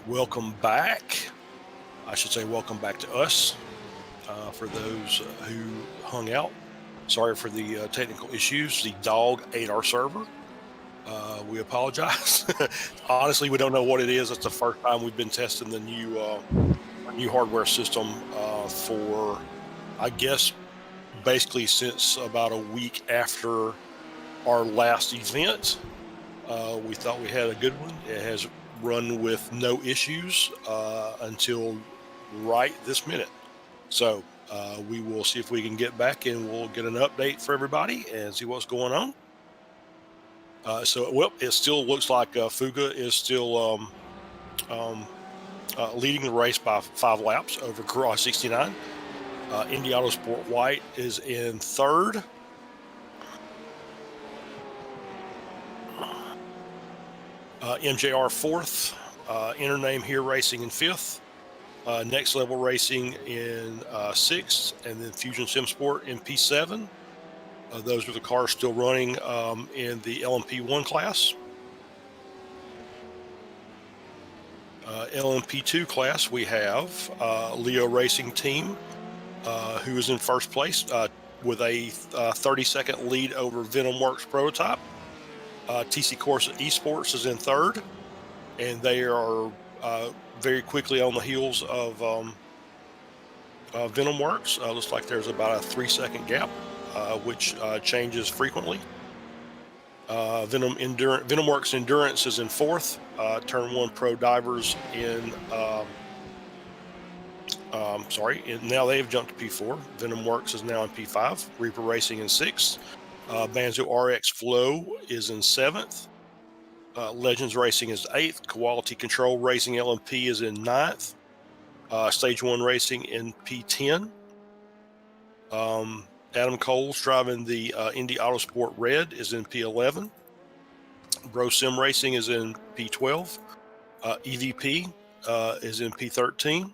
Welcome back. I should say welcome back to us for those who hung out. Sorry for the technical issues. The dog ate our server. We apologize. Honestly, we don't know what it is. It's the first time we've been testing the new hardware system for, I guess, basically since about a week after our last event. We thought we had a good one. It has run with no issues until right this minute. So we will see if we can get back and we'll get an update for everybody and see what's going on. It still looks like Fuga is still leading the race by 5 laps over Garage 69. Indy Autosport White is in third. MJR fourth. Intername here racing in fifth. Next Level Racing in sixth, and then Fusion Sim Sport in P7. Those are the cars still running in the LMP1 class. LMP2 class, we have Leo Racing Team, who is in first place with a 30-second lead over Venom Works Prototype. TC Corsa Esports is in third, and they are very quickly on the heels of Venom Works. Looks like there's about a 3-second gap, which changes frequently. Venom Works Endurance is in fourth. Turn 1 Pro Divers now they've jumped to P4. Venom Works is now in P5. Reaper Racing in sixth. Banzo RX Flow is in seventh. Legends Racing is eighth. Quality Control Racing LMP is in ninth. Stage 1 Racing in P10. Adam Cole's driving the Indy Autosport Red is in P11. Bro Sim Racing is in P12. EVP is in P13.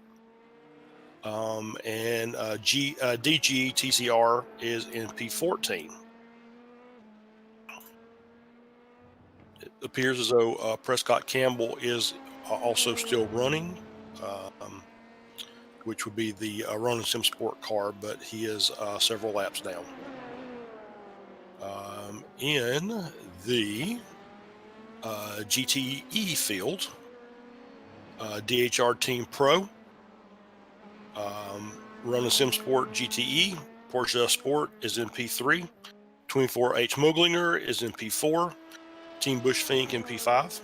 And DG TCR is in P14. It appears as though Prescott Campbell is also still running, which would be the Ronin Sim Sport car, but he is several laps down. In the GTE field, DHR Team Pro, Ronin Sim Sport GTE, Porsche Sport is in P3. 24H Muglinger is in P4. Team Bush Fink in P5.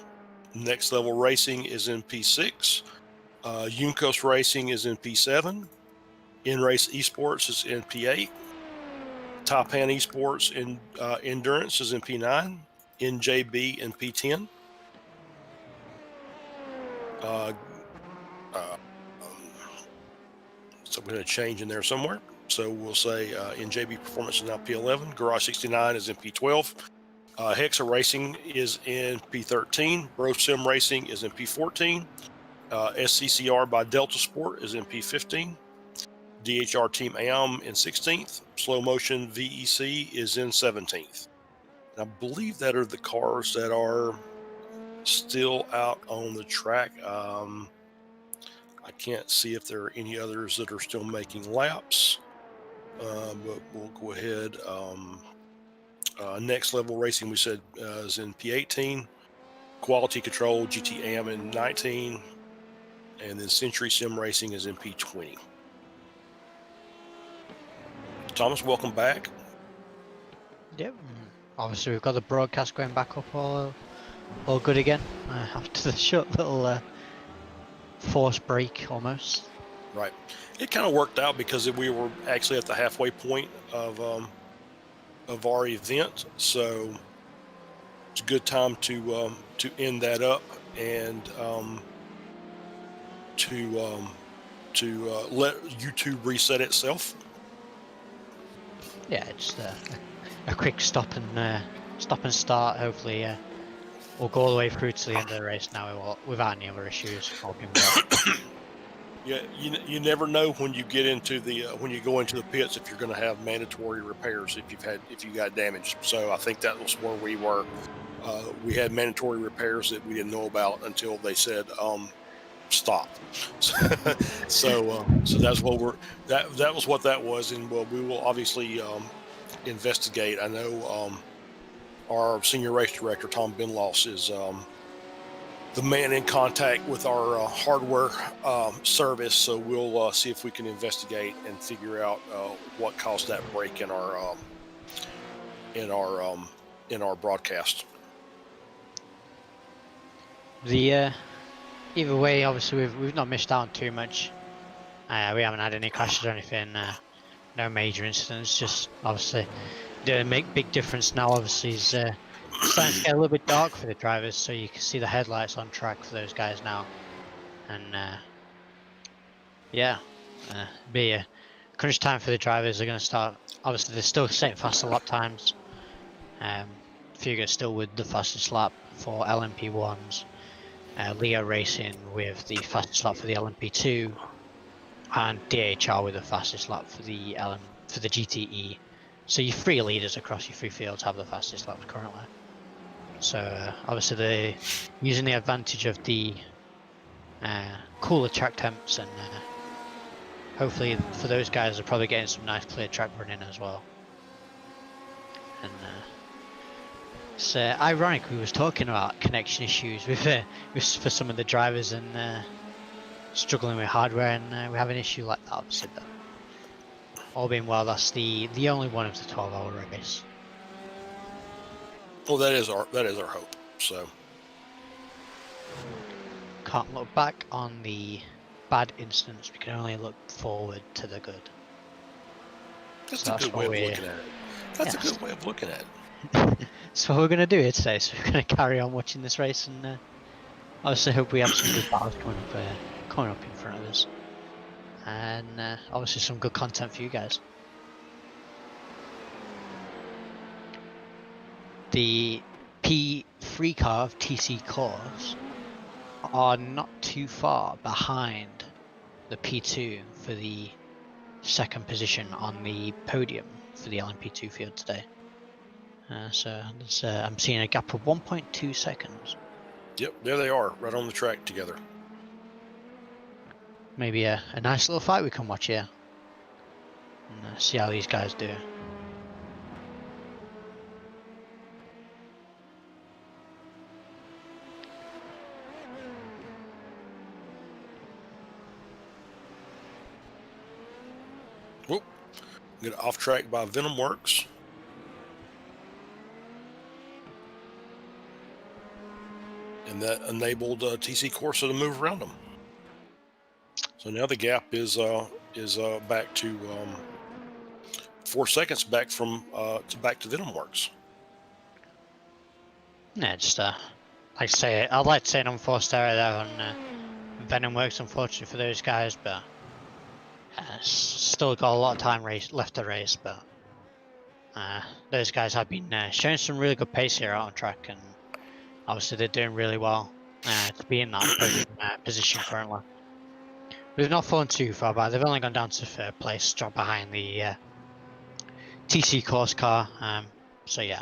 Next Level Racing is in P6. Uncos Racing is in P7. In-Race Esports is in P8. Taipan Esports in Endurance is in P9. NJB in P10. So we're going to change in there somewhere. So we'll say NJB Performance is now P11. Garage 69 is in P12. Hexa Racing is in P13. Bro Sim Racing is in P14. SCCR by Delta Sport is in P15. DHR Team AM in 16th. Slow Motion V.E.C. is in 17th. And I believe that are the cars that are still out on the track. I can't see if there are any others that are still making laps, but we'll go ahead. Next Level Racing, we said, is in P18. Quality Control GTAM in 19. And then Century Sim Racing is in P20. Thomas, welcome back. Yep. Obviously, we've got the broadcast going back up all good again after the short little forced break almost. Right. It kind of worked out because we were actually at the halfway point of our event, so it's a good time to end that up and to let YouTube reset itself. Yeah, just a quick stop and start. Hopefully, we'll go all the way through to the end of the race now without any other issues. Yeah, you never know when you get into when you go into the pits if you're going to have mandatory repairs if you got damaged. So I think that was where we were. We had mandatory repairs that we didn't know about until they said stop. So that's what that was what that was, and well, we will obviously investigate. I know our senior race director Tom Benloss is the man in contact with our hardware service, so we'll see if we can investigate and figure out what caused that break in our in our broadcast. The either way, obviously we've not missed out on too much. We haven't had any crashes or anything. No major incidents. Just obviously the make big difference now. Obviously is starting to get a little bit dark for the drivers, so you can see the headlights on track for those guys now. And yeah, be a crunch time for the drivers. They're going to start. Obviously, they're still setting faster lap times. Fuga still with the fastest lap for LMP1s. Leo Racing with the fastest lap for the LMP2, and DHR with the fastest lap for the GTE. So your three leaders across your three fields have the fastest laps currently. So obviously they're using the advantage of the cooler track temps, and hopefully for those guys they're probably getting some nice clear track running as well. And it's ironic we was talking about connection issues with for some of the drivers and struggling with hardware, and we have an issue like that. Obviously, but all being well, that's the only one of the 12-hour race. Well, that is our hope. So can't look back on the bad incidents. We can only look forward to the good. That's a good way of looking at it. That's a good way of looking at it. So what we're going to do here today, so we're going to carry on watching this race, and obviously hope we have some good battles coming up in front of us, and obviously some good content for you guys. The P3 car of TC course are not too far behind the P2 for the second position on the podium for the LMP2 field today. So I'm seeing a gap of 1.2 seconds. Yep, there they are, right on the track together. Maybe a nice little fight we can watch here and see how these guys do. Whoop, get off track by Venom Works. And that enabled TC Corsa to move around them. So now the gap is back to 4 seconds back from back to Venom Works. Yeah, just I'd like to say an unforced error there on Venom Works, unfortunately for those guys, but still got a lot of time left to race. But those guys have been showing some really good pace here out on track, and obviously they're doing really well to be in that podium position currently. They've not fallen too far back. They've only gone down to third place, dropped behind the TC course car. So yeah.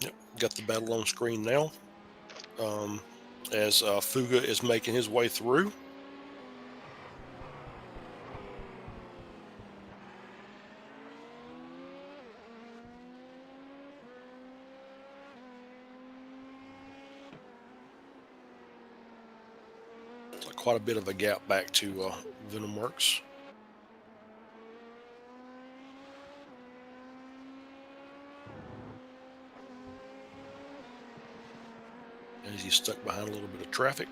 Yep, got the battle on screen now. As Fuga is making his way through. Quite a bit of a gap back to Venom Works. As he's stuck behind a little bit of traffic.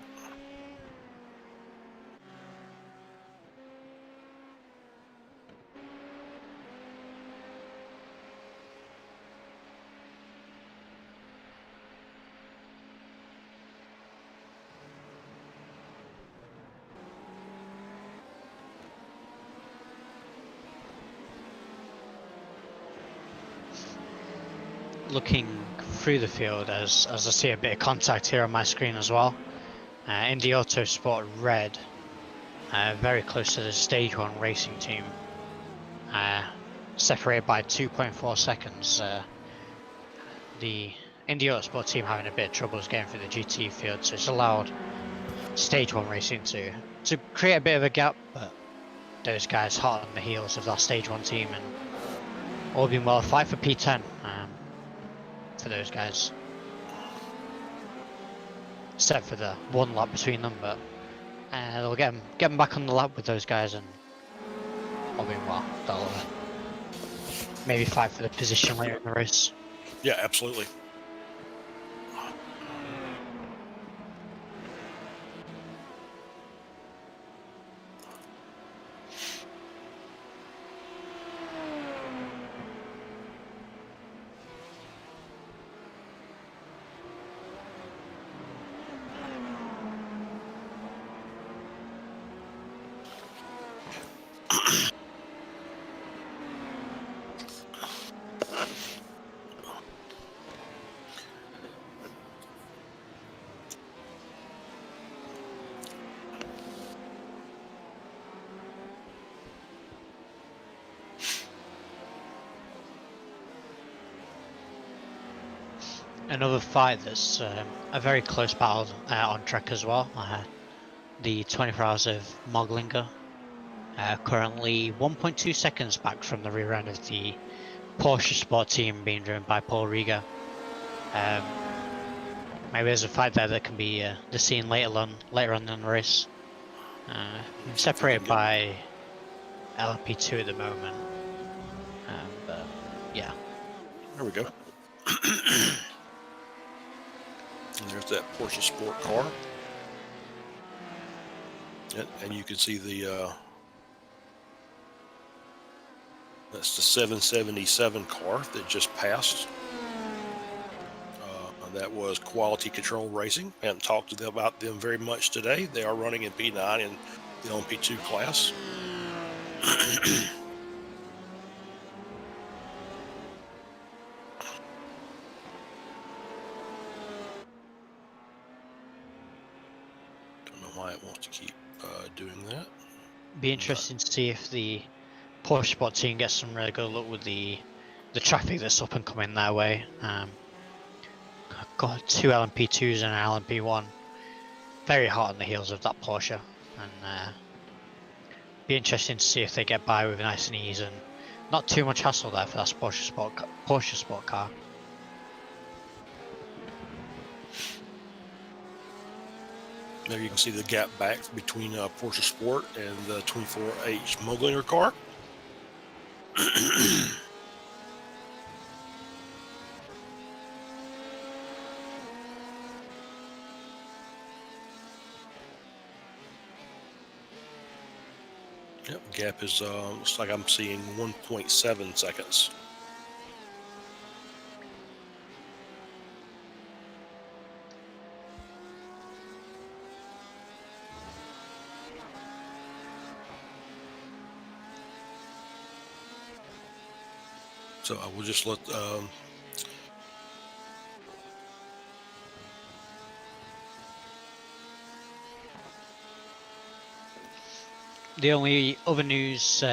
Looking through the field as I see a bit of contact here on my screen as well. Indy Autosport Red, very close to the Stage 1 racing team, separated by 2.4 seconds. The Indy Autosport team having a bit of troubles getting through the GT field, so it's allowed stage 1 racing to create a bit of a gap, but those guys hot on the heels of that stage 1 team, and all being well, fight for P10 for those guys. Except for the 1 lap between them, but they'll get them back on the lap with those guys, and all being well, they'll maybe fight for the position later in the race. Yeah, absolutely. Another fight that's a very close battle on track as well. The 24 Hours of Moglinger, currently 1.2 seconds back from the rear end of the Porsche Sport team being driven by Paul Rieger. Maybe there's a fight there that can be the scene later on in the race. Separated by LMP2 at the moment, but yeah. There we go. And there's that Porsche Sport car. And you can see the that's the 777 car that just passed. That was Quality Control Racing. I haven't talked to them about them very much today. They are running in P9 in the LMP2 class. Don't know why it wants to keep doing that. Be interesting to see if the Porsche Sport team gets some really good luck with the traffic that's up and coming their way. Got 2 LMP2s and an LMP1, very hot on the heels of that Porsche, and be interesting to see if they get by with nice and ease and not too much hassle there for that Porsche Sport car. There you can see the gap back between Porsche Sport and the 24H Moglinger car. Yep, gap is looks like I'm seeing 1.7 seconds. So I will just let the only other news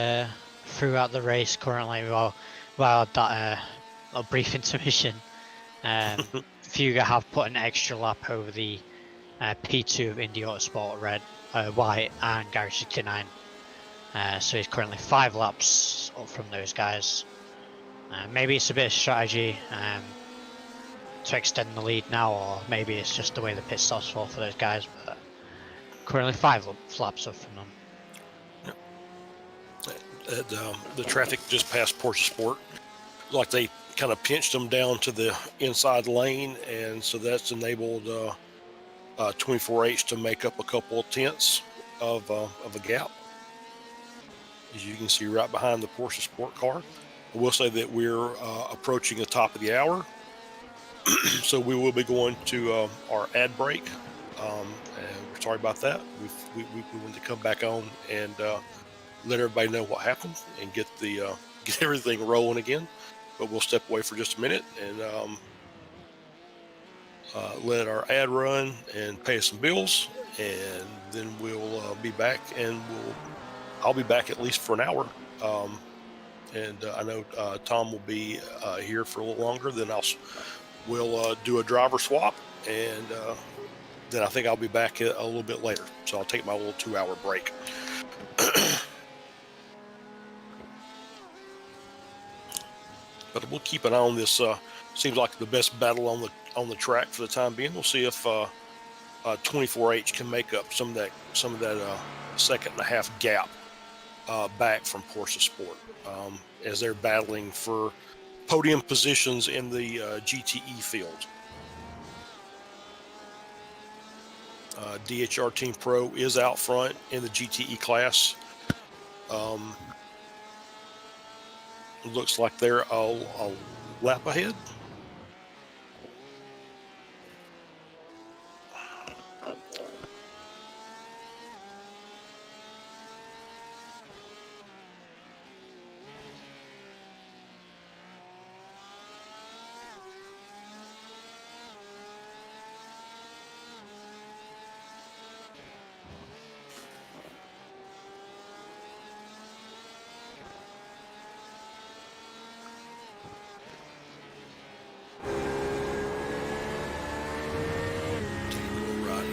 throughout the race currently, while that a brief intermission, Fuga have put an extra lap over the P2 of Indy Autosport Red, White, and Garage 69. So he's currently 5 laps up from those guys. Maybe it's a bit of strategy to extend the lead now, or maybe it's just the way the pit stops fall for those guys. But currently 5 laps up from them. the traffic just past Porsche Sport, like they kind of pinched them down to the inside lane, and so that's enabled 24H to make up a couple of tenths of a gap, as you can see right behind the Porsche Sport car. I will say that we're approaching the top of the hour, so we will be going to our ad break, and we're sorry about that. We wanted to come back on and let everybody know what happened and get everything rolling again. But we'll step away for just a minute and let our ad run and pay some bills, and then we'll be back, and I'll be back at least for an hour. And I know Tom will be here for a little longer. Then we'll do a driver swap, and then I think I'll be back a little bit later. So I'll take my little 2-hour break. But we'll keep an eye on this. Seems like the best battle on the track for the time being. We'll see if 24H can make up some of that second and a half gap back from Porsche Sport as they're battling for podium positions in the GTE field. DHR Team Pro is out front in the GTE class. Looks like they're a lap ahead.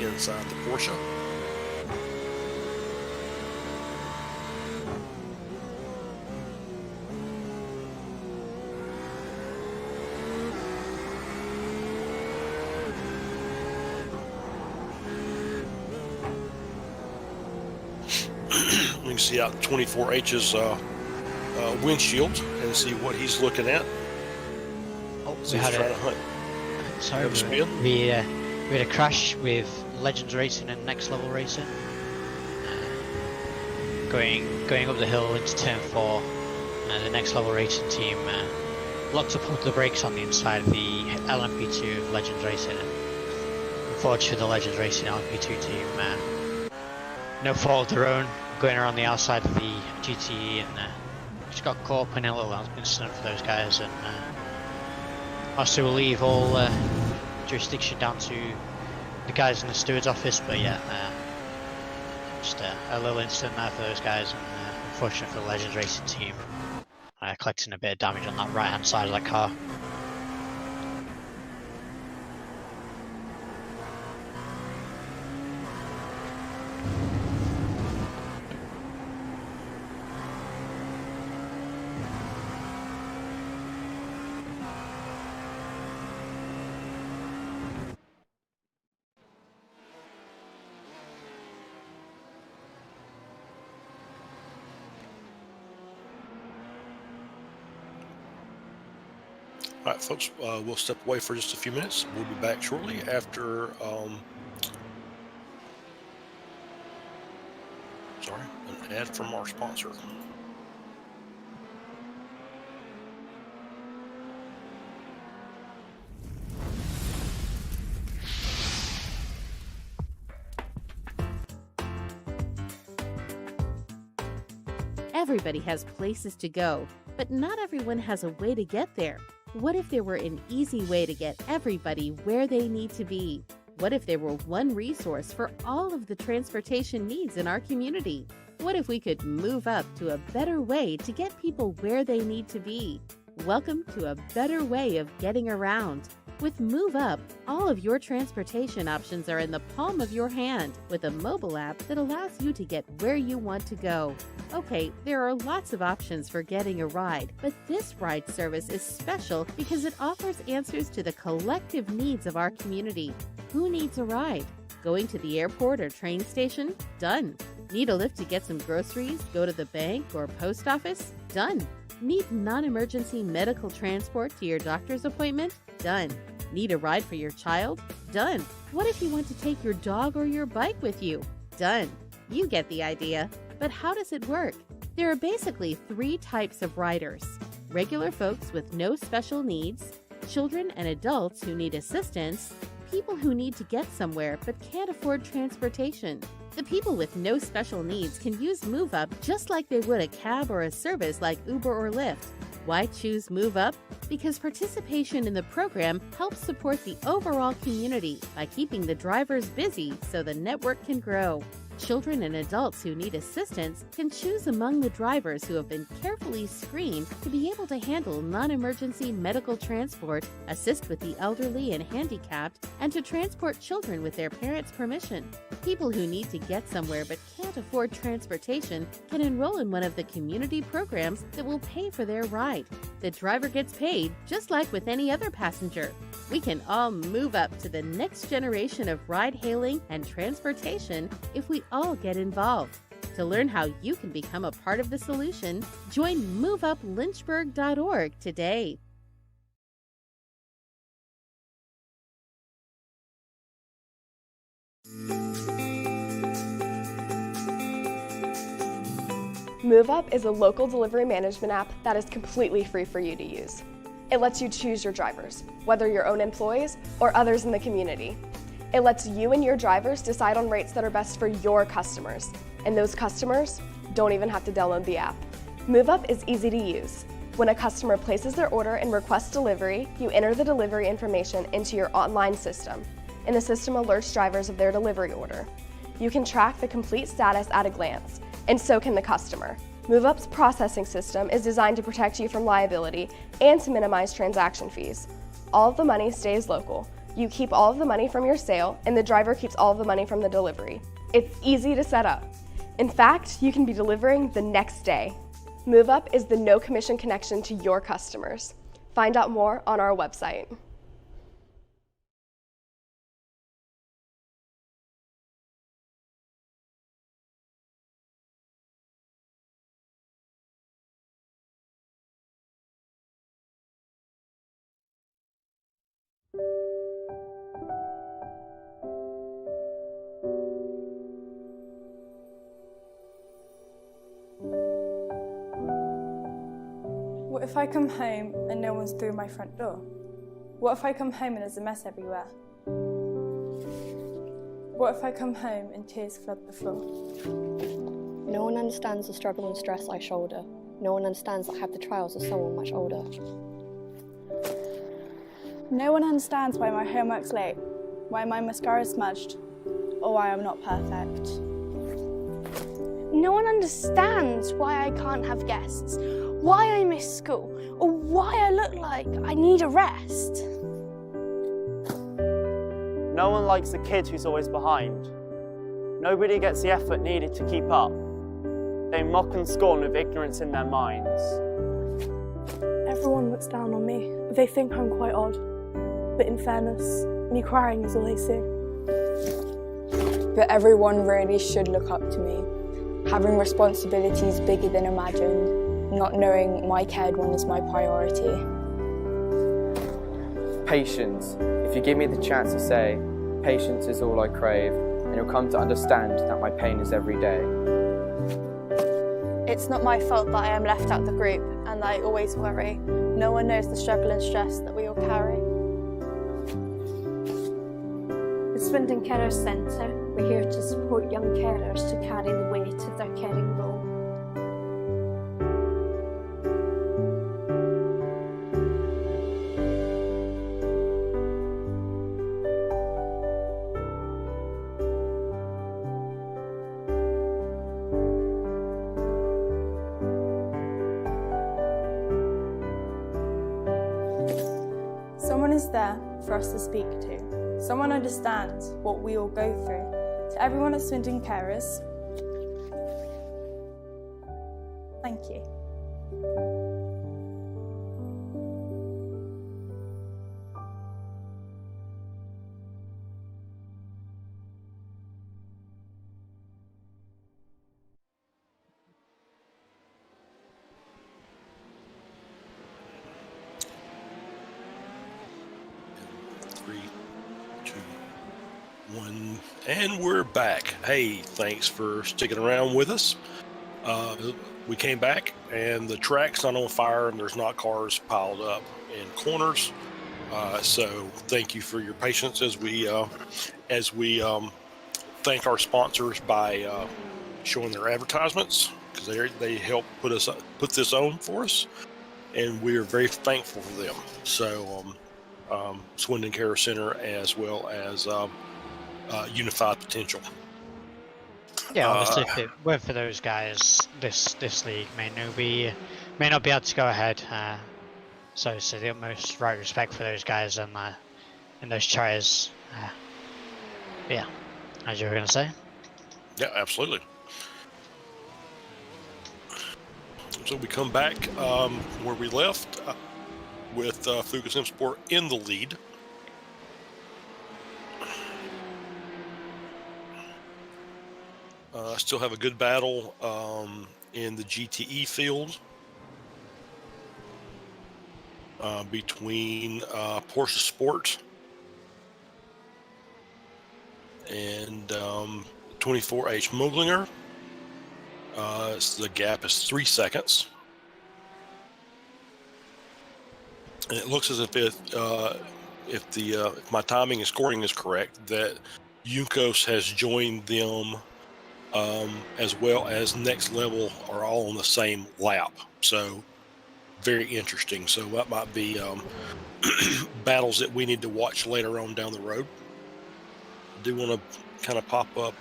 Inside the Porsche. You can see out 24H's windshield and see what he's looking at. Oh, so he's trying to hunt. Sorry, we had a crash with Legends Racing and Next Level Racing. Going up the hill into turn 4, the Next Level Racing team locked up the brakes on the inside of the LMP2 of Legends Racing. And unfortunately, the Legends Racing LMP2 team, no fault of their own, going around the outside of the GTE and just got caught up in a little incident for those guys. And obviously, we'll leave all jurisdiction down to the guys in the steward's office, but yeah, just a little incident there for those guys, and unfortunately for the Legends Racing team, collecting a bit of damage on that right hand side of that car. All right, folks, we'll step away for just a few minutes. We'll be back shortly after, an ad from our sponsor. Everybody has places to go, but not everyone has a way to get there. What if there were an easy way to get everybody where they need to be? What if there were one resource for all of the transportation needs in our community? What if we could move up to a better way to get people where they need to be? Welcome to a better way of getting around. With Move Up, all of your transportation options are in the palm of your hand with a mobile app that allows you to get where you want to go. Okay, there are lots of options for getting a ride, but this ride service is special because it offers answers to the collective needs of our community. Who needs a ride? Going to the airport or train station? Done. Need a lift to get some groceries, go to the bank or post office? Done. Need non-emergency medical transport to your doctor's appointment? Done. Need a ride for your child? Done. What if you want to take your dog or your bike with you? Done. You get the idea. But how does it work? There are basically 3 types of riders: regular folks with no special needs, children and adults who need assistance, people who need to get somewhere but can't afford transportation. The people with no special needs can use Move Up just like they would a cab or a service like Uber or Lyft. Why choose Move Up? Because participation in the program helps support the overall community by keeping the drivers busy so the network can grow. Children and adults who need assistance can choose among the drivers who have been carefully screened to be able to handle non-emergency medical transport, assist with the elderly and handicapped, and to transport children with their parents' permission. People who need to get somewhere but can't afford transportation can enroll in one of the community programs that will pay for their ride. The driver gets paid just like with any other passenger. We can all move up to the next generation of ride-hailing and transportation if we all get involved. To learn how you can become a part of the solution, join MoveUpLynchburg.org today. MoveUp is a local delivery management app that is completely free for you to use. It lets you choose your drivers, whether your own employees or others in the community. It lets you and your drivers decide on rates that are best for your customers, and those customers don't even have to download the app. MoveUp is easy to use. When a customer places their order and requests delivery, you enter the delivery information into your online system, and the system alerts drivers of their delivery order. You can track the complete status at a glance, and so can the customer. MoveUp's processing system is designed to protect you from liability and to minimize transaction fees. All of the money stays local. You keep all of the money from your sale, and the driver keeps all of the money from the delivery. It's easy to set up. In fact, you can be delivering the next day. MoveUp is the no-commission connection to your customers. Find out more on our website. What if I come home and no one's through my front door? What if I come home and there's a mess everywhere? What if I come home and tears flood the floor? No one understands the struggle and stress I shoulder. No one understands I have the trials of someone much older. No one understands why my homework's late, why my mascara's smudged, or why I'm not perfect. No one understands why I can't have guests, why I miss school, or why I look like I need a rest. No one likes the kid who's always behind. Nobody gets the effort needed to keep up. They mock and scorn with ignorance in their minds. Everyone looks down on me. They think I'm quite odd. But in fairness, me crying is all they see. But everyone really should look up to me. Having responsibilities bigger than imagined, not knowing my cared one is my priority. Patience. If you give me the chance to say, patience is all I crave, and you'll come to understand that my pain is every day. It's not my fault that I am left out of the group and that I always worry. No one knows the struggle and stress that we all carry. The Swindon Carers Centre, we're here to support young carers to carry the weight of their caring role. Someone is there for us to speak to. Someone understands what we all go through. To everyone at Swindon Carers, thank you. And we're back. Hey, thanks for sticking around with us. We came back and the track's not on fire and there's not cars piled up in corners. So thank you for your patience as we thank our sponsors by showing their advertisements, because they help put this on for us, and we are very thankful for them. So Swindon Care Center as well as Unified Potential. Yeah, obviously, if it weren't for those guys, this league may not be able to go ahead. So the utmost right respect for those guys and those chairs. Yeah, as you were going to say. Yeah, absolutely. So we come back where we left with V.E.C Sport in the lead. Still have a good battle in the GTE field between Porsche Sport and 24H Muglinger. So the gap is 3 seconds. And it looks as if if my timing and scoring is correct, that Juncos has joined them as well as Next Level are all on the same lap. So very interesting. So that might be battles that we need to watch later on down the road. I do want to kind of pop up,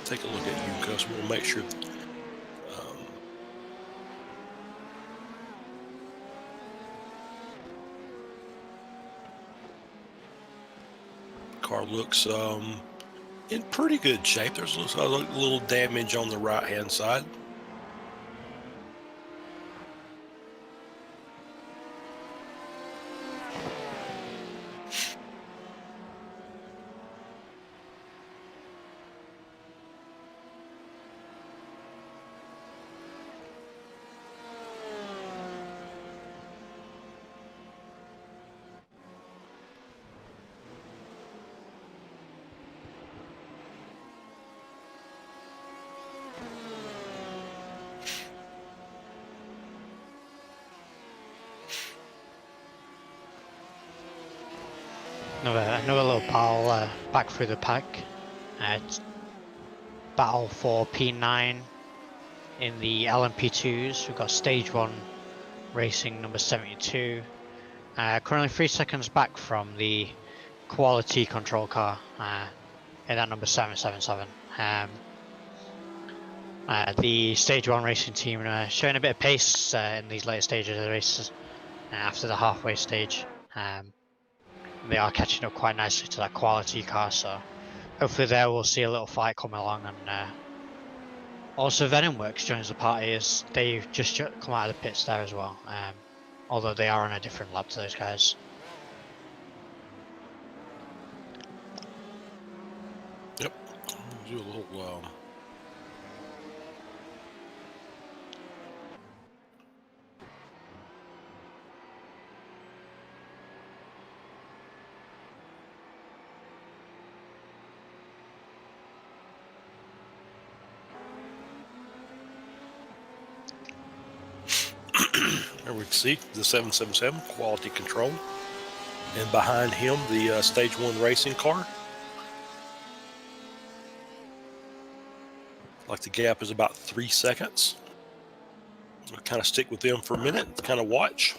take a look at Juncos. We'll make sure that, car looks in pretty good shape. There's a little damage on the right hand side. Another little battle back through the pack. Battle for P9 in the LMP2s. We've got stage 1 racing number 72. Currently 3 seconds back from the quality control car in that number 777. The stage 1 racing team showing a bit of pace in these later stages of the races after the halfway stage. They are catching up quite nicely to that quality car, so hopefully there we'll see a little fight come along. And also Venom Works joins the party as they've just come out of the pits there as well, although they are on a different lap to those guys. Yep, do a little there we can see the 777 quality control, and behind him the stage 1 racing car. Like the gap is about 3 seconds. I'll kind of stick with them for a minute and kind of watch.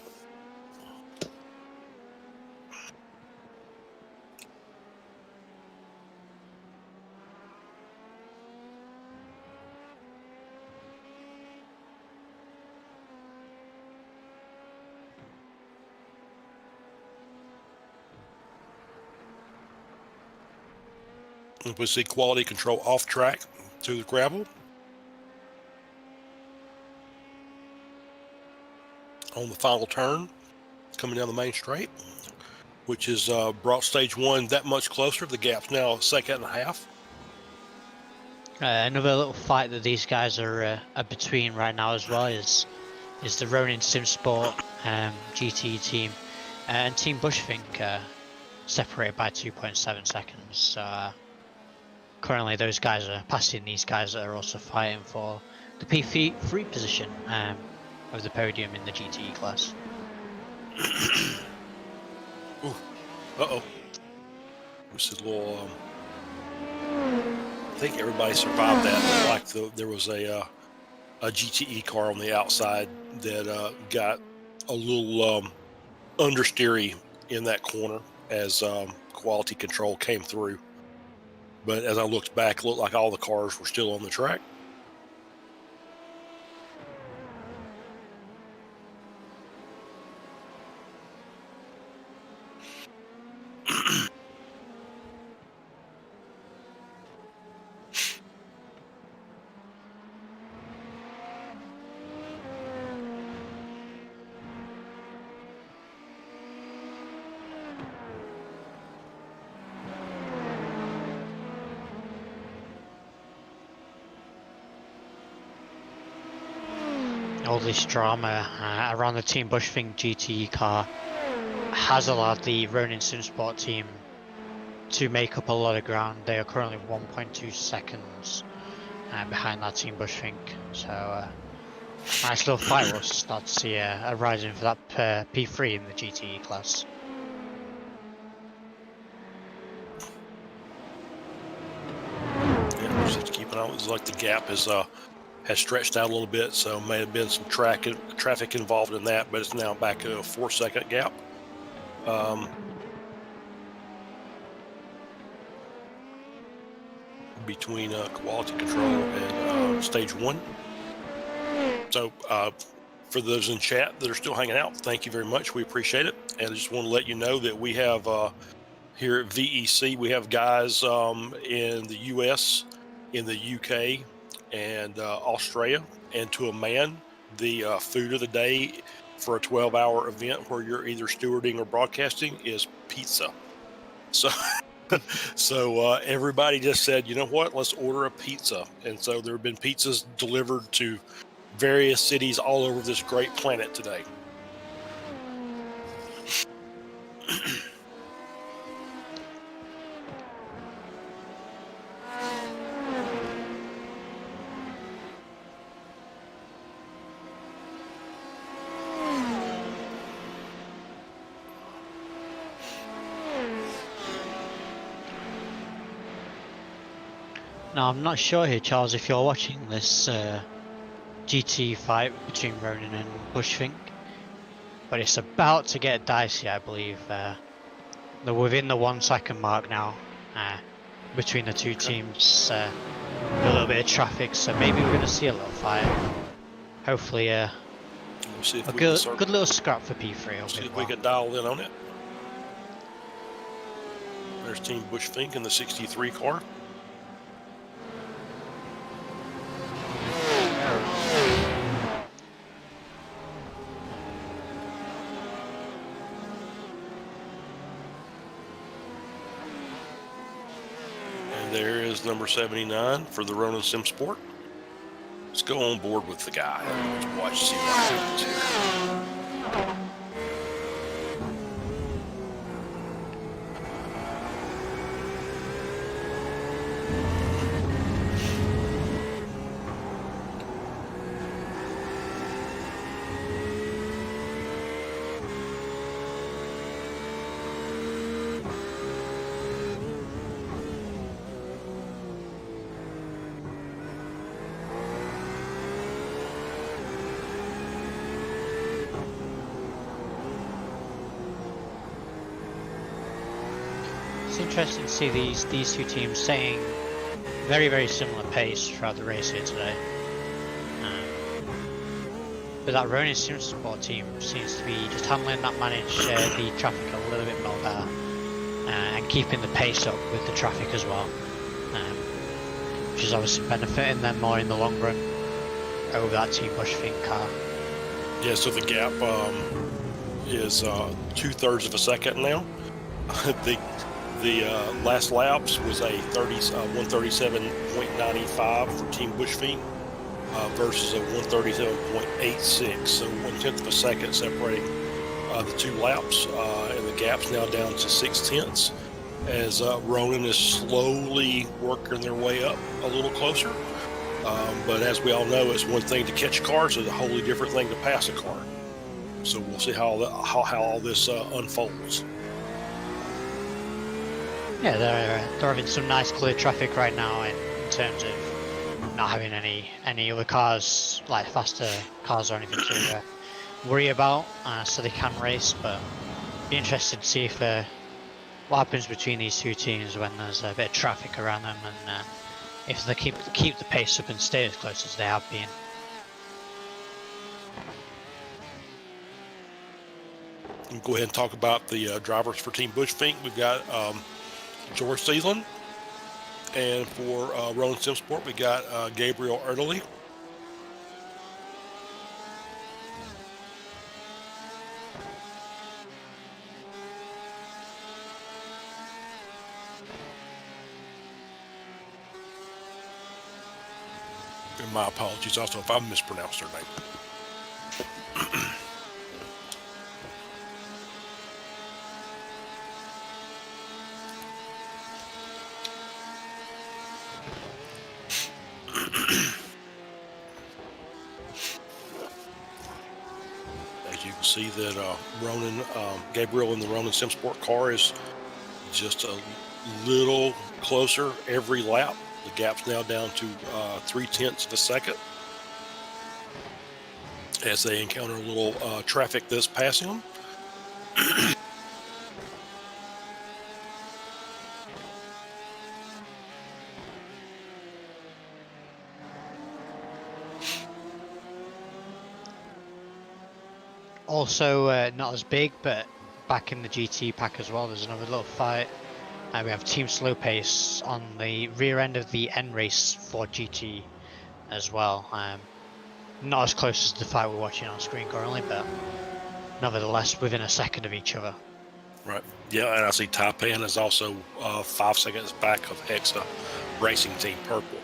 We see quality control off track to the gravel. On the final turn, coming down the main straight, which has brought stage 1 that much closer. The gap's now a second and a half. Another little fight that these guys are between right now as well is the Ronin Sim Sport GT team and Team Bushfink separated by 2.7 seconds. Currently those guys are passing these guys that are also fighting for the P3 position of the podium in the GTE class. Ooh, uh-oh. This is a little, I think everybody survived that. Like there was a GTE car on the outside that got a little understeery in that corner as quality control came through. But as I looked back, it looked like all the cars were still on the track. All this drama around the Team Bushfink GTE car has allowed the Ronin SimSport team to make up a lot of ground. They are currently 1.2 seconds behind that Team Bushfink. So nice little fight. We'll start to see a rising for that P3 in the GTE class. Yeah, just have to keep an eye on it. It's like the gap has stretched out a little bit, so may have been some traffic involved in that, but it's now back at a 4-second gap. Between quality control and stage 1. So for those in chat that are still hanging out, thank you very much. We appreciate it. And I just want to let you know that we have here at VEC, we have guys in the US, in the UK, and Australia. And to a man, the food of the day for a 12-hour event where you're either stewarding or broadcasting is pizza. So everybody just said, you know what, let's order a pizza. And so there have been pizzas delivered to various cities all over this great planet today. Now, I'm not sure here, Charles, if you're watching this GT fight between Ronin and Bushfink, but it's about to get dicey, I believe. They're within the 1 second mark now between the two teams. A little bit of traffic, so maybe we're going to see a little fight. Hopefully, we'll see if good little scrap for P3. We'll see if we can dial in on it. There's Team Bushfink in the 63 car. There is number 79 for the Ronin SimSport. Let's go on board with the guy. Let's watch, see what happens here. It's interesting to see these two teams staying very similar pace throughout the race here today. But that Ronin SimSport team seems to be just handling that the traffic a little bit more better and keeping the pace up with the traffic as well, which is obviously benefiting them more in the long run over that Team Bushfink car. Yeah, so the gap is 2/3 of a second now. The last laps was a 137.95 for Team Bushfink versus a 137.86, so 1/10 of a second separating the two laps, and the gap's now down to 6/10 as Ronin is slowly working their way up a little closer. But as we all know, it's one thing to catch cars, it's a wholly different thing to pass a car. So we'll see how all this unfolds. Yeah, they're having some nice clear traffic right now in terms of not having any other cars, like faster cars or anything to worry about, so they can race. But be interested to see if what happens between these two teams when there's a bit of traffic around them, and if they keep the pace up and stay as close as they have been. We'll go ahead and talk about the drivers for Team Bush-Fink. We've got George Sealand, and for Roland Simsport, we got Gabriel Erdely. And my apologies also if I mispronounced their name. As you can see that Gabriel in the Ronan Simsport car is just a little closer every lap. The gap's now down to 0.3 of a second as they encounter a little traffic that's passing them. Also, not as big, but back in the GT pack as well, there's another little fight. We have Team Slow Pace on the rear end of the N Race for GT as well. Not as close as the fight we're watching on screen currently, but nevertheless within a second of each other. Right. Yeah, and I see Taipan is also 5 seconds back of Hexa Racing Team Purple.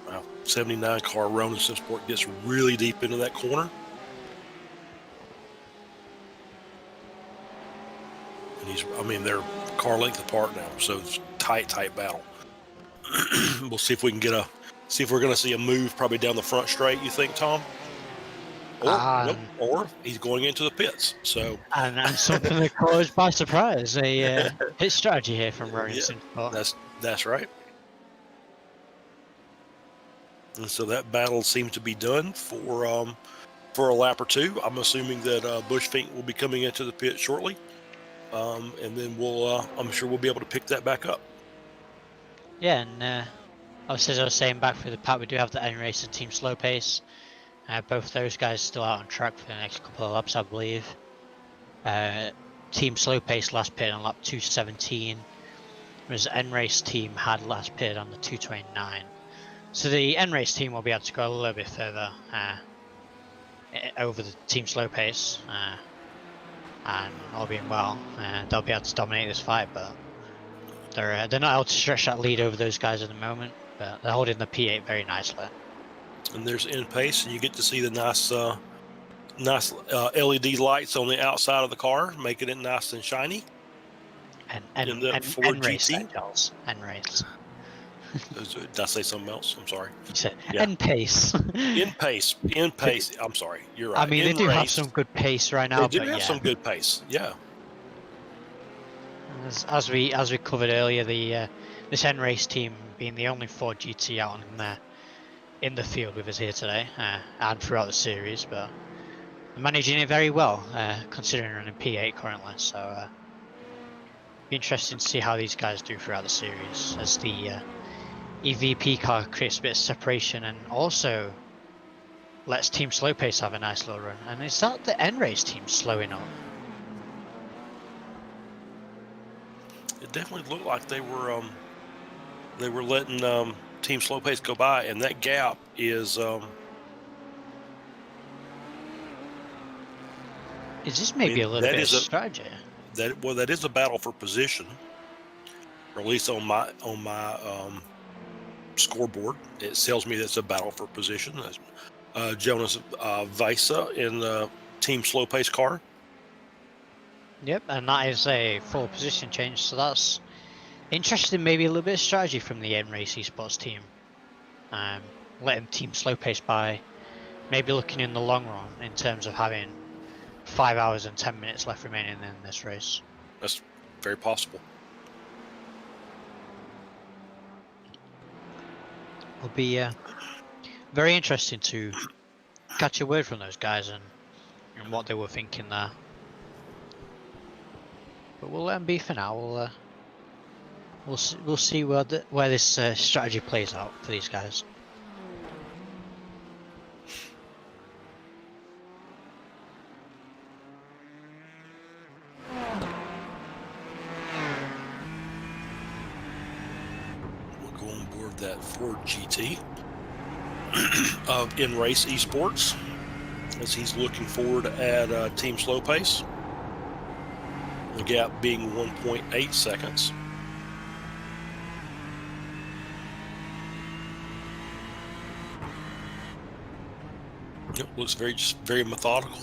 Wow, 79 car Ronan Simsport gets really deep into that corner. And they're car length apart now, so it's tight battle. We'll see if we can see if we're going to see a move probably down the front straight, you think, Tom? Nope, or he's going into the pits. So and something that caught us by surprise, a pit strategy here from Ronan Simsport. That's right. And so that battle seems to be done for a lap or two. I'm assuming that Bush-Fink will be coming into the pit shortly. And then I'm sure we'll be able to pick that back up. Yeah, and obviously, as I was saying, back through the pack, we do have the N Race and Team Slow Pace. Both those guys still out on track for the next couple of laps, I believe. Team Slow Pace last pit on lap 217, whereas the N Race team had last pit on the 229. So the N Race team will be able to go a little bit further over the Team Slow Pace. And all being well, they'll be able to dominate this fight, but they're not able to stretch that lead over those guys at the moment, but they're holding the P8 very nicely. And there's in pace, and you get to see the nice LED lights on the outside of the car, making it nice and shiny. And Ford GT. N-Race. Did I say something else? I'm sorry. You said N-Pace. In pace. I'm sorry. You're right. I mean, they do have some good pace right now. They do have some good pace. Yeah. As we covered earlier, this N-Race team being the only Ford GT out in the field with us here today and throughout the series, but managing it very well considering running P8 currently. So be interesting to see how these guys do throughout the series as the EVP car creates a bit of separation and also lets Team Slow Pace have a nice little run. And is that the N-Race team slowing up? It definitely looked like they were letting Team Slow Pace go by, and that gap is. Is this maybe a little bit of strategy? That is a battle for position, or at least on my scoreboard, it tells me that's a battle for position. Jonas V.E.C in the Team Slow Pace car. Yep, and that is a full position change, so that's interesting. Maybe a little bit of strategy from the N-Race Esports team, letting Team Slow Pace by, maybe looking in the long run in terms of having 5 hours and 10 minutes left remaining in this race. That's very possible. It'll be very interesting to catch a word from those guys and what they were thinking there. but we'll let them be for now. We'll see where this strategy plays out for these guys. We'll go on board that Ford GT of In Race Esports as he's looking forward at Team Slow Pace. The gap being 1.8 seconds. Yep, looks very methodical.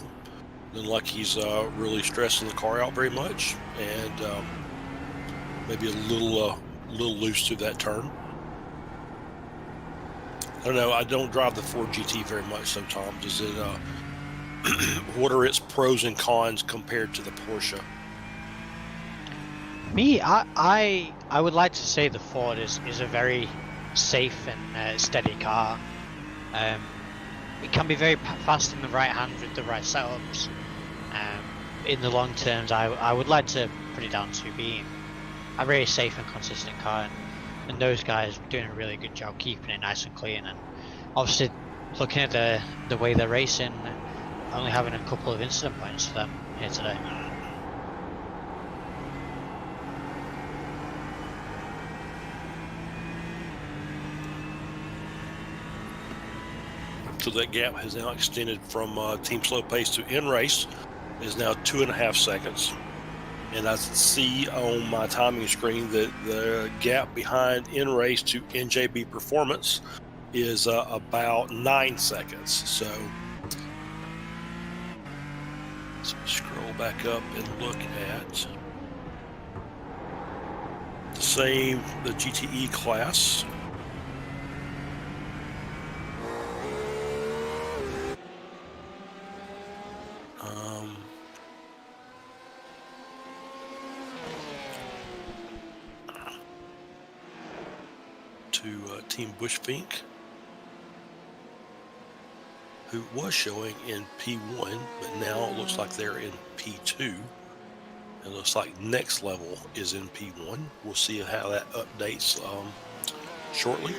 Doesn't like he's really stressing the car out very much, and maybe a little loose through that turn. I don't know. I don't drive the Ford GT very much, so Tom, does it? What are its pros and cons compared to the Porsche? Me, I would like to say the Ford is a very safe and steady car. It can be very fast in the right hand with the right setups. In the long terms, I would like to put it down to being a very safe and consistent car, and those guys doing a really good job keeping it nice and clean. And obviously, looking at the way they're racing, only having a couple of incident points for them here today. So that gap has now extended from Team Slow Pace to In Race is now 2.5 seconds. And I see on my timing screen that the gap behind In Race to NJB Performance is about 9 seconds. So let's scroll back up and look at the GTE class. To Team Bushfink, who was showing in P1, but now it looks like they're in P2. It looks like Next Level is in P1. We'll see how that updates shortly.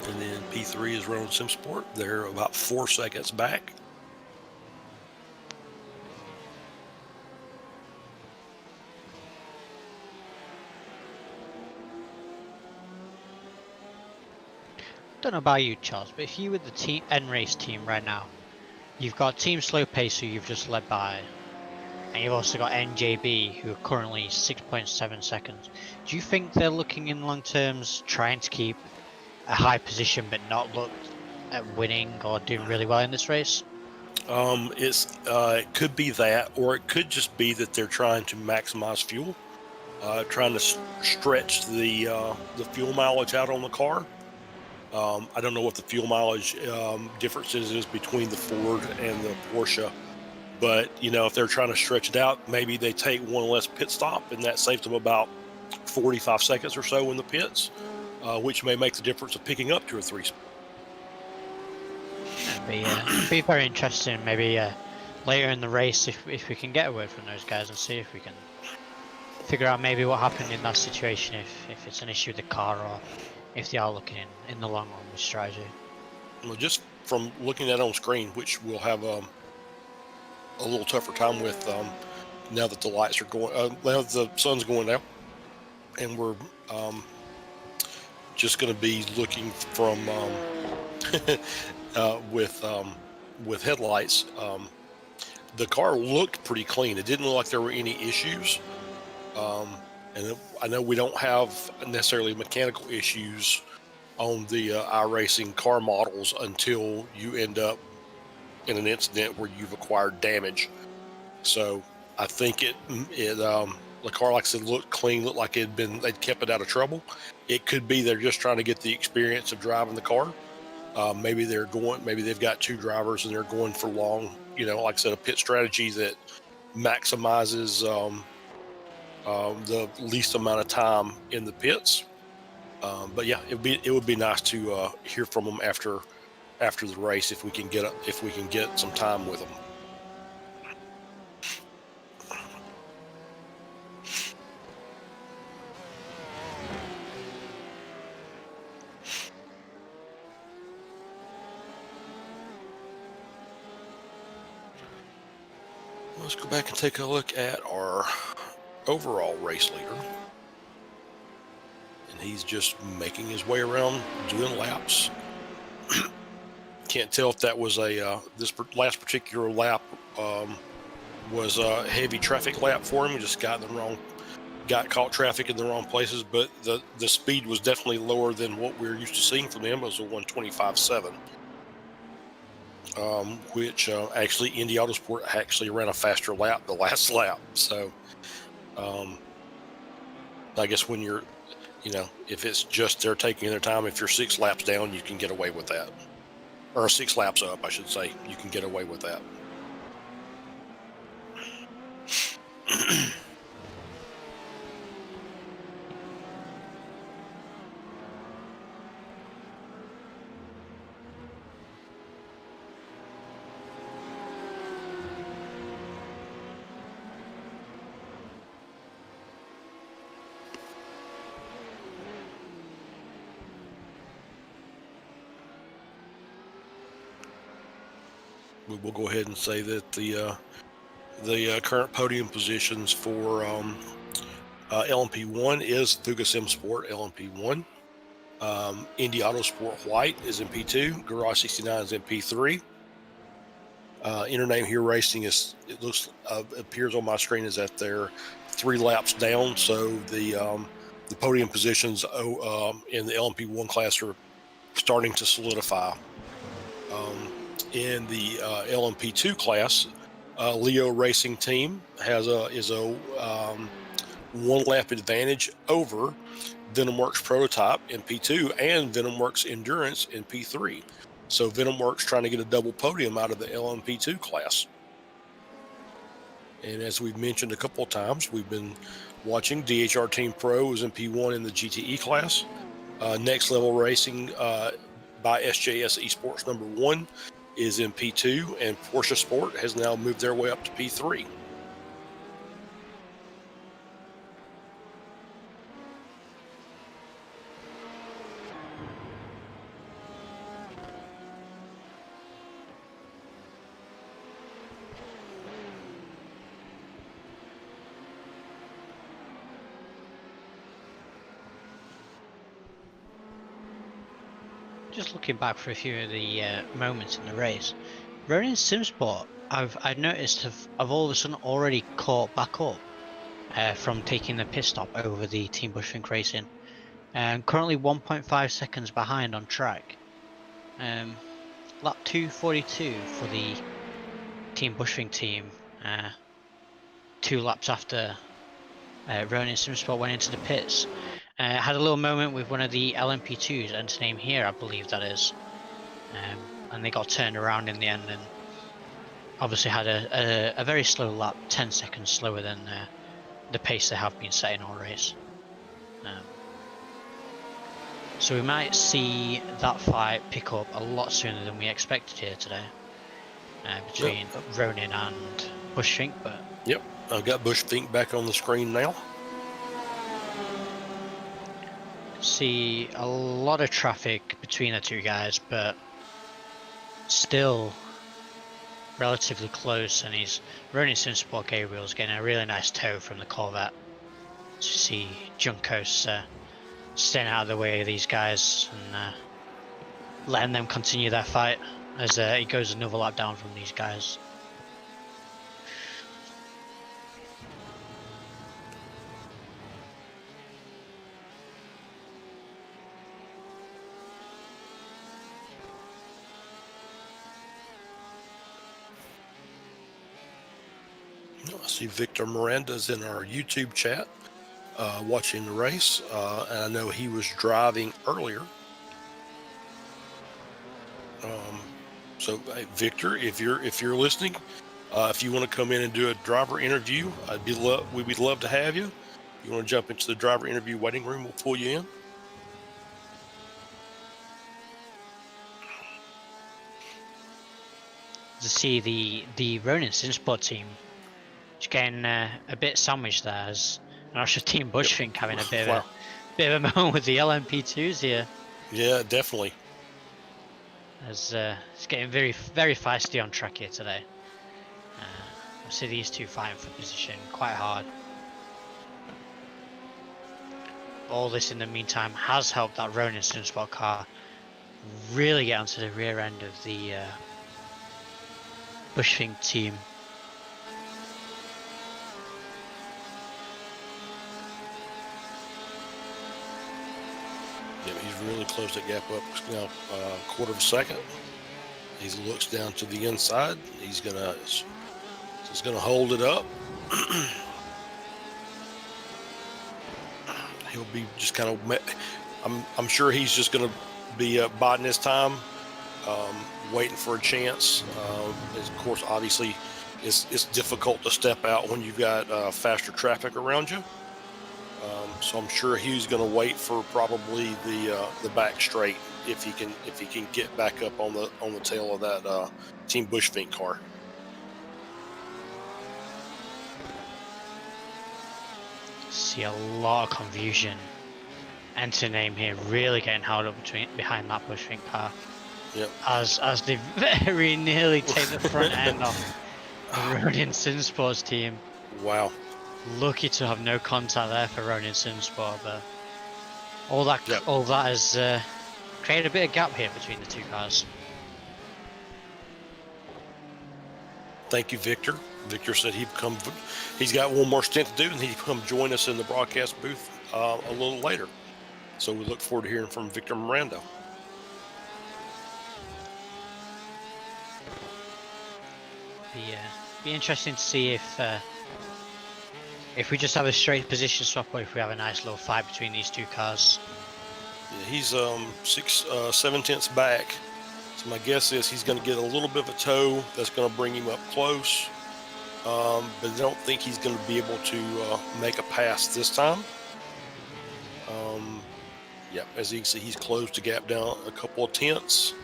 And then P3 is Rowan SimSport. They're about 4 seconds back. Don't know about you, Charles, but if you were the team N-Race team right now, you've got Team Slow Pace who you've just led by, and you've also got NJB who are currently 6.7 seconds. Do you think they're looking in long terms, trying to keep a high position but not look at winning or doing really well in this race? It could be that, or it could just be that they're trying to maximize fuel, trying to stretch the fuel mileage out on the car. I don't know what the fuel mileage differences is between the Ford and the Porsche, but if they're trying to stretch it out, maybe they take one less pit stop, and that saves them about 45 seconds or so in the pits, which may make the difference of picking up 2 or 3 spots. It'd be very interesting. Maybe later in the race, if we can get a word from those guys and see if we can figure out maybe what happened in that situation, if it's an issue with the car or if they are looking in the long run with strategy. Well, just from looking at it on screen, which we'll have a little tougher time with now that the lights are going, now that the sun's going down, and we're just going to be looking from with headlights. The car looked pretty clean. It didn't look like there were any issues. And I know we don't have necessarily mechanical issues on the iRacing car models until you end up in an incident where you've acquired damage. So I think the car, like I said, looked clean, looked like they'd kept it out of trouble. It could be they're just trying to get the experience of driving the car. Maybe they've got 2 drivers and they're going for long, like I said, a pit strategy that maximizes the least amount of time in the pits. But yeah, it would be nice to hear from them after the race if we can get some time with them. Let's go back and take a look at our overall race leader. And he's just making his way around doing laps. Can't tell if that was this last particular lap was a heavy traffic lap for him. He just got caught traffic in the wrong places, but the speed was definitely lower than what we're used to seeing from him. It was a 125.7. Which actually Indy Autosport actually ran a faster lap the last lap. So I guess when you're, if it's just they're taking their time, if you're 6 laps down, you can get away with that. Or 6 laps up, I should say, you can get away with that. We will go ahead and say that the current podium positions for LMP1 is Fuga Sim Sport LMP1. Indy Autosport White is in P2. Garage 69 is in P3. Intername here Racing appears on my screen is that they're 3 laps down. So the podium positions in the LMP1 class are starting to solidify. In the LMP2 class, Leo Racing Team is a 1 lap advantage over VenomWorks Prototype in P2 and VenomWorks Endurance in P3. So VenomWorks trying to get a double podium out of the LMP2 class. And as we've mentioned a couple of times, we've been watching DHR Team Pro is in P1 in the GTE class. Next Level Racing by SJS Esports number 1 is in P2, and Porsche Sport has now moved their way up to P3. Just looking back for a few of the moments in the race, Ronin Simsport, I've noticed have all of a sudden already caught back up from taking the pit stop over the Team Bushfink Racing, and currently 1.5 seconds behind on track. Lap 2:42 for the Team Bushfink team, 2 laps after Ronin Simsport went into the pits. Had a little moment with one of the LMP2s, and name here, I believe that is, and they got turned around in the end, and obviously had a very slow lap, 10 seconds slower than the pace they have been setting all race. So we might see that fight pick up a lot sooner than we expected here today, between Ronin and Bushfink. But yep, I've got Bushfink back on the screen now. See a lot of traffic between the 2 guys, but still relatively close, and he's Ronin Simsport Gabriel's getting a really nice tow from the Corvette. To see Junkos staying out of the way of these guys and letting them continue their fight as he goes another lap down from these guys. I see Victor Miranda's in our YouTube chat watching the race, and I know he was driving earlier. So hey, Victor, if you're listening, if you want to come in and do a driver interview, we'd love to have you. If you want to jump into the driver interview waiting room, we'll pull you in. to see the Ronin Sinsport team just getting a bit sandwiched there, as and also Team Bushfink having a bit Wow. of a moment with the LMP2s here. Yeah, definitely. As it's getting very feisty on track here today. I see these two fighting for position quite hard. All this in the meantime has helped that Ronin Sinsport car really get onto the rear end of the Bushfink team. Yeah, he's really closed that gap up now, a quarter of a second. He looks down to the inside. He's gonna hold it up. He'll be just kind of. I'm sure he's just gonna be biding his time, waiting for a chance. Of course, obviously, it's difficult to step out when you've got faster traffic around you. So I'm sure he's going to wait for probably the back straight if he can get back up on the tail of that Team Bushfink car. See a lot of confusion. Enter name here really getting held up behind that Bushfink car. Yep. As they very nearly take the front end off the Ronin Sinsports team. Wow. Lucky to have no contact there for Ronin Sinsport, but all that has created a bit of gap here between the two cars. Thank you, Victor. Victor said he's got one more stint to do, and he'd come join us in the broadcast booth a little later. So we look forward to hearing from Victor Miranda. Be interesting to see if we just have a straight position swap or if we have a nice little fight between these two cars. Yeah, he's 7/10 back. So my guess is he's going to get a little bit of a tow that's going to bring him up close. But I don't think he's going to be able to make a pass this time. Yeah, as you can see, he's closed the gap down a couple of tenths.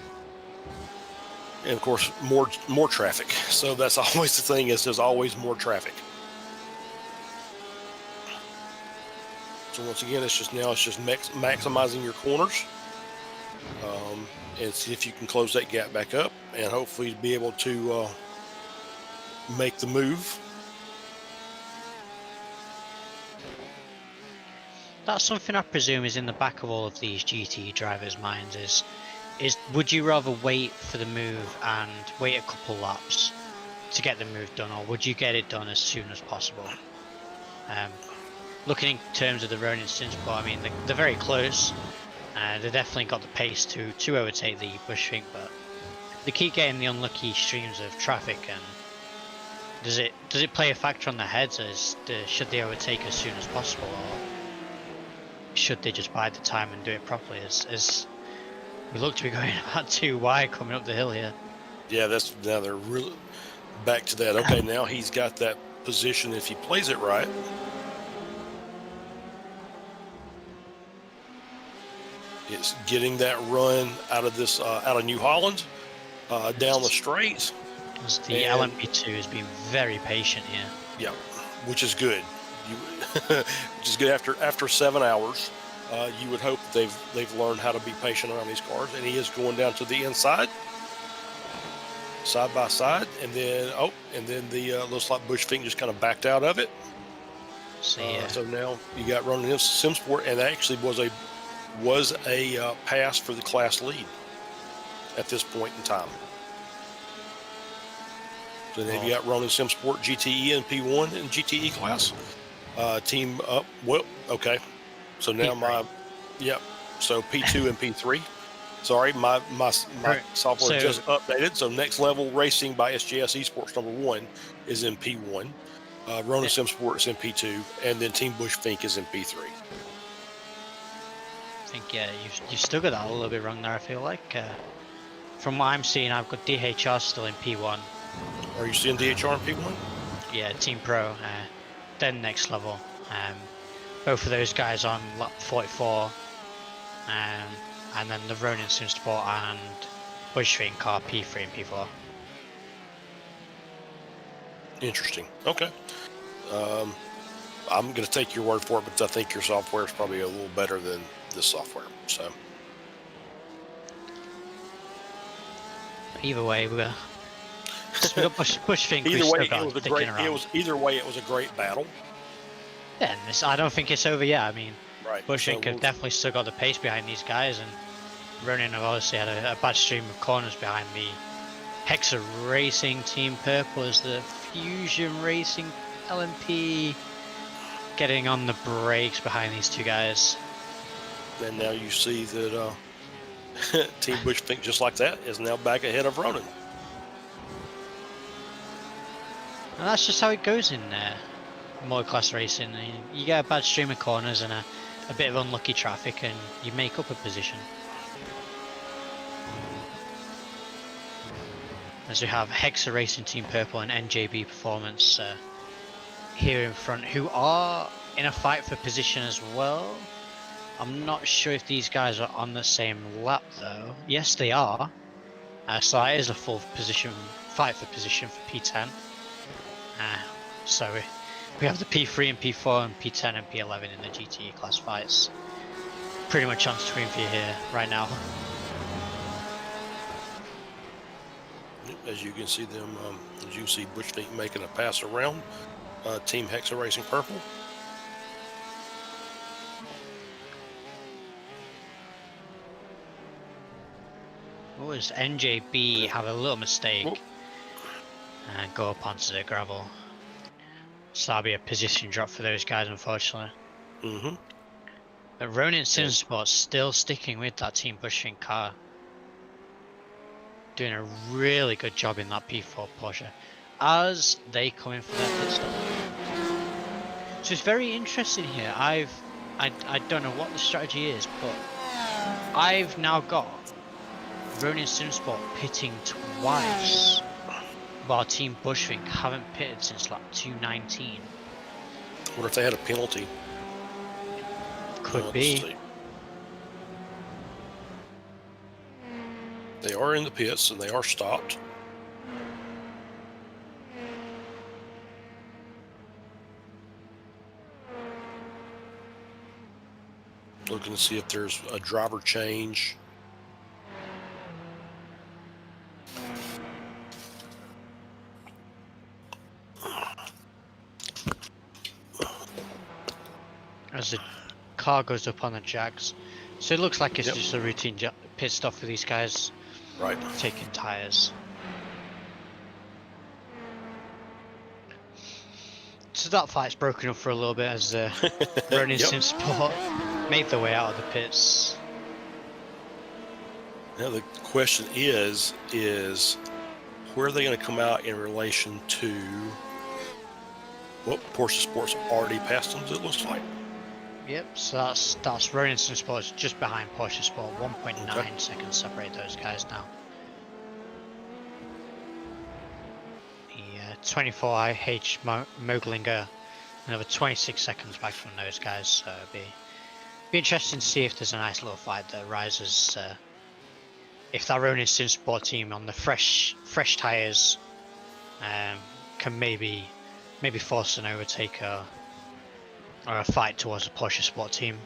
And of course, more traffic. So that's always the thing, is there's always more traffic. So once again, it's just maximizing your corners, and see if you can close that gap back up, and hopefully be able to make the move. That's something I presume is in the back of all of these GT drivers' minds. Is would you rather wait for the move and wait a couple laps to get the move done, or would you get it done as soon as possible? Looking in terms of the Ronin Sinsport, I mean, they're very close. They definitely got the pace to overtake the Bushfink, but they keep getting the unlucky streams of traffic. And does it play a factor on their heads? Should they overtake as soon as possible, or should they just bide the time and do it properly? As we look to be going about too wide coming up the hill here. Yeah, now they're really back to that. Okay, now he's got that position if he plays it right. It's getting that run out of New Holland down the straight. As the LMP2 has been very patient here. Yeah, which is good. Which is good after 7 hours. You would hope that they've learned how to be patient around these cars, and he is going down to the inside, side by side, and then the looks like Bushfink just kind of backed out of it. So now you got Ronin Sinsport, and that actually was a pass for the class lead at this point in time. So then you got Ronin Sinsport GTE and P1 and GTE class. Team up. Well, okay. So now so P2 and P3. Sorry, my software just updated. So Next Level Racing by SJS Esports #1 is in P1. Ronin Sinsport is in P2, and then Team Bushfink is in P3. I think you've still got that a little bit wrong there. I feel like from what I'm seeing, I've got DHR still in P1. Are you seeing DHR in P1? Yeah, Team Pro, then Next Level. Both of those guys on lap 44, and then the Ronin Sinsport and Bushfink car P3 and P4. Interesting. Okay. Um, I'm going to take your word for it, but I think your software is probably a little better than this software. So Either way, we got Bushfink. either We've way, still got sticking around. Either way, it was a great battle. Yeah, and I don't think it's over yet. I mean, Right. Bushfink have definitely still got the pace behind these guys, and Ronin have obviously had a bad stream of corners behind me. Hexa Racing Team Purple is the Fusion Racing LMP getting on the brakes behind these two guys. And now you see that Team Bushfink, just like that, is now back ahead of Ronin. And that's just how it goes in multi-class racing. You get a bad stream of corners and a bit of unlucky traffic, and you make up a position. As we have Hexa Racing Team Purple and NJB Performance here in front, who are in a fight for position as well. I'm not sure if these guys are on the same lap though. Yes, they are. So that is a full position fight for position for P10. So we have the P3 and P4 and P10 and P11 in the GTE class fights. Pretty much on screen for you here right now. As you can see them, as you can see Bushfink making a pass around Team Hexa Racing Purple. Oh, as NJB have a little mistake and go up onto the gravel. So that'll be a position drop for those guys, unfortunately. But Ronin Cinesport still sticking with that Team Bushfink car. Doing a really good job in that P4 Porsche as they come in for their pit stop. So it's very interesting here. I don't know what the strategy is, but I've now got Ronin Cinesport pitting twice, while Team Bushfink haven't pitted since like 219. What if they had a penalty? Could be. They are in the pits and they are stopped. Looking to see if there's a driver change. As the car goes up on the jacks. So it looks like it's just a routine pit stop for these guys. Right. Taking tyres. So that fight's broken up for a little bit as Ronin Cinesport made their way out of the pits. Now the question is where are they going to come out in relation to what Porsche Sports already passed them, it looks like. Yep, so that's Ronin Cinesport just behind Porsche Sport. 1.9 seconds separate those guys now. The 24 IH Moglinger, another 26 seconds back from those guys. So it'll be interesting to see if there's a nice little fight that arises. If that Ronin Cinesport team on the fresh tyres can maybe force an overtake or a fight towards the Porsche Sport team.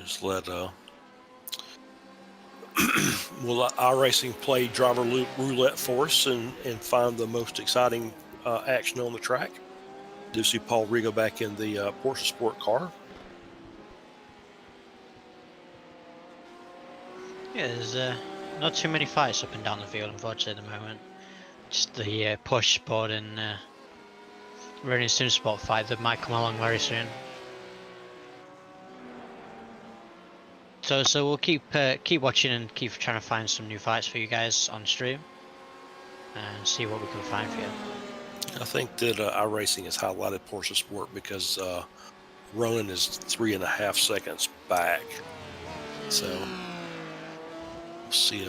Just let will iRacing play driver roulette for us and find the most exciting action on the track. Do see Paul Rigo back in the Porsche Sport car. Yeah, there's not too many fights up and down the field, unfortunately, at the moment. Just the Porsche Sport and Running Sim Sport fight that might come along very soon. So we'll keep watching and keep trying to find some new fights for you guys on stream and see what we can find for you. I think that iRacing has highlighted Porsche Sport because Ronan is 3.5 seconds back. So we'll see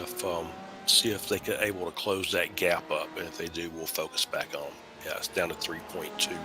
if they can able to close that gap up, and if they do, we'll focus back on. Yeah, it's down to 3.2.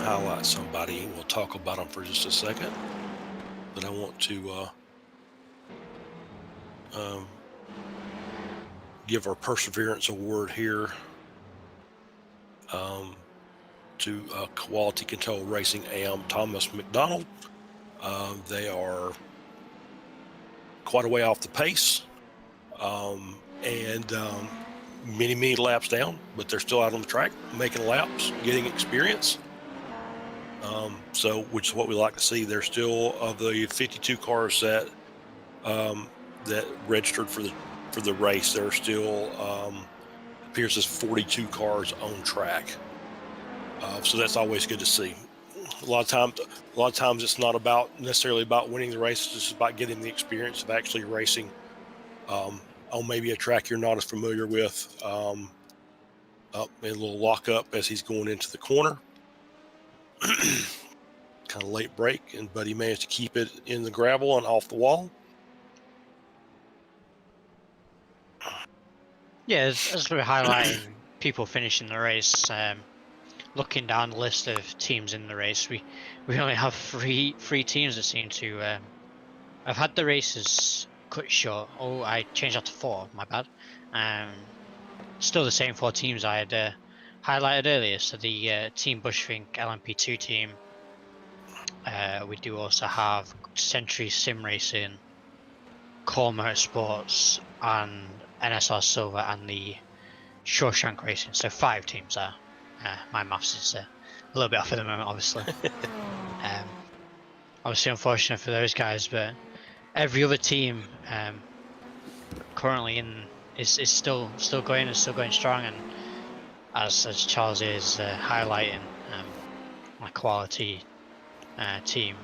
Highlight somebody. We'll talk about them for just a second, but I want to give our Perseverance Award here to Quality Control Racing AM Thomas McDonald. They are quite a way off the pace and many laps down, but they're still out on the track making laps, getting experience. So, which is what we like to see. They're still of the 52 cars that that registered for the race. There are still appears as 42 cars on track. So that's always good to see. A lot of times it's not necessarily about winning the race. It's just about getting the experience of actually racing on maybe a track you're not as familiar with. A little lock up as he's going into the corner. Kind of late break, but he managed to keep it in the gravel and off the wall. Yeah, as we're highlighting people finishing the race, looking down the list of teams in the race, we only have three teams that seem to have had the races cut short. Oh, I changed that to 4. My bad. Still the same 4 teams I had highlighted earlier. So the Team Bushfink LMP2 team. We do also have Century Sim Racing, Core Motorsports, and NSR Silver, and the Shawshank Racing. So 5 teams there. My maths is a little bit off at the moment, obviously. Obviously unfortunate for those guys, but every other team currently is still going and still going strong. And as Charles is highlighting, my Quality team,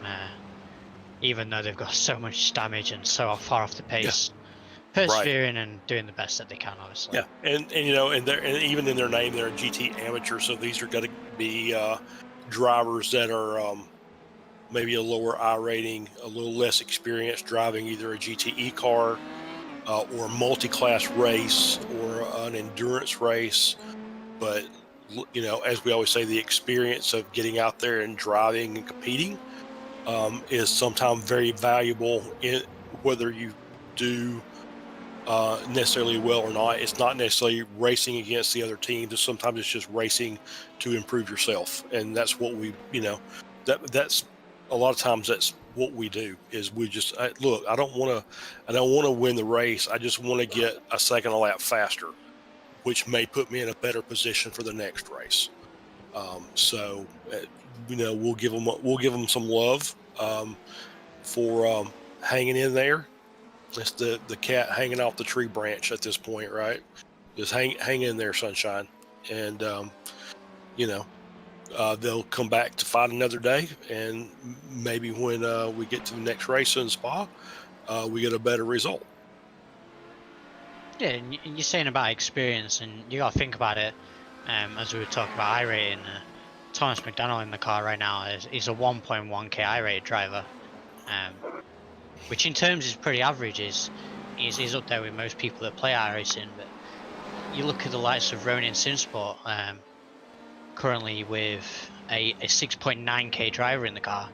even though they've got so much damage and so far off the pace, persevering and doing the best that they can, obviously. Yeah, and you know, and even in their name, they're a GT amateur, so these are going to be drivers that are maybe a lower I rating, a little less experienced, driving either a GTE car or a multi-class race or an endurance race. But you know, as we always say, the experience of getting out there and driving and competing is sometimes very valuable in whether you do necessarily well or not. It's not necessarily racing against the other teams. Sometimes it's just racing to improve yourself, and that's what we, you know, that's a lot of times that's what we do. Is we just look. I don't want to win the race. I just want to get a second a lap faster, which may put me in a better position for the next race. So we'll give them some love for hanging in there. It's the cat hanging off the tree branch at this point, right? Just hang in there, sunshine, and they'll come back to fight another day, and maybe when we get to the next race in Spa, we get a better result. Yeah, and you're saying about experience, and you got to think about it. As we were talking about iRating, Thomas McDonald in the car right now is a 1.1k iRated driver, which in terms is pretty average. Is up there with most people that play iRacing. But you look at the likes of Ronin Simsport, currently with a 6.9k driver in the car,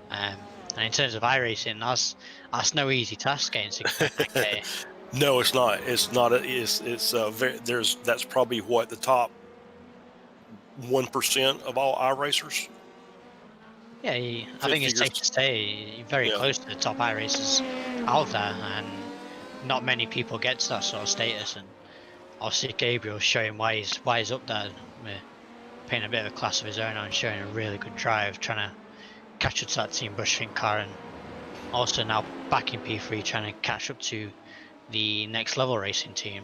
and in terms of iRacing, that's no easy task getting 6.9k. No, it's not. It's not. That's probably what the top 1% of all iRacers. Yeah, I think it's safe to say you're very close to the top iRacers out there, and not many people get to that sort of status. And obviously Gabriel's showing why he's up there, painting a bit of a class of his own and showing a really good drive, trying to catch up to that Team Bushfink car, and also now back in P3 trying to catch up to the Next Level Racing team.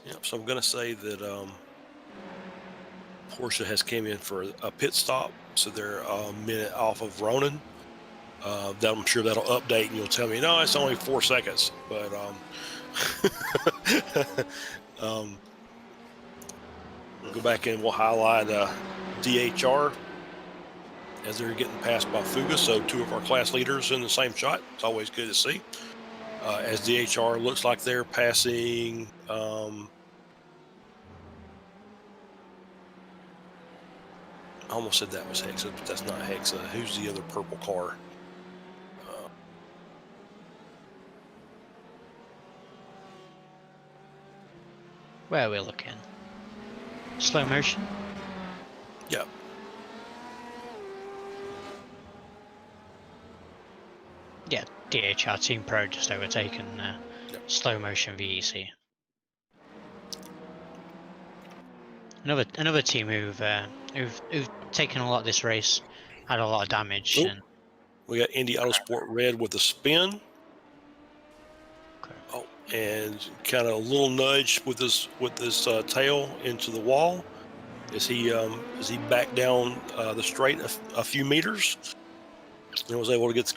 Yep, so I'm going to say that Porsche has came in for a pit stop, so they're a minute off of Ronin. I'm sure that'll update, and you'll tell me, no, it's only 4 seconds. But we'll go back and we'll highlight DHR as they're getting passed by Fuga. So 2 of our class leaders in the same shot. It's always good to see. As DHR looks like they're passing. I almost said that was Hexa, but that's not Hexa. Who's the other purple car? Where are we looking? Slow motion? Yeah. Yeah, DHR Team Pro just overtaken slow motion V.E.C. Another team who've taken a lot of this race, had a lot of damage. Ooh. And We got Indy Autosport Red with a spin. Okay. Oh, and kind of a little nudge with this tail into the wall as he backed down the straight a few meters and was able to get the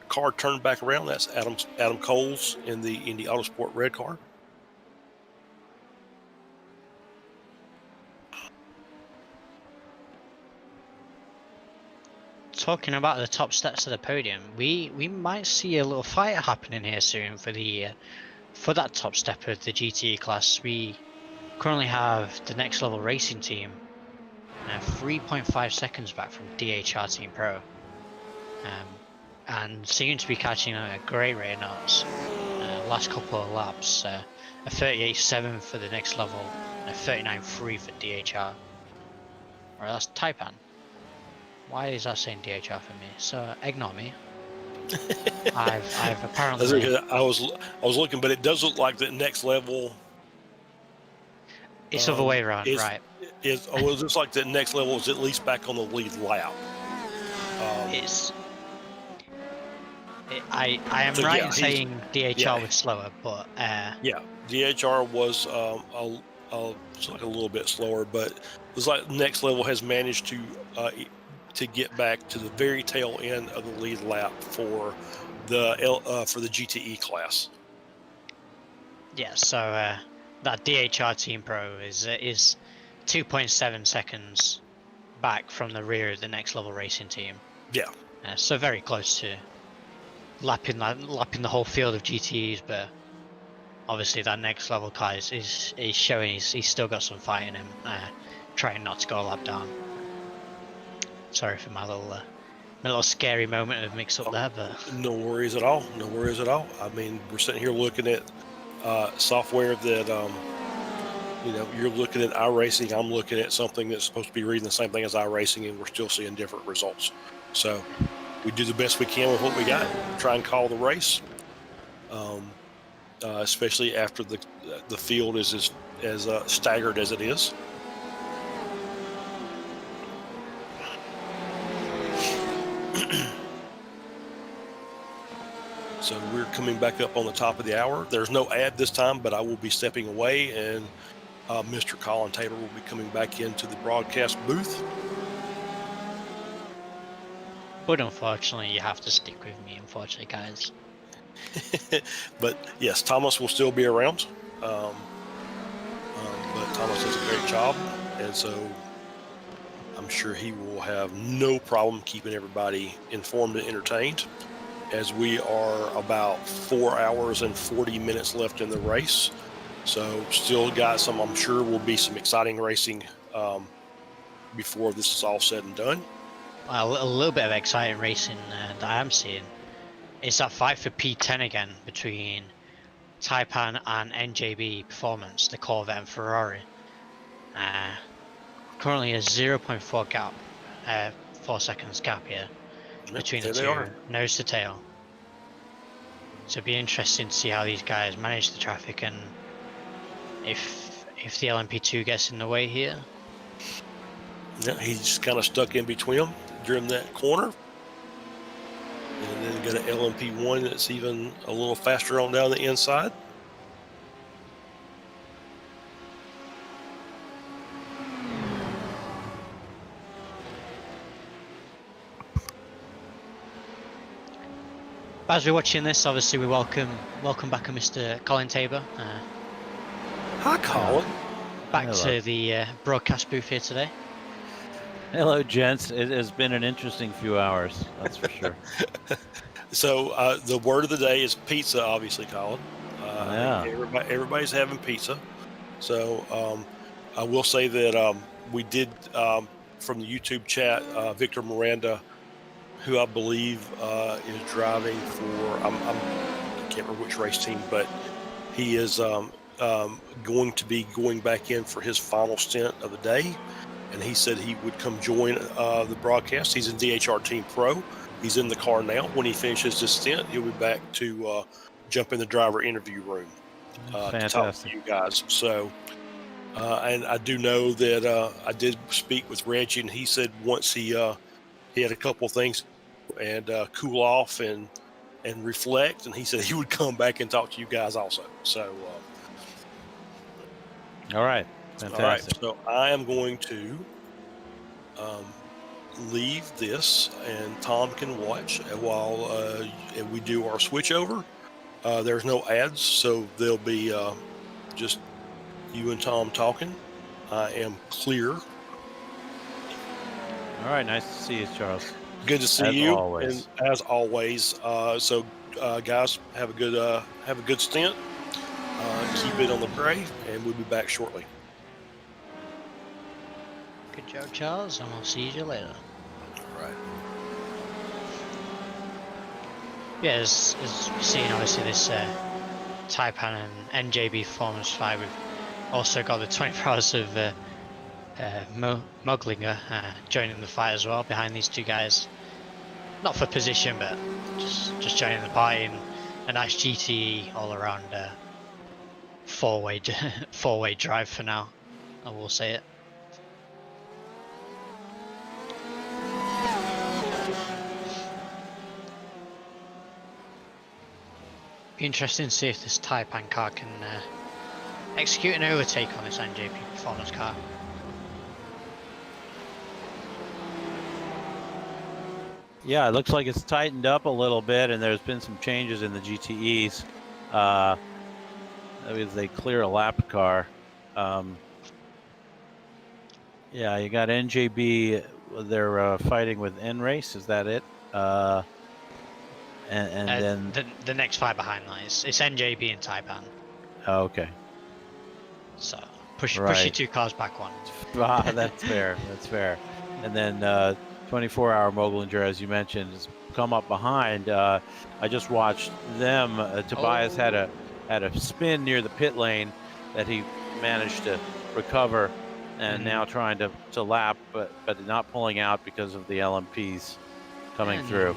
car turned back around. That's Adam Coles in the Indy Autosport Red car. Talking about the top steps of the podium, we might see a little fight happening here soon for that top step of the GTE class. We currently have the Next Level Racing team 3.5 seconds back from DHR Team Pro, and seem to be catching a great rate of knots. Last couple of laps, a 38.7 for the Next Level, and a 39.3 for DHR. Right, that's Taipan. Why is that saying DHR for me? So ignore me. I've apparently. I was looking, but it does look like the Next Level. It's other way around, right? It looks like the Next Level is at least back on the lead lap. I am so right in saying DHR was slower, but yeah, DHR was it's like a little bit slower, but it's like Next Level has managed to get back to the very tail end of the lead lap for the GTE class. Yeah, so that DHR Team Pro is 2.7 seconds back from the rear of the Next Level Racing team. Yeah. So very close to lapping the whole field of GTEs, but obviously that Next Level car is showing he's still got some fight in him, trying not to go a lap down. Sorry for my little scary moment of mix up there, but no worries at all. No worries at all. I mean, we're sitting here looking at software that You know, you're looking at iRacing, I'm looking at something that's supposed to be reading the same thing as iRacing, and we're still seeing different results. So we do the best we can with what we got, try and call the race, especially after the field is as staggered as it is. So we're coming back up on the top of the hour. There's no ad this time, but I will be stepping away, and Mr. Colin Taylor will be coming back into the broadcast booth. But unfortunately, you have to stick with me, unfortunately, guys. But yes, Thomas will still be around. But Thomas does a great job, and so I'm sure he will have no problem keeping everybody informed and entertained, as we are about 4 hours and 40 minutes left in the race. So still got some, I'm sure will be some exciting racing before this is all said and done. Well, a little bit of exciting racing that I am seeing. It's that fight for P10 again between Taipan and NJB Performance, the Corvette and Ferrari. Currently a 0.4 gap, 4 seconds gap here between the two, nose to tail. So it'd be interesting to see how these guys manage the traffic, and if the LMP2 gets in the way here. Yeah, he's kind of stuck in between them during that corner. And then got an LMP1 that's even a little faster on down the inside. As we're watching this, obviously we welcome back Mr. Colin Tabor. Hi, Colin. Back to the broadcast booth here today. Hello, gents. It has been an interesting few hours, that's for sure. So the word of the day is pizza, obviously, Colin. Yeah. Everybody's having pizza. So I will say that we did, from the YouTube chat, Victor Miranda, who I believe is driving for, I can't remember which race team, but he is going to be going back in for his final stint of the day. And he said he would come join the broadcast. He's in DHR Team Pro. He's in the car now. When he finishes this stint, he'll be back to jump in the driver interview room to talk to you guys. So, and I do know that I did speak with Reggie, and he said once he had a couple of things and cool off and reflect, and he said he would come back and talk to you guys also. So, all right. Fantastic. All right, so I am going to leave this, and Tom can watch while we do our switch over. There's no ads, so there'll be just you and Tom talking. I am clear. All right, nice to see you, Charles. Good to see you, always. and as always. So, guys, have a good stint. Keep it on the gray, and we'll be back shortly. Good job, Charles, and I'll see you later. All right. Yeah, as you've seen, obviously, this Taipan and NJB Performance 5, we've also got the 24 hours of Muglinger joining the fight as well, behind these two guys. Not for position, but just joining the party, and a nice GTE all around four-way drive for now, I will say it. Be interesting to see if this Taipan car can execute an overtake on this NJP Performance car. Yeah, it looks like it's tightened up a little bit, and there's been some changes in the GTEs. That means they clear a lap car. Yeah, you got NJB. They're fighting with N-Race. Is that it? And then the next fight behind that is it's NJB and Taipan. Oh, okay. So push your two cars back one. That's fair. That's fair. And then 24-hour Moglinger, as you mentioned, has come up behind. I just watched them. Tobias had a spin near the pit lane that he managed to recover, and now trying to lap, but not pulling out because of the LMPs coming through.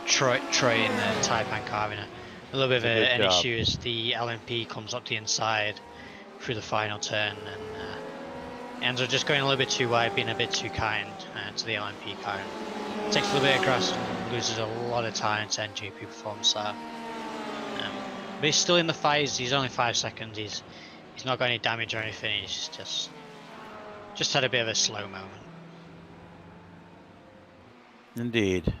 Troy in the Taipan car having a little bit of an job. issue as the LMP comes up the inside through the final turn, and ends up just going a little bit too wide, being a bit too kind to the LMP car. Takes a little bit of grass and loses a lot of time to NGP performance there. But he's still in the fight. He's only 5 seconds. He's not got any damage or anything. He's just had a bit of a slow moment. Indeed.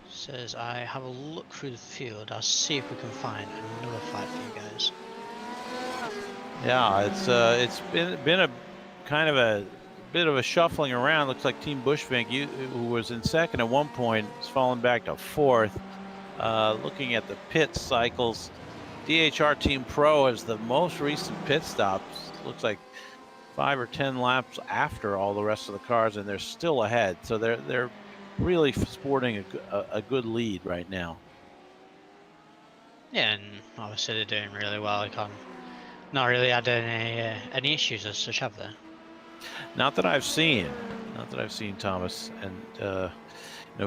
Says I have a look through the field. I'll see if we can find another fight for you guys. Yeah, it's been a kind of a bit of a shuffling around. Looks like Team Bushvink, who was in second at one point, has fallen back to fourth. Looking at the pit cycles, DHR Team Pro has the most recent pit stops. Looks like 5 or 10 laps after all the rest of the cars, and they're still ahead. So they're really sporting a good lead right now. Yeah, and obviously they're doing really well. I can't not really had any issues as such, have they? Not that I've seen, Thomas. And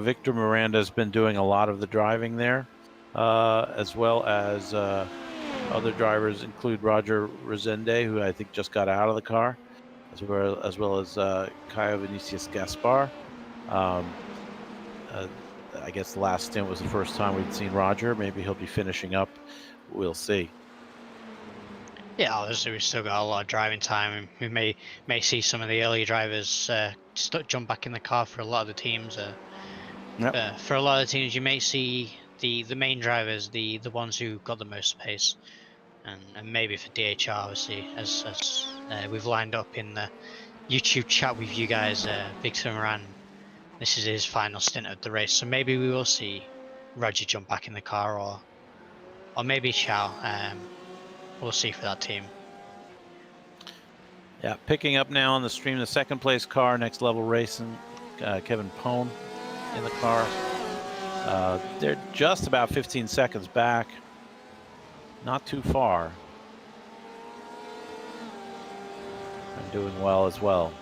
Victor Miranda's been doing a lot of the driving there, as well as other drivers include Roger Resende, who I think just got out of the car, as well as Caio Vinicius Gaspar. I guess the last stint was the first time we'd seen Roger. Maybe he'll be finishing up. We'll see. Yeah, obviously we've still got a lot of driving time, and we may see some of the early drivers jump back in the car for a lot of the teams. For a lot of the teams, you may see the main drivers, the ones who got the most pace, and maybe for DHR, obviously, as we've lined up in the YouTube chat with you guys, Victor Moran, this is his final stint of the race, so maybe we will see Roger jump back in the car, or maybe Xiao. We'll see for that team. Yeah, picking up now on the stream, the second place car, Next Level Racing, Kevin Pone in the car. They're just about 15 seconds back. Not too far. And doing well as well.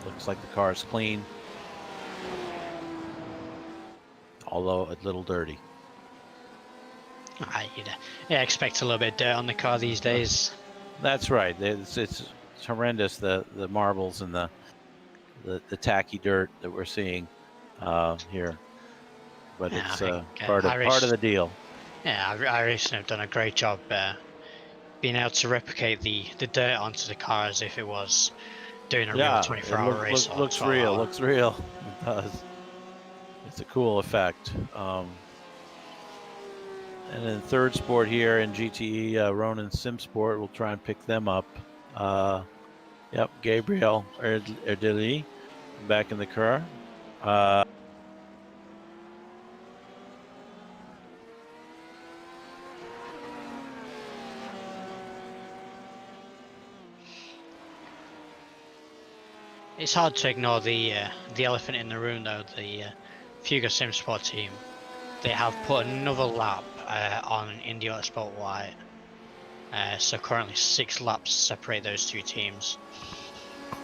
Looks like the car is clean, although a little dirty. Yeah, expect a little bit of dirt on the car these days. That's right. It's horrendous, the marbles and the tacky dirt that we're seeing here. But it's part of the deal. Yeah, iRacing have done a great job being able to replicate the dirt onto the car as if it was doing a real 24-hour race. Looks real. Looks real. It does. It's a cool effect. And then third sport here in GTE, Ronin Simsport, we'll try and pick them up. Yep, Gabriel Erdeli back in the car. It's hard to ignore the elephant in the room, though. The Fuga Simsport team, they have put another lap on Indy Autosport White. So currently 6 laps separate those two teams.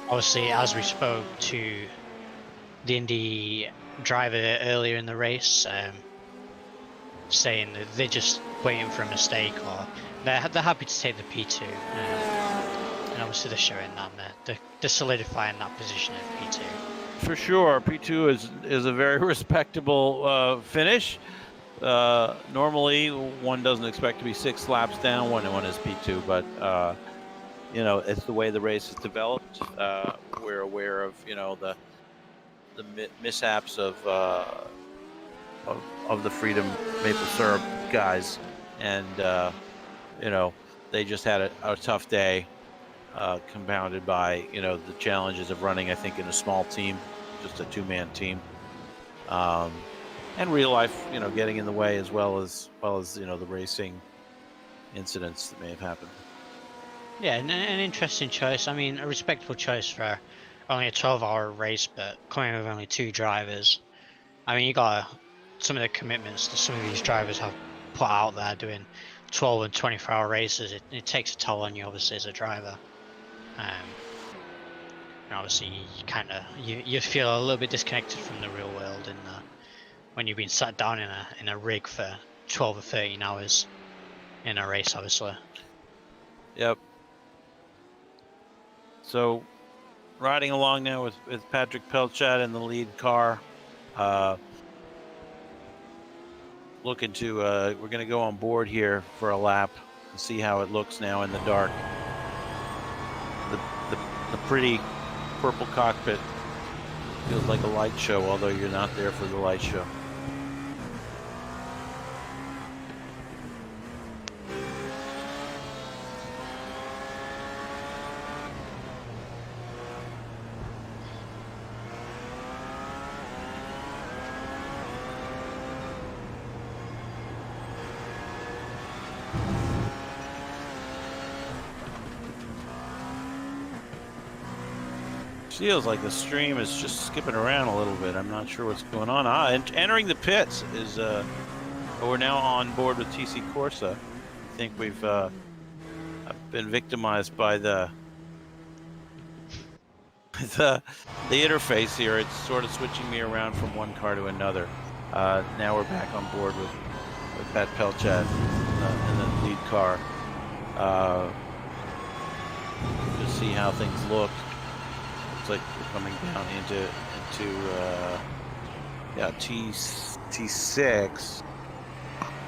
Obviously, as we spoke to the Indy driver earlier in the race, saying that they're just waiting for a mistake, or they're happy to take the P2. And obviously they're showing that they're solidifying that position at P2. For sure, P2 is a very respectable finish. Normally, one doesn't expect to be 6 laps down when one is P2, but it's the way the race is developed. We're aware of the mishaps of the Freedom Maple Syrup guys, and they just had a tough day, compounded by the challenges of running, I think, in a small team, just a 2-man team. And real life, getting in the way, as well as the racing incidents that may have happened. Yeah, an interesting choice. I mean, a respectable choice for only a 12-hour race, but coming with only 2 drivers. I mean, you got some of the commitments that some of these drivers have put out there, doing 12 and 24-hour races, it takes a toll on you, obviously, as a driver. And obviously, you feel a little bit disconnected from the real world when you've been sat down in a rig for 12 or 13 hours in a race, obviously. Yep. So, riding along now with Patrick Pelchat in the lead car. Looking to, we're going to go on board here for a lap and see how it looks now in the dark. The pretty purple cockpit feels like a light show, although you're not there for the light show. Feels like the stream is just skipping around a little bit. I'm not sure what's going on. And entering the pits is we're now on board with TC Corsa. I think we've been victimized by the interface here. It's sort of switching me around from one car to another. Now we're back on board with Pat Pelchat in the lead car. Just see how things look. Like we're coming down into T6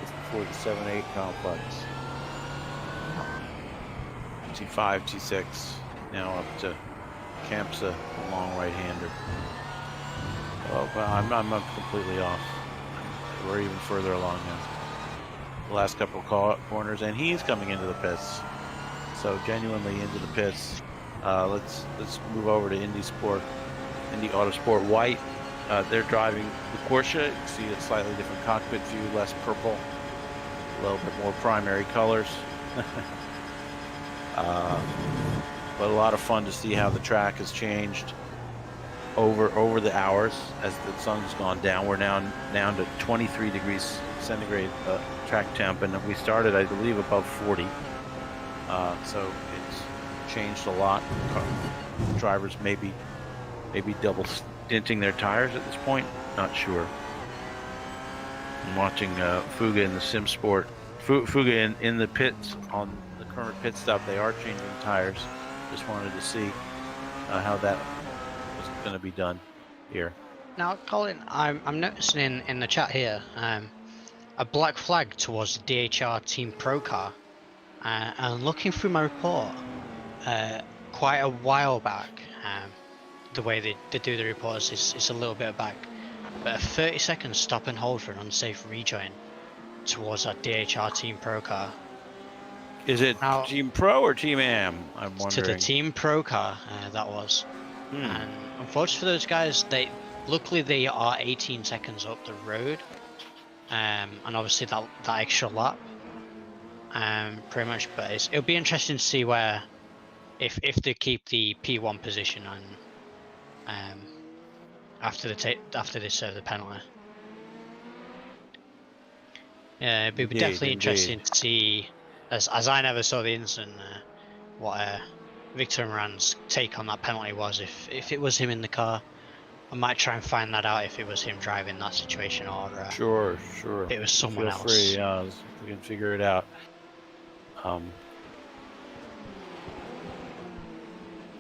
before the 7-8 complex. T5, T6, now up to Campsa, the long right-hander. Oh, well, I'm completely off. We're even further along now. The last couple of corners, and he's coming into the pits. So genuinely into the pits. Let's move over to Indy Autosport White. They're driving the Porsche. You can see a slightly different cockpit view, less purple, a little bit more primary colors. But a lot of fun to see how the track has changed over the hours as the sun's gone down. We're now down to 23 degrees centigrade track temp, and we started, I believe, above 40. So it's changed a lot. Drivers maybe double stinting their tires at this point. Not sure. I'm watching Fuga in the Sim Sport. Fuga in the pits on the current pit stop. They are changing tires. Just wanted to see how that was going to be done here. Now, Colin, I'm noticing in the chat here a black flag towards the DHR Team Pro car. And looking through my report, quite a while back, the way they do the reports is a little bit back, but a 30-second stop and hold for an unsafe rejoin towards that DHR Team Pro car. Is it now, Team Pro or Team Am? I'm wondering. To the Team Pro car, that was. And unfortunately for those guys, luckily they are 18 seconds up the road, and obviously that extra lap. Pretty much, but it'll be interesting to see where, if they keep the P1 position on, after they serve the penalty. Yeah, it'd be definitely interesting to see, as I never saw the incident, what Victor Moran's take on that penalty was. If it was him in the car, I might try and find that out if it was him driving that situation, or sure, it was someone else. Free, yeah, we can figure it out.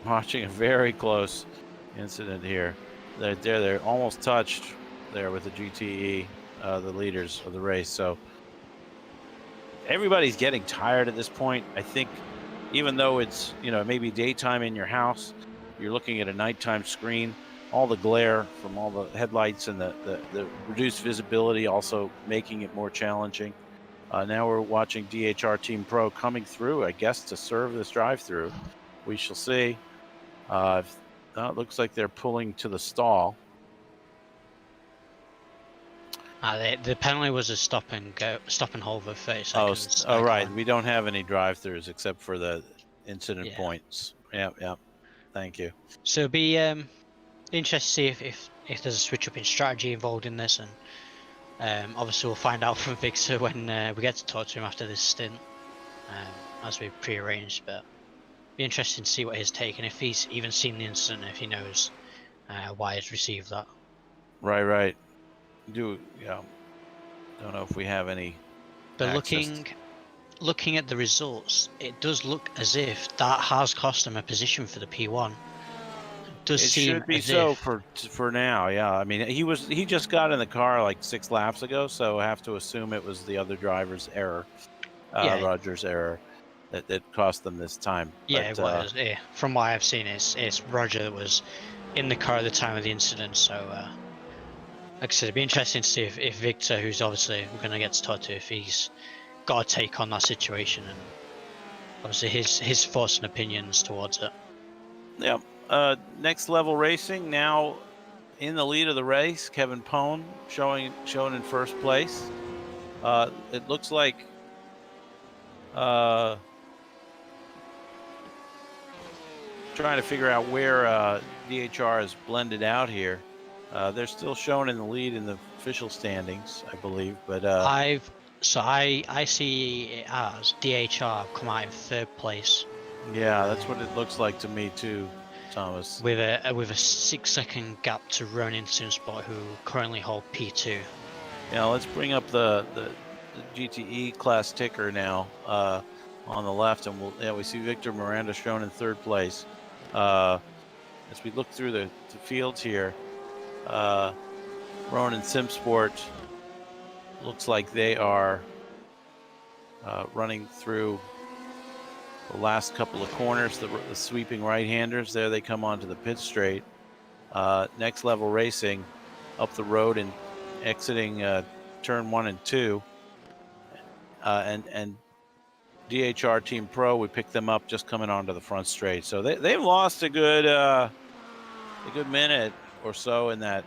Watching a very close incident here. They're almost touched there with the GTE, the leaders of the race. So everybody's getting tired at this point. I think even though it's, maybe daytime in your house, you're looking at a nighttime screen, all the glare from all the headlights and the reduced visibility also making it more challenging. Now we're watching DHR Team Pro coming through, I guess, to serve this drive-through. We shall see. It looks like they're pulling to the stall. The penalty was a stop and hold for 30 seconds. Oh, right. We don't have any drive-throughs except for the incident points. Yep. Thank you. So it'll be interesting to see if there's a switch up in strategy involved in this, and Obviously, we'll find out from Victor when we get to talk to him after this stint, as we pre-arranged. But be interesting to see what his take, and if he's even seen the incident, if he knows why he's received that. Right. Don't know if we have any. But access. looking at the results, it does look as if that has cost him a position for the P1. It should be so for now. Yeah, I mean he just got in the car like 6 laps ago, so I have to assume it was the other driver's error, Roger's error, that cost them this time. Yeah, it was. Yeah. From what I've seen, it's Roger that was in the car at the time of the incident. So, like I said, it'd be interesting to see if Victor, who's obviously we're going to get to talk to, if he's got a take on that situation, and obviously his thoughts and opinions towards it. Yeah. Next Level Racing now in the lead of the race. Kevin Pone shown in first place. It looks like trying to figure out where DHR is blended out here. They're still shown in the lead in the official standings, I believe. But I see it as DHR come out in third place. Yeah, that's what it looks like to me too, Thomas. With a 6-second gap to Ronin Sunspot, who currently hold P2. Yeah, let's bring up the GTE class ticker now on the left, and we see Victor Miranda shown in third place. As we look through the fields here, Ronin Simsport looks like they are running through the last couple of corners, the sweeping right-handers. There they come onto the pit straight. Next Level Racing up the road and exiting turn 1 and 2. And DHR Team Pro, we picked them up just coming onto the front straight. So they've lost a good minute or so in that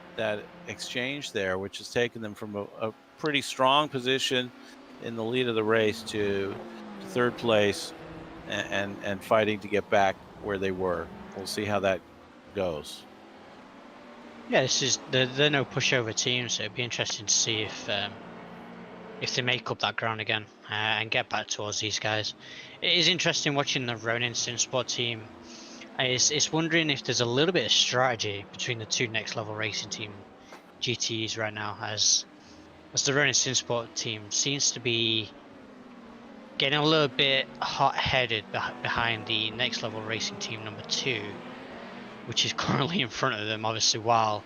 exchange there, which has taken them from a pretty strong position in the lead of the race to third place and fighting to get back where they were. We'll see how that goes. Yeah, they're no pushover team, so it'd be interesting to see if they make up that ground again and get back towards these guys. It is interesting watching the Ronin Sunspot team. It's wondering if there's a little bit of strategy between the two Next Level Racing team GTEs right now, as the Ronin Sunspot team seems to be getting a little bit hot-headed behind the Next Level Racing team number 2, which is currently in front of them, obviously, while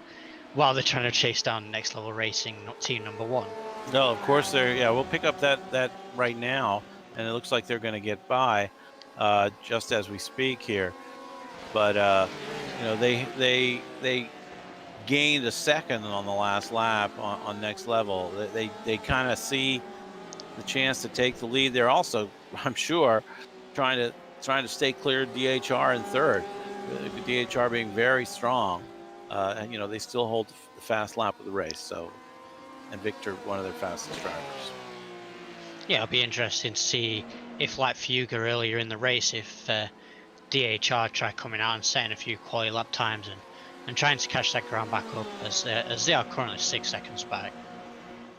they're trying to chase down Next Level Racing team number 1. No, of course we'll pick up that right now, and it looks like they're going to get by just as we speak here. But they gained a second on the last lap on Next Level. They kind of see the chance to take the lead. They're also, I'm sure, trying to stay clear of DHR in third. DHR being very strong, and they still hold the fast lap of the race. So, and Victor, one of their fastest drivers. Yeah, it'll be interesting to see if, like Fuga earlier in the race, if DHR try coming out and setting a few quality lap times and trying to catch that ground back up, as they are currently 6 seconds back.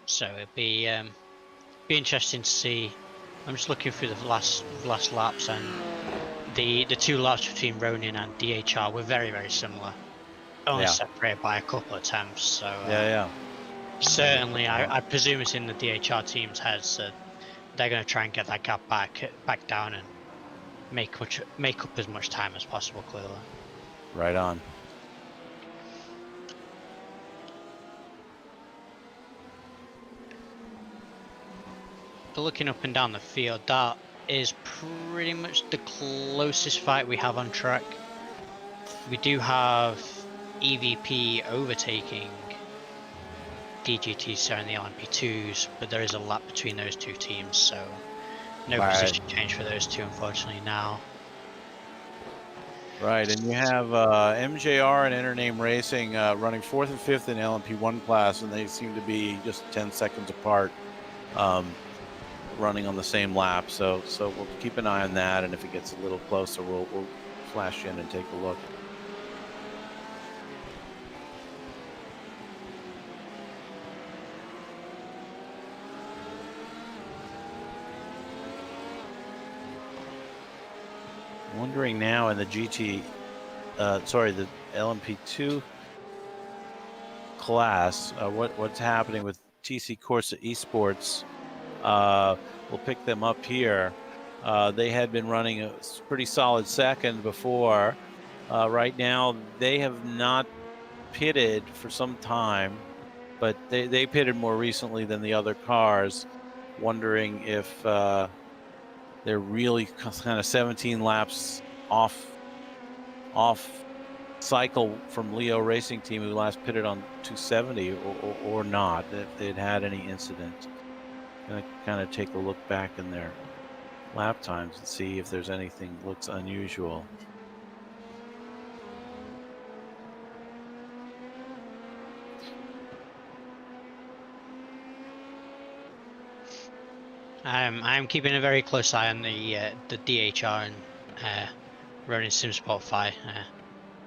So it'd be interesting to see. I'm just looking through the last laps, and the 2 laps between Ronin and DHR were very, very similar, only separated by a couple of attempts. So certainly, I presume it's in the DHR team's heads that they're going to try and get that gap back down and make up as much time as possible. Clearly, right on. But looking up and down the field, that is pretty much the closest fight we have on track. We do have EVP overtaking DGT and the LMP2s, but there is a lap between those two teams, so no position change for those two, unfortunately, now. Right, and you have MJR and Intername Racing running 4th and 5th in LMP1 class, and they seem to be just 10 seconds apart, running on the same lap. So we'll keep an eye on that, and if it gets a little closer, we'll flash in and take a look. wondering now in the the LMP2 class, what's happening with TC Corsa Esports. We'll pick them up here. They had been running a pretty solid second before. Right now, they have not pitted for some time, but they pitted more recently than the other cars. Wondering if they're really kind of 17 laps off cycle from Leo Racing Team, who last pitted on 270, or not, if they'd had any incident. Gonna kind of take a look back in their lap times and see if there's anything looks unusual. I'm keeping a very close eye on the DHR and Ronin SimSport 5.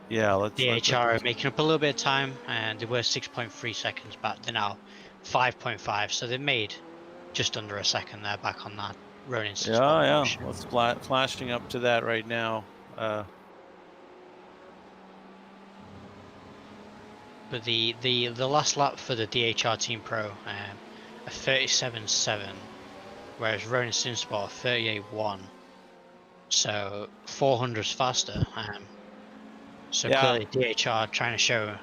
Yeah, DHR are making up a little bit of time, and they were 6.3 seconds back. They're now 5.5, so they made just under a second there back on that Ronin SimSport. Yeah. Let's flashing up to that right now. But the last lap for the DHR Team Pro, a 37.7, whereas Ronin SimSport 38.1. So 400s faster. So clearly DHR trying to show,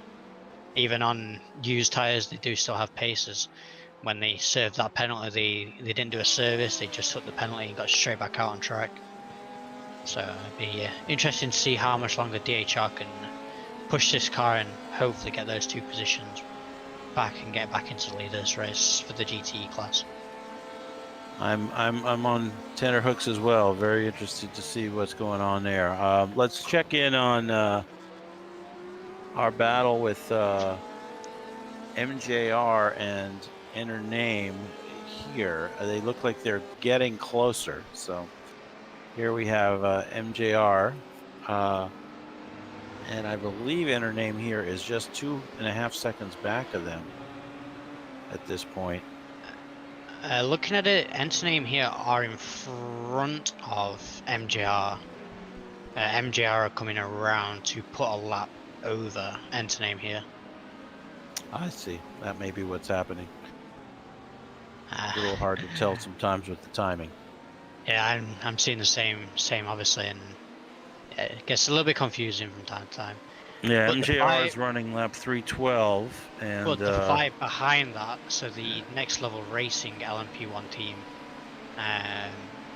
even on used tires, they do still have paces. When they served that penalty, they didn't do a service, they just took the penalty and got straight back out on track. So it'd be interesting to see how much longer DHR can push this car and hopefully get those two positions back and get back into the leaders race for the GTE class. I'm on tenterhooks as well. Very interested to see what's going on there. Let's check in on our battle with MJR and Inner Name here. They look like they're getting closer. So here we have MJR, and I believe Inner Name here is just 2.5 seconds back of them at this point. Looking at it, Name here are in front of MJR. MJR are coming around to put a lap over Name here. I see. That may be what's happening. A little hard to tell sometimes with the timing. Yeah, I'm seeing the same obviously, and it gets a little bit confusing from time to time. Yeah, but MJR is running lap 312, and but the five behind that, so the Next Level Racing LMP1 team,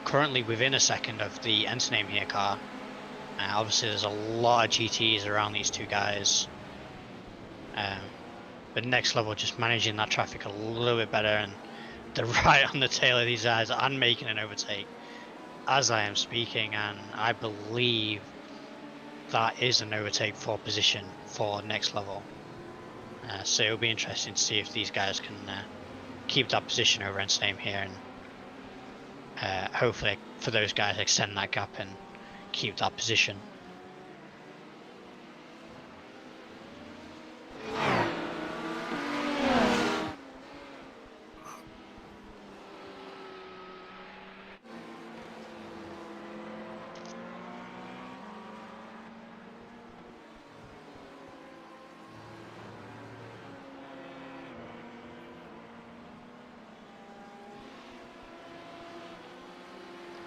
currently within a second of the Name here car. Obviously, there's a lot of GTs around these two guys, but Next Level just managing that traffic a little bit better, and they're right on the tail of these guys and making an overtake as I am speaking, and I believe that is an overtake for position for Next Level. So it'll be interesting to see if these guys can keep that position over Name here, and hopefully for those guys extend that gap and keep that position.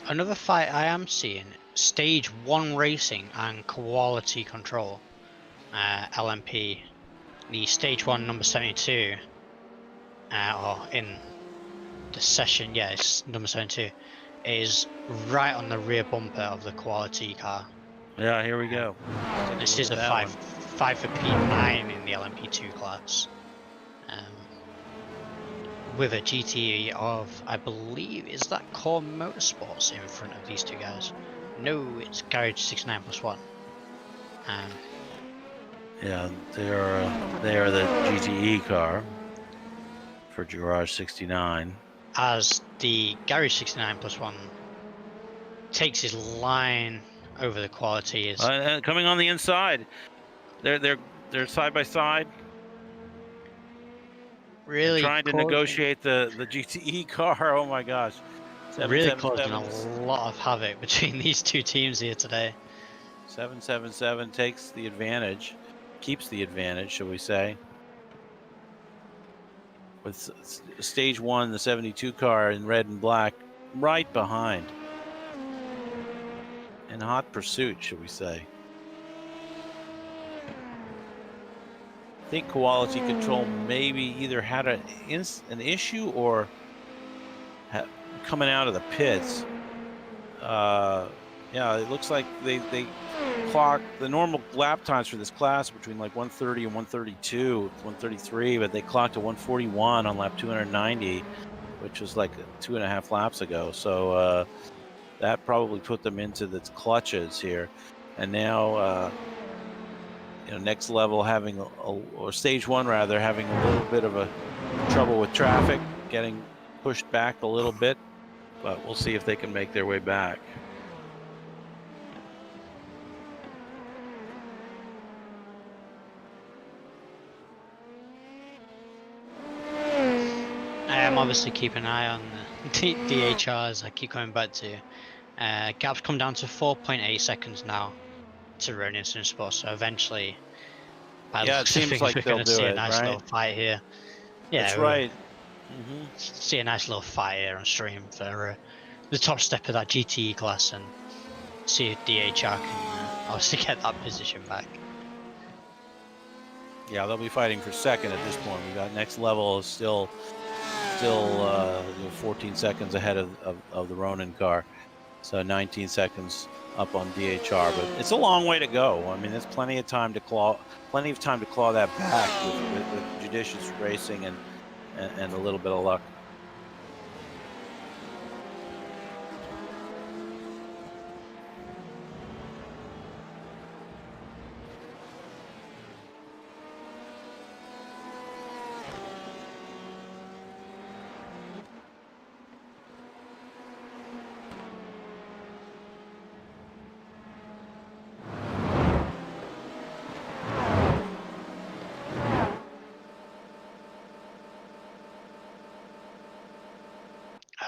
Another fight I am seeing, Stage 1 Racing and Quality Control, LMP. The Stage 1 number 72, or in the session, yeah, it's number 72, is right on the rear bumper of the Quality car. Yeah, here we go. So this is a 5 for P9 in the LMP2 class. With a GTE of, I believe, is that Core Motorsports in front of these two guys? No, it's Garage 69+1. Yeah, they are the GTE car for Garage 69. As the Garage 69+1 takes his line over the Quality is coming on the inside. They're side by side. Really trying to negotiate the GTE car. Oh my gosh. Really causing a lot of havoc between these two teams here today. 777 takes the advantage, keeps the advantage, shall we say. With stage 1, the 72 car in red and black, right behind. In hot pursuit, should we say. I think quality control maybe either had an issue or coming out of the pits. Yeah, it looks like they clocked the normal lap times for this class between like 130 and 132, 133, but they clocked a 141 on lap 290, which was like 2.5 laps ago. So that probably put them into the clutches here. And now, next level having, or stage 1 rather, having a little bit of a trouble with traffic, getting pushed back a little bit, but we'll see if they can make their way back. I'm obviously keeping an eye on the DHR, as I keep going back to. Gap's come down to 4.8 seconds now to Ronin Sport, so eventually, by the Yeah, it looks of seems things, like we're they'll going to do see a it, nice right? little fight here. Yeah, That's right. See a nice little fight here on stream for the top step of that GTE class, and see if DHR can obviously get that position back. Yeah, they'll be fighting for second at this point. We got next level is still 14 seconds ahead of the Ronin car, so 19 seconds up on DHR. But it's a long way to go. I mean, there's plenty of time to claw that back with judicious racing and a little bit of luck.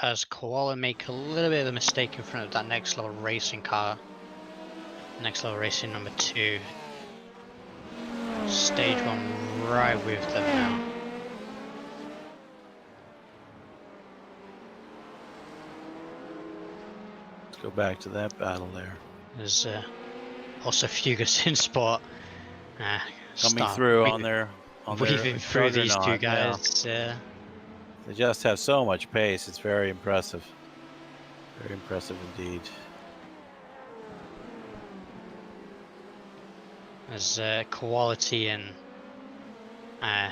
As Koala make a little bit of a mistake in front of that next level racing car. Next level racing number 2. Stage 1 right with them now. Let's go back to that battle there. There's also Fugus in sport. Coming through on their weaving through these two guys. They just have so much pace. It's very impressive. Very impressive indeed. As Quality and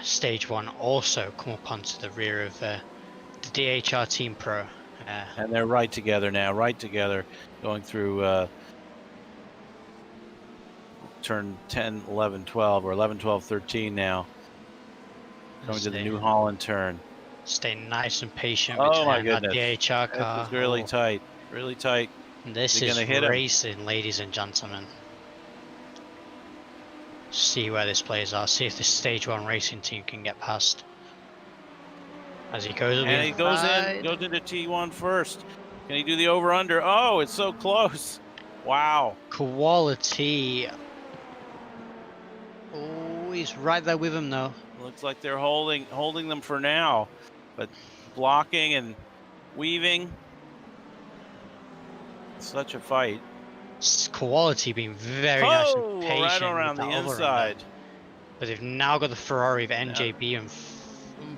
Stage 1 also come up onto the rear of the DHR Team Pro. And they're right together now, going through turn 10, 11, 12, or 11, 12, 13 now. Coming to the New Holland turn. Stay nice and patient my between that goodness. DHR car. This is really tight, really tight. This is racing, ladies and gentlemen. See where this plays out. See if the Stage 1 racing team can get past. As he goes and he goes into T1 first. Can he do the over-under? Oh, it's so close. Wow. Quality. Oh, he's right there with him though. Looks like they're holding them for now, but blocking and weaving. Such a fight. Quality being very nice and patient right around the inside. But they've now got the Ferrari of NJB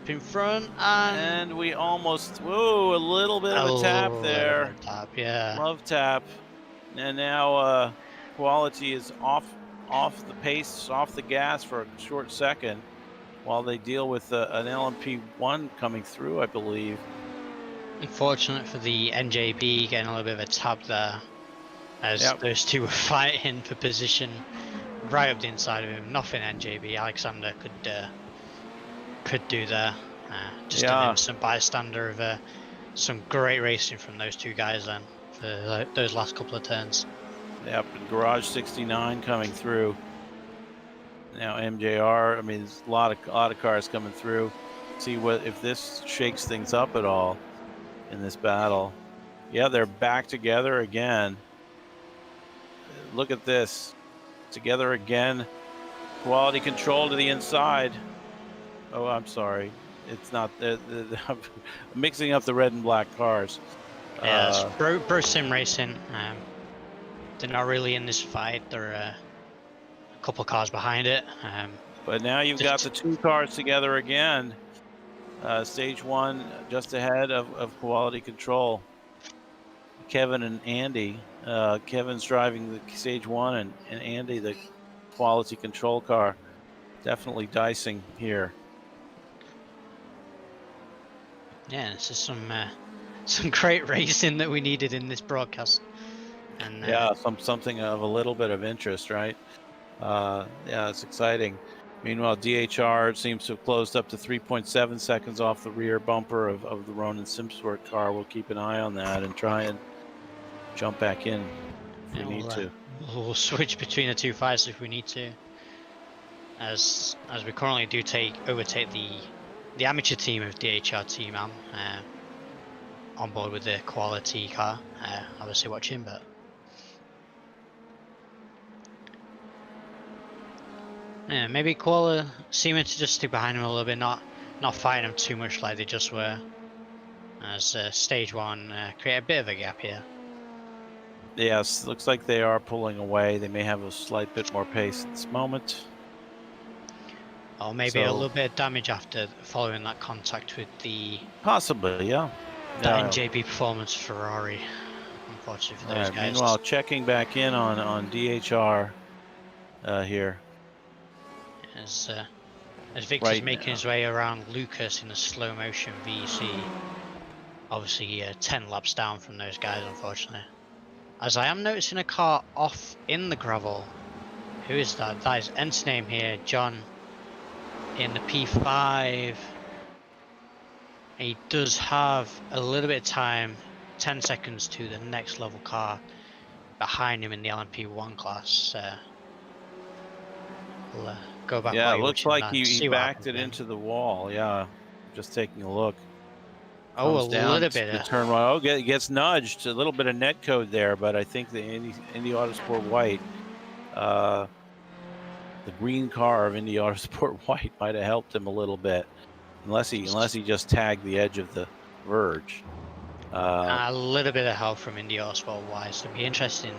in front, and we almost a little bit of a tap there. Tap, yeah. Love tap. And now Quality is off the pace, off the gas for a short second, while they deal with an LMP1 coming through, I believe. Unfortunate for the NJB getting a little bit of a tap there, as those two were fighting for position right up the inside of him. Nothing NJB Alexander could do there. Just an innocent bystander of some great racing from those two guys then for those last couple of turns. Yep, and Garage 69 coming through. Now MJR. I mean, there's a lot of cars coming through. See if this shakes things up at all in this battle. Yeah, they're back together again. look at this. Together again. Quality control to the inside. Oh, I'm sorry. It's not. I'm mixing up the red and black cars. Yeah, it's Bro Sim Racing. They're not really in this fight. They're a couple cars behind it. But now you've got the two cars together again. Stage one just ahead of quality control. Kevin and Andy. Kevin's driving the stage one, and Andy the quality control car. Definitely dicing here. Yeah, this is some great racing that we needed in this broadcast. And yeah, something of a little bit of interest, right? Yeah, it's exciting. Meanwhile, DHR seems to have closed up to 3.7 seconds off the rear bumper of the Ronan Simsport car. We'll keep an eye on that and try and jump back in if we need to. We'll switch between the two fights if we need to. As we currently do overtake the amateur team of DHR Team Am on board with the quality car. Obviously watching, but yeah, maybe Koala seeming to just stick behind him a little bit, not fighting him too much like they just were. As stage one create a bit of a gap here. Yes, looks like they are pulling away. They may have a slight bit more pace at this moment. Or maybe a little bit of damage after following that contact with the... Possibly, yeah. That NJB Performance Ferrari, unfortunately for those guys. Meanwhile, checking back in on DHR here. As Victor's making his way around Lucas in a slow motion V.E.C. Obviously 10 laps down from those guys, unfortunately. As I am noticing a car off in the gravel. Who is that? That is Ent's name here, John. In the P5, he does have a little bit of time, 10 seconds to the next level car behind him in the LMP1 class. We'll go back. Yeah, it looks like he backed it into the wall. Yeah, just taking a look. Oh, a little bit of turn right. Oh, gets nudged. A little bit of net code there, but I think the Indy Autosport White. The green car of Indy Autosport White might have helped him a little bit, unless he just tagged the edge of the verge. A little bit of help from Indy Autosport White. So it'll be interesting.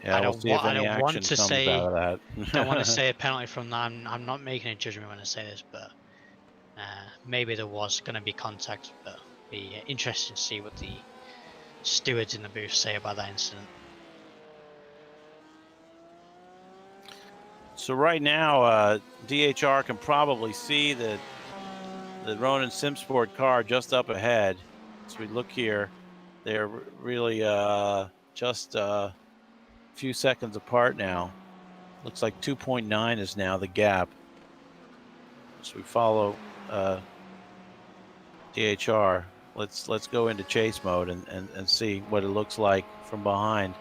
Yeah, I don't want to say out of that. don't want to say a penalty from that. I'm not making a judgment when I say this, but maybe there was going to be contact. But it'll be interesting to see what the stewards in the booth say about that incident. So right now, DHR can probably see the Ronan Simsport car just up ahead. As we look here, they're really just a few seconds apart now. Looks like 2.9 is now the gap. So we follow DHR. Let's go into chase mode and see what it looks like from behind.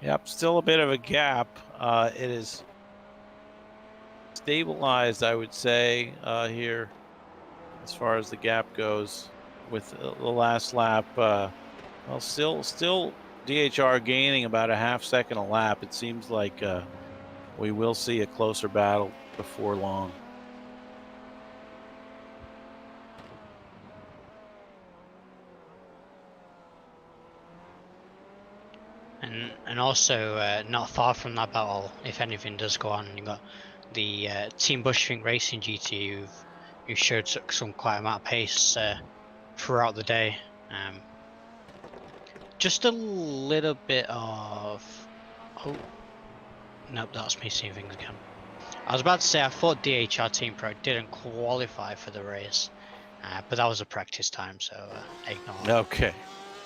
Yep, still a bit of a gap. It is stabilized, I would say, here as far as the gap goes with the last lap. Well, still DHR gaining about a half second a lap. It seems like we will see a closer battle before long. And also, not far from that battle, if anything does go on, you've got the Team Bushwing Racing GT who showed some quite amount of pace throughout the day. Just a little bit of... Oh, nope, that's me seeing things again. I was about to say, I thought DHR Team Pro didn't qualify for the race. But that was a practice time, so ignore. Okay.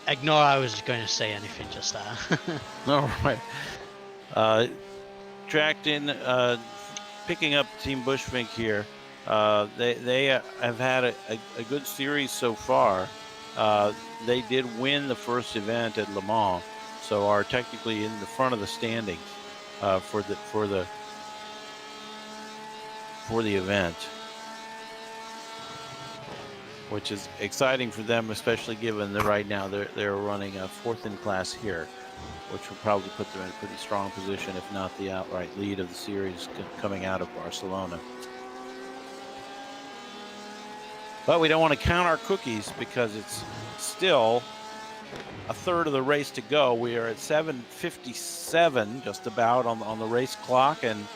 Ignore I was going to say anything just there. All right. Tracked in, picking up Team Bushvink here. They have had a good series so far. They did win the first event at Le Mans, so are technically in the front of the standings for the event, which is exciting for them, especially given that right now they're running a fourth in class here, which will probably put them in a pretty strong position, if not the outright lead of the series coming out of Barcelona. But we don't want to count our cookies because it's still a third of the race to go. We are at 7:57, just about on the race clock, and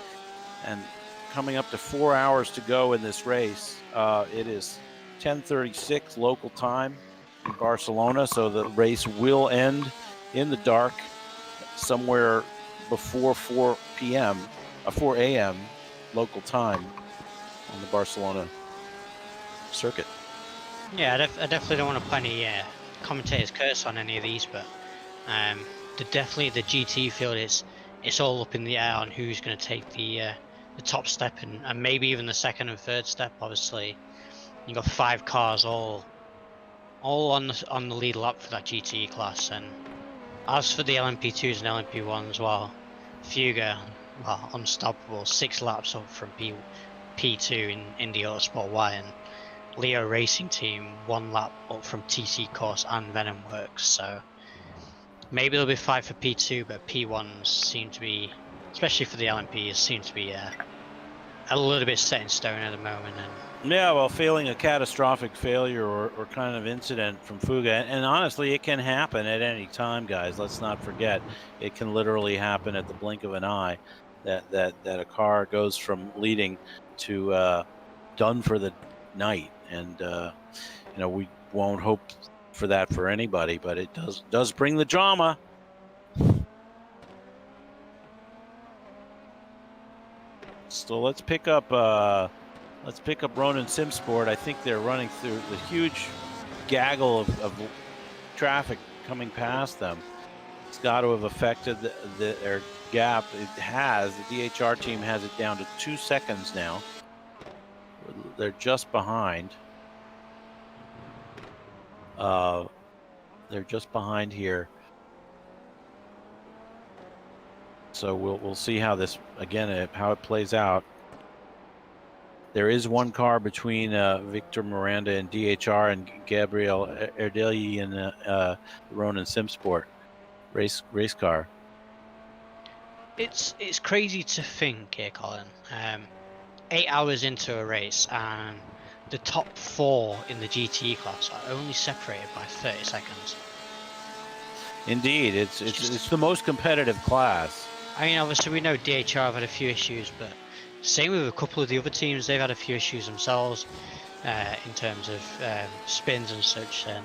coming up to 4 hours to go in this race. It is 10:36 local time in Barcelona, so the race will end in the dark somewhere before 4 a.m. local time on the Barcelona circuit. Yeah, I definitely don't want to put any commentator's curse on any of these, but definitely the GT field it's all up in the air on who's going to take the top step and maybe even the second and third step. Obviously, you got 5 cars all on the lead lap for that GT class, and as for the LMP2s and LMP1s, well, Fuga, well, unstoppable, 6 laps up from P2 in the Autosport Y, and Leo Racing Team 1 lap up from TC Course and Venom Works. So maybe there'll be 5 for P2, but P1s seem to be, especially for the LMPs, seem to be a little bit set in stone at the moment. And yeah, well, failing a catastrophic failure or kind of incident from Fuga, and honestly, it can happen at any time, guys. Let's not forget, it can literally happen at the blink of an eye that a car goes from leading to done for the night. And we won't hope for that for anybody, but it does bring the drama. So let's pick up Ronin Simsport. I think they're running through the huge gaggle of traffic coming past them. It's got to have affected their gap. It has. The DHR team has it down to 2 seconds now. They're just behind. They're just behind here. So we'll see how this how it plays out. There is 1 car between Victor Miranda and DHR and Gabriel Erdeli in the Ronin Simsport race car. it's crazy to think here, Colin. 8 hours into a race, and the top 4 in the GT class are only separated by 30 seconds. Indeed, it's the most competitive class. I mean, obviously we know DHR have had a few issues, but same with a couple of the other teams. They've had a few issues themselves in terms of spins and such. And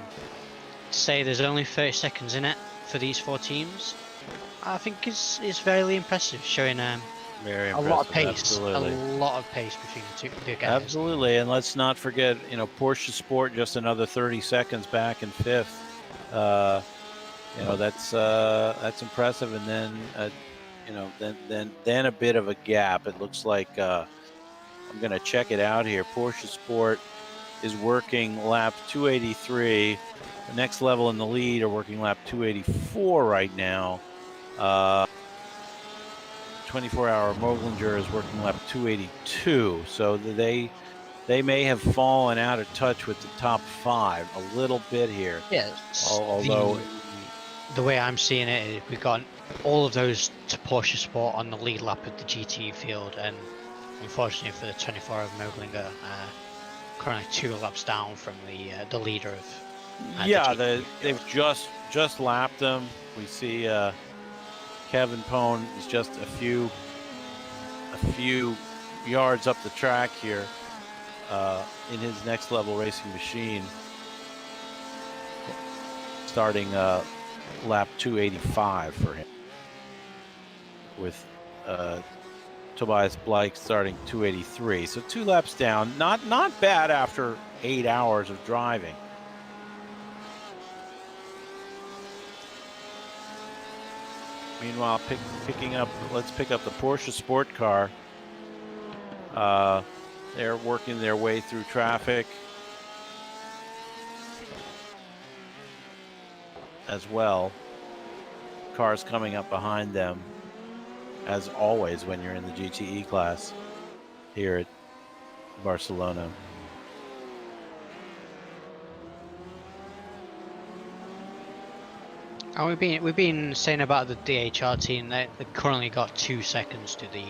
to say there's only 30 seconds in it for these 4 teams, I think is very impressive, showing Very a impressive. lot of pace, Absolutely. a lot of pace between the guys. Absolutely, and let's not forget, Porsche Sport just another 30 seconds back in 5th. That's impressive, and then then a bit of a gap. It looks like I'm going to check it out here. Porsche Sport is working lap 283. The next level in the lead are working lap 284 right now. 24-hour Moglinger is working lap 282. So they may have fallen out of touch with the top 5 a little bit here. Yeah. Although the way I'm seeing it, we've got all of those to Porsche Sport on the lead lap of the GT field, and unfortunately for the 24-hour Moglinger, currently 2 laps down from the leader of. They've just lapped them. We see Kevin Pone is just a few yards up the track here in his next level racing machine, starting lap 285 for him with Tobias Blake starting 283. So 2 laps down. Not bad after 8 hours of driving. Meanwhile, let's pick up the Porsche Sport Car. They're working their way through traffic as well. Cars coming up behind them, as always when you're in the GTE class here at Barcelona. And we've been saying about the DHR team that they currently got 2 seconds to the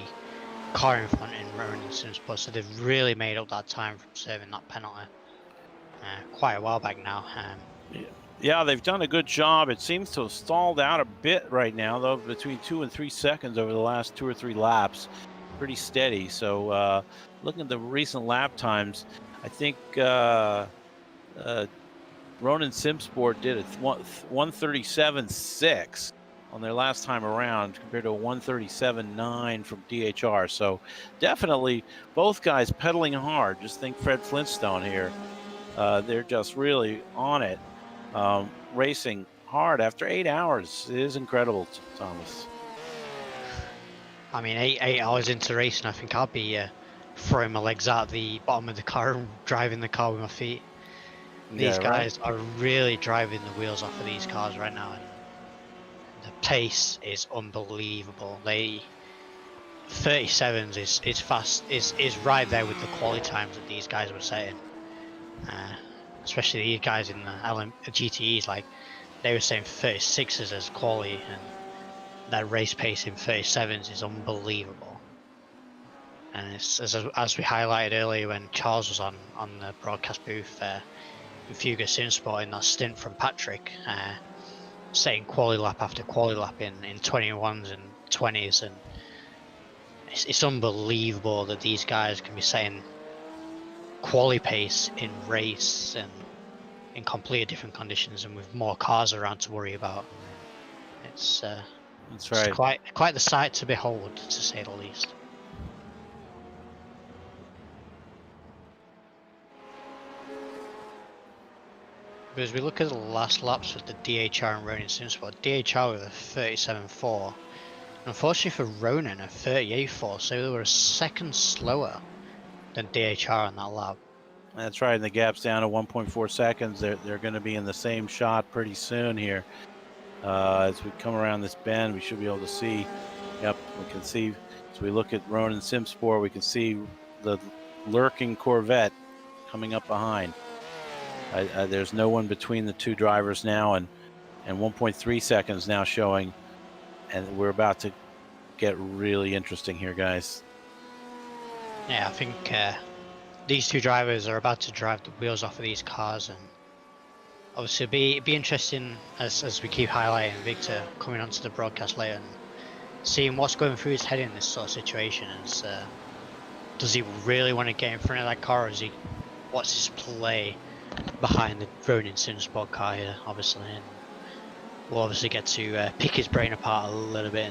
car in front in Ronan Simsport, so they've really made up that time from serving that penalty quite a while back now. Yeah, they've done a good job. It seems to have stalled out a bit right now, though, between 2 and 3 seconds over the last 2 or 3 laps. Pretty steady. So looking at the recent lap times, I think Ronan Simsport did a 1:37.6 on their last time around compared to a 1:37.9 from DHR. So definitely both guys pedaling hard. Just think Fred Flintstone here. They're just really on it, racing hard after 8 hours. It is incredible, Thomas. I mean, 8 hours into racing, I think I'll be throwing my legs out the bottom of the car and driving the car with my feet. These guys are really driving the wheels off of these cars right now, and the pace is unbelievable. 37s is fast, is right there with the quality times that these guys were setting. Especially these guys in the GTEs, like they were saying 36s as quality, and that race pace in 37s is unbelievable. And it's as we highlighted earlier when Charles was on the broadcast booth. V.E.C Simsport in that stint from Patrick, setting quality lap after quality lap in 21s and 20s, and it's unbelievable that these guys can be setting quality pace in race and in completely different conditions and with more cars around to worry about. It's that's right. It's quite the sight to behold, to say the least. But as we look at the last laps with the DHR and Ronan Simsport, DHR with a 37.4, unfortunately for Ronan a 38.4, so they were a second slower than DHR on that lap. That's right, and the gap's down to 1.4 seconds. They're going to be in the same shot pretty soon here. As we come around this bend, we should be able to see. Yep, we can see. As we look at Ronan Simsport, we can see the lurking Corvette coming up behind. There's no one between the two drivers now, and 1.3 seconds now showing, and we're about to get really interesting here, guys. Yeah, I think these two drivers are about to drive the wheels off of these cars, and obviously be interesting as we keep highlighting Victor coming onto the broadcast later and seeing what's going through his head in this sort of situation. As does he really want to get in front of that car, or is he what's his play behind the Ronan Simsport car here, obviously, and we'll obviously get to pick his brain apart a little bit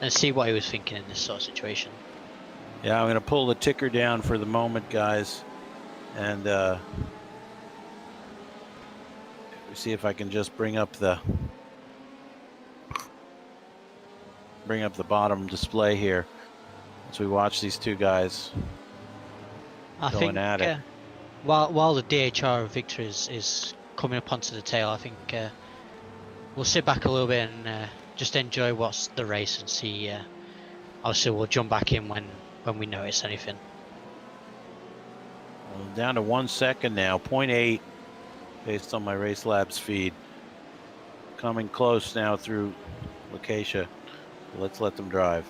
and see what he was thinking in this sort of situation. Yeah, I'm going to pull the ticker down for the moment, guys, and see if I can just bring up the bottom display here as we watch these two guys going at it. While the DHR Victor is coming up onto the tail, I think we'll sit back a little bit and just enjoy what's the race and see. Obviously, we'll jump back in when we notice anything. Well, down to 1 second now, 0.8 based on my Race Labs feed. Coming close now through Lacacia. Let's let them drive.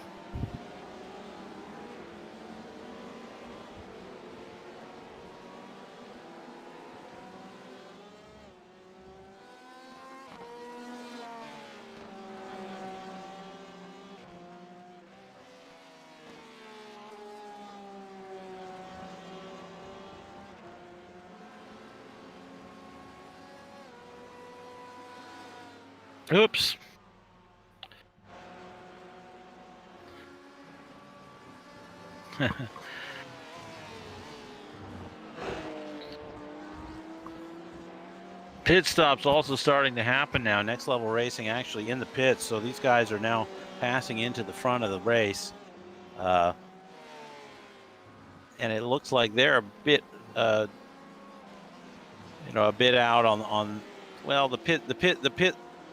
Oops. Pit stops also starting to happen now. Next Level Racing actually in the pits, so these guys are now passing into the front of the race, and it looks like they're a bit, a bit out on. Well, the pit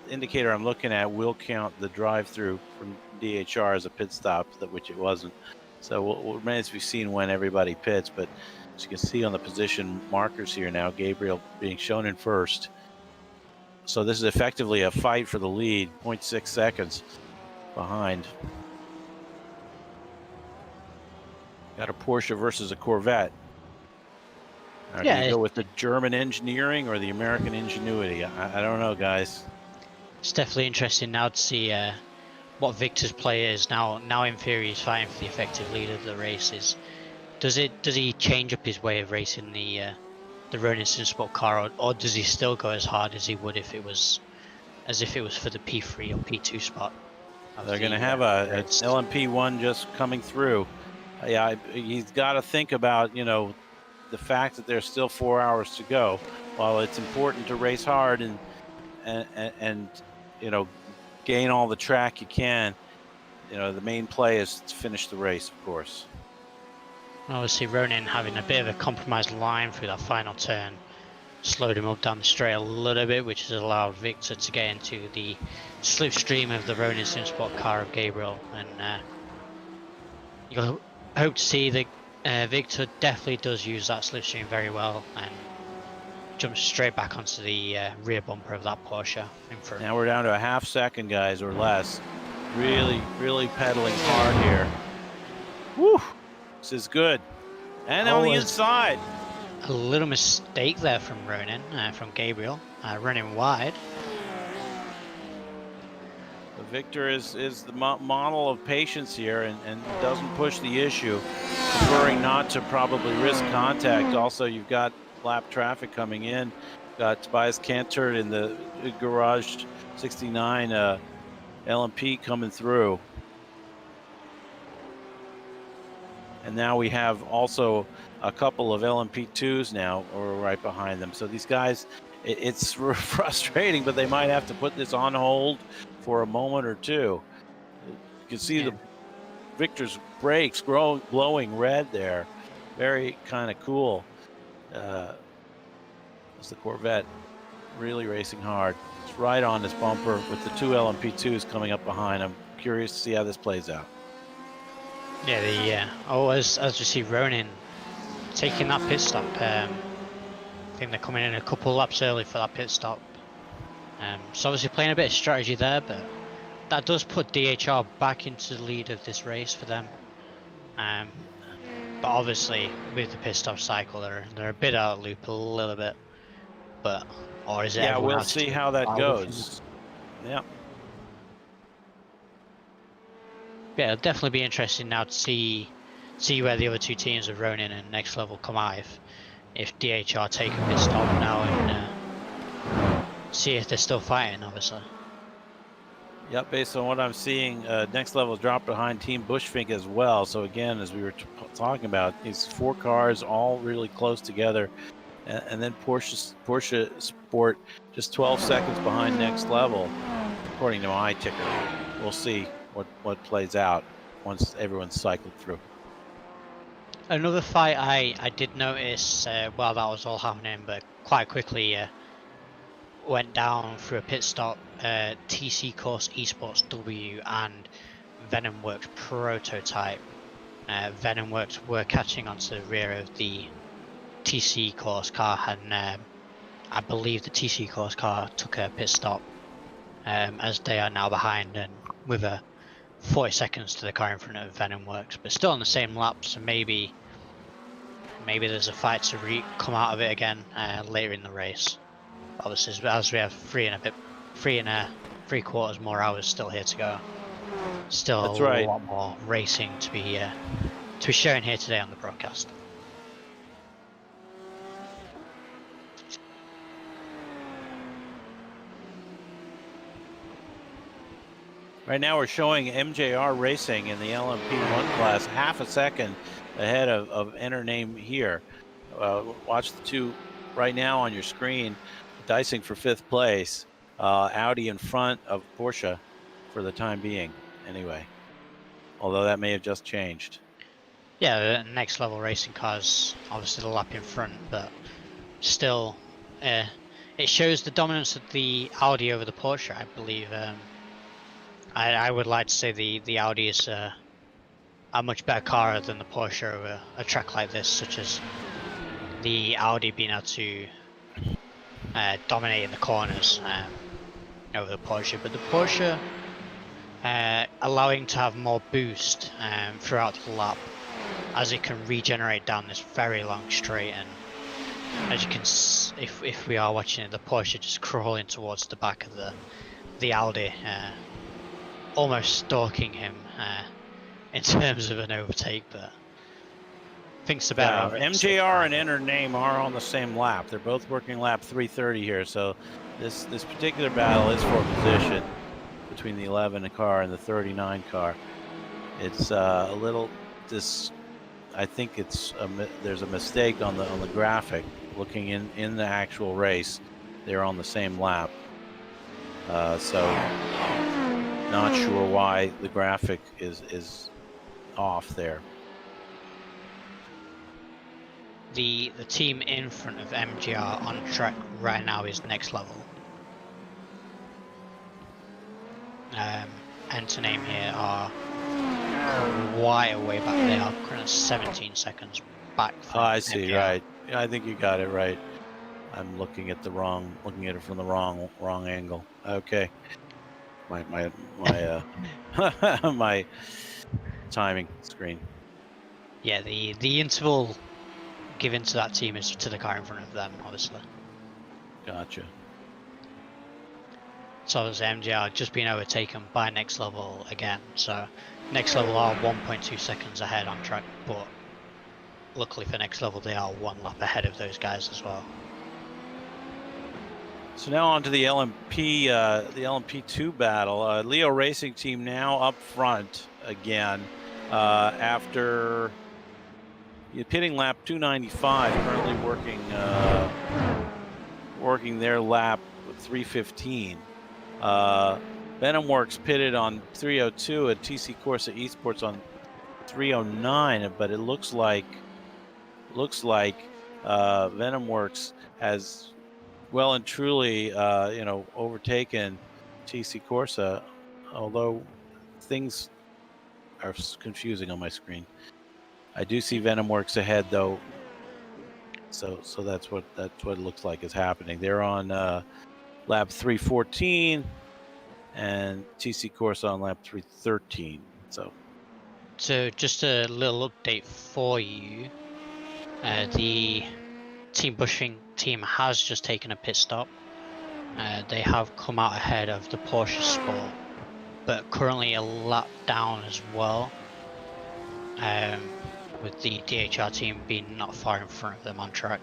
indicator I'm looking at will count the drive-through from DHR as a pit stop, which it wasn't. So it remains to be seen when everybody pits, but as you can see on the position markers here now, Gabriel being shown in first. So this is effectively a fight for the lead, 0.6 seconds behind. Got a Porsche versus a Corvette. Now, do you go with the German engineering or the American ingenuity? I don't know, guys. It's definitely interesting now to see what Victor's play is now. Now in theory he's fighting for the effective lead of the races. Does he change up his way of racing the Ronin Sport car, or does he still go as hard as he would if it was for the P3 or P2 spot? They're going to have a LMP1 just coming through. Yeah, he's got to think about the fact that there's still 4 hours to go. While it's important to race hard and gain all the track you can, the main play is to finish the race, of course. Obviously, Ronin having a bit of a compromised line through that final turn slowed him up down the straight a little bit, which has allowed Victor to get into the slipstream of the Ronin Simsport car of Gabriel. And you'll hope to see that Victor definitely does use that slipstream very well and jumps straight back onto the rear bumper of that Porsche in front. Now we're down to a half second, guys, or less. Really, really pedaling hard here. Woo! This is good. And on the inside. A little mistake there from Ronin, from Gabriel, running wide. Victor is the model of patience here and doesn't push the issue, preferring not to probably risk contact. Also, you've got lap traffic coming in. Got Tobias Cantor in the Garage 69 LMP coming through. And now we have also a couple of LMP2s now right behind them. So these guys, it's frustrating, but they might have to put this on hold for a moment or two. You can see the Victor's brakes glowing red there. Very kind of cool. It's the Corvette really racing hard. It's right on this bumper with the two LMP2s coming up behind him. Curious to see how this plays out. Yeah, as you see Ronin taking that pit stop. I think they're coming in a couple laps early for that pit stop. So obviously playing a bit of strategy there, but that does put DHR back into the lead of this race for them. But obviously with the pit stop cycle, they're a bit out of loop a little bit. Or is it? Yeah, we'll see how that goes. Yeah. Yeah, it'll definitely be interesting now to see where the other two teams of Ronin and Next Level come out if DHR take a pit stop now and see if they're still fighting, obviously. Yep, based on what I'm seeing, Next Level dropped behind Team Bushfink as well. So again, as we were talking about, these four cars all really close together. And then Porsche Sport just 12 seconds behind Next Level, according to my ticker. We'll see what plays out once everyone's cycled through. Another fight I did notice while that was all happening, but quite quickly went down through a pit stop. TC Course Esports W and Venomworks Prototype. Venomworks were catching onto the rear of the TC Course car, and I believe the TC Course car took a pit stop as they are now behind and with a 40 seconds to the car in front of Venomworks, but still on the same lap, so maybe there's a fight to come out of it again later in the race. Obviously, as we have 3.75 more hours still here to go. Still That's right. A lot more racing to be shown here today on the broadcast. Right now we're showing MJR Racing in the LMP1 class half a second ahead of enter name here. Watch the two right now on your screen, dicing for 5th place. Audi in front of Porsche for the time being, anyway. Although that may have just changed. Yeah, the next level racing cars, obviously the lap in front, but still, it shows the dominance of the Audi over the Porsche, I believe. I would like to say the Audi is a much better car than the Porsche over a track like this, such as the Audi being able to dominate in the corners over the Porsche, but the Porsche allowing to have more boost throughout the lap as it can regenerate down this very long straight. And as you can, if we are watching it, the Porsche just crawling towards the back of the Audi, almost stalking him in terms of an overtake, but thinks the better of it. MJR and enter name are on the same lap. They're both working lap 330 here, so this particular battle is for position between the 11 car and the 39 car. It's a little I think it's there's a mistake on the graphic. Looking in the actual race, they're on the same lap. So not sure why the graphic is off there. The team in front of MGR on track right now is next level. Enter name here are quite a way back. They are kind of 17 seconds back. Oh, I see. MGR. Right. I think you got it right. I'm looking at it from the wrong angle. Okay. My my timing screen. Yeah, the interval given to that team is to the car in front of them, obviously. Gotcha. So as MGR just being overtaken by next level again. So next level are 1.2 seconds ahead on track, but luckily for next level they are one lap ahead of those guys as well. So now on to the LMP2 battle. Leo Racing Team now up front again after pitting lap 295, currently working their lap with 315. Venom Works pitted on 302 and TC Corsa Esports on 309, but it looks like Venom Works has well and truly overtaken TC Corsa, although things are confusing on my screen. I do see Venom Works ahead though, so that's what it looks like is happening. They're on lap 314 and TC Corsa on lap 313. So just a little update for you. The Team Bushing team has just taken a pit stop. They have come out ahead of the Porsche Sport, but currently a lap down as well, with the DHR team being not far in front of them on track.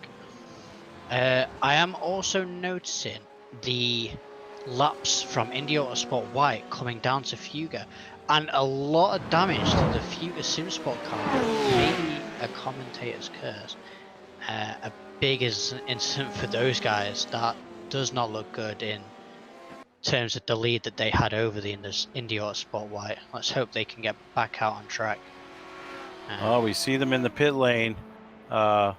I am also noticing the laps from Indy Autosport White coming down to Fuga, and a lot of damage to the Fuga SimSport car, maybe a commentator's curse. A big incident for those guys. That does not look good in terms of the lead that they had over the Indy Autosport White. Let's hope they can get back out on track. We see them in the pit lane. I'm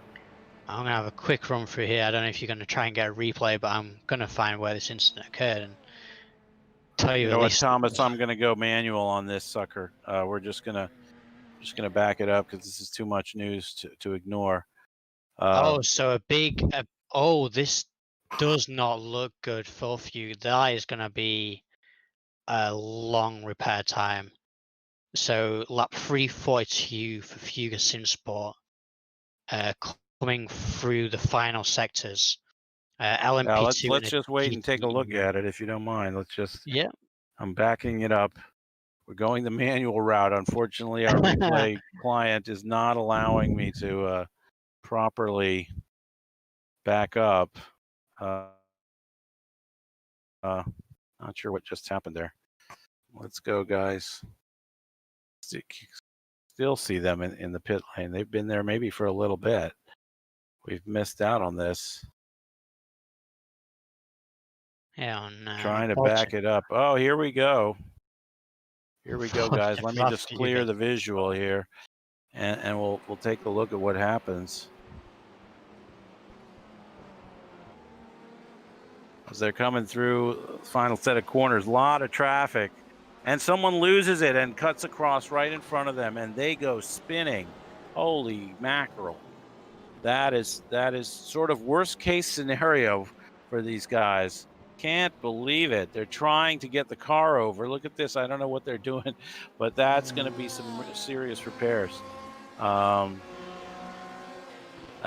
going to have a quick run through here. I don't know if you're going to try and get a replay, but I'm going to find where this incident occurred and tell you. You know what, Thomas? I'm going to go manual on this sucker. We're just going to back it up because this is too much news to ignore. So this does not look good for Fuga. That is going to be a long repair time. So lap 342 for Fuga SimSport, coming through the final sectors. LMP2. Let's just wait and take a look at it if you don't mind. Let's just. Yeah. I'm backing it up. We're going the manual route. Unfortunately, our replay client is not allowing me to properly back up. Not sure what just happened there. Let's go, guys. Still see them in the pit lane. They've been there maybe for a little bit. We've missed out on this. Yeah, on Trying to back it up. Oh, here we go. Here we go, guys. Let me just clear the visual here, and we'll take a look at what happens. As they're coming through the final set of corners, a lot of traffic, and someone loses it and cuts across right in front of them, and they go spinning. Holy mackerel. That is sort of worst case scenario for these guys. Can't believe it. They're trying to get the car over. Look at this. I don't know what they're doing, but that's going to be some serious repairs. I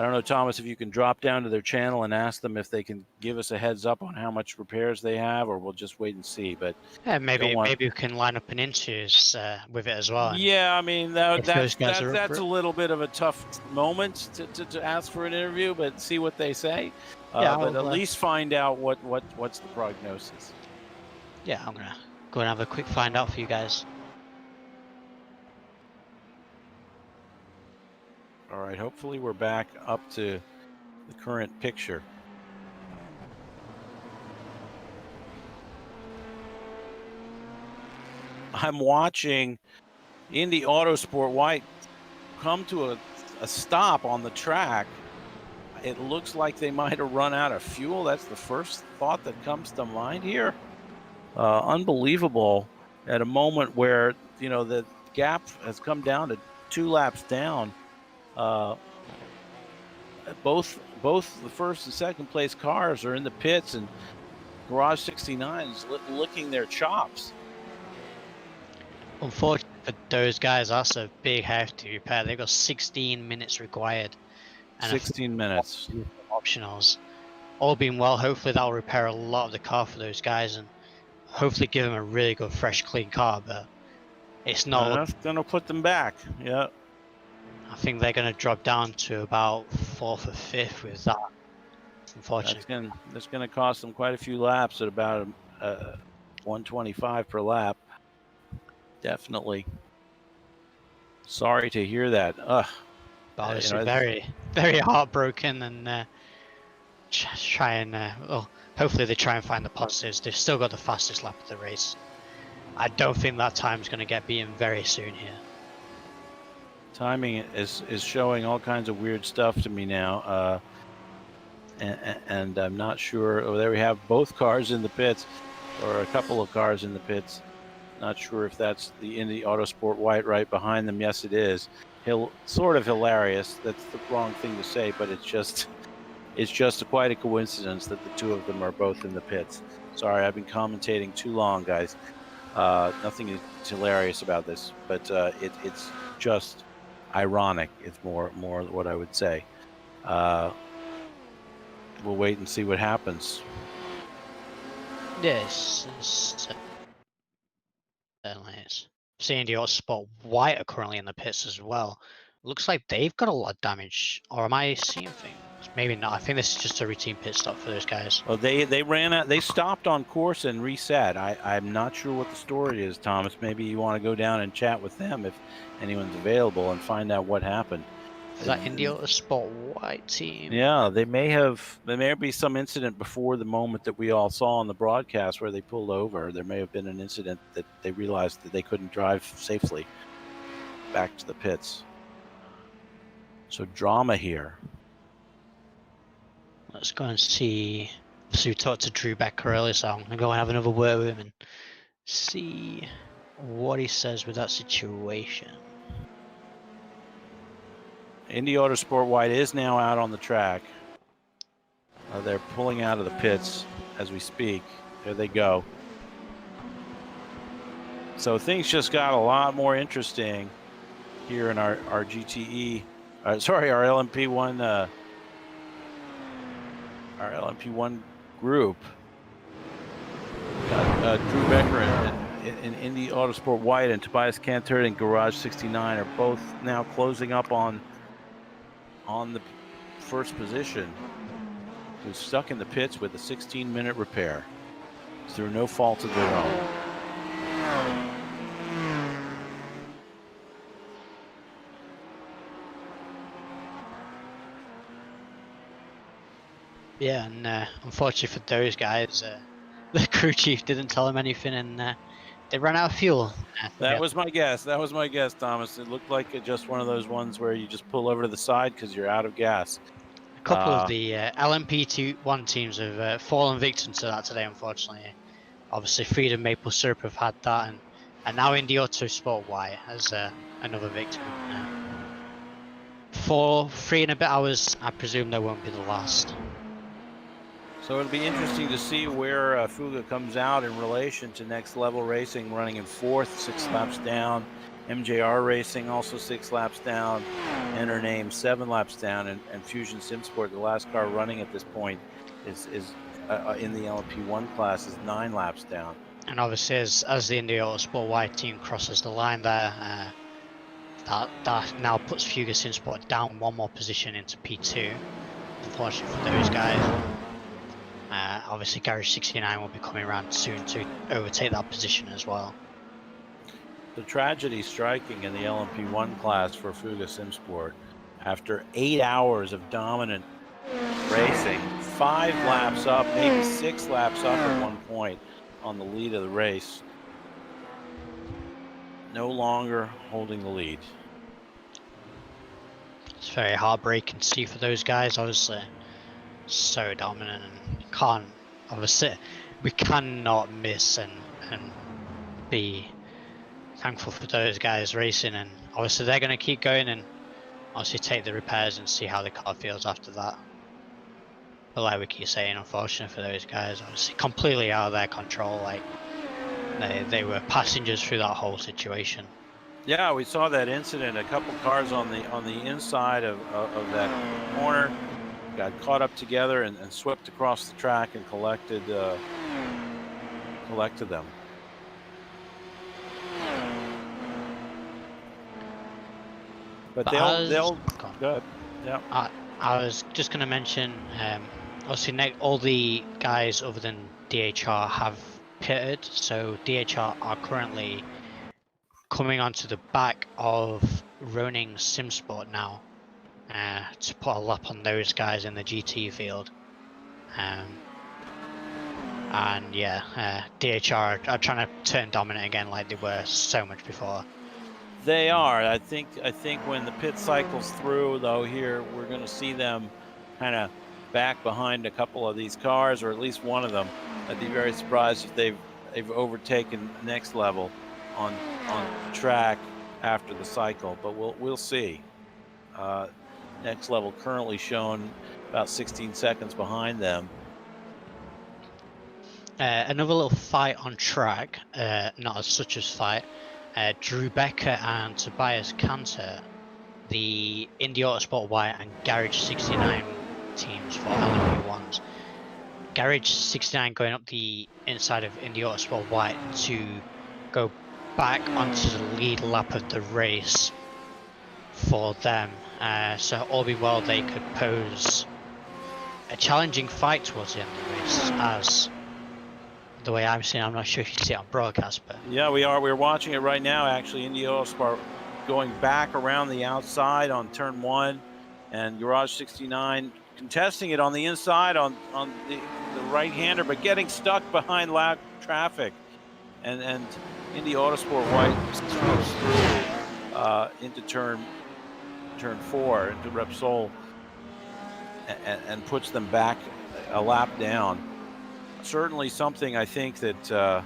don't know, Thomas, if you can drop down to their channel and ask them if they can give us a heads up on how much repairs they have, or we'll just wait and see. But yeah, maybe we can line up an interviews with it as well. Yeah, I mean that's a little bit of a tough moment to ask for an interview, but see what they say. Yeah, but at least find out what's the prognosis. Yeah, I'm gonna go and have a quick find out for you guys. All right, hopefully we're back up to the current picture. I'm watching Indy Autosport White come to a stop on the track. It looks like they might have run out of fuel. That's the first thought that comes to mind here. Unbelievable at a moment where, you know, the gap has come down to 2 laps down. Both the first and second place cars are in the pits, and Garage 69 is licking their chops. Unfortunately for those guys, that's a big hefty repair. They've got 16 minutes required. And 16 minutes. Optionals. All being well, hopefully that'll repair a lot of the car for those guys and hopefully give them a really good, fresh, clean car. But it's not. That's going to put them back. Yeah. I think they're going to drop down to about 4th or 5th with that. Unfortunately. That's going to cost them quite a few laps at about 125 per lap. Definitely. Sorry to hear that. Obviously, very, very heartbroken, and try and well, hopefully they try and find the positives. They've still got the fastest lap of the race. I don't think that time's going to get beaten very soon here. Timing is showing all kinds of weird stuff to me now, and I'm not sure. Oh, there we have both cars in the pits, or a couple of cars in the pits. Not sure if that's the Indy Autosport White right behind them. Yes, it is. Sort of hilarious. That's the wrong thing to say, but it's just quite a coincidence that the two of them are both in the pits. Sorry, I've been commentating too long, guys. Nothing is hilarious about this, but it's just ironic. It's more what I would say. We'll wait and see what happens. Yes, Indy Autosport White are currently in the pits as well. Looks like they've got a lot of damage, or am I seeing things? Maybe not. I think this is just a routine pit stop for those guys. Well, they ran out. They stopped on course and reset. I'm not sure what the story is, Thomas. Maybe you want to go down and chat with them if anyone's available and find out what happened. Is that Indy Autosport White team? Yeah, there may be some incident before the moment that we all saw on the broadcast where they pulled over. There may have been an incident that they realized that they couldn't drive safely back to the pits. So drama here. Let's go and see. So we talked to Drew Becker earlier, so I'm gonna go and have another word with him and see what he says with that situation. Indy Autosport White is now out on the track. They're pulling out of the pits as we speak. There they go. So things just got a lot more interesting here in our GTE. Our LMP1. Our LMP1 group. Drew Becker in Indy Autosport White and Tobias Cantor in Garage 69 are both now closing up on the first position, who's stuck in the pits with a 16-minute repair through no fault of their own. Yeah, and unfortunately for those guys, the crew chief didn't tell them anything, and they ran out of fuel. That was my guess. That was my guess, Thomas. It looked like just one of those ones where you just pull over to the side because you're out of gas. A couple of the LMP1 teams have fallen victim to that today, unfortunately. Obviously, Freedom Maple Syrup have had that, and now Indy Autosport Y as another victim. For 3 and a bit hours, I presume they won't be the last. So it'll be interesting to see where Fuga comes out in relation to Next Level Racing, running in 4th, 6 laps down. MJR Racing also 6 laps down. Enter Name 7 laps down, and Fusion Simsport, the last car running at this point, is in the LMP1 class, is 9 laps down. And obviously, as the Indy Autosport Y team crosses the line there, that now puts Fuga Simsport down 1 more position into P2. Unfortunately for those guys. Obviously, Garage 69 will be coming around soon to overtake that position as well. The tragedy striking in the LMP1 class for Fuga Simsport. After 8 hours of dominant racing, 5 laps up, maybe 6 laps up at one point on the lead of the race, no longer holding the lead. It's very heartbreaking to see for those guys, obviously. So dominant, and we cannot miss and be thankful for those guys racing, and obviously they're going to keep going and obviously take the repairs and see how the car feels after that. But like we keep saying, unfortunately for those guys, obviously completely out of their control. Like they were passengers through that whole situation. Yeah, we saw that incident. A couple cars on the inside of that corner got caught up together and swept across the track and collected them. But they'll go ahead. Yeah. I was just going to mention, obviously all the guys other than DHR have pitted, so DHR are currently coming onto the back of Roning Simsport now to put a lap on those guys in the GT field. And yeah, DHR are trying to turn dominant again like they were so much before. They are. I think when the pit cycles through, though, here we're going to see them kind of back behind a couple of these cars, or at least one of them. I'd be very surprised if they've overtaken Next Level on track after the cycle, but we'll see. Next Level currently shown about 16 seconds behind them. Another little fight on track, not as such as fight. Drew Becker and Tobias Cantor, the Indy Autosport Y and Garage 69 teams for LMP1s. Garage 69 going up the inside of Indy Autosport Y to go back onto the lead lap of the race for them. So all be well, they could pose a challenging fight towards the end of the race, as the way I'm seeing. I'm not sure if you see it on broadcast, but yeah, we are. We're watching it right now. Actually, Indy Autosport going back around the outside on turn 1, and Garage 69 contesting it on the inside on the right-hander, but getting stuck behind loud traffic, and Indy Autosport White goes through into turn 4 into Repsol and puts them back a lap down. Certainly something I think that that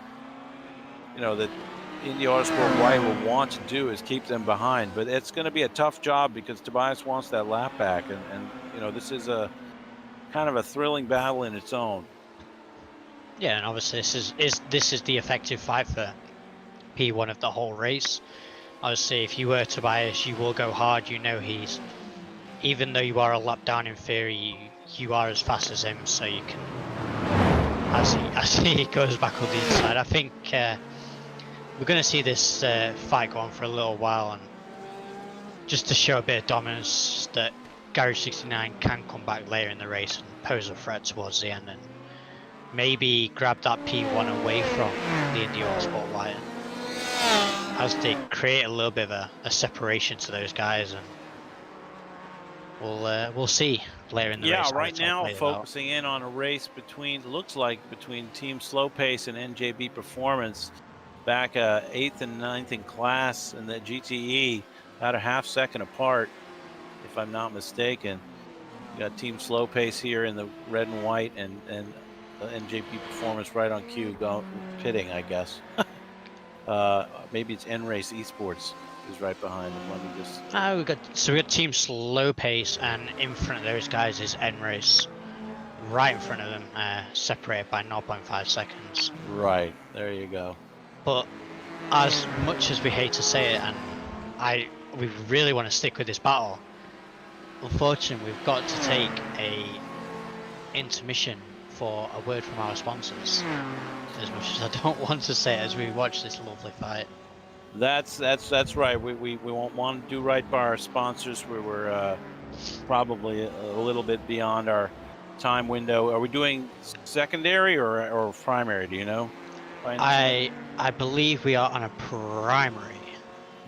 Indy Autosport White will want to do is keep them behind, but it's going to be a tough job because Tobias wants that lap back, and this is a kind of a thrilling battle in its own. yeah, and obviously this is the effective fight for P1 of the whole race. Obviously, if you were Tobias, you will go hard. He's, even though you are a lap down in theory, you are as fast as him, so you can, as he goes back on the inside. I think we're going to see this fight go on for a little while, and just to show a bit of dominance that Garage 69 can come back later in the race and pose a threat towards the end, and maybe grab that P1 away from the Indy Autosport Y, as they create a little bit of a separation to those guys, and we'll see later in the race. Yeah, how right it's all now played out. focusing in on a race between Team Slow Pace and NJB Performance, back 8th and 9th in class, and the GTE about a half second apart, if I'm not mistaken. You got Team Slow Pace here in the red and white, and NJB Performance right on cue, pitting, I guess. Maybe it's N Race Esports is right behind them. Let me just. We got Team Slow Pace, and in front of those guys is N Race, right in front of them, separated by 0.5 seconds. Right, there you go. But as much as we hate to say it, and we really want to stick with this battle, unfortunately we've got to take a intermission for a word from our sponsors. As much as I don't want to say it, as we watch this lovely fight. That's right. We won't want to do right by our sponsors. We're probably a little bit beyond our time window. Are we doing secondary or primary? Do you know? I believe we are on a primary.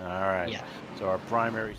All right. Yeah. So our primary.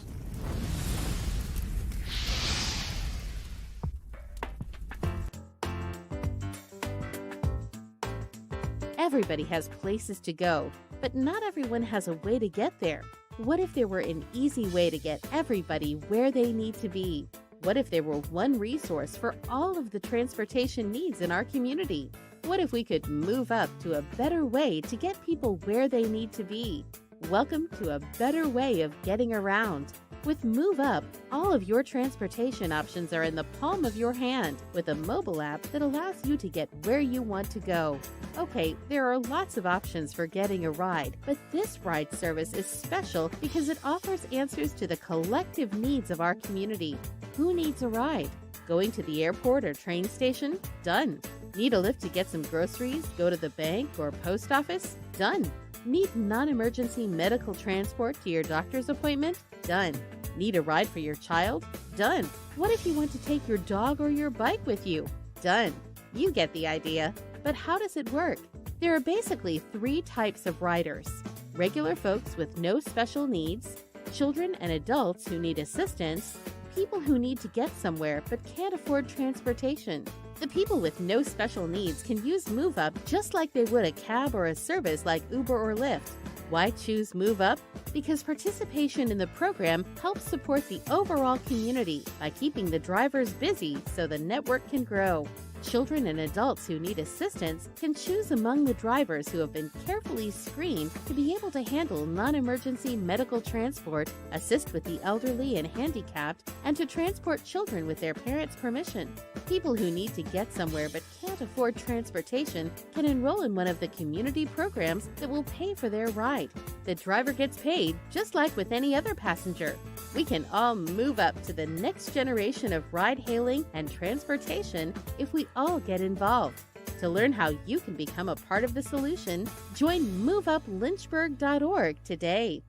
Everybody has places to go, but not everyone has a way to get there. What if there were an easy way to get everybody where they need to be? What if there were one resource for all of the transportation needs in our community? What if we could move up to a better way to get people where they need to be? Welcome to a better way of getting around. With Move Up, all of your transportation options are in the palm of your hand with a mobile app that allows you to get where you want to go. Okay, there are lots of options for getting a ride, but this ride service is special because it offers answers to the collective needs of our community. Who needs a ride? Going to the airport or train station? Done. Need a lift to get some groceries, go to the bank or post office? Done. Need non-emergency medical transport to your doctor's appointment? Done. Need a ride for your child? Done. What if you want to take your dog or your bike with you? Done. You get the idea. But how does it work? There are basically 3 types of riders: regular folks with no special needs, children and adults who need assistance, people who need to get somewhere but can't afford transportation. The people with no special needs can use Move Up just like they would a cab or a service like Uber or Lyft. Why choose Move Up? Because participation in the program helps support the overall community by keeping the drivers busy so the network can grow. Children and adults who need assistance can choose among the drivers who have been carefully screened to be able to handle non-emergency medical transport, assist with the elderly and handicapped, and to transport children with their parents' permission. People who need to get somewhere but can't afford transportation can enroll in one of the community programs that will pay for their ride. The driver gets paid just like with any other passenger. We can all move up to the next generation of ride-hailing and transportation if we all get involved. To learn how you can become a part of the solution, join MoveUpLynchburg.org today.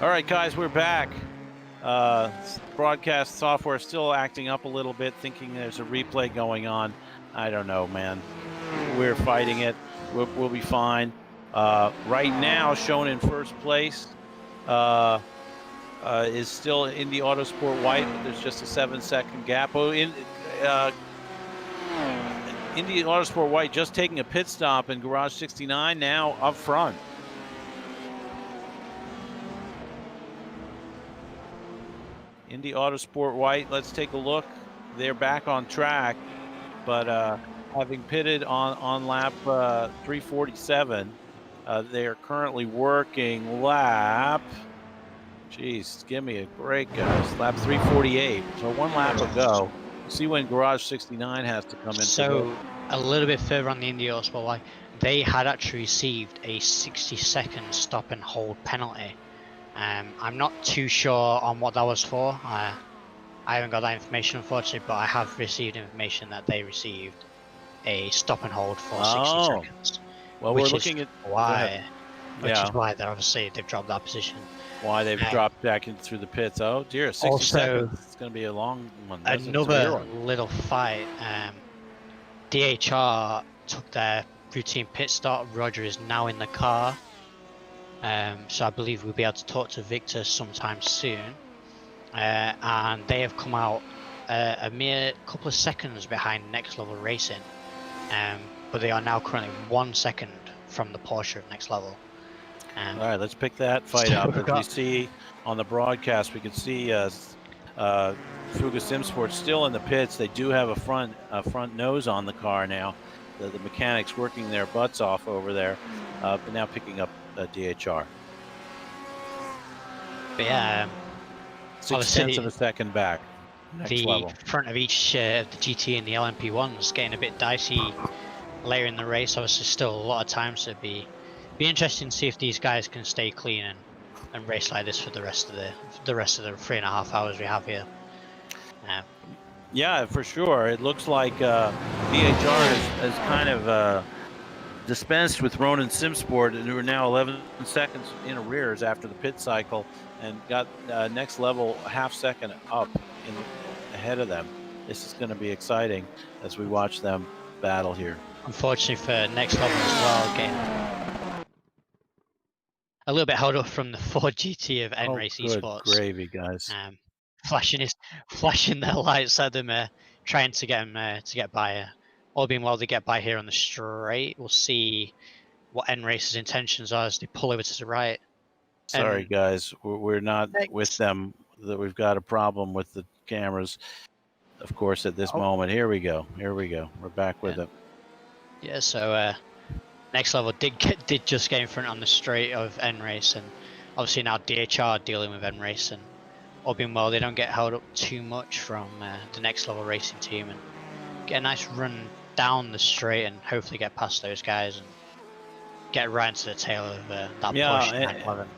All right, guys, we're back. Broadcast software is still acting up a little bit, thinking there's a replay going on. I don't know, man. We're fighting it. We'll be fine. Right now, shown in first place is still Indy Autosport White. There's just a 7-second gap. Oh, Indy Autosport White just taking a pit stop in Garage 69 now up front. Indy Autosport White, let's take a look. They're back on track, but having pitted on lap 347, they are currently working lap, geez, give me a break, guys, lap 348. So 1 lap ago. See when Garage 69 has to come in. So a little bit further on the Indy Autosport White, they had actually received a 60-second stop and hold penalty. I'm not too sure on what that was for. I haven't got that information, unfortunately, but I have received information that they received a stop and hold for 60 seconds. Well, which we're is looking at why, which yeah, is why they've dropped that position. why they've dropped back in through the pits. Oh dear, 60 Also, seconds. It's going to be a long one. That's a severe another one. little fight. DHR took their routine pit stop. Roger is now in the car. So I believe we'll be able to talk to Victor sometime soon. And they have come out a mere couple of seconds behind Next Level Racing. But they are now currently 1 second from the Porsche of Next Level. All right, let's pick that fight up. As we see on the broadcast, we can see Fuga Sim Sports still in the pits. They do have a front nose on the car now. The mechanics working their butts off over there, but now picking up DHR. But yeah, 0.6 of a second back. Next level. Front of each of the GT and the LMP1 is getting a bit dicey later in the race. Obviously, still a lot of time, so it'd be interesting to see if these guys can stay clean and race like this for the rest of the 3.5 hours we have here. Yeah, for sure. It looks like DHR has kind of dispensed with Ronin Simsport, who are now 11 seconds in arrears after the pit cycle, and got Next Level a half second up ahead of them. This is going to be exciting as we watch them battle here. Unfortunately for Next Level as well, getting a little bit held up from the Ford GT of N-Race Esports. Gravy, guys. Flashing their lights at them, trying to get them to get by. All being well, they get by here on the straight. We'll see what N-Race's intentions are as they pull over to the right. Sorry, guys, we're not with them. That we've got a problem with the cameras. Of course, at this moment, here we go. We're back with it. Yeah, so Next Level did just get in front on the straight of N-Race, and obviously now DHR dealing with N-Race, and all being well, they don't get held up too much from the Next Level Racing team, and get a nice run down the straight, and hopefully get past those guys and get right into the tail of that Porsche 911.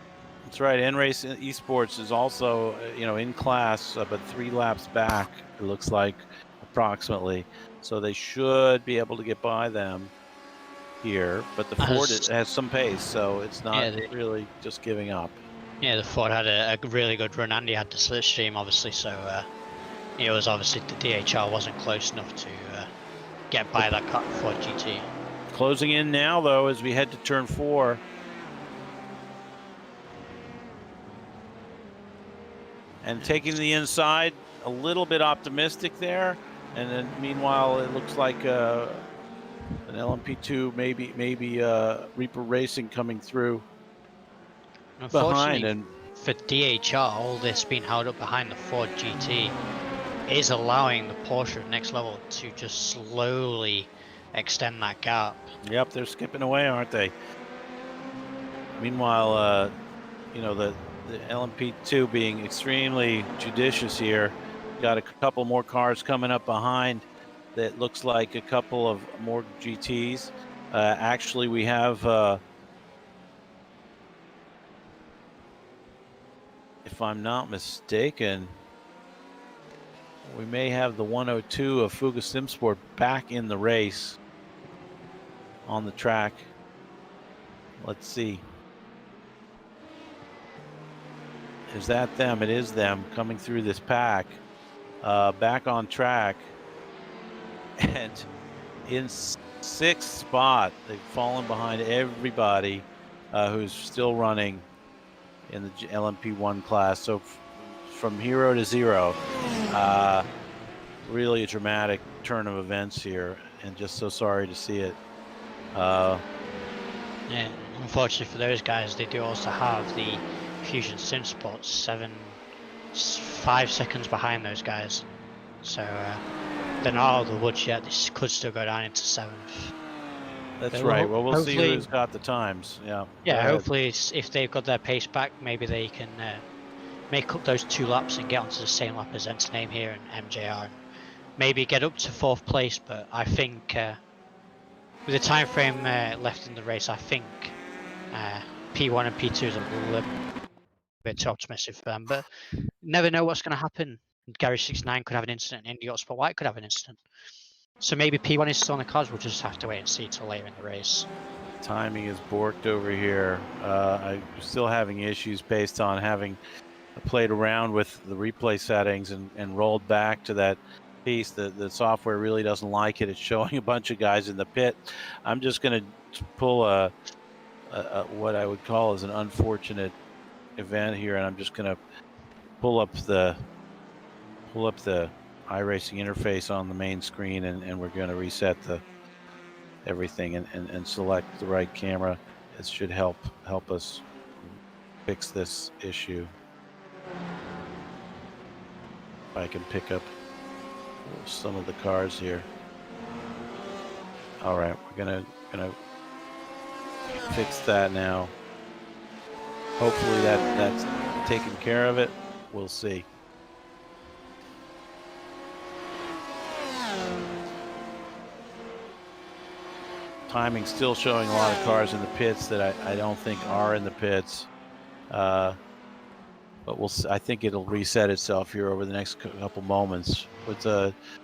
That's right. N-Race Esports is also, in class, but 3 laps back. It looks like approximately, so they should be able to get by them here. But the Ford has some pace, so it's not really just giving up. Yeah, the Ford had a really good run. Andy had the slipstream, obviously, so it was obviously the DHR wasn't close enough to get by that Ford GT. Closing in now, though, as we head to turn 4. And taking the inside, a little bit optimistic there. And then meanwhile, it looks like an LMP2, maybe Reaper Racing coming through behind. And for DHR, all this being held up behind the Ford GT is allowing the Porsche of Next Level to just slowly extend that gap. Yep, they're skipping away, aren't they? Meanwhile, the LMP2 being extremely judicious here. Got a couple more cars coming up behind that looks like a couple of more GTs. Actually, we have, if I'm not mistaken, we may have the 102 of Fuga Simsport back in the race on the track. Let's see. Is that them? It is them coming through this pack, back on track, and in 6th spot. They've fallen behind everybody who's still running in the LMP1 class. So from hero to zero, really a dramatic turn of events here, and just so sorry to see it. Yeah, unfortunately for those guys, they do also have the Fusion Sim Sports 5 seconds behind those guys, so they're not out of the woods yet. This could still go down into 7th. That's right. Well, we'll see who's got the times. Yeah, hopefully if they've got their pace back, maybe they can make up those 2 laps and get onto the same lap as Enternaim here and MJR, and maybe get up to 4th place. But I think with the time frame left in the race, I think P1 and P2 is a little bit too optimistic for them, but never know what's going to happen. Gary 69 could have an incident, and Indy Sport White could have an incident. So maybe P1 is still on the cards. We'll just have to wait and see till later in the race. Timing is borked over here. I'm still having issues based on having played around with the replay settings and rolled back to that piece. The software really doesn't like it. It's showing a bunch of guys in the pit. I'm just going to pull a what I would call as an unfortunate event here, and I'm just going to pull up the iRacing interface on the main screen, and we're going to reset everything and select the right camera. It should help us fix this issue. If I can pick up some of the cars here. All right, we're gonna fix that now. Hopefully that's taken care of it. We'll see. Timing still showing a lot of cars in the pits that I don't think are in the pits. But I think it'll reset itself here over the next couple moments. With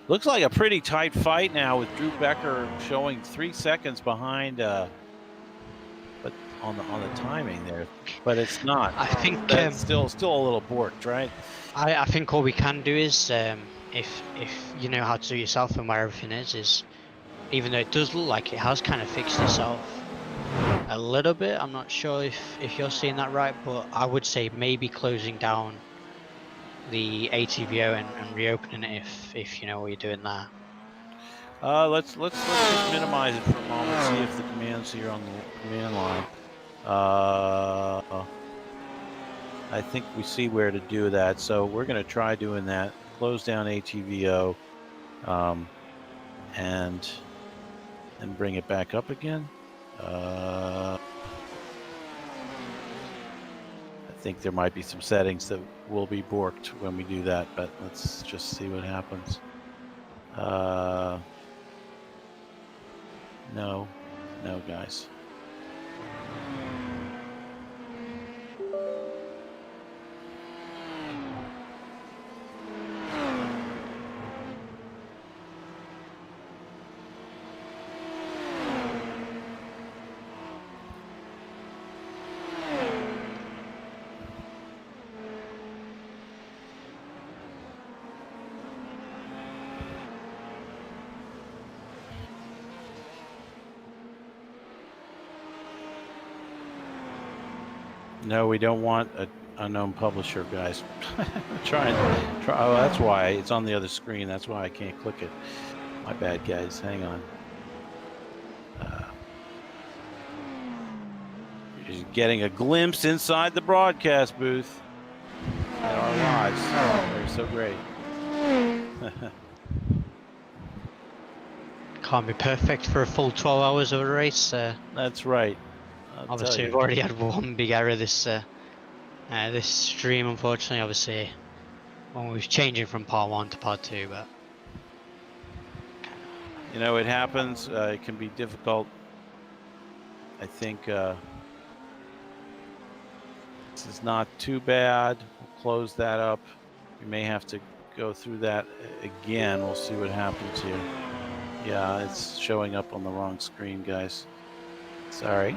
looks like a pretty tight fight now, with Drew Becker showing 3 seconds behind, but on the timing there. But it's not. I think that's still a little borked, right? I think all we can do is if you know how to do it yourself and where everything is even though it does look like it has kind of fixed itself a little bit. I'm not sure if you're seeing that right, but I would say maybe closing down the ATVO and reopening it if you know what you're doing there. Let's just minimize it for a moment, see if the command's here on the command line. I think we see where to do that, so we're going to try doing that. Close down ATVO, and bring it back up again. I think there might be some settings that will be borked when we do that, but let's just see what happens. No, guys. No, we don't want an unknown publisher, guys. try. Oh, that's why it's on the other screen. That's why I can't click it. My bad, guys. Hang on. You're getting a glimpse inside the broadcast booth at our lives. They're so great. Can't be perfect for a full 12 hours of a race. That's right. Obviously, we've already had one big error this stream, unfortunately. Obviously, when we was changing from part 1 to part 2, but you know, it happens. It can be difficult. I think this is not too bad. We'll close that up. We may have to go through that again. We'll see what happens here. Yeah, it's showing up on the wrong screen, guys. Sorry.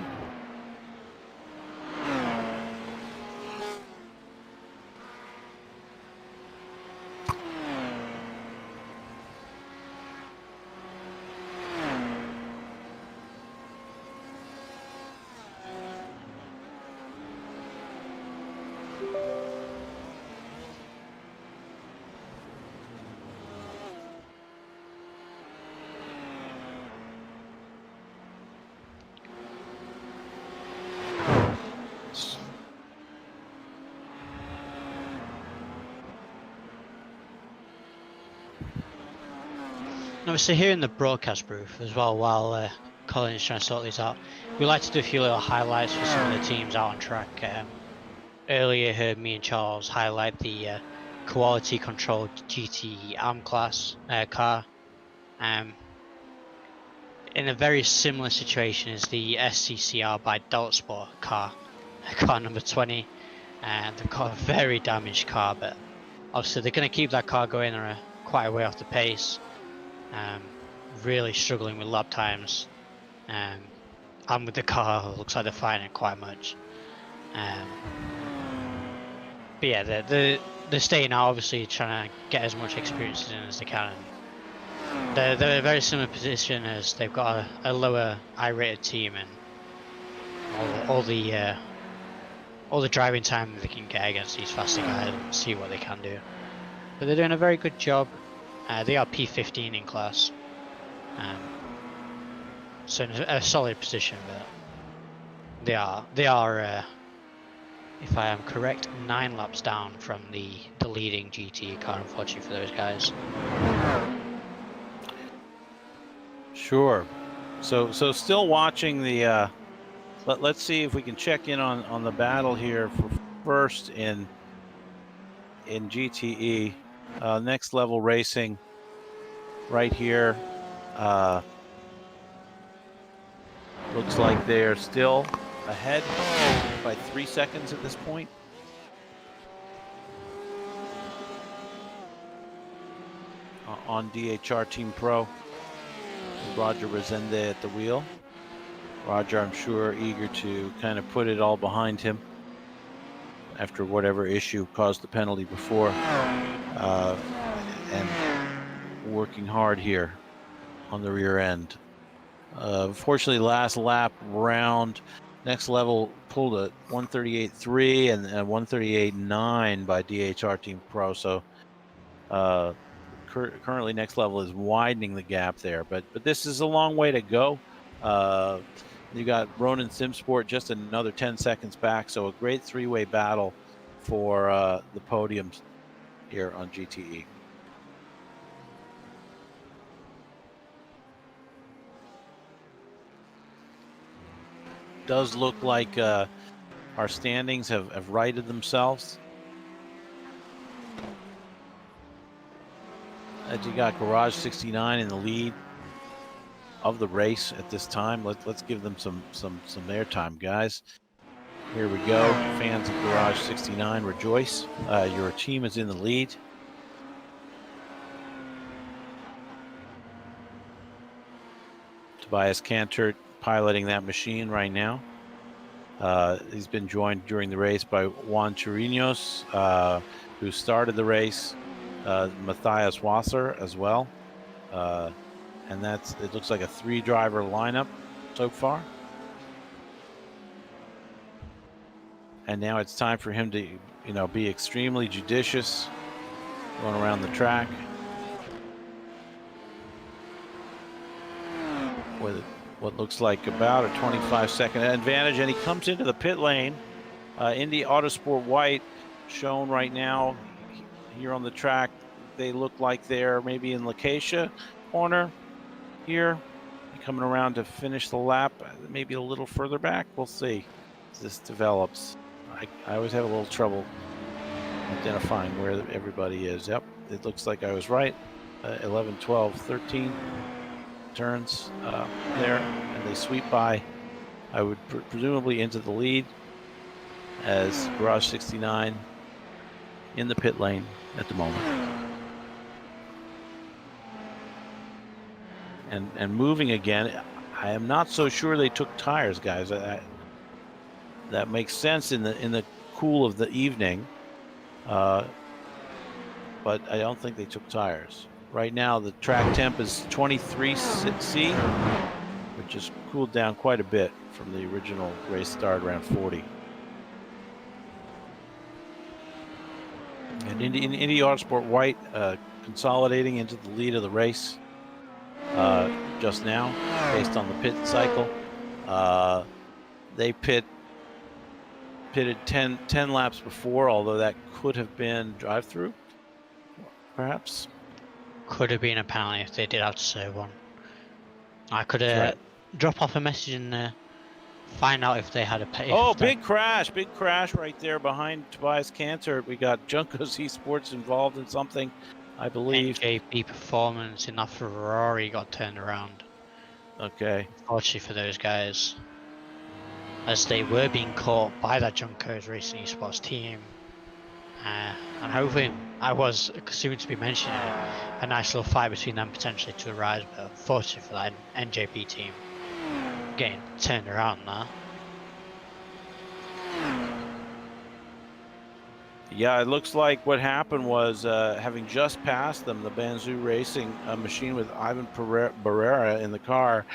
obviously here in the broadcast booth as well, while Colin is trying to sort these out, we like to do a few little highlights for some of the teams out on track. Earlier heard me and Charles highlight the quality controlled GT ARM class car. In a very similar situation is the SCCR by Delt Sport car number 20. They've got a very damaged car, but obviously they're going to keep that car going. They're quite a way off the pace. really struggling with lap times. And with the car, it looks like they're fighting it quite much. But yeah, they're staying out, obviously trying to get as much experience in as they can. They're in a very similar position as they've got a lower I-rated team, and all the driving time they can get against these faster guys and see what they can do. But they're doing a very good job. They are P15 in class, so in a solid position. But they are, if I am correct, 9 laps down from the leading GT car, unfortunately for those guys. Sure. So still watching the. Let's see if we can check in on the battle here for first in GTE. Next level racing right here. Looks like they're still ahead by 3 seconds at this point. On DHR Team Pro, Roger Resende at the wheel. Roger, I'm sure, eager to kind of put it all behind him after whatever issue caused the penalty before, and working hard here on the rear end. Fortunately, last lap round, Next Level pulled a 138.3 and a 138.9 by DHR Team Pro. So currently Next Level is widening the gap there, but this is a long way to go. You got Ronin Simsport just another 10 seconds back, so a great three-way battle for the podiums here on GTE. Does look like our standings have righted themselves. As you got Garage 69 in the lead of the race at this time. Let's give them some airtime, guys. Here we go. Fans of Garage 69, rejoice. Your team is in the lead. Tobias Cantor piloting that machine right now. He's been joined during the race by Juan Chirinos, who started the race, Matthias Wasser as well. And it looks like a 3-driver lineup so far. And now it's time for him to, be extremely judicious going around the track with what looks like about a 25-second advantage. And he comes into the pit lane. Indy Autosport White shown right now here on the track. They look like they're maybe in Lacacia corner here, coming around to finish the lap, maybe a little further back. We'll see as this develops. I always have a little trouble identifying where everybody is. Yep, it looks like I was right. 11, 12, 13 turns there, and they sweep by, I would presumably into the lead, as Garage 69 in the pit lane at the moment. And moving again. I am not so sure they took tires, guys. That makes sense in the cool of the evening, but I don't think they took tires. Right now, the track temp is 23 C, which has cooled down quite a bit from the original race start around 40. And Indy Autosport White consolidating into the lead of the race. Just now, based on the pit cycle. They pitted 10 laps before, although that could have been drive-through, perhaps. Could have been a penalty if they did have to serve one. I could drop off a message and find out if they had a pay. Oh, big crash right there behind Tobias Cantor. We got Junkos Esports involved in something, I believe. NJP Performance in that Ferrari got turned around. Okay. Unfortunately for those guys, as they were being caught by that Junkos Racing Esports team. And hoping, I was soon to be mentioning a nice little fight between them potentially to arise, but unfortunately for that NJP team getting turned around there. Yeah, it looks like what happened was having just passed them, the Banzu Racing machine with Ivan Barrera in the car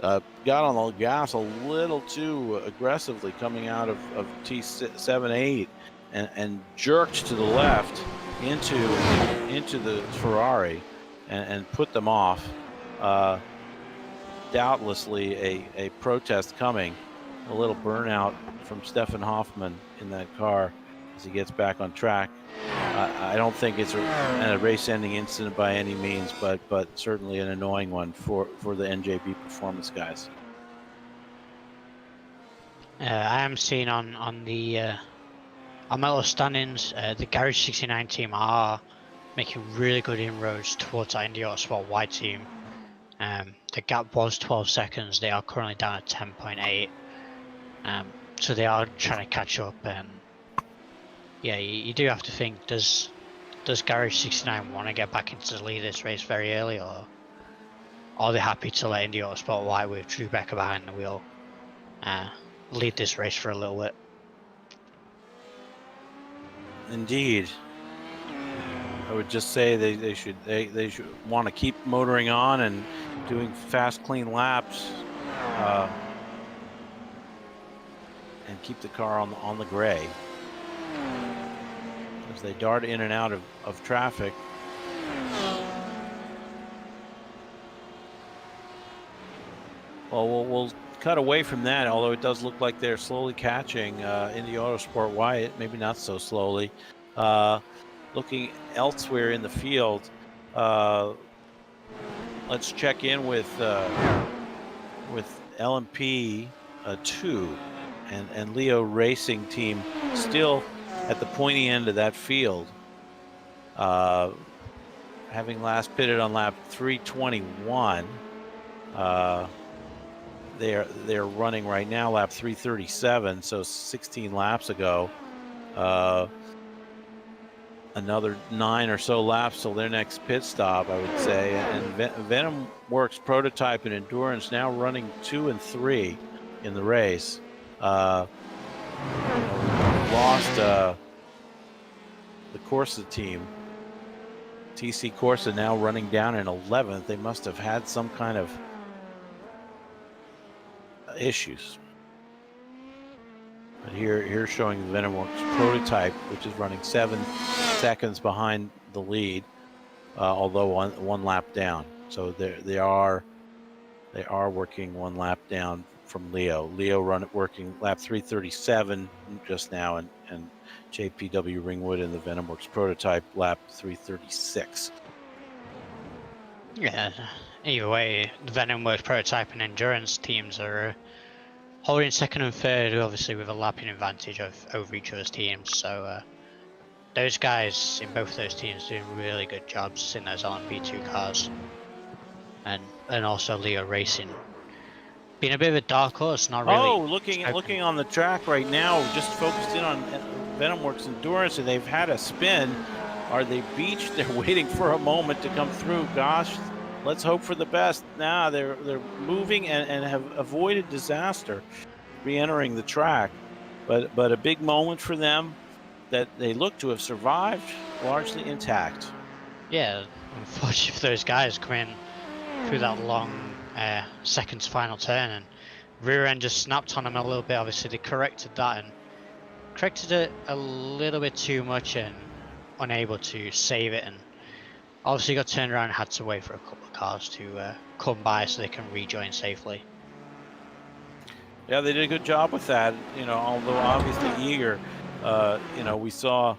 got on the gas a little too aggressively coming out of T7-8 and jerked to the left into the Ferrari and put them off. Doubtlessly a protest coming, a little burnout from Stefan Hoffman in that car as he gets back on track. I don't think it's a race-ending incident by any means, but certainly an annoying one for the NJB Performance guys. I am seeing on the Metal standings, the Garage 69 team are making really good inroads towards the Indy Autosport Y team. The gap was 12 seconds. They are currently down at 10.8. So they are trying to catch up. Yeah, you do have to think, does Garage 69 want to get back into the lead of this race very early, or are they happy to let Indy Autosport Y with Drew Becker behind the wheel lead this race for a little bit? Indeed. I would just say they should want to keep motoring on and doing fast, clean laps, and keep the car on the gray as they dart in and out of traffic. Well, we'll cut away from that, although it does look like they're slowly catching Indy Autosport Y, maybe not so slowly. Looking elsewhere in the field, let's check in with LMP 2 and Leo Racing Team still at the pointy end of that field, having last pitted on lap 321. They're running right now lap 337, so 16 laps ago. Another 9 or so laps till their next pit stop, I would say. And Venom Works Prototype and Endurance now running 2 and 3 in the race. Lost the Corsa team. TC Corsa now running down in 11th. They must have had some kind of issues. But here showing the Venom Works Prototype, which is running 7 seconds behind the lead, although one lap down. So they are working 1 lap down from Leo. Leo working lap 337 just now, and JPW Ringwood and the Venom Works Prototype lap 336. Yeah, either way, the Venom Works Prototype and Endurance teams are holding second and third, obviously with a lapping advantage over each other's teams. So those guys in both those teams doing really good jobs in those LMP2 cars, and also Leo Racing being a bit of a dark horse. Not really. Oh, looking on the track right now, just focused in on Venom Works Endurance, and they've had a spin. Are they beached? They're waiting for a moment to come through. Gosh, let's hope for the best. Nah, they're moving and have avoided disaster, re-entering the track. But a big moment for them that they look to have survived largely intact. Yeah, unfortunately for those guys coming through that long seconds final turn, and rear end just snapped on them a little bit. Obviously they corrected that and corrected it a little bit too much and unable to save it, and obviously got turned around and had to wait for a couple of cars to come by so they can rejoin safely. Yeah, they did a good job with that, although obviously eager. We saw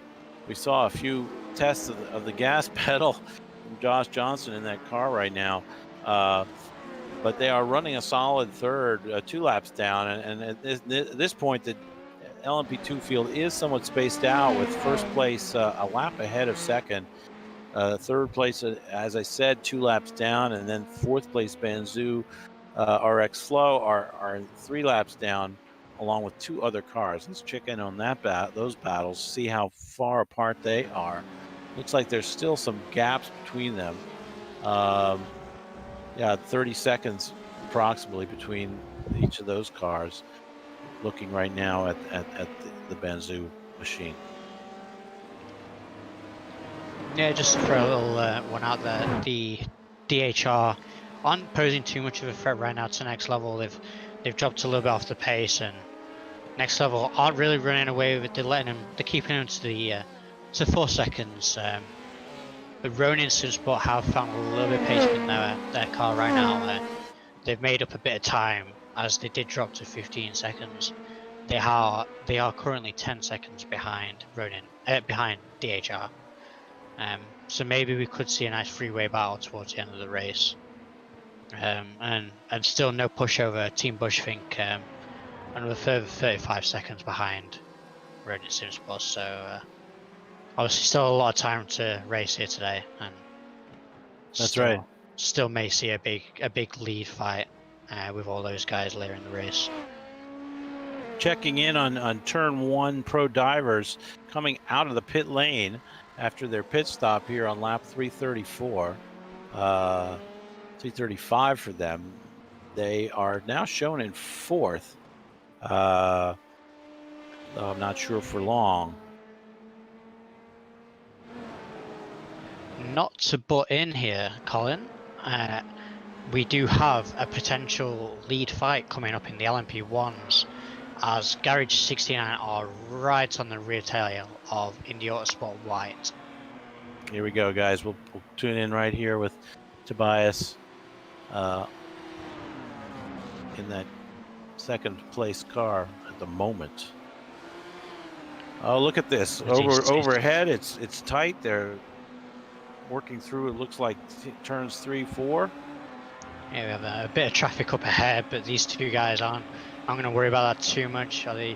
a few tests of the gas pedal from Josh Johnson in that car right now. But they are running a solid third, 2 laps down, and at this point, the LMP2 field is somewhat spaced out, with first place a lap ahead of second. Third place, as I said, 2 laps down, and then fourth place Banzu RX Flow are 3 laps down, along with 2 other cars. Let's check in on those battles, see how far apart they are. Looks like there's still some gaps between them. Yeah, 30 seconds approximately between each of those cars. Looking right now at the Benzu machine. Yeah, just to throw a little one out there, the DHR aren't posing too much of a threat right now to Next Level. They've dropped a little bit off the pace, and Next Level aren't really running away with it. They're keeping them to 4 seconds. But Ronin Simsport have found a little bit of pace in their car right now. They've made up a bit of time as they did drop to 15 seconds. They are currently 10 seconds behind behind DHR. So maybe we could see a nice freeway battle towards the end of the race. And still no pushover. Team Bushfink another further 35 seconds behind Ronin Simsport. So obviously still a lot of time to race here today, and that's right. Still may see a big lead fight with all those guys later in the race. Checking in on turn 1 pro divers coming out of the pit lane after their pit stop here on lap 334, 335 for them. They are now shown in 4th. Though I'm not sure for long. Not to butt in here, Colin. We do have a potential lead fight coming up in the LMP1s, as Garage 69 are right on the rear tail of Indy Autosport White. Here we go, guys. We'll tune in right here with Tobias in that second place car at the moment. Oh, look at this. Overhead, it's tight. They're working through, it looks like turns 3, 4. Yeah, we have a bit of traffic up ahead, but these two guys aren't. I'm going to worry about that too much. He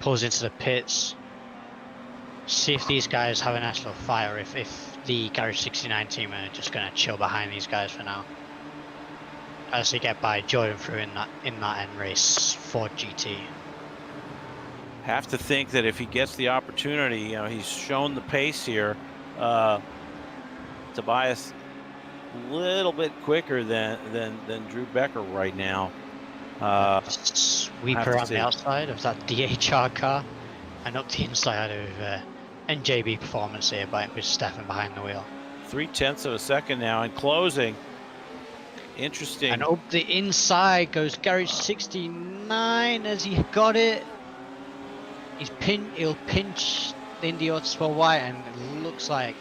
pulls into the pits. See if these guys have a nice little fight, or if the Garage 69 team are just going to chill behind these guys for now, as they get by Jordan through in that end race for GT. Have to think that if he gets the opportunity, he's shown the pace here. Tobias a little bit quicker than Drew Becker right now. Sweep around the outside of that DHR car and up the inside of NJB Performance here with Stefan behind the wheel. 0.3 of a second now and closing. Interesting. And up the inside goes Garage 69 as he got it. He'll pinch the Indy Autosport White, and it looks like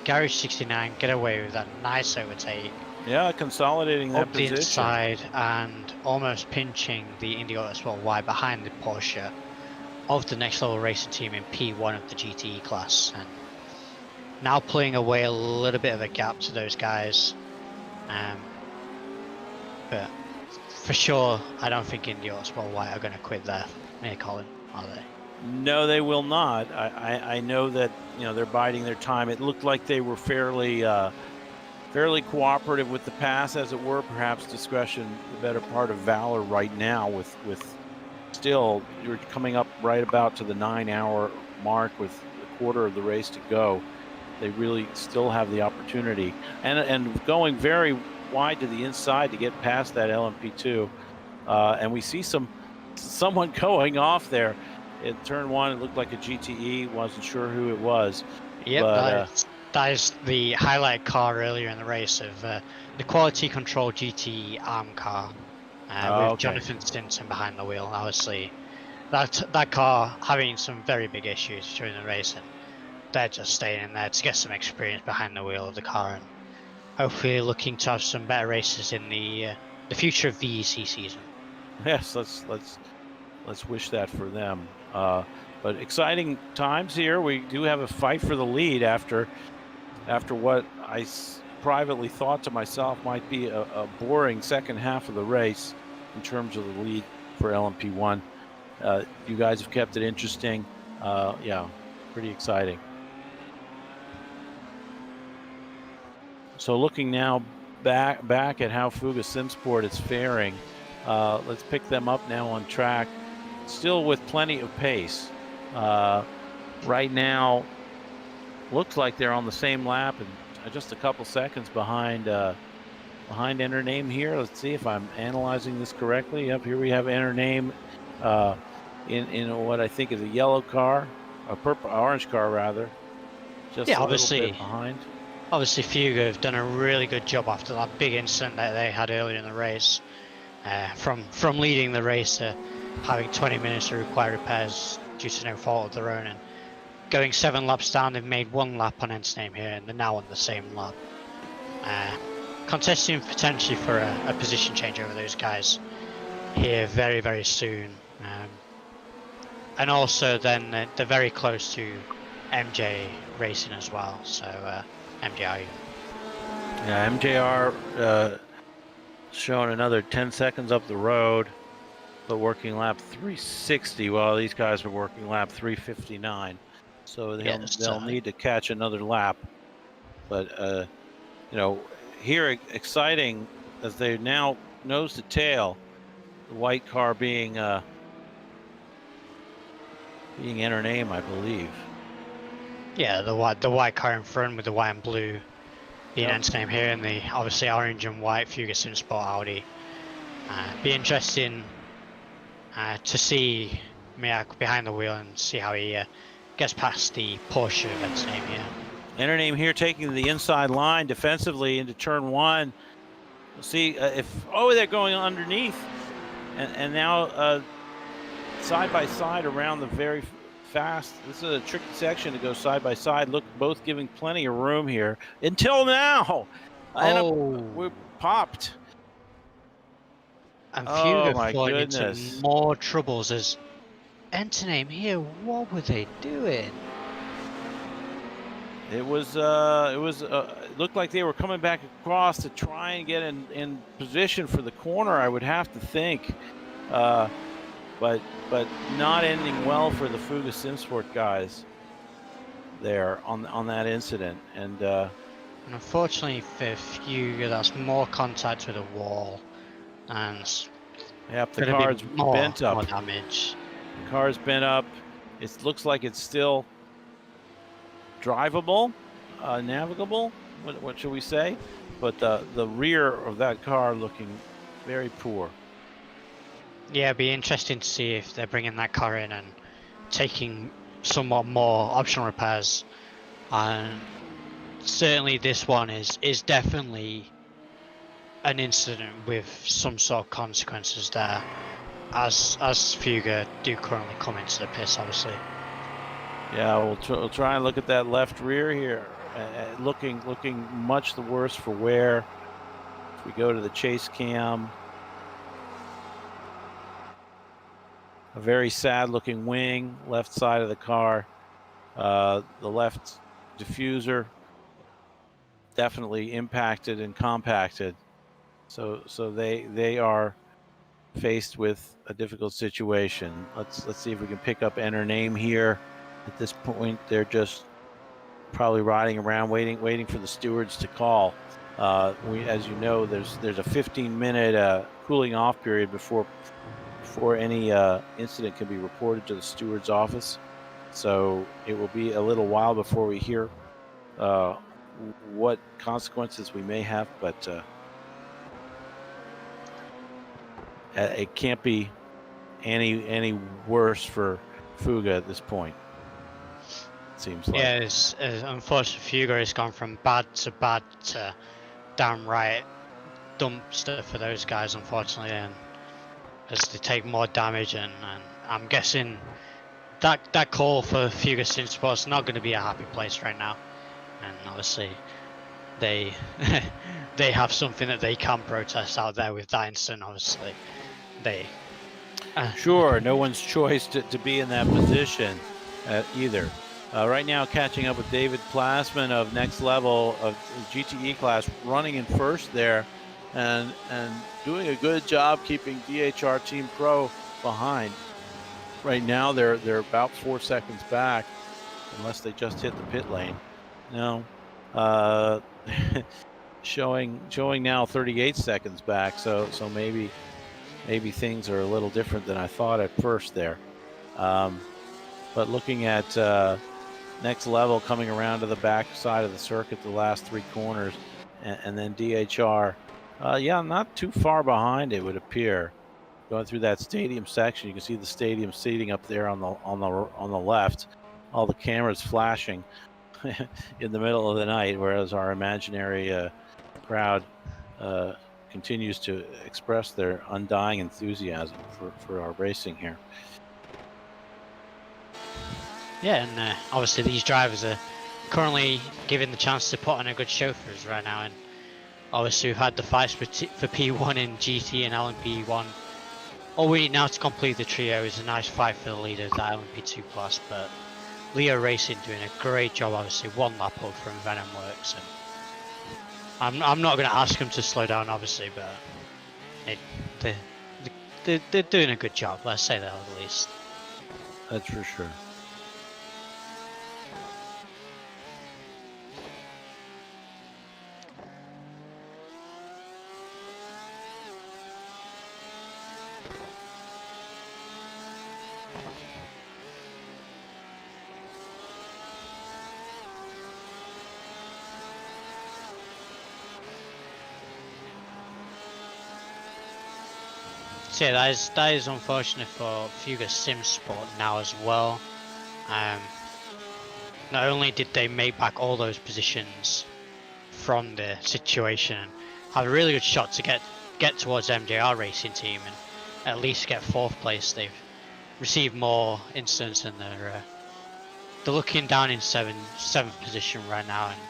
Garage 69 get away with that nice overtake. Yeah, consolidating that position. Up the inside and almost pinching the Indy Autosport White behind the Porsche of the Next Level Racing team in P1 of the GTE class. And now pulling away a little bit of a gap to those guys. But for sure, I don't think Indy Autosport White are going to quit there, Colin, are they? No, they will not. I know that they're biding their time. It looked like they were fairly cooperative with the pass, as it were. Perhaps discretion, the better part of valor right now. With still, you're coming up right about to the 9-hour mark with a quarter of the race to go. They really still have the opportunity, and going very wide to the inside to get past that LMP2. And we see someone going off there. In turn 1, it looked like a GTE. Wasn't sure who it was. Yep, but, that is the highlight car earlier in the race of the Quality Control GTE ARM car with Jonathan Stinson behind the wheel. Obviously, that car having some very big issues during the race, and they're just staying in there to get some experience behind the wheel of the car, and hopefully looking to have some better races in the future of V.E.C. season. Yes, let's wish that for them. But exciting times here. We do have a fight for the lead after what I privately thought to myself might be a boring second half of the race in terms of the lead for LMP1. You guys have kept it interesting. Yeah, pretty exciting. So looking now back at how Fuga Simsport is faring, let's pick them up now on track, still with plenty of pace. Right now, looks like they're on the same lap and just a couple seconds behind Enter Name here. Let's see if I'm analyzing this correctly. Up here we have Enter Name in what I think is a yellow car, a orange car rather. Just yeah, a obviously, little bit behind. Obviously, Fuga have done a really good job after that big incident that they had earlier in the race. From leading the race to having 20 minutes to require repairs due to no fault of their own, and going 7 laps down, they've made 1 lap on Ents Name here, and they're now on the same lap. Contesting potentially for a position change over those guys here very, very soon. And also then they're very close to MJ Racing as well, so MJR. Yeah, MJR showing another 10 seconds up the road, but working lap 360 while these guys are working lap 359. So they'll need to catch another lap. But, here exciting as they now nose to tail, the white car being Enter Name, I believe. Yeah, the white car in front with the white and blue being Ents Name here, and the obviously orange and white Fugasun Sport Audi. Be interesting to see Miak behind the wheel and see how he gets past the Porsche of Ents Name here. Enter Name here taking the inside line defensively into turn 1. We'll see if they're going underneath, and now side by side around the very fast. This is a tricky section to go side by side. Look, both giving plenty of room here until now. We're popped. And Fuga my falling goodness. into more troubles as Ents Name here. What were they doing? It was looked like they were coming back across to try and get in position for the corner, I would have to think. But not ending well for the Fuga Simsport guys there on that incident. And unfortunately for Fuga, that's more contact with a wall, and the car's bent up. More damage. The car's bent up. It looks like it's still drivable, navigable. What should we say? But the rear of that car looking very poor. Yeah, it'd be interesting to see if they're bringing that car in and taking somewhat more optional repairs. And certainly this one is definitely an incident with some sort of consequences there, as Fuga do currently come into the pits, obviously. Yeah, we'll try and look at that left rear here, looking much the worse for wear. If we go to the chase cam, a very sad looking wing, left side of the car. The left diffuser definitely impacted and compacted. So they are faced with a difficult situation. Let's see if we can pick up Enter Name here. At this point, they're just probably riding around waiting for the stewards to call. As you know, there's a 15-minute cooling off period before any incident can be reported to the steward's office. So it will be a little while before we hear what consequences we may have, but it can't be any worse for Fuga at this point. It seems like. Yeah, unfortunately, Fuga has gone from bad to downright dumpster for those guys, unfortunately, and as they take more damage, and I'm guessing that call for Fuga Simsport's not going to be a happy place right now, and obviously they have something that they can protest out there with that incident. Obviously, sure, no one's choice to be in that position either. Right now, catching up with David Plasman of Next Level of GTE class, running in first there, and doing a good job keeping DHR Team Pro behind. Right now, they're about 4 seconds back, unless they just hit the pit lane. No, showing now 38 seconds back. So maybe things are a little different than I thought at first there. But looking at next level coming around to the back side of the circuit, the last 3 corners, and then DHR. Yeah, not too far behind, it would appear. Going through that stadium section, you can see the stadium seating up there on the left. All the cameras flashing in the middle of the night, whereas our imaginary crowd continues to express their undying enthusiasm for our racing here. Yeah, and obviously these drivers are currently given the chance to put on a good show for us right now. And obviously we've had the fights for P1 in GT and LMP1. All we need now to complete the trio is a nice fight for the leader of the LMP2 class. But Leo Racing doing a great job, obviously 1 lap up from Venom Works. And I'm not going to ask them to slow down, obviously, but they're doing a good job. Let's say that at least. That's for sure. So yeah, that is unfortunate for Fuga Sim Sport now as well. Not only did they make back all those positions from the situation and have a really good shot to get towards MJR Racing Team and at least get 4th place, they've received more incidents and they're looking down in 7th position right now, and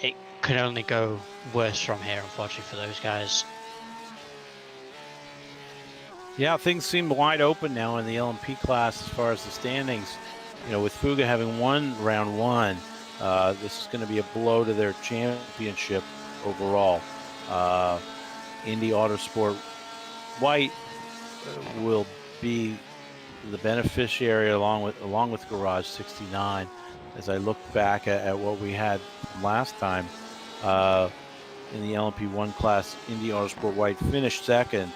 it can only go worse from here, unfortunately, for those guys. Yeah, things seem wide open now in the LMP class as far as the standings. You know, with Fuga having won round 1, this is going to be a blow to their championship overall. Indy Autosport White will be the beneficiary along with Garage 69. As I look back at what we had last time in the LMP1 class, Indy Autosport White finished 2nd.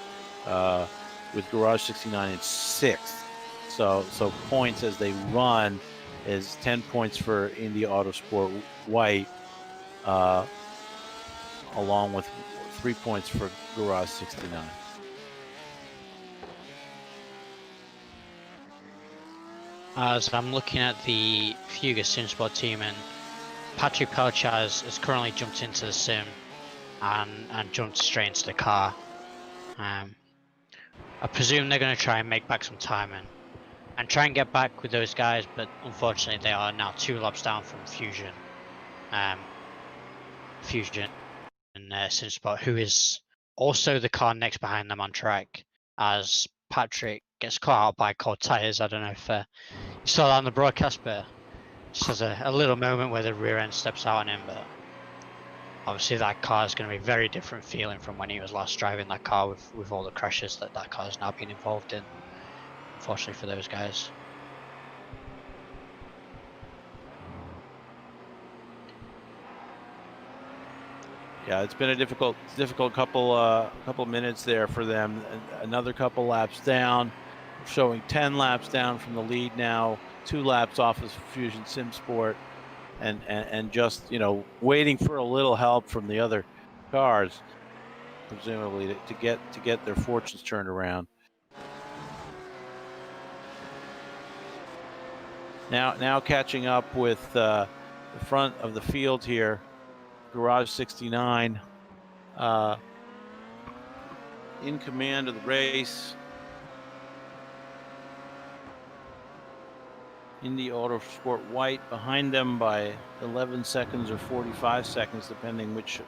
With Garage 69 in 6th. So points as they run is 10 points for Indy Autosport White, along with 3 points for Garage 69. As I'm looking at the Fuga Sim Sport team, and Patrick Pelchaz has currently jumped into the sim and jumped straight into the car. I presume they're going to try and make back some time and try and get back with those guys, but unfortunately they are now 2 laps down from Fusion. Fusion and SimSport, who is also the car next behind them on track, as Patrick gets caught out by cold tyres. I don't know if you saw that on the broadcast, but just has a little moment where the rear end steps out on him, but obviously that car is going to be very different feeling from when he was last driving that car with all the crashes that car has now been involved in, unfortunately for those guys. Yeah, it's been a difficult couple minutes there for them. Another couple laps down, showing 10 laps down from the lead now, 2 laps off of Fusion Sim Sport. And just, you know, waiting for a little help from the other cars, presumably to get their fortunes turned around. Now catching up with the front of the field here, Garage 69 in command of the race. Indy Autosport White behind them by 11 seconds or 45 seconds, depending which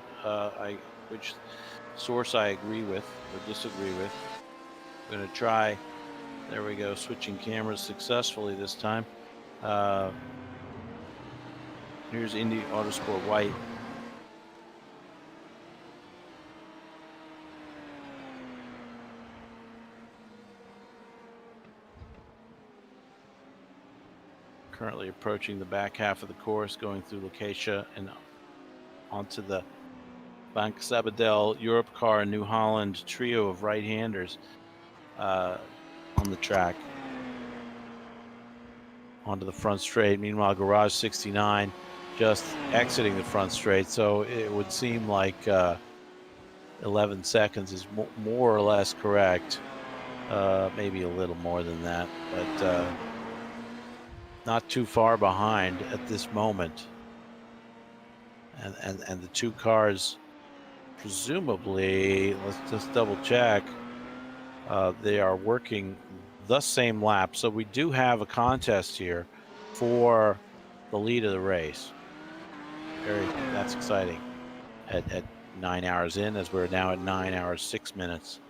source I agree with or disagree with. I'm going to try. There we go, switching cameras successfully this time. Here's Indy Autosport White. Currently approaching the back half of the course, going through Lucatia and onto the Bank Sabadell Europe Car New Holland trio of right-handers on the track. onto the front straight. Meanwhile, Garage 69 just exiting the front straight. So it would seem like 11 seconds is more or less correct. Maybe a little more than that, but not too far behind at this moment. And the two cars, presumably, let's just double check, they are working the same lap. So we do have a contest here for the lead of the race. That's exciting at 9 hours in, as we're now at 9 hours 6 minutes.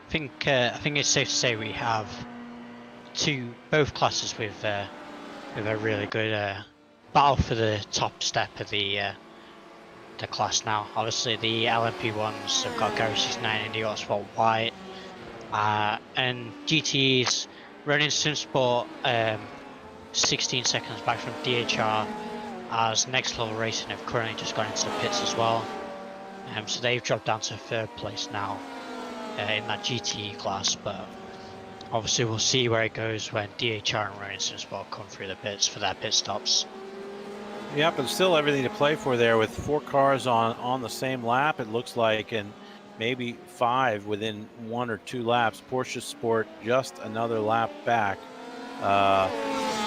I think it's safe to say we have both classes with a really good battle for the top step of the class now. Obviously, the LMP ones have got Garage 69 and the Sport White, and GTE's running Sim Sport 16 seconds back from DHR, as Next Level Racing have currently just gone into the pits as well. So they've dropped down to 3rd place now in that GTE class, but obviously we'll see where it goes when DHR and Running Sim Sport come through the pits for their pit stops. Yep, and still everything to play for there with 4 cars on the same lap, it looks like, and maybe 5 within 1 or 2 laps. Porsche Sport just another lap back,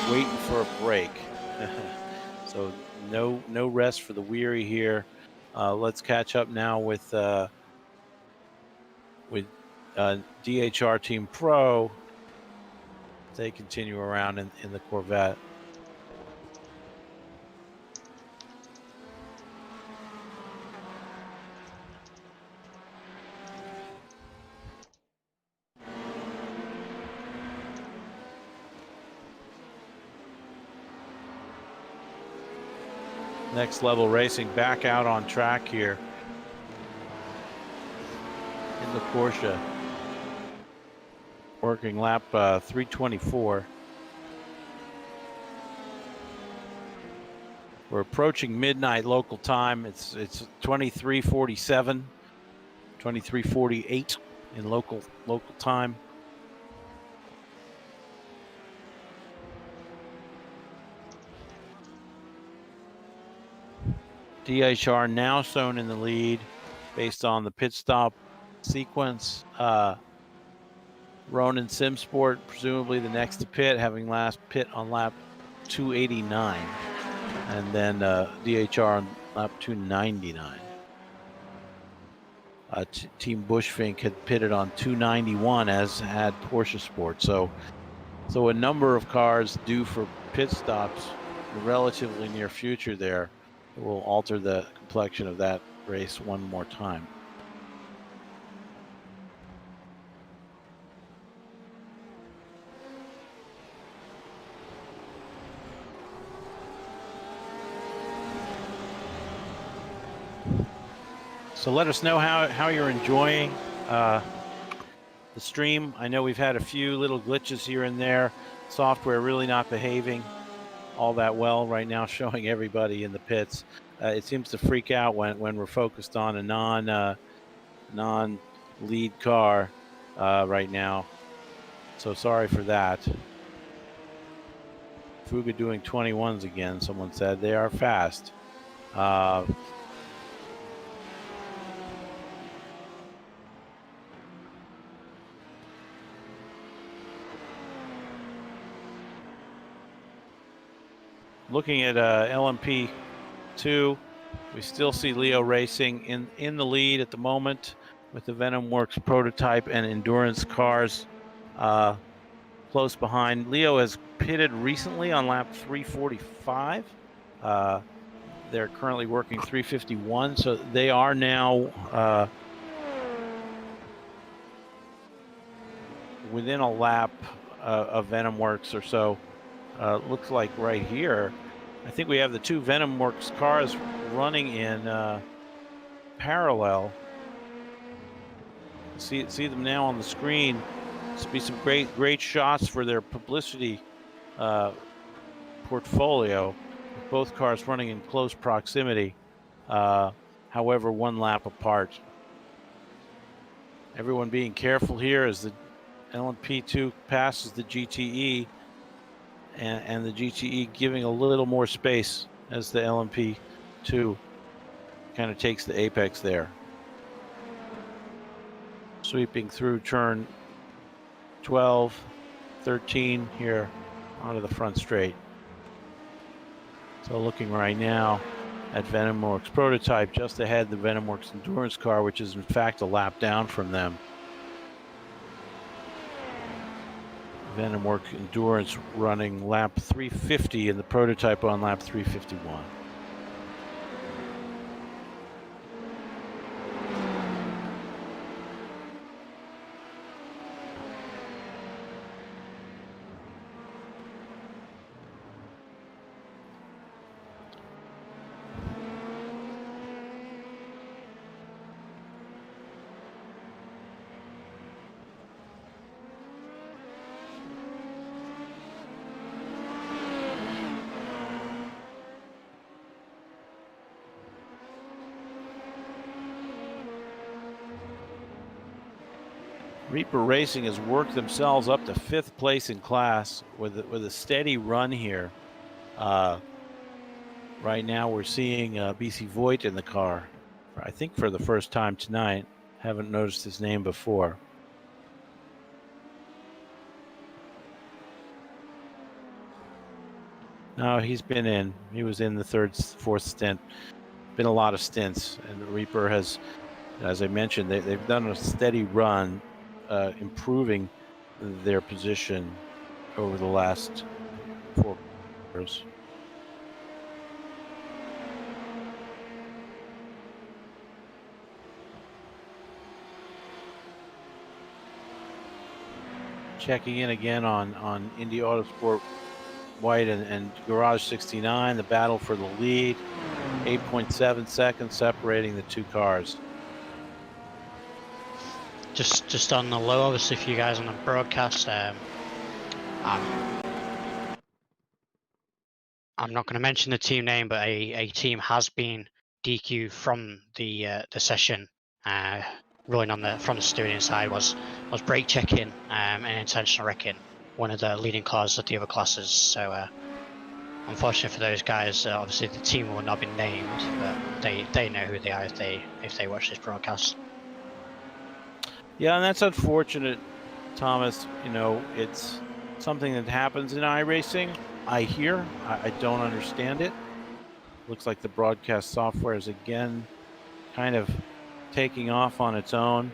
waiting for a break. So no rest for the weary here. Let's catch up now with DHR Team Pro. They continue around in the Corvette. Next Level Racing back out on track here in the Porsche, working lap 324. We're approaching midnight local time. It's 23:47, 23:48 in local time. DHR now shown in the lead based on the pit stop sequence. Ronin Simsport, presumably the next to pit, having last pit on lap 289. And then DHR on lap 299. Team Bushfink had pitted on 291, as had Porsche Sport. So a number of cars due for pit stops in the relatively near future there. It will alter the complexion of that race one more time. So let us know how you're enjoying the stream. I know we've had a few little glitches here and there. Software really not behaving all that well right now, showing everybody in the pits. It seems to freak out when we're focused on a non-lead car right now. So sorry for that. Fuga doing 21s again, someone said. They are fast. Looking at LMP2, we still see Leo Racing in the lead at the moment with the Venom Works prototype and endurance cars close behind. Leo has pitted recently on lap 345. They're currently working 351, so they are now within a lap of Venom Works or so. Looks like right here, I think we have the two Venom Works cars running in parallel. See them now on the screen. This will be some great shots for their publicity portfolio. With both cars running in close proximity, however, one lap apart. Everyone being careful here as the LMP2 passes the GTE. and the GTE giving a little more space as the LMP2 kind of takes the apex there. Sweeping through turn 12, 13 here onto the front straight. So looking right now at Venomworks prototype just ahead, the Venomworks endurance car, which is in fact a lap down from them. Venomworks endurance running lap 350 and the prototype on lap 351. Reaper Racing has worked themselves up to 5th place in class with a steady run here. Right now we're seeing V.E.C. Voigt in the car, I think for the first time tonight. Haven't noticed his name before. No, he's been in. He was in the 4th stint. Been a lot of stints, and Reaper has, as I mentioned, they've done a steady run, improving their position over the last 4 years. Checking in again on Indy Autosport White and Garage 69, the battle for the lead. 8.7 seconds separating the two cars. Just on the low, obviously for you guys on the broadcast, I'm not going to mention the team name, but a team has been DQ'd from the session. Rolling on from the steering side was brake checking and intentional wrecking one of the leading cars of the other classes. So unfortunately for those guys, obviously the team will not be named, but they know who they are if they watch this broadcast. Yeah, and that's unfortunate, Thomas. You know, it's something that happens in iRacing. I hear. I don't understand it. Looks like the broadcast software is again kind of taking off on its own.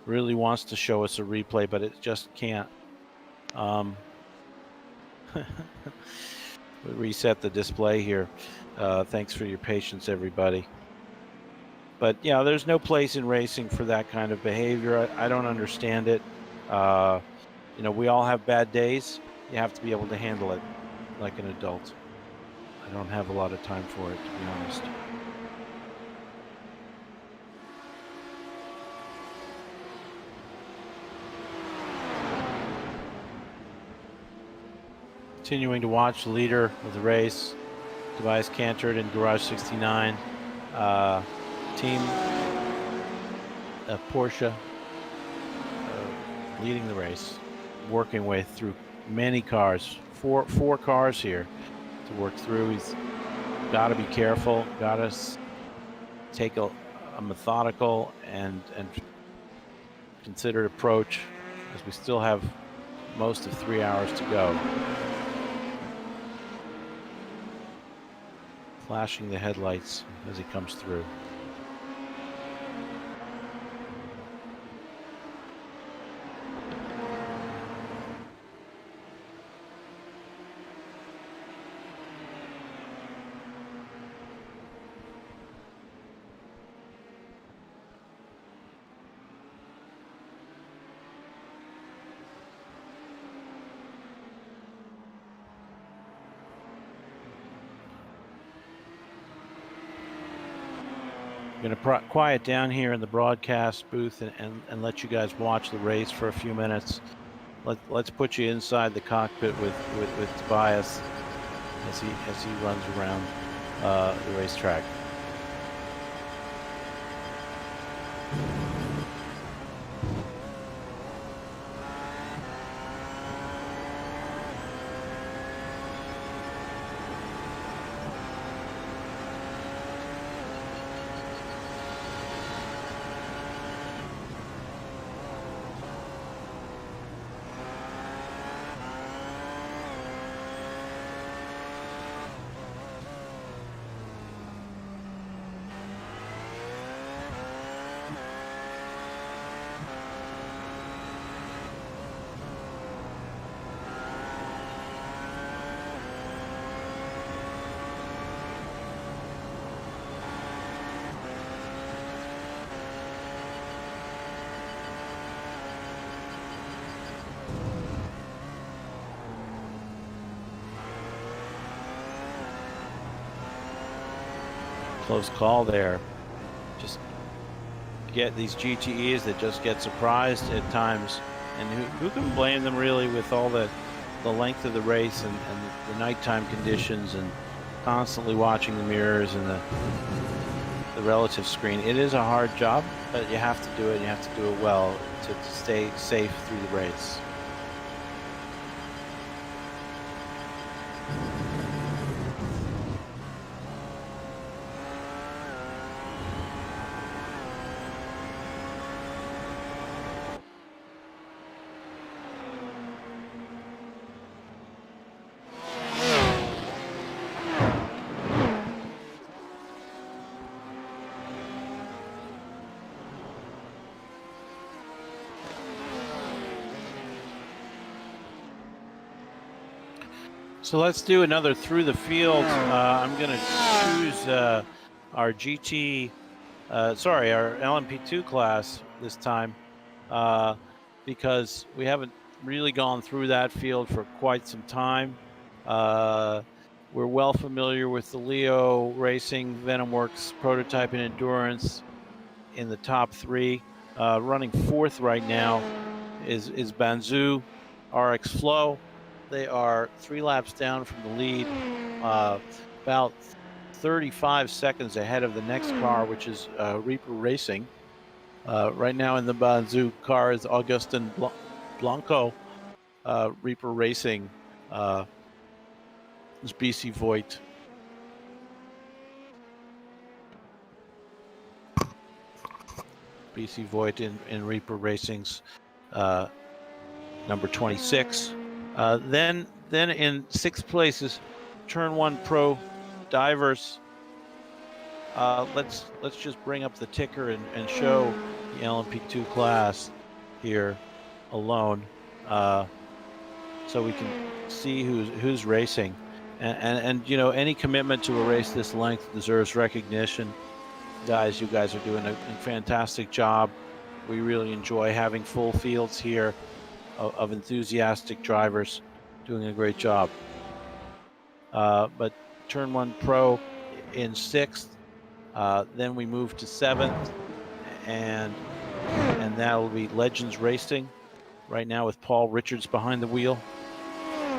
Really wants to show us a replay, but it just can't. Reset the display here. Thanks for your patience, everybody. But yeah, there's no place in racing for that kind of behavior. I don't understand it. You know, we all have bad days. You have to be able to handle it like an adult. I don't have a lot of time for it, to be honest. Continuing to watch the leader of the race, Tobias Cantor in Garage 69. Team Porsche leading the race, working way through many cars, four cars here to work through. He's got to be careful, got to take a methodical and considered approach, as we still have most of 3 hours to go. Flashing the headlights as he comes through. Going to quiet down here in the broadcast booth and let you guys watch the race for a few minutes. Let's put you inside the cockpit with Tobias as he runs around the racetrack. close call there. Just get these GTEs that just get surprised at times, and who can blame them really with all the length of the race and the nighttime conditions and constantly watching the mirrors and the relative screen. It is a hard job, but you have to do it. You have to do it well to stay safe through the race. So let's do another through the field. I'm going to choose our GT, our LMP2 class this time, because we haven't really gone through that field for quite some time. We're well familiar with the Leo Racing, VenomWorks prototype and endurance in the top three. Running fourth right now is Banzhou RX Flow. They are 3 laps down from the lead, about 35 seconds ahead of the next car, which is Reaper Racing. Right now in the Banzhou car is Augustin Blanco. Reaper Racing is V.E.C. Voigt. V.E.C. Voigt in Reaper Racing's number 26. Then in 6th place is Turn 1 Pro Divers. Let's just bring up the ticker and show the LMP2 class here alone, so we can see who's racing. And you know, any commitment to a race this length deserves recognition. Guys, you guys are doing a fantastic job. We really enjoy having full fields here of enthusiastic drivers doing a great job. But Turn 1 Pro in 6th, then we move to 7th, and that will be Legends Racing right now with Paul Richards behind the wheel.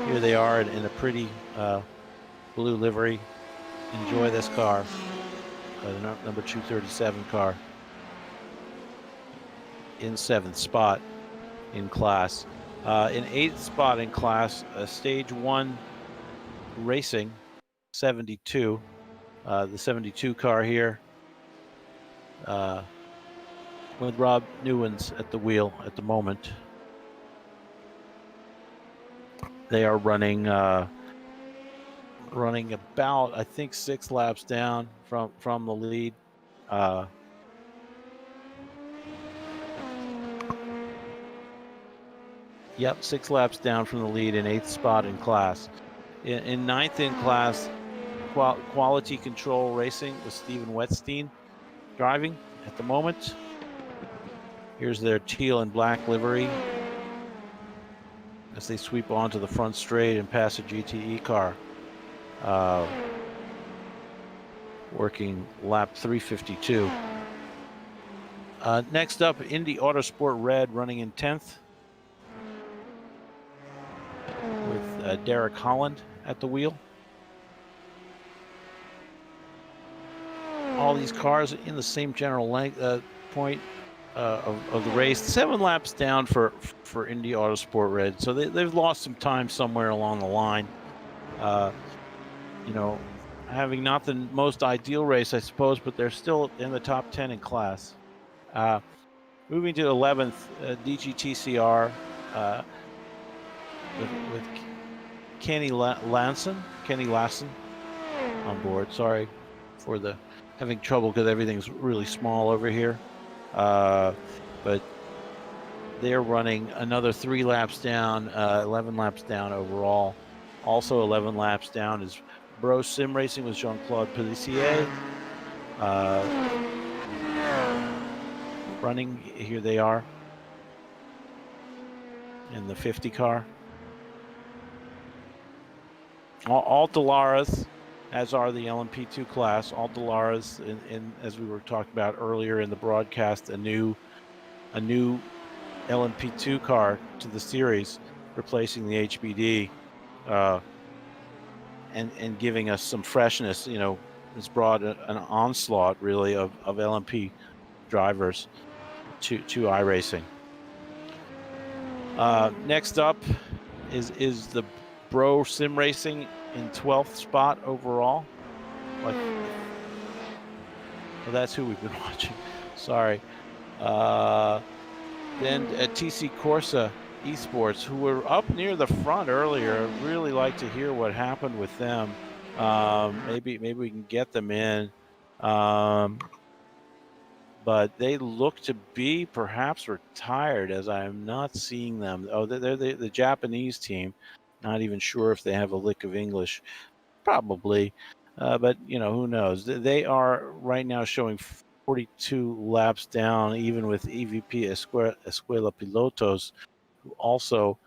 Here they are in a pretty blue livery. Enjoy this car, number 237 car in 7th spot in class. In 8th spot in class, Stage 1 Racing 72, the 72 car here, with Rob Newens at the wheel at the moment. They are running about, I think, 6 laps down from the lead. Yep, 6 laps down from the lead in 8th spot in class. In 9th in class, Quality Control Racing with Steven Wetstein driving at the moment. Here's their teal and black livery as they sweep onto the front straight and pass a GTE car. Working lap 352. Next up, Indy Autosport Red running in 10th with Derek Holland at the wheel. All these cars in the same general length point of the race. 7 laps down for Indy Autosport Red, so they've lost some time somewhere along the line. You know, having not the most ideal race, I suppose, but they're still in the top 10 in class. Moving to 11th, DGTCR with Kenny Lassen on board. Sorry for the having trouble because everything's really small over here. But they're running another 3 laps down, 11 laps down overall. Also 11 laps down is Bro Sim Racing with Jean-Claude Pellissier. Running, here they are in the 50 car. All Delaras as are the LMP2 class. All Dalaras, in as we were talking about earlier in the broadcast, a new LMP2 car to the series, replacing the HBD, and giving us some freshness. It's brought an onslaught really of LMP drivers to iRacing. Next up is the Bro Sim Racing in 12th spot overall. Well, that's who we've been watching. Sorry. Then at TC Corsa Esports, who were up near the front earlier. I'd really like to hear what happened with them. Maybe we can get them in. But they look to be perhaps retired, as I'm not seeing them. Oh, they're the Japanese team. Not even sure if they have a lick of English. Probably. But, who knows? They are right now showing 42 laps down, even with EVP Escuela Pilotos, who also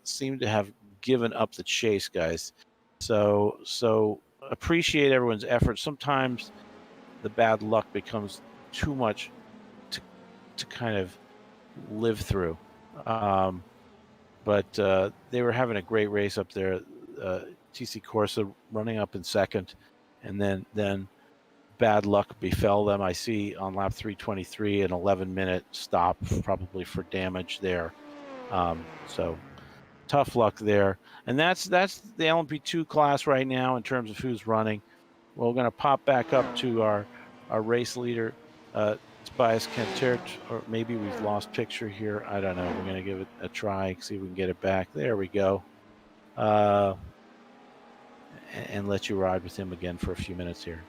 seem to have given up the chase, guys. So appreciate everyone's effort. Sometimes the bad luck becomes too much to kind of live through. But they were having a great race up there. TC Corsa running up in second, and then bad luck befell them. I see on lap 323 an 11-minute stop, probably for damage there. So tough luck there. And that's the LMP2 class right now in terms of who's running. We're going to pop back up to our race leader, Tobias Kentert, or maybe we've lost picture here. I don't know. We're going to give it a try, see if we can get it back. There we go. And let you ride with him again for a few minutes here.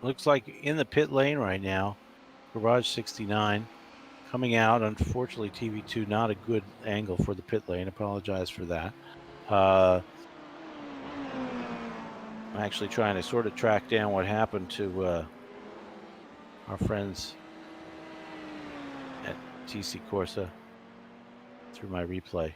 Looks like in the pit lane right now, Garage 69 coming out. Unfortunately, TV2 not a good angle for the pit lane. Apologize for that. I'm actually trying to sort of track down what happened to our friends at TC Corsa through my replay.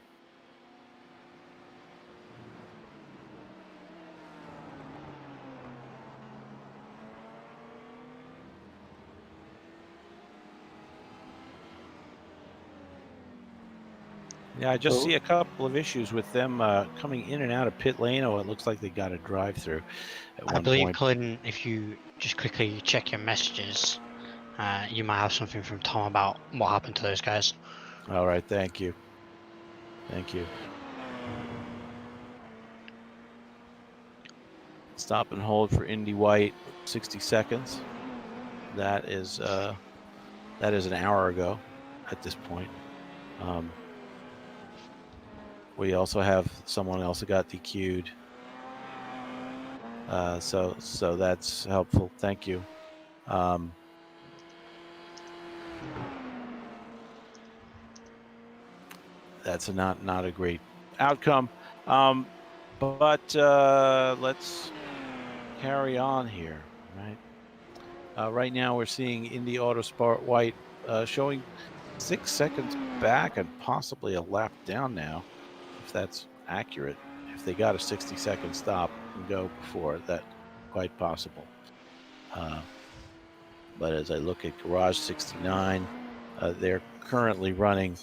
Yeah, I just see a couple of issues with them coming in and out of pit lane. Oh, it looks like they got a drive-through at one believe, point. Colin, if you just quickly check your messages, you might have something from Tom about what happened to those guys. All right, thank you. Thank you. Stop and hold for Indy White, 60 seconds. That is an hour ago at this point. We also have someone else who got DQ'd. So that's helpful. Thank you. That's not a great outcome. But let's carry on here, right? Right now we're seeing Indy Autosport White showing 6 seconds back and possibly a lap down now, if that's accurate. If they got a 60-second stop and go before, that quite possible. But as I look at Garage 69, they're currently running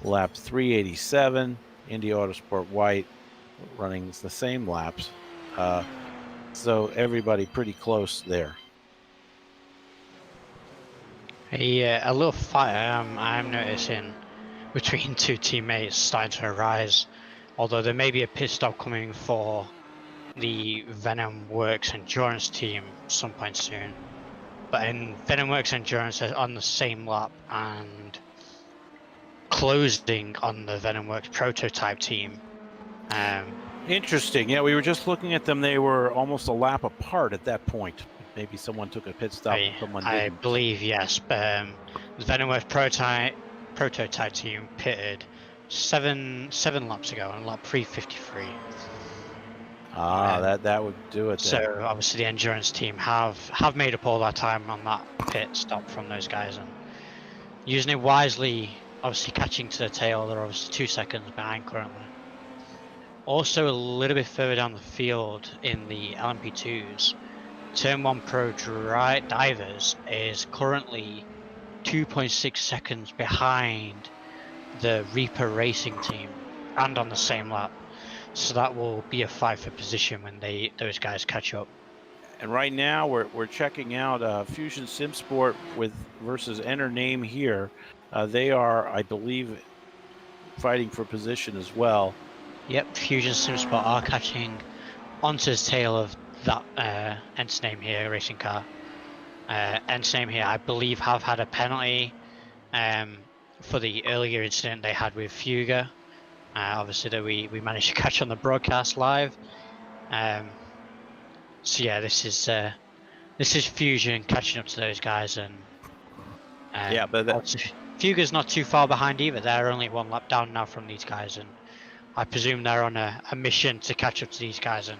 lap 387. Indy Autosport White running the same laps. So everybody pretty close there. A little fight I'm noticing between two teammates starting to arise, although there may be a pit stop coming for the Venom Works Endurance team some point soon. But in Venom Works Endurance, they're on the same lap and closing on the Venom Works Prototype team. Interesting. Yeah, we were just looking at them. They were almost a lap apart at that point. Maybe someone took a pit stop and someone I didn't. believe yes. The Venom Works Prototype team pitted seven laps ago on lap 353. That would do it. So then. obviously the endurance team have made up all that time on that pit stop from those guys and using it wisely. Obviously catching to the tail, they're obviously 2 seconds behind currently. Also a little bit further down the field in the LMP2s, Turn 1 Pro Divers is currently 2.6 seconds behind the Reaper Racing team and on the same lap. So that will be a fight for position when those guys catch up. And right now we're checking out Fusion Sim Sport versus Enter Name here. They are, I believe, fighting for position as well. Yep, Fusion Sim Sport are catching onto the tail of that Enter Name here racing car. Enter Name here, I believe, have had a penalty for the earlier incident they had with Fuga. Obviously that we managed to catch on the broadcast live. So yeah, this is Fusion catching up to those guys, and yeah, but Fuga's not too far behind either. They're only 1 lap down now from these guys, and I presume they're on a mission to catch up to these guys, and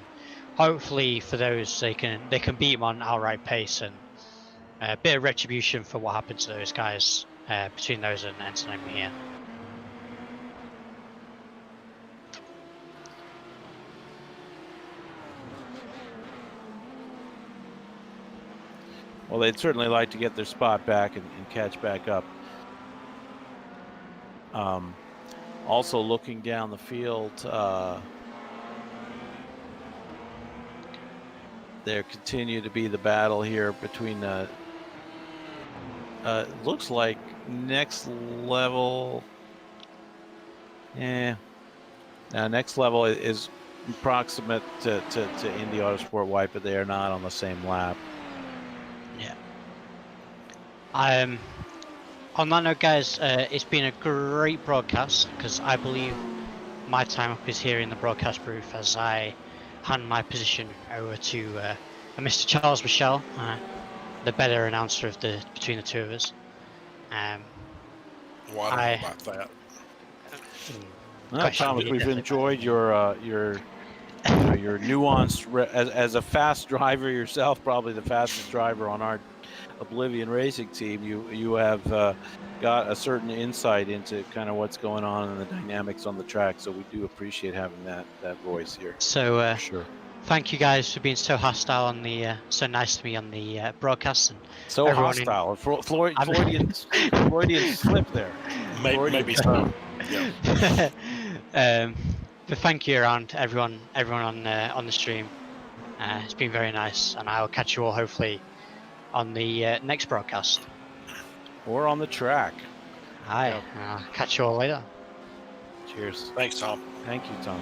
hopefully for those they can beat them on outright pace, and a bit of retribution for what happened to those guys between those and Antonym here. Well, they'd certainly like to get their spot back and catch back up. Also looking down the field, there continue to be the battle here between the looks like next level. Now next level is approximate to Indy Autosport White, but they are not on the same lap. Yeah. On that note, guys, it's been a great broadcast because I believe my time up is here in the broadcast booth as I hand my position over to Mr. Charles Michel, the better announcer of between the two of us. Well, I don't know about that. Thomas, we've enjoyed your nuanced as a fast driver yourself, probably the fastest driver on our Oblivion Racing team. You have got a certain insight into kind of what's going on and the dynamics on the track, so we do appreciate having that voice here. So sure. Thank you guys for being so hostile on the so nice to me on the broadcast, and so hostile. Freudian slip there. Maybe so. Yeah. But thank you around everyone on the stream. It's been very nice, and I'll catch you all hopefully on the next broadcast or on the track. Hi. Yep. Catch you all later. Cheers. Thanks, Tom. Thank you, Tom.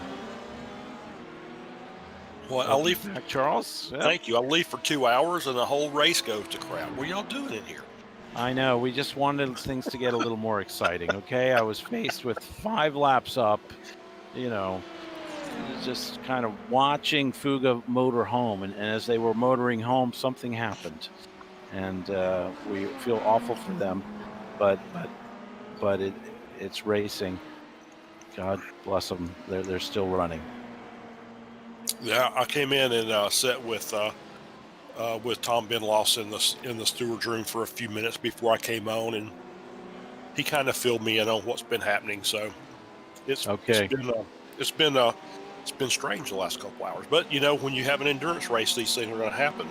Well, I'll leave. Charles. Yep. Thank you. I'll leave for 2 hours, and the whole race goes to crap. What are y'all doing in here? I know. We just wanted things to get a little more exciting. Okay, I was faced with 5 laps up. Just kind of watching Fuga motor home, and as they were motoring home, something happened, and we feel awful for them, but it's racing. God bless them. They're still running. Yeah, I came in and sat with Tom Benloss in the steward's room for a few minutes before I came on, and he kind of filled me in on what's been happening. So it's okay. It's been strange the last couple hours, but when you have an endurance race, these things are going to happen.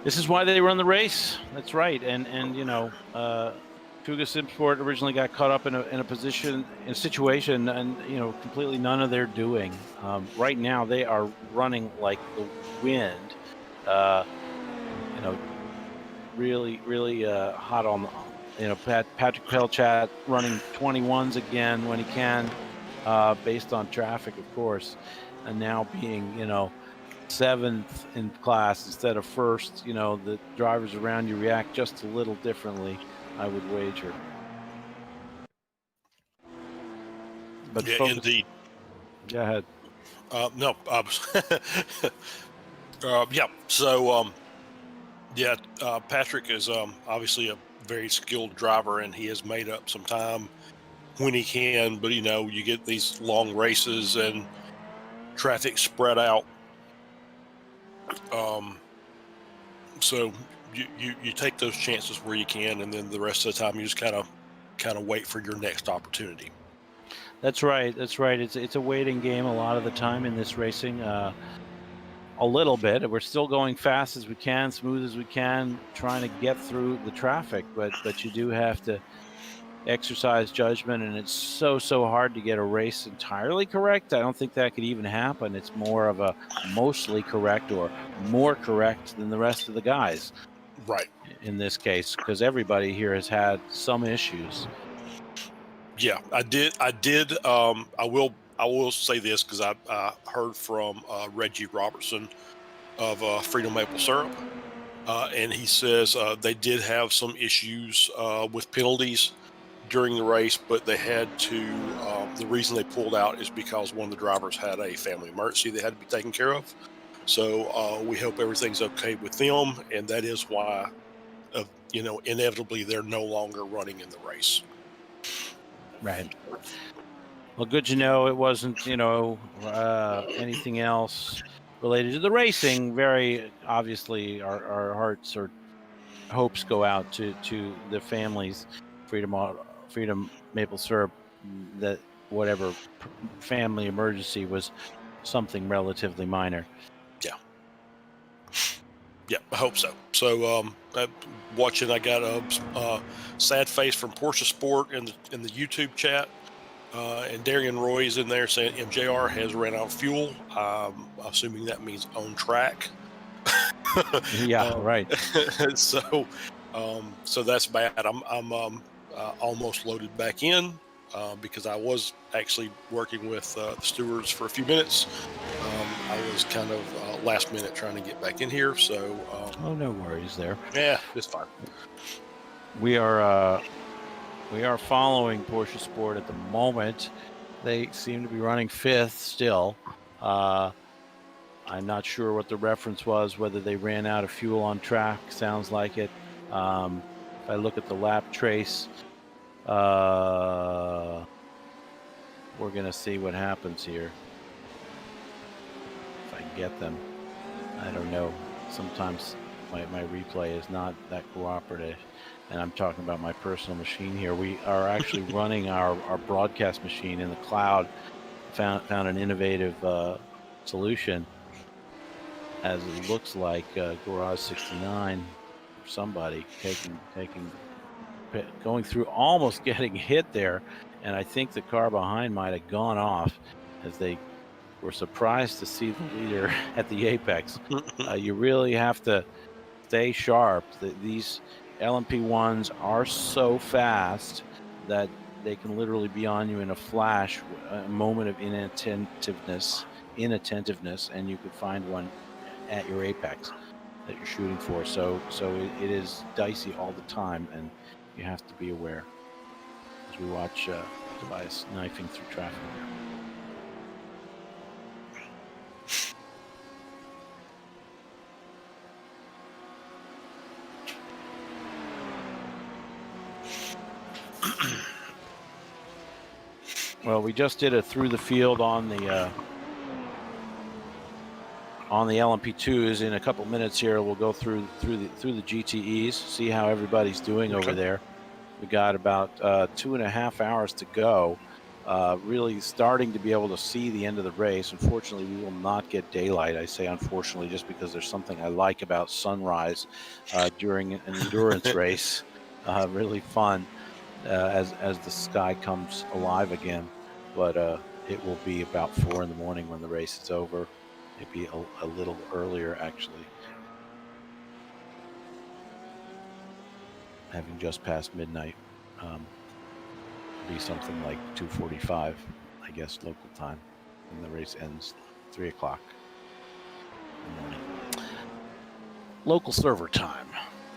This is why they run the race. That's right, and Fuga Sim Sport originally got caught up in a situation, and completely none of their doing. Right now, they are running like the wind. really hot on the, Patrick Pelchat running 21s again when he can, based on traffic, of course, and now being 7th in class instead of 1st. The drivers around you react just a little differently, I would wager. But yeah, focus. indeed. Go ahead. No, I was. Yeah. So, Patrick is obviously a very skilled driver, and he has made up some time when he can. But you get these long races and traffic spread out. So you take those chances where you can, and then the rest of the time you just kind of wait for your next opportunity. That's right. It's a waiting game a lot of the time in this racing. A little bit. We're still going fast as we can, smooth as we can, trying to get through the traffic. But you do have to exercise judgment, and it's so hard to get a race entirely correct. I don't think that could even happen. It's more of a mostly correct or more correct than the rest of the guys. Right. In this case, because everybody here has had some issues. Yeah, I did. I will say this because I heard from Reggie Robertson of Freedom Maple Syrup, and he says they did have some issues with penalties during the race, but they had to. The reason they pulled out is because one of the drivers had a family emergency that had to be taken care of. So we hope everything's okay with them, and that is why, inevitably they're no longer running in the race. Right. Well, good to know it wasn't, anything else related to the racing. Very obviously, our hearts or hopes go out to the families, Freedom Maple Syrup, that whatever family emergency was something relatively minor. Yeah, I hope so. So, watching, I got a sad face from Porsche Sport in the YouTube chat, and Darian Roy's in there saying MJR has ran out of fuel. Assuming that means on track. Yeah, right. So that's bad. I'm almost loaded back in because I was actually working with the stewards for a few minutes. I was kind of last minute trying to get back in here. So no worries there. Yeah, it's fine. We are following Porsche Sport at the moment. They seem to be running 5th still. I'm not sure what the reference was, whether they ran out of fuel on track. Sounds like it. If I look at the lap trace, we're going to see what happens here. If I can get them. I don't know. Sometimes my replay is not that cooperative. And I'm talking about my personal machine here. We are actually running our broadcast machine in the cloud. Found an innovative solution, as it looks like Garage 69 or somebody going through, almost getting hit there, and I think the car behind might have gone off as they were surprised to see the leader at the apex. You really have to stay sharp. These LMP1s are so fast that they can literally be on you in a flash, a moment of inattentiveness, and you could find one at your apex that you're shooting for. So it is dicey all the time, and you have to be aware as we watch Tobias knifing through traffic. Well, we just did a through the field on the LMP2s. In a couple minutes here, we'll go through the GTEs, see how everybody's doing over there. We got about 2.5 hours to go. Really starting to be able to see the end of the race. Unfortunately, we will not get daylight. I say unfortunately just because there's something I like about sunrise during an endurance race. Really fun as the sky comes alive again. But it will be about 4 in the morning when the race is over. Maybe a little earlier, actually. having just passed midnight. Be something like 2:45, I guess, local time, and the race ends 3 o'clock in the morning. Local server time.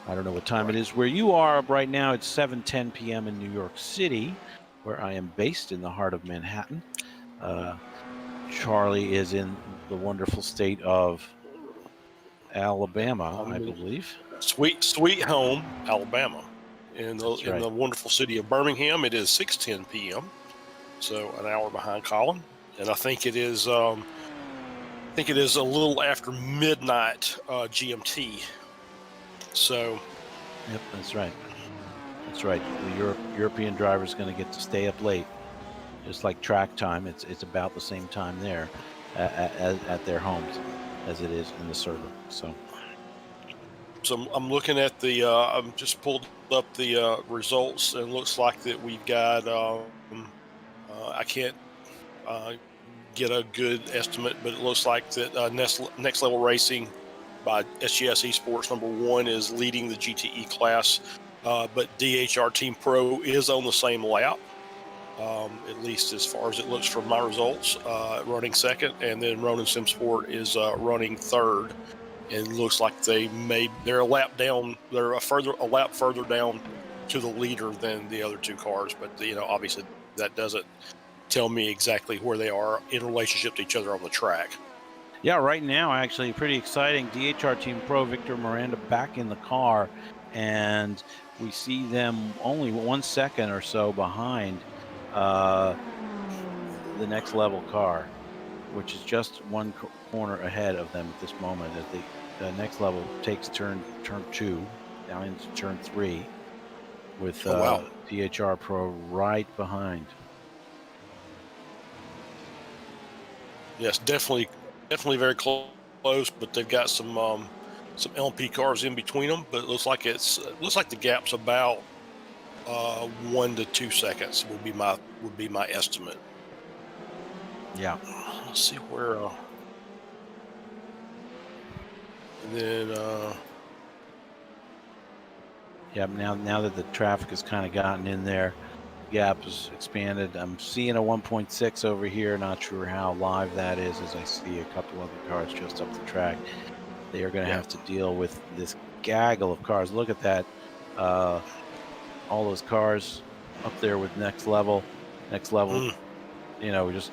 I don't know what time it is where you are. Right now, it's 7:10 p.m. in New York City, where I am based in the heart of Manhattan. Charlie is in the wonderful state of Alabama, I believe. Sweet home, Alabama. In the wonderful city of Birmingham, it is 6:10 p.m. So an hour behind Colin, and I think it is a little after midnight GMT. So, yep, that's right. That's right. The European driver is going to get to stay up late, just like track time. It's about the same time there at their homes as it is in the server. So I'm looking at the. I'm just pulled up the results, and it looks like that we've got. I can't get a good estimate, but it looks like that Next Level Racing by SGS Esports #1 is leading the GTE class, but DHR Team Pro is on the same lap, at least as far as it looks from my results, running second, and then Ronin SimSport is running third, and it looks like they're a lap down. They're a lap further down to the leader than the other two cars, but obviously that doesn't tell me exactly where they are in relationship to each other on the track. Yeah, right now, actually, pretty exciting. DHR Team Pro, Victor Miranda back in the car, and we see them only 1 second or so behind the Next Level car, which is just one corner ahead of them at this moment as the Next Level takes turn 2 down into turn 3 with DHR Pro right behind. Yes, definitely very close, but they've got some LMP cars in between them. But it looks like the gap's about 1 to 2 seconds would be my estimate. Yeah. Let's see where. And then. Yeah. Now that the traffic has kind of gotten in there, gap is expanded. I'm seeing a 1.6 over here. Not sure how live that is, as I see a couple other cars just up the track. They are going to have to deal with this gaggle of cars. Look at that. All those cars up there with Next Level. We're just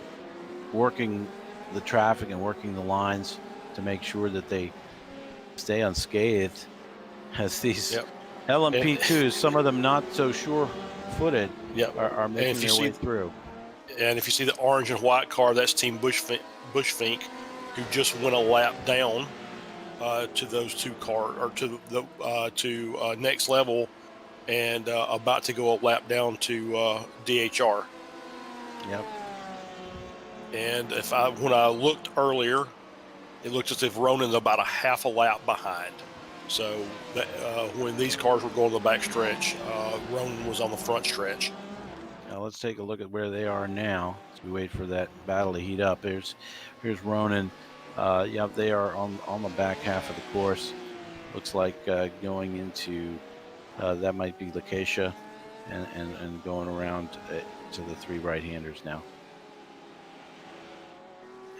working the traffic and working the lines to make sure that they stay unscathed as these LMP2s, some of them not so sure-footed, are making their way through. And if you see the orange and white car, that's Team Bushfink, who just went a lap down to those two cars, or to Next Level, and about to go a lap down to DHR. Yep. And when I looked earlier, it looked as if Ronan's about a half a lap behind. So when these cars were going to the back stretch, Ronin was on the front stretch. Now let's take a look at where they are now as we wait for that battle to heat up. Here's Ronin. They are on the back half of the course. Looks like going into that might be Lakeisha, and going around to the three right-handers now.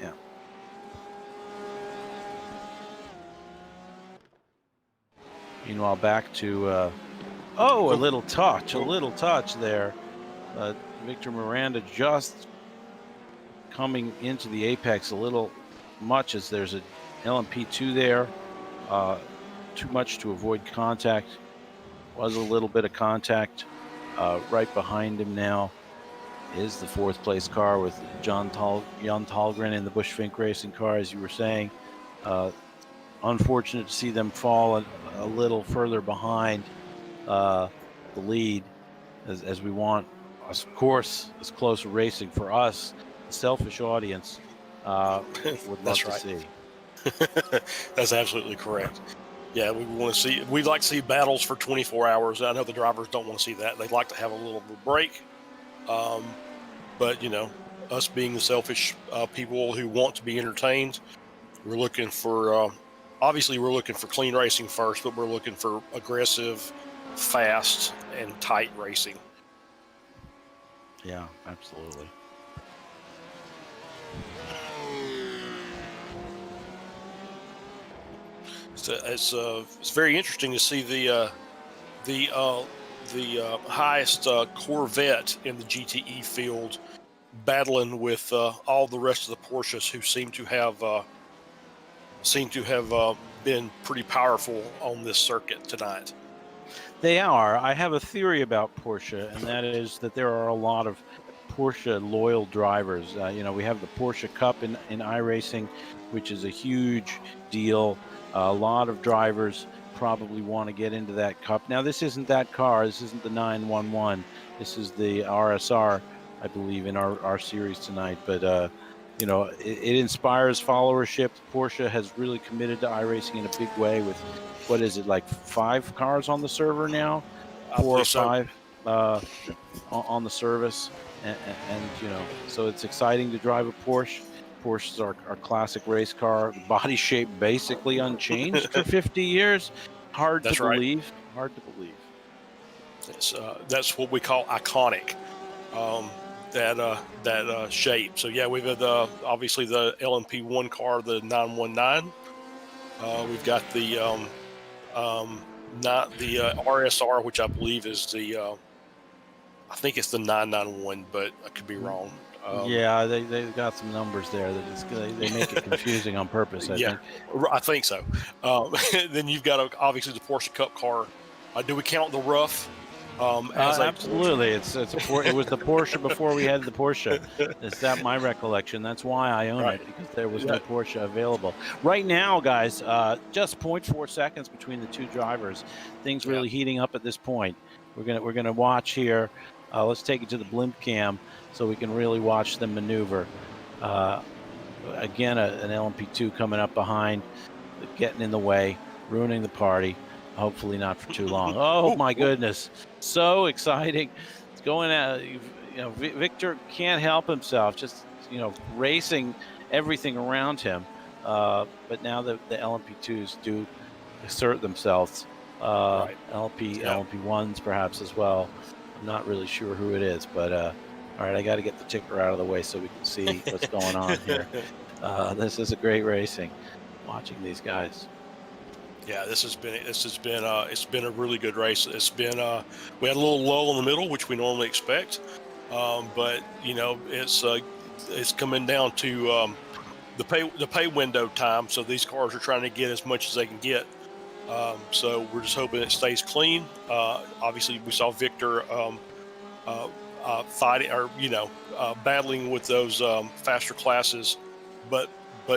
Yeah. Meanwhile, back to a little touch there. Victor Miranda just coming into the apex a little much, as there's an LMP2 there. Too much to avoid contact. Was a little bit of contact. Right behind him now is the fourth place car with Jan Tallgren in the Bushfink Racing car, as you were saying. Unfortunate to see them fall a little further behind the lead, as we want, of course, as close racing for us, the selfish audience, would love to see. That's absolutely correct. Yeah, we'd like to see battles for 24 hours. I know the drivers don't want to see that. They'd like to have a little bit of break. But, us being the selfish people who want to be entertained, we're looking for, obviously we're looking for clean racing first, but we're looking for aggressive, fast and tight racing. Yeah, absolutely. It's very interesting to see the highest Corvette in the GTE field battling with all the rest of the Porsches who seem to have been pretty powerful on this circuit tonight. They are. I have a theory about Porsche, and that is that there are a lot of Porsche loyal drivers. We have the Porsche Cup in iRacing, which is a huge deal. A lot of drivers probably want to get into that Cup. Now, this isn't that car. This isn't the 911. This is the RSR, I believe, in our series tonight. But it inspires followership. Porsche has really committed to iRacing in a big way with, what is it, like 5 cars on the server now? 4 or 5 on the service. And so it's exciting to drive a Porsche. Porsche's our classic race car. The body shape basically unchanged for 50 years. Hard to believe. That's what we call iconic. That shape. So yeah, we've had obviously the LMP1 car, the 919. We've got the not the RSR, which I believe is the I think it's the 991, but I could be wrong. Yeah, they've got some numbers there that they make it confusing on purpose. I think. I think so. Then you've got obviously the Porsche Cup car. Do we count the Rough? Absolutely, it was the Porsche before we had the Porsche. Is that my recollection? That's why I own it, because there was no Porsche available. Right now, guys, just 0.4 seconds between the two drivers. Things really heating up at this point. We're gonna watch here. Let's take it to the blimp cam so we can really watch them maneuver. Again, an LMP2 coming up behind, getting in the way, ruining the party. Hopefully not for too long. Oh my goodness, so exciting! It's going out. Victor can't help himself, just racing everything around him. But now the LMP2s do assert themselves. LMP1s perhaps as well. I'm not really sure who it is, but all right, I got to get the ticker out of the way so we can see what's going on here. This is a great racing. Watching these guys. Yeah, it's been a really good race. It's been we had a little lull in the middle, which we normally expect, but it's coming down to the pay window time. So these cars are trying to get as much as they can get. So we're just hoping it stays clean. Obviously, we saw Victor fighting or battling with those faster classes, but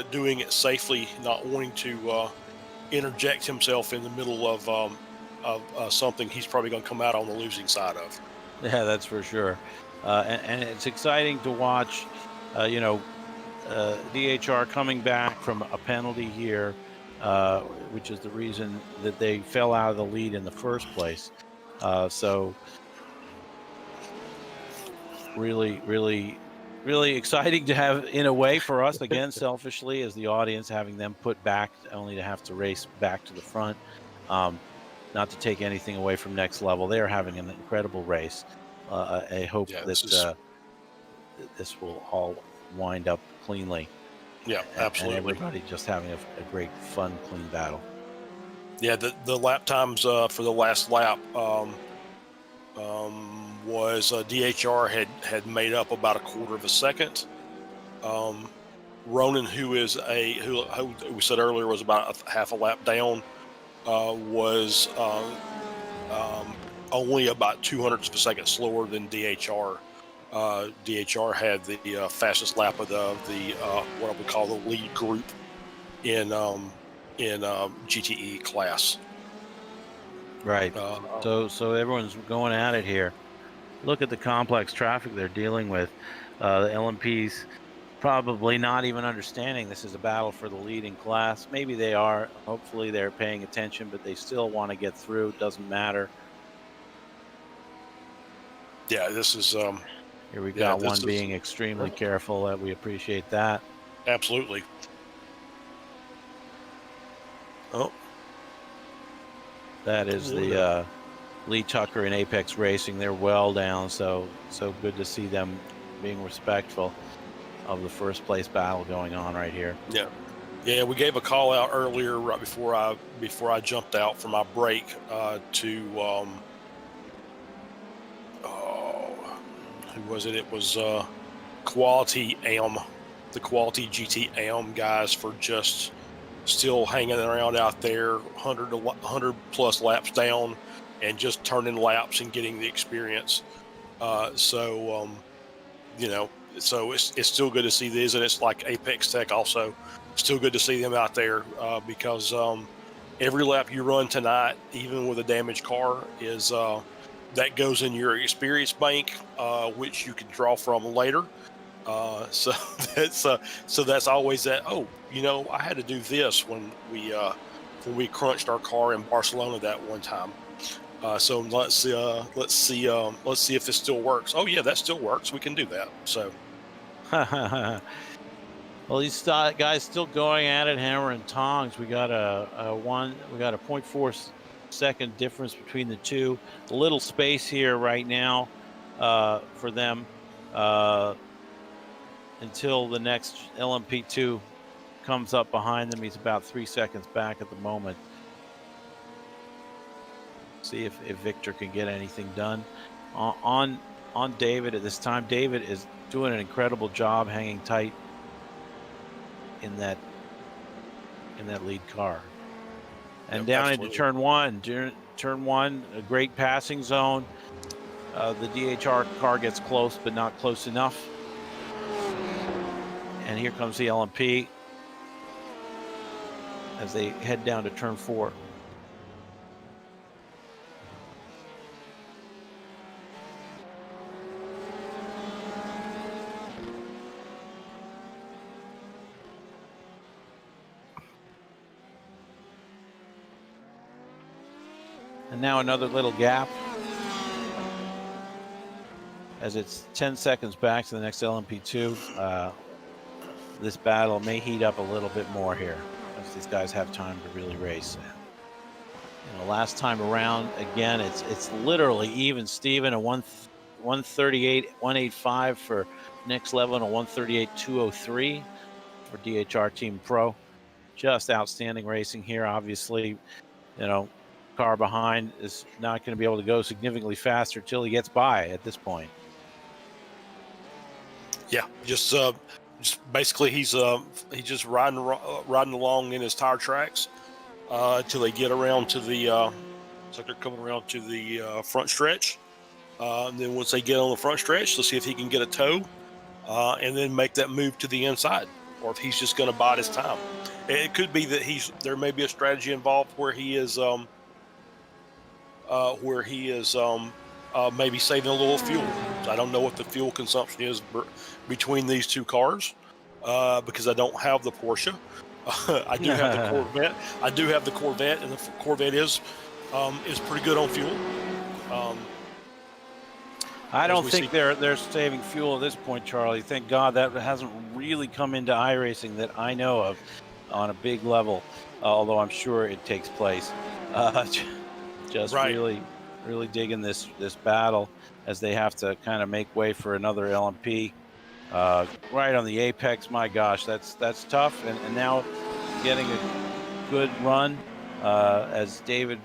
doing it safely, not wanting to interject himself in the middle of something he's probably going to come out on the losing side of. Yeah, that's for sure. And it's exciting to watch, DHR coming back from a penalty here, which is the reason that they fell out of the lead in the first place. So really exciting to have, in a way, for us, again, selfishly, as the audience, having them put back only to have to race back to the front. Not to take anything away from Next Level. They are having an incredible race. I hope that this will all wind up cleanly. Yeah, absolutely. And everybody just having a great, fun, clean battle. Yeah, the lap times for the last lap was DHR had made up about a quarter of a second. Ronan, who we said earlier was about a half a lap down, was only about 200ths of a second slower than DHR. DHR had the fastest lap of the what we call the lead group in GTE class. Right. So everyone's going at it here. Look at the complex traffic they're dealing with. The LMPs probably not even understanding this is a battle for the lead in class. Maybe they are. Hopefully they're paying attention, but they still want to get through. It doesn't matter. Yeah, this is. Here we got one being extremely careful. We appreciate that. Absolutely. Oh. That is the Lee Tucker and Apex Racing. They're well down, so good to see them being respectful of the first place battle going on right here. Yeah, we gave a call out earlier right before I jumped out for my break to who was it? It was Quality AM, the Quality GT AM guys, for just still hanging around out there, 100 plus laps down, and just turning laps and getting the experience. So it's still good to see these, and it's like Apex Tech also. Still good to see them out there because every lap you run tonight, even with a damaged car, is that goes in your experience bank, which you can draw from later. So that's always that. Oh, I had to do this when we crunched our car in Barcelona that one time. So let's see if it still works. Oh yeah, that still works. We can do that. So. Well, these guys still going at it, hammer and tongs. We got a 0.4 second difference between the two. A little space here right now for them until the next LMP2 comes up behind them. He's about 3 seconds back at the moment. See if Victor can get anything done on David at this time. David is doing an incredible job hanging tight in that lead car. And down absolutely. Into turn one, a great passing zone. The DHR car gets close, but not close enough. And here comes the LMP as they head down to turn 4. And now another little gap as it's 10 seconds back to the next LMP2. This battle may heat up a little bit more here as these guys have time to really race. Last time around, again, it's literally even Steven, a 138.185 for next level and a 138.203 for DHR Team Pro. Just outstanding racing here. Obviously, car behind is not going to be able to go significantly faster till he gets by at this point. Yeah, just basically he's just riding along in his tire tracks till they get around to the it's like they're coming around to the front stretch. And then once they get on the front stretch, let's see if he can get a tow and then make that move to the inside, or if he's just going to bide his time. It could be that there may be a strategy involved where he is maybe saving a little fuel. I don't know what the fuel consumption is between these two cars because I don't have the Porsche. I do have the Corvette. And the Corvette is pretty good on fuel. I don't think they're saving fuel at this point, Charlie. Thank God that hasn't really come into iRacing that I know of on a big level, although I'm sure it takes place. Just right. really digging this battle as they have to kind of make way for another LMP. Right on the apex, my gosh, that's tough. And now getting a good run as David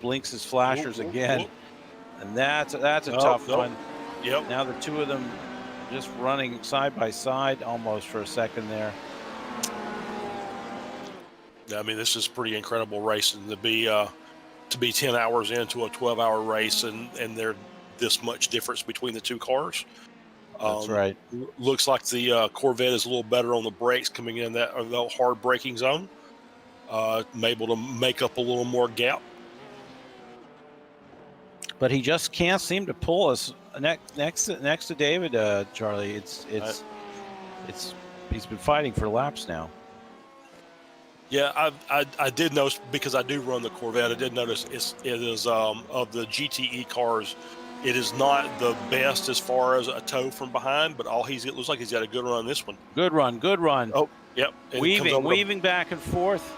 blinks his flashers again. And that's a tough one. Yep. Now the two of them just running side by side almost for a second there. I mean, this is pretty incredible racing to be 10 hours into a 12-hour race and there this much difference between the two cars. That's right. Looks like the Corvette is a little better on the brakes coming in that hard braking zone. Able to make up a little more gap. But he just can't seem to pull us next to David, Charlie. It's he's been fighting for laps now. Yeah, I did notice, because I do run the Corvette. I did notice it is of the GTE cars, it is not the best as far as a tow from behind, but it looks like he's got a good run on this one. Good run. Oh, yep. And weaving back and forth.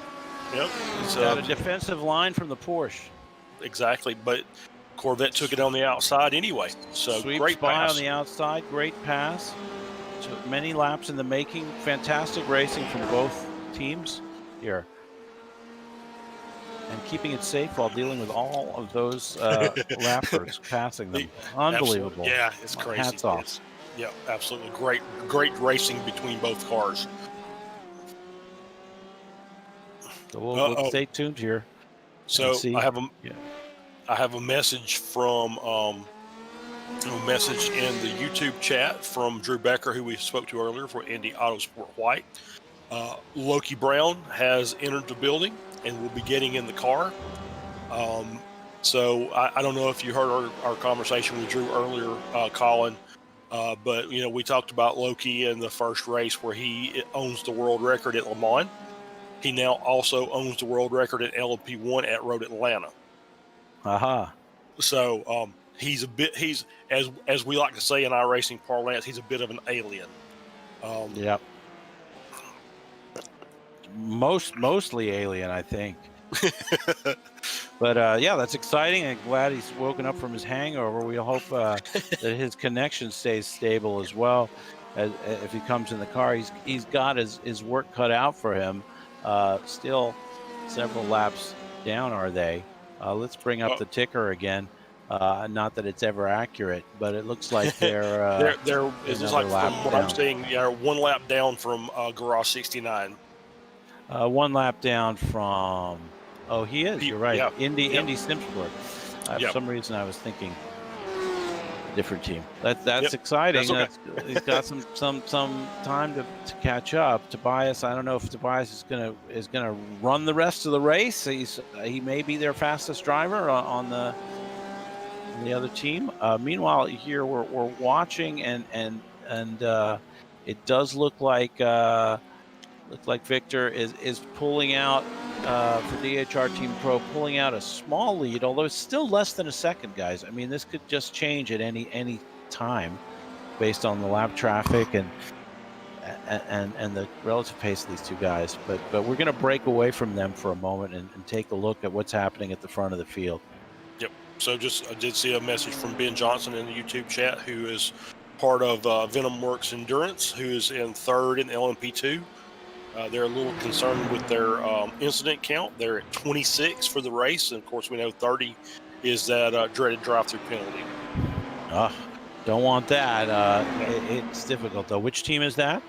Yep. He's got a defensive line from the Porsche. exactly. But Corvette took it on the outside anyway. So Sweeps great by pass. on the outside, great pass. So many laps in the making. Fantastic racing from both teams here. And keeping it safe while dealing with all of those lappers passing them. Unbelievable. Absolutely. Yeah, it's crazy. Hats off. Yeah, absolutely great racing between both cars. So we'll stay tuned here. So see. I have a message from a message in the YouTube chat from Drew Becker, who we spoke to earlier for Indy Autosport White. Loki Brown has entered the building and will be getting in the car. So I don't know if you heard our conversation with Drew earlier, Colin, but we talked about Loki in the first race where he owns the world record at Le Mans. He now also owns the world record at LMP1 at Road Atlanta. Aha. So he's as we like to say in our racing parlance, he's a bit of an alien. Yep. Mostly alien, I think. But yeah, that's exciting. I'm glad he's woken up from his hangover. We hope that his connection stays stable as well. As if he comes in the car, he's got his work cut out for him. Still several laps down, are they? Let's bring up the ticker again. Not that it's ever accurate, but it looks like they're it's just like from what I'm seeing, one lap down from Garage 69. One lap down from. Oh, he is. You're right. Yeah. Indy Simpsonburg. For some reason, I was thinking different team. That's exciting. That's okay. He's got some time to catch up. Tobias, I don't know if Tobias is gonna run the rest of the race. He may be their fastest driver on the other team. Meanwhile, here we're watching and it does look like Victor is pulling out for DHR Team Pro, pulling out a small lead, although it's still less than a second, guys. I mean, this could just change at any time based on the lap traffic and the relative pace of these two guys. But we're going to break away from them for a moment and take a look at what's happening at the front of the field. Yep. So I did see a message from Ben Johnson in the YouTube chat, who is part of Venom Works Endurance, who is in third in LMP2. They're a little concerned with their incident count. They're at 26 for the race, and of course we know 30 is that dreaded drive-through penalty. Don't want that. It's difficult though. Which team is that?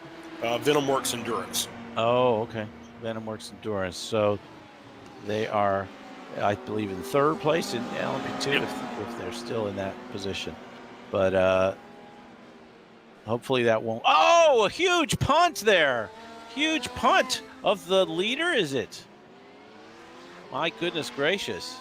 Venom Works Endurance. Oh, okay. Venom Works Endurance. So they are, I believe, in third place in LMP2 if they're still in that position. But hopefully that won't. Oh, a huge punt there. Huge punt of the leader, is it? My goodness gracious.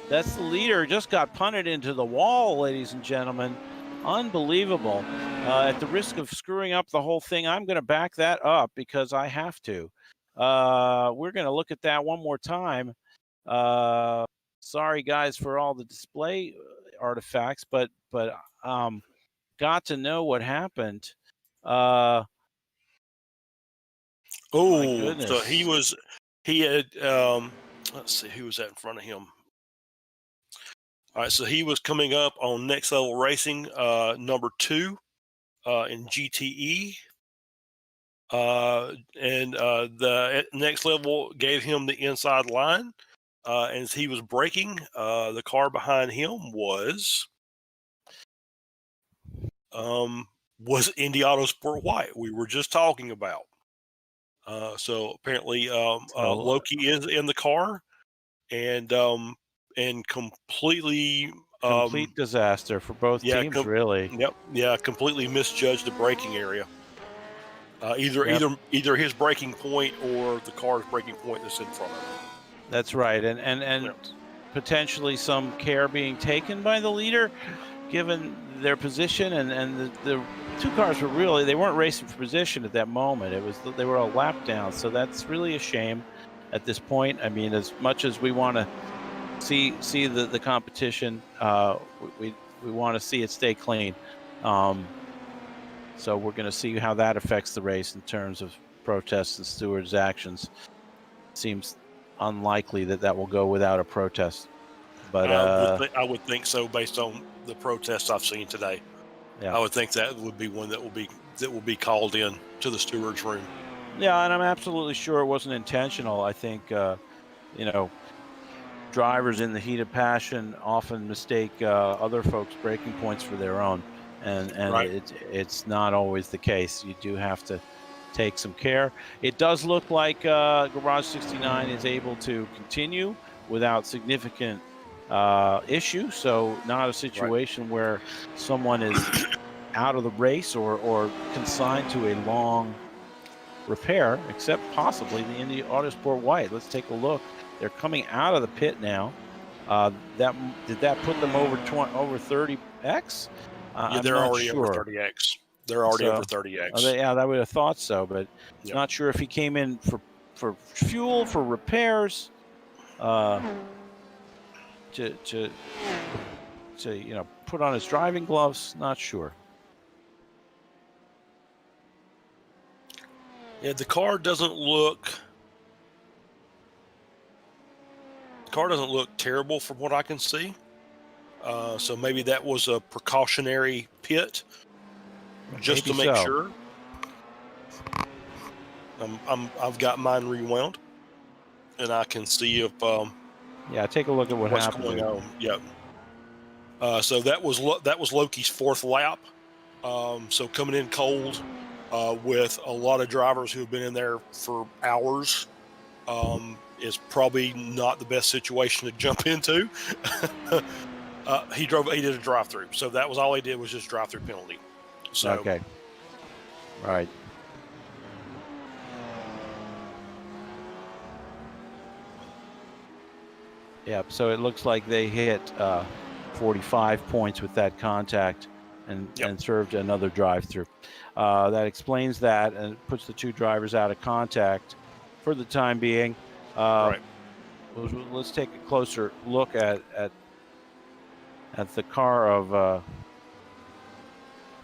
That's the leader. Just got punted into the wall, ladies and gentlemen. Unbelievable. At the risk of screwing up the whole thing, I'm going to back that up because I have to. We're going to look at that one more time. Sorry, guys, for all the display artifacts, but got to know what happened. So he had let's see, who was that in front of him? All right, so he was coming up on Next Level Racing, number 2 in GTE. And the Next Level gave him the inside line. And as he was braking, the car behind him was Indy Autosport White, we were just talking about. So apparently Loki is in the car, and completely complete disaster for both teams, really. Yep. Yeah, completely misjudged the braking area. Either his braking point or the car's braking point that's in front of him. That's right, and potentially some care being taken by the leader, given their position, and the two cars they weren't racing for position at that moment. They were a lap down, so that's really a shame at this point. I mean, as much as we want to see the competition, we want to see it stay clean. So we're going to see how that affects the race in terms of protests and stewards' actions. Seems unlikely that will go without a protest. But I would think so, based on the protests I've seen today. Yeah. I would think that would be one that will be called in to the stewards' room. Yeah, and I'm absolutely sure it wasn't intentional. I think drivers in the heat of passion often mistake other folks' braking points for their own, and Right. it's not always the case. You do have to take some care. It does look like Garage 69 is able to continue without significant issue, so not a situation where someone is out of the race or consigned to a long repair, except possibly the Indy Autosport White. Let's take a look. They're coming out of the pit now. Did that put them over 30x? Yeah, they're already over 30x. They're already over 30x. Yeah, I would have thought so, but not sure if he came in for fuel, for repairs, to put on his driving gloves. Not sure. Yeah, the car doesn't look terrible from what I can see. So maybe that was a precautionary pit, just to make sure. I've got mine rewound, and I can see if take a look at what's going on. Yep. So that was Loki's fourth lap. So coming in cold, with a lot of drivers who have been in there for hours, is probably not the best situation to jump into. He did a drive-through, so that was all he did, was just drive-through penalty. So okay, right. Yep. So it looks like they hit 45 points with that contact, and served another drive-through. That explains that and puts the two drivers out of contact for the time being. Right. Let's take a closer look at the car of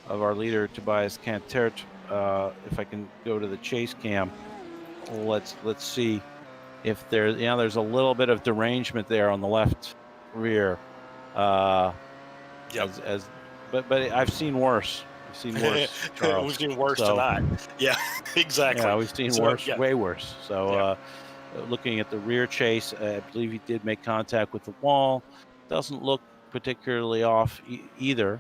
our leader Tobias Cantert. If I can go to the chase cam, let's see if there's a little bit of derangement there on the left rear. But I've seen worse. I've seen worse, Charles. We've seen worse tonight. Yeah, exactly. Yeah, we've seen worse, way worse. So looking at the rear chase, I believe he did make contact with the wall. Doesn't look particularly off either.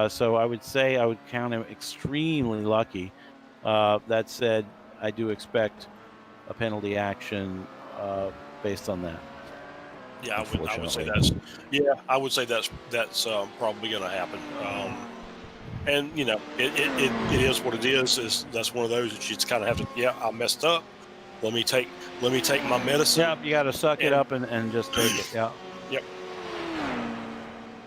So I would say I would count him extremely lucky. That said, I do expect a penalty action based on that. Yeah, I would say that's. Yeah, I would say that's probably going to happen. And it is what it is. That's one of those that you just kind of have to. Yeah, I messed up. Let me take my medicine. Yeah, you got to suck it up and just take it. Yeah. Yep.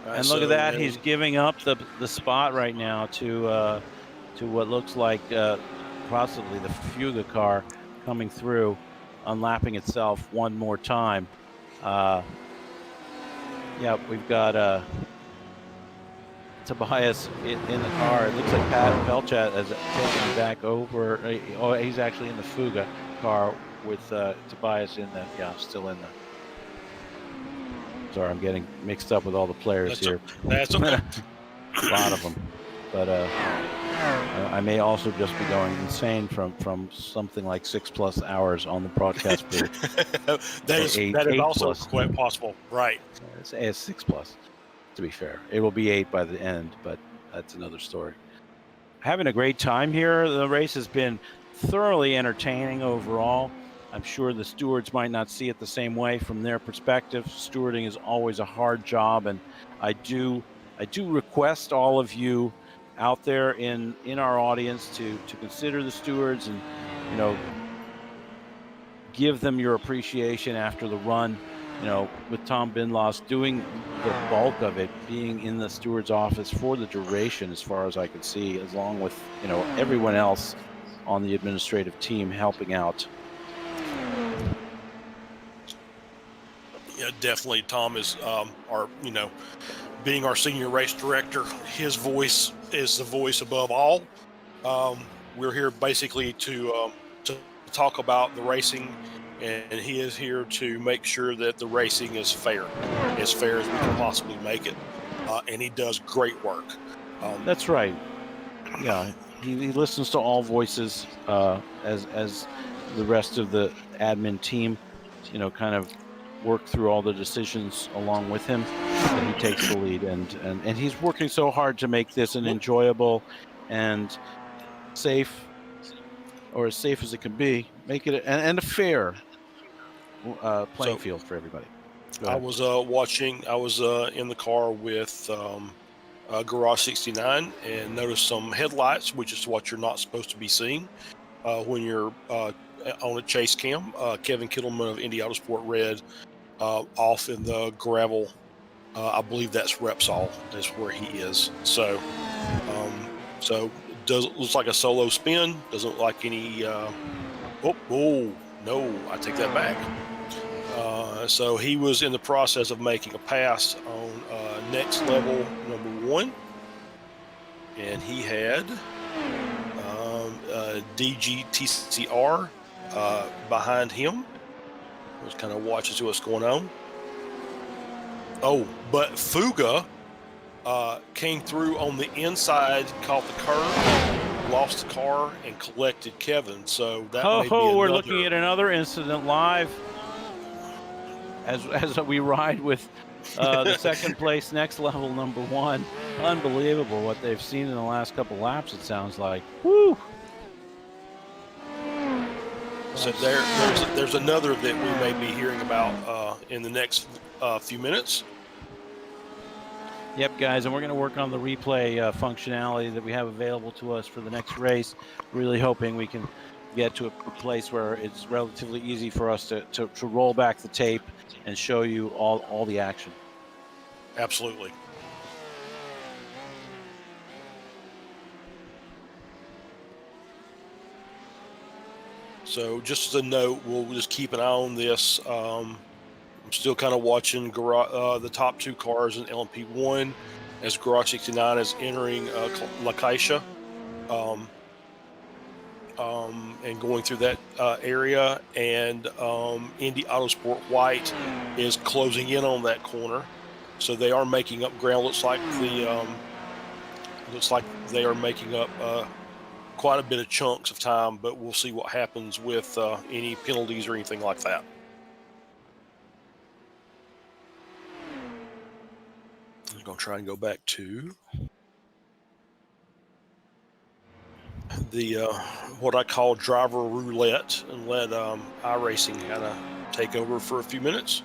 And look at that. He's giving up the spot right now to what looks like possibly the Fuga car coming through, unlapping itself one more time. We've got Tobias in the car. It looks like Pat Pelchat has taken back over. Oh, he's actually in the Fuga car with Tobias in the, still in the. Sorry, I'm getting mixed up with all the players here. That's okay. A lot of them. But I may also just be going insane from something like 6+ hours on the broadcast booth. that is also quite possible, right? It's 6+. To be fair, it will be 8 by the end, but that's another story. Having a great time here. The race has been thoroughly entertaining overall. I'm sure the stewards might not see it the same way from their perspective. Stewarding is always a hard job, and I do request all of you out there in our audience to consider the stewards and give them your appreciation after the run. With Tom Binloss doing the bulk of it, being in the steward's office for the duration, as far as I could see, along with everyone else on the administrative team helping out. Yeah, definitely. Tom is being our senior race director. His voice is the voice above all. We're here basically to talk about the racing, and he is here to make sure that the racing is fair as we can possibly make it. And he does great work. That's right. Yeah, he listens to all voices as the rest of the admin team, kind of work through all the decisions along with him. That he takes the lead, and he's working so hard to make this an enjoyable and safe, or as safe as it can be, make it and a fair playing field for everybody. I was watching. I was in the car with Garage 69 and noticed some headlights, which is what you're not supposed to be seeing when you're on a chase cam. Kevin Kittleman of Indy Autosport Red off in the gravel. I believe that's Repsol is where he is. So looks like a solo spin. Doesn't look like any. Oh no! I take that back. So he was in the process of making a pass on next level number 1, and he had DGTCR behind him. Just kind of watches what's going on. Oh, but Fuga came through on the inside, caught the curve, lost the car, and collected Kevin. So that may be we're looking at another incident live as we ride with the second place next level number 1. Unbelievable what they've seen in the last couple laps, it sounds like. Woo! So there's another that we may be hearing about in the next few minutes. Yep, guys, and we're going to work on the replay functionality that we have available to us for the next race. Really hoping we can get to a place where it's relatively easy for us to roll back the tape and show you all the action. Absolutely. So just as a note, we'll just keep an eye on this. I'm still kind of watching the top 2 cars in LMP1 as Garage 69 is entering La Caixa and going through that area. And Indy Autosport White is closing in on that corner. So they are making up ground. Looks like they are making up quite a bit of chunks of time, but we'll see what happens with any penalties or anything like that. I'm going to try and go back to the what I call driver roulette and let iRacing kind of take over for a few minutes.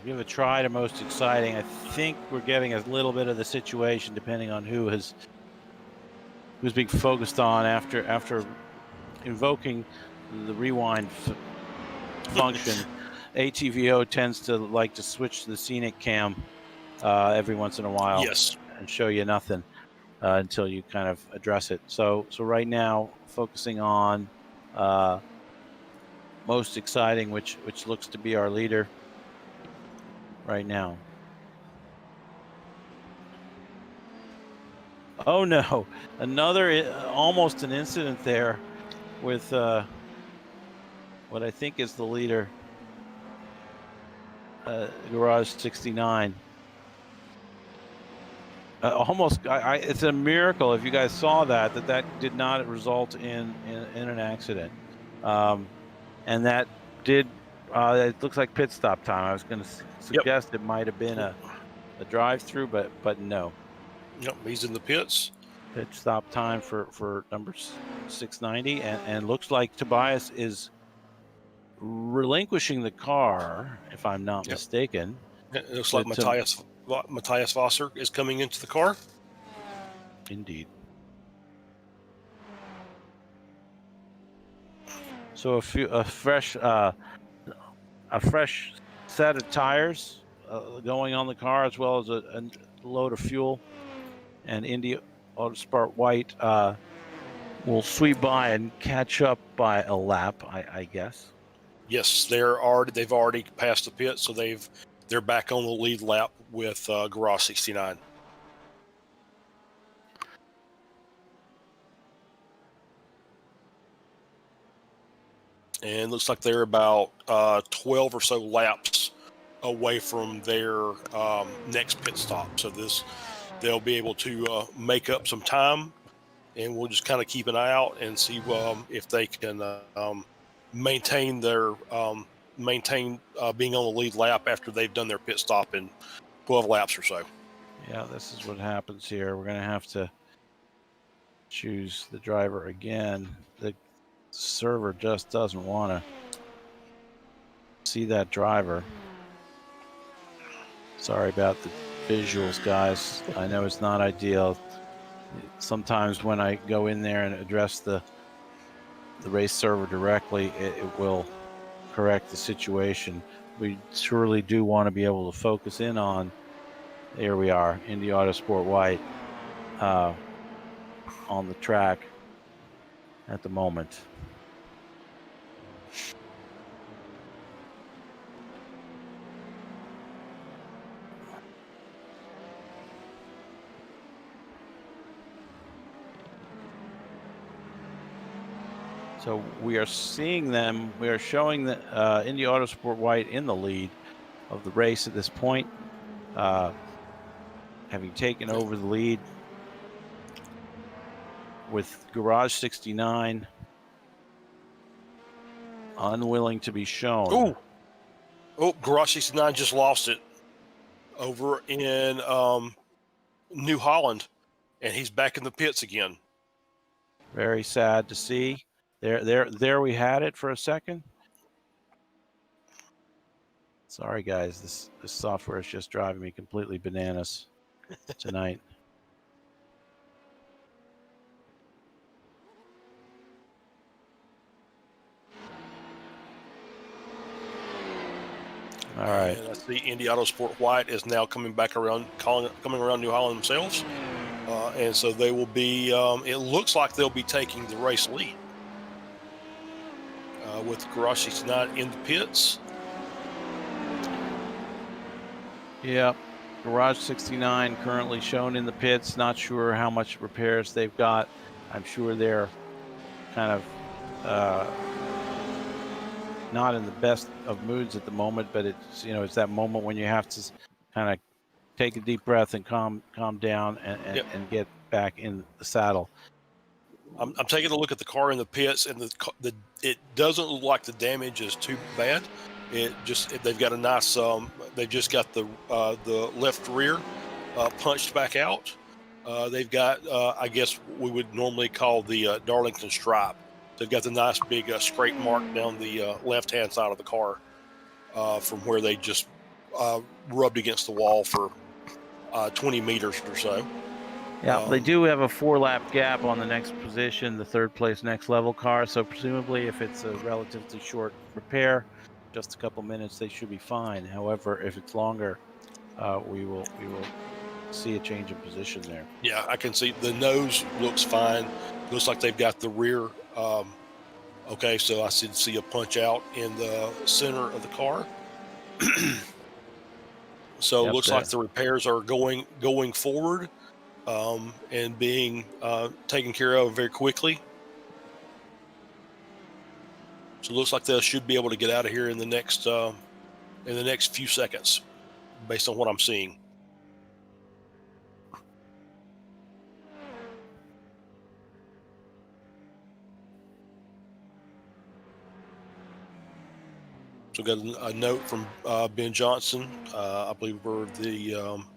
Give a try to most exciting. I think we're getting a little bit of the situation depending on who's being focused on after invoking the rewind function. ATVO tends to like to switch to the scenic cam every once in a while. Yes. And show you nothing until you kind of address it. So right now focusing on most exciting, which looks to be our leader right now. Oh no, another almost an incident there with what I think is the leader, Garage 69. Almost, it's a miracle if you guys saw that did not result in an accident, and that did. It looks like pit stop time. I was going to suggest it might have been a drive-through, but no. Yep, he's in the pits. Pit stop time for number 690, and looks like Tobias is relinquishing the car, if I'm not mistaken. It looks like Matthias Wasser is coming into the car. Indeed. So a fresh set of tires going on the car, as well as a load of fuel. And Indy Autosport White will sweep by and catch up by a lap, I guess. Yes, they've already passed the pit, so they've they're back on the lead lap with Garage 69. And looks like they're about 12 or so laps away from their next pit stop. So they'll be able to make up some time, and we'll just kind of keep an eye out and see if they can maintain their being on the lead lap after they've done their pit stop in 12 laps or so. Yeah, this is what happens here. We're going to have to choose the driver again. The server just doesn't want to see that driver. Sorry about the visuals, guys. I know it's not ideal. Sometimes when I go in there and address the race server directly, it will correct the situation. We surely do want to be able to focus in on, here we are, Indy Autosport White on the track at the moment. So we are seeing them, we are showing the Indy Autosport White in the lead of the race at this point, having taken over the lead with Garage 69 unwilling to be shown. Oh, Garage 69 just lost it over in New Holland, and he's back in the pits again. Very sad to see. There we had it for a second. Sorry, guys. This software is just driving me completely bananas tonight. All right. And I see Indy Autosport White is now coming back around, coming around New Holland themselves, and so they will be. It looks like they'll be taking the race lead with Garage 69 in the pits. Yeah, Garage 69 currently shown in the pits. Not sure how much repairs they've got. I'm sure they're kind of not in the best of moods at the moment, but it's, you know, it's that moment when you have to kind of take a deep breath and calm down and get back in the saddle. I'm taking a look at the car in the pits, and it doesn't look like the damage is too bad. They've got a nice they've just got the left rear punched back out. They've got I guess we would normally call the Darlington stripe. They've got the nice big scrape mark down the left-hand side of the car from where they just rubbed against the wall for 20 meters or so. Yeah, they do have a 4-lap gap on the next position, the third place next level car. So presumably if it's a relatively short repair, just a couple minutes, they should be fine. However, if it's longer, we will see a change in position there. Yeah, I can see the nose looks fine. Looks like they've got the rear. Okay, so I see a punch out in the center of the car. So it looks like the repairs are going forward and being taken care of very quickly. So it looks like they should be able to get out of here in the next few seconds, based on what I'm seeing. So we got a note from Ben Johnson, I believe we're the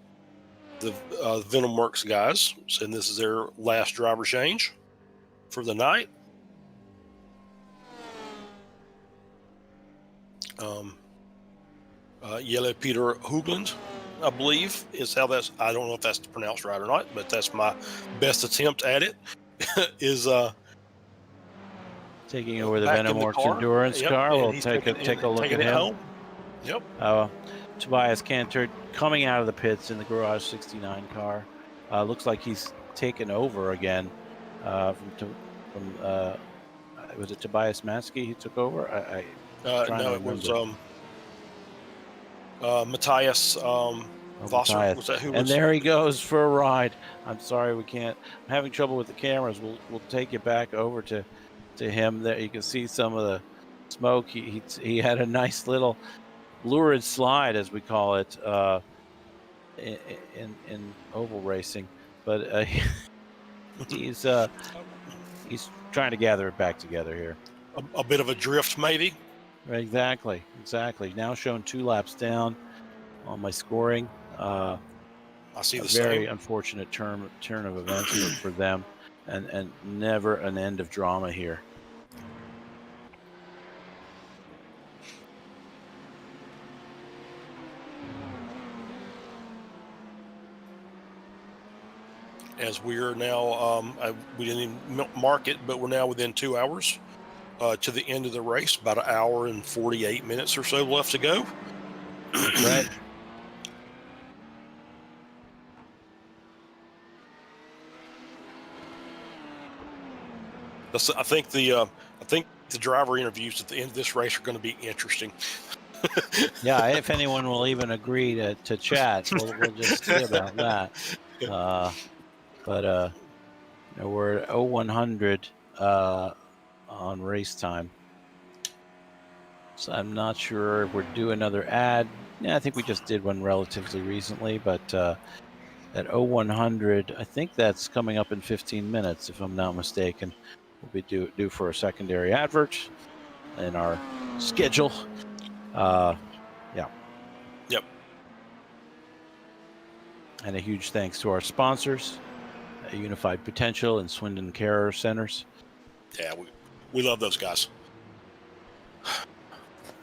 Venom Works guys, saying this is their last driver change for the night. Yellow Peter Hoogland, I believe, is how that's. I don't know if that's pronounced right or not, but that's my best attempt at it. Is taking over the Venom Works Endurance car. We'll take a look at him. Home. Yep. Tobias Cantor coming out of the pits in the Garage 69 car. Looks like he's taken over again from was it Tobias Matsky he took over? No, it was Matthias Vosser. Matthias. Was that who And was? there he goes for a ride. I'm sorry we can't. I'm having trouble with the cameras. We'll take you back over to him. There you can see some of the smoke. He had a nice little lurid slide, as we call it, in oval racing, but he's trying to gather it back together here. A bit of a drift, maybe. Exactly. Now shown 2 laps down on my scoring. I see the very same. unfortunate turn of events for them, and never an end of drama here. As we are now, we didn't even mark it, but we're now within 2 hours to the end of the race. About 1 hour and 48 minutes or so left to go. Right. I think the driver interviews at the end of this race are going to be interesting. Yeah, if anyone will even agree to chat, we'll just see about that. But we're at 0100 on race time, so I'm not sure if we're due another ad. Yeah, I think we just did one relatively recently, but at 0100, I think that's coming up in 15 minutes, if I'm not mistaken. We'll be due for a secondary advert in our schedule. Yeah. Yep. And a huge thanks to our sponsors, Unified Potential and Swindon Care Centers. Yeah, we love those guys.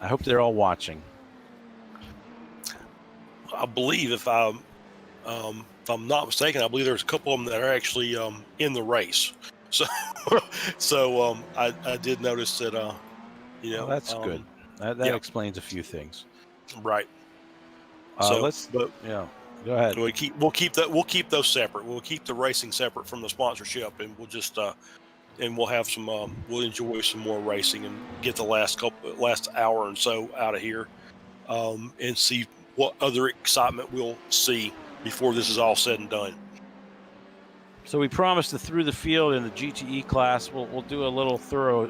I hope they're all watching. I believe, if I'm not mistaken, I believe there's a couple of them that are actually in the race. So, I did notice that. Well, that's good. That explains a few things. Right. Go ahead. We'll keep those separate. We'll keep the racing separate from the sponsorship, and we'll just and we'll have some. We'll enjoy some more racing and get the last hour and so out of here, and see what other excitement we'll see before this is all said and done. So we promised the through the field in the GTE class. We'll do a little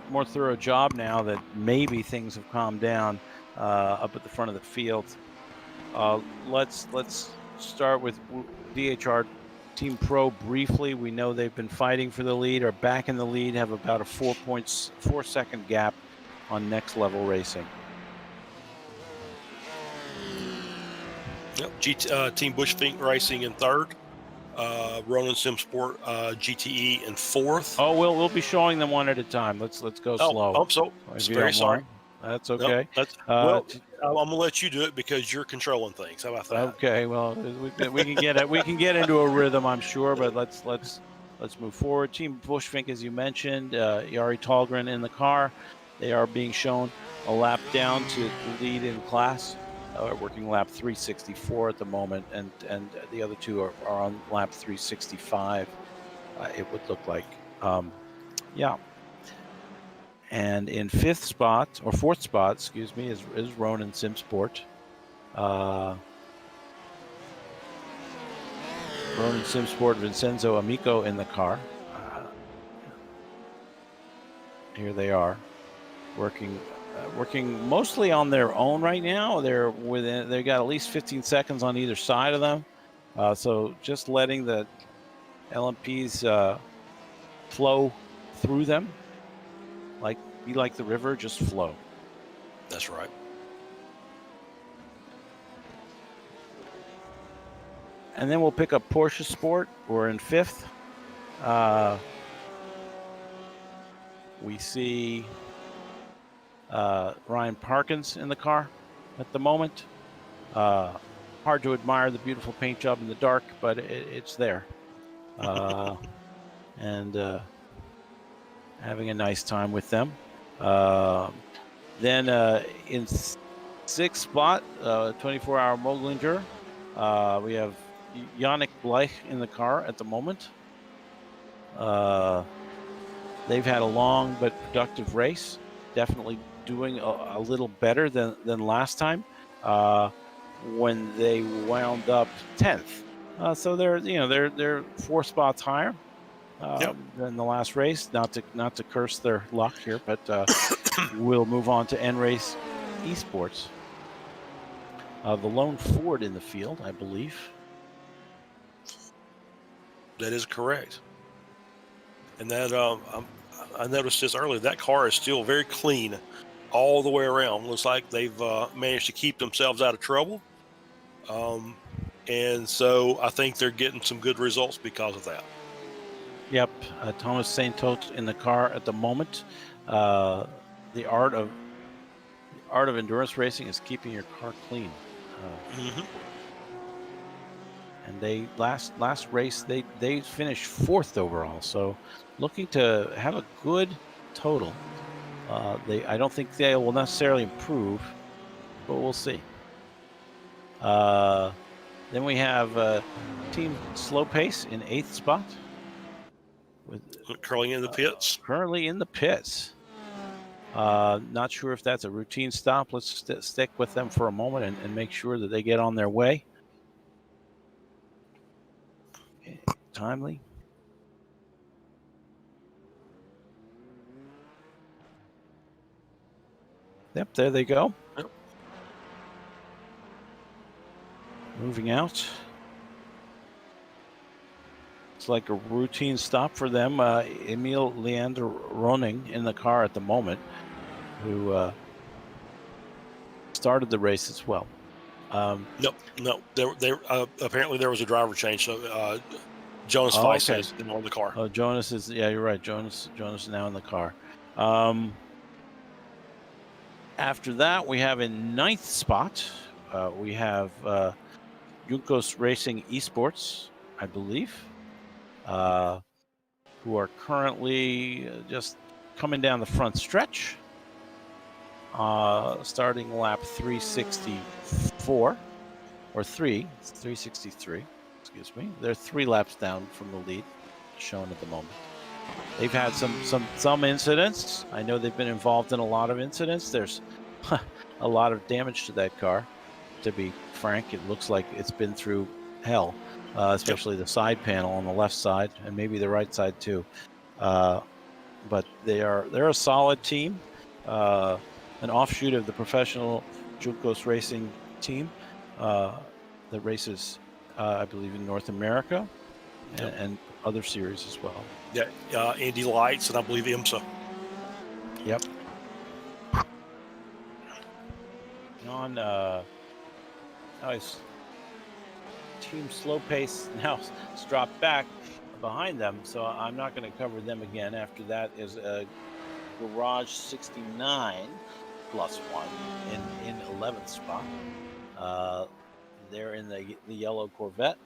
more thorough job now that maybe things have calmed down up at the front of the field. Let's start with DHR Team Pro briefly. We know they've been fighting for the lead, are back in the lead, have about a 4 second gap on Next Level Racing. Yep. Team Bushfink Racing in third. Ronin Simsport GTE in fourth. Oh, we'll be showing them one at a time. Let's go slow. I'm so very sorry. That's okay. No, I'm gonna let you do it because you're controlling things. How about that? Okay. Well, we can get into a rhythm, I'm sure. But let's move forward. Team Bushfink, as you mentioned, Yari Tallgren in the car. They are being shown a lap down to lead in class. Working lap 364 at the moment, and the other two are on lap 365. It would look like, yeah. And in fourth spot, excuse me, is Ronin Simsport. Ronin Simsport, Vincenzo Amico in the car. Here they are, working mostly on their own right now. They've got at least 15 seconds on either side of them. So just letting the LMPs flow through them, be like the river, just flow. That's right. And then we'll pick up Porsche Sport. We're in fifth. We see Ryan Parkins in the car at the moment. Hard to admire the beautiful paint job in the dark, but it's there. And having a nice time with them. Then in sixth spot, 24-hour Moglinger, we have Yannick Bleich in the car at the moment. They've had a long but productive race. Definitely doing a little better than last time. when they wound up 10th. So they're 4 spots higher than the last race. Not to curse their luck here, but we'll move on to N Race Esports. The lone Ford in the field, I believe. That is correct. And that I noticed this earlier. That car is still very clean all the way around. Looks like they've managed to keep themselves out of trouble. And so I think they're getting some good results because of that. Yep, Thomas Saint-Tot in the car at the moment. The art of endurance racing is keeping your car clean. And they last race they finished 4th overall, so looking to have a good total. I don't think they will necessarily improve, but we'll see. Then we have Team Slow Pace in 8th spot. Curling in the pits. Currently in the pits. Not sure if that's a routine stop. Let's stick with them for a moment and make sure that they get on their way. Timely. Yep, there they go. Yep. Moving out. It's like a routine stop for them. Emil Leander Roning in the car at the moment, who started the race as well. No. There apparently there was a driver change. So Jonas Weiss has been on the car. Oh, Jonas is, yeah, you're right. Jonas is now in the car. After that, we have in 9th spot, we have Junkos Racing Esports, I believe, who are currently just coming down the front stretch, starting lap 364, or 363, excuse me. They're 3 laps down from the lead, shown at the moment. They've had some incidents. I know they've been involved in a lot of incidents. There's a lot of damage to that car. To be frank, it looks like it's been through hell, especially the side panel on the left side and maybe the right side too. But they're a solid team, an offshoot of the professional Junkos Racing team that races, I believe, in North America and other series as well. Yeah, Indy Lights and I believe IMSA. Yep. On nice Team Slow Pace now has dropped back behind them, so I'm not going to cover them again. After that is Garage 69 plus 1 in 11th spot. They're in the yellow Corvette.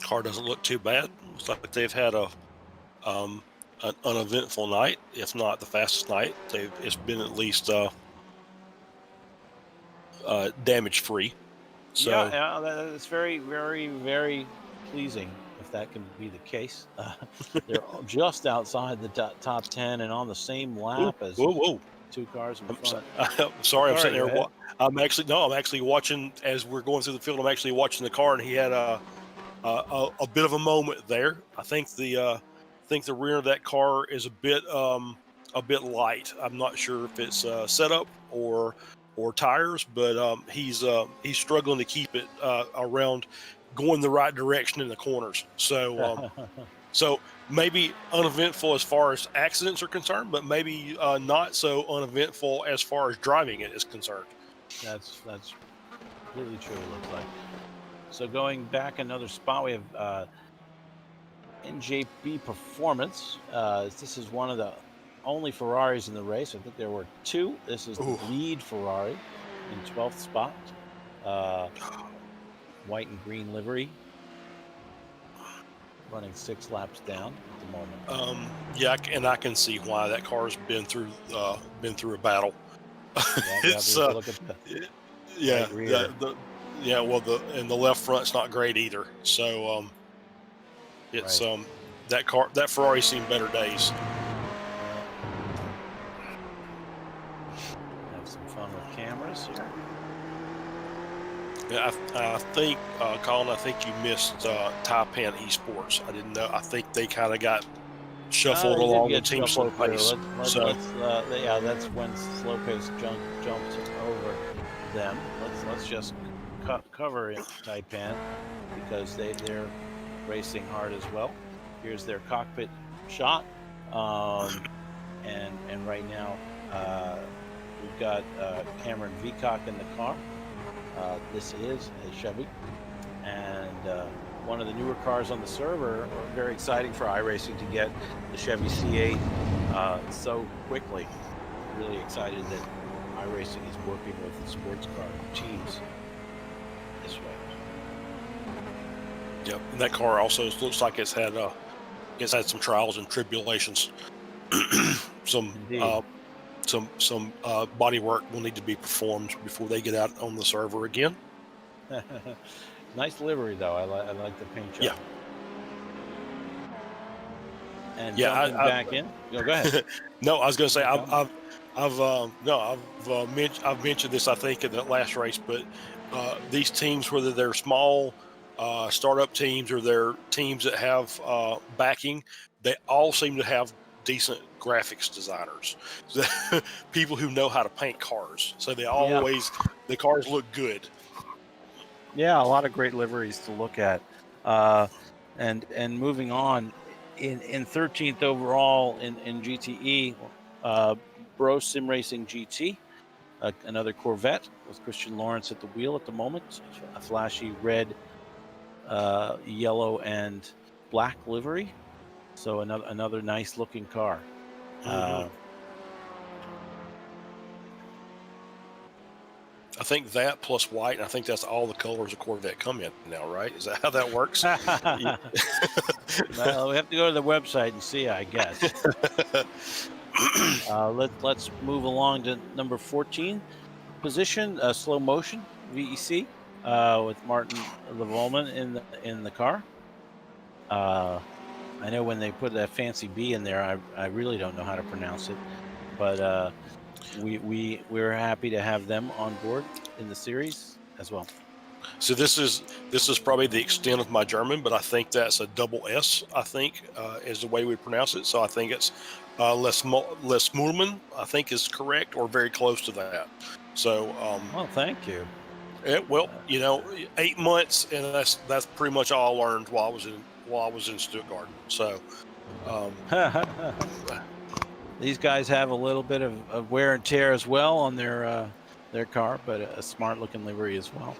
Car doesn't look too bad. Looks like they've had an uneventful night, if not the fastest night. It's been at least damage free. So yeah, that's very, very, very pleasing if that can be the case. They're just outside the top 10 and on the same lap as 2 cars in front. I'm sorry, I'm sitting there. I'm actually watching as we're going through the field. I'm actually watching the car, and he had a bit of a moment there. I think the rear of that car is a bit light. I'm not sure if it's setup or tires, but he's struggling to keep it around, going the right direction in the corners. So so maybe uneventful as far as accidents are concerned, but maybe not so uneventful as far as driving it is concerned. That's completely true. It looks like. So going back another spot, we have NJB Performance. This is one of the only Ferraris in the race. I think there were 2. This is the lead Ferrari in 12th spot. White and green livery. Running 6 laps down at the moment. Yeah, and I can see why that car's been through a battle. It's look at the the left front's not great either. So it's that Ferrari's seen better days. fun with cameras here. Yeah, I think, Colin, I think you missed Taipan Esports. I didn't know. I think they kind of got shuffled They did along the get team slow shuffled through. pace. Yeah, that's when slow pace jumped over them. Let's just cover it, Taipan, because they're racing hard as well. Here's their cockpit shot, and right now we've got Cameron V.E.C in the car. This is a Chevy, and one of the newer cars on the server. Very exciting for iRacing to get the Chevy C8 so quickly. Really excited that iRacing is working with the sports car teams this way. Yep, and that car also looks like it's had some trials and tribulations. some body work will need to be performed before they get out on the server again. Nice livery, though. I like the paint job. Yeah. And jumping back in. Go ahead. No, I was going to say I've mentioned this, I think, in the last race, but these teams, whether they're small startup teams or they're teams that have backing, they all seem to have decent graphics designers, people who know how to paint cars. So they always the cars look good. Yeah, a lot of great liveries to look at. And moving on, in 13th overall in GTE, Bro Sim Racing GT, another Corvette with Christian Lawrence at the wheel at the moment, a flashy red, yellow, and black livery. So another nice looking car. I think that plus white, and I think that's all the colors of Corvette come in now, right? Is that how that works? Well, we have to go to the website and see, I guess. Let's move along to number 14 position, slow motion VEC with Martin Levolman in the car. I know when they put that fancy B in there, I really don't know how to pronounce it, but we're happy to have them on board in the series as well. So this is probably the extent of my German, but I think that's a double S, I think, is the way we pronounce it. So I think it's Les Moorman, I think, is correct, or very close to that. So well, thank you. 8 months, and that's pretty much all I learned while I was in Stuttgart. So these guys have a little bit of wear and tear as well on their car, but a smart looking livery as well.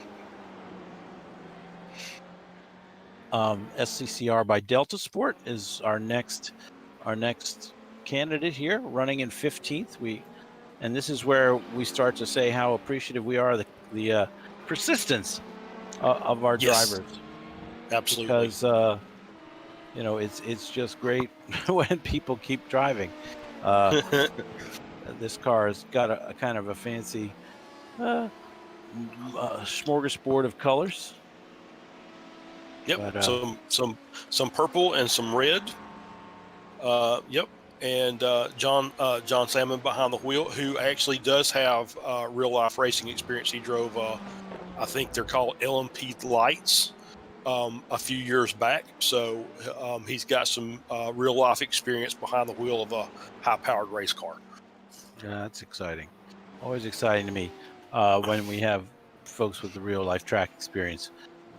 SCCR by Delta Sport is our next candidate here, running in 15th. And this is where we start to say how appreciative we are the persistence of our drivers. Absolutely. Because it's just great when people keep driving. This car has got a kind of a fancy smorgasbord of colors. Yep, but, some purple and some red. Yep, and John Salmon behind the wheel, who actually does have real life racing experience. He drove, I think they're called LMP lights, a few years back. So he's got some real life experience behind the wheel of a high powered race car. Yeah, that's exciting. Always exciting to me when we have folks with the real life track experience.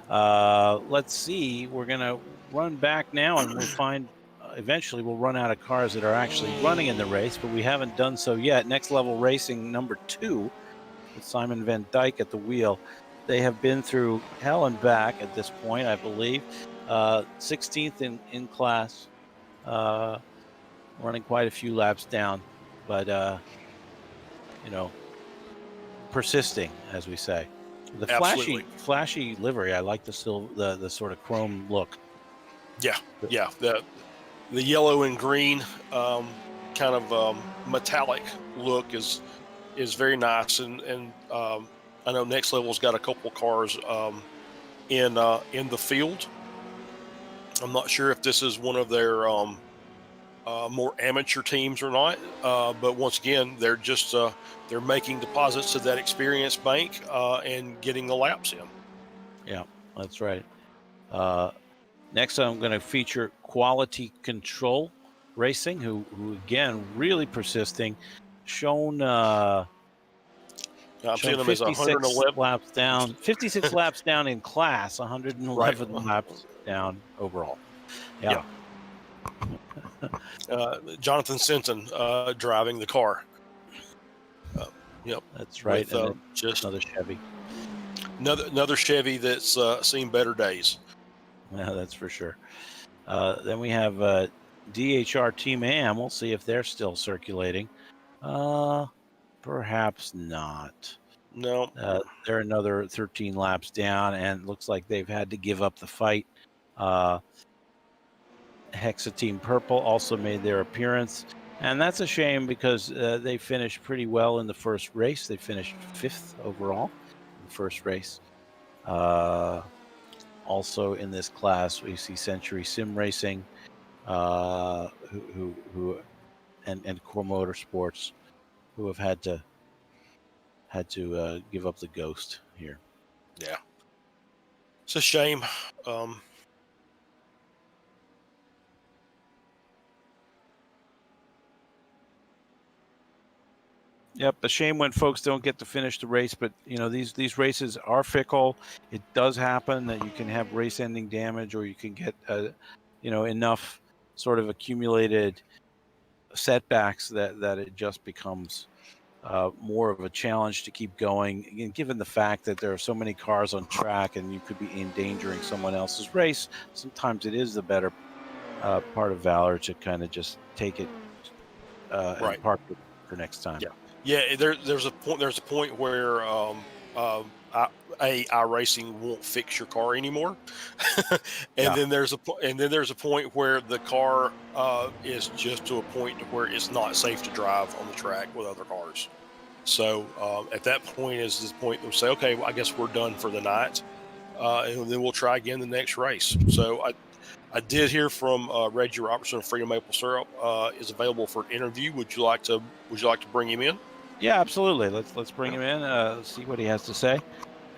Let's see. We're going to run back now, and we'll find eventually we'll run out of cars that are actually running in the race, but we haven't done so yet. Next Level Racing number 2 with Simon Van Dyke at the wheel. They have been through hell and back at this point, I believe. 16th in class, running quite a few laps down, but persisting, as we say. The flashy livery. I like the sort of chrome look. Yeah. The yellow and green kind of metallic look is very nice, and I know Next Level's got a couple cars in the field. I'm not sure if this is one of their more amateur teams or not. But once again, they're just they're making deposits to that experience bank and getting the laps in. Yeah, that's right. Next, I'm going to feature Quality Control Racing, who again really persisting, shown. I'm seeing them as 56 111 laps down. 56 laps down in class, 111 Right. laps down overall. Yeah. Jonathan Sinton driving the car. Yep. That's right. With, and then just another Chevy. Another Chevy that's seen better days. Yeah, that's for sure. Then we have DHR Team AM. We'll see if they're still circulating. Perhaps not. No. They're another 13 laps down, and looks like they've had to give up the fight. Hexa Team Purple also made their appearance, and that's a shame because they finished pretty well in the first race. They finished 5th overall in the first race. Also in this class, we see Century Sim Racing, who and Core Motorsports, who have had to give up the ghost here. Yeah, it's a shame. Yep, a shame when folks don't get to finish the race, but these races are fickle. It does happen that you can have race-ending damage, or you can get enough sort of accumulated setbacks that it just becomes more of a challenge to keep going. Again, given the fact that there are so many cars on track and you could be endangering someone else's race, sometimes it is the better part of valor to kind of just take it and park it for next time. Yeah. There's a point where iRacing won't fix your car anymore, and then there's a point where the car is just to a point to where it's not safe to drive on the track with other cars. So at that point is this point they'll say, okay, well, I guess we're done for the night, and then we'll try again the next race. So I did hear from Reggie Robertson of Freedom Maple Syrup is available for an interview. Would you like to bring him in? Yeah, absolutely. Let's bring him in. See what he has to say.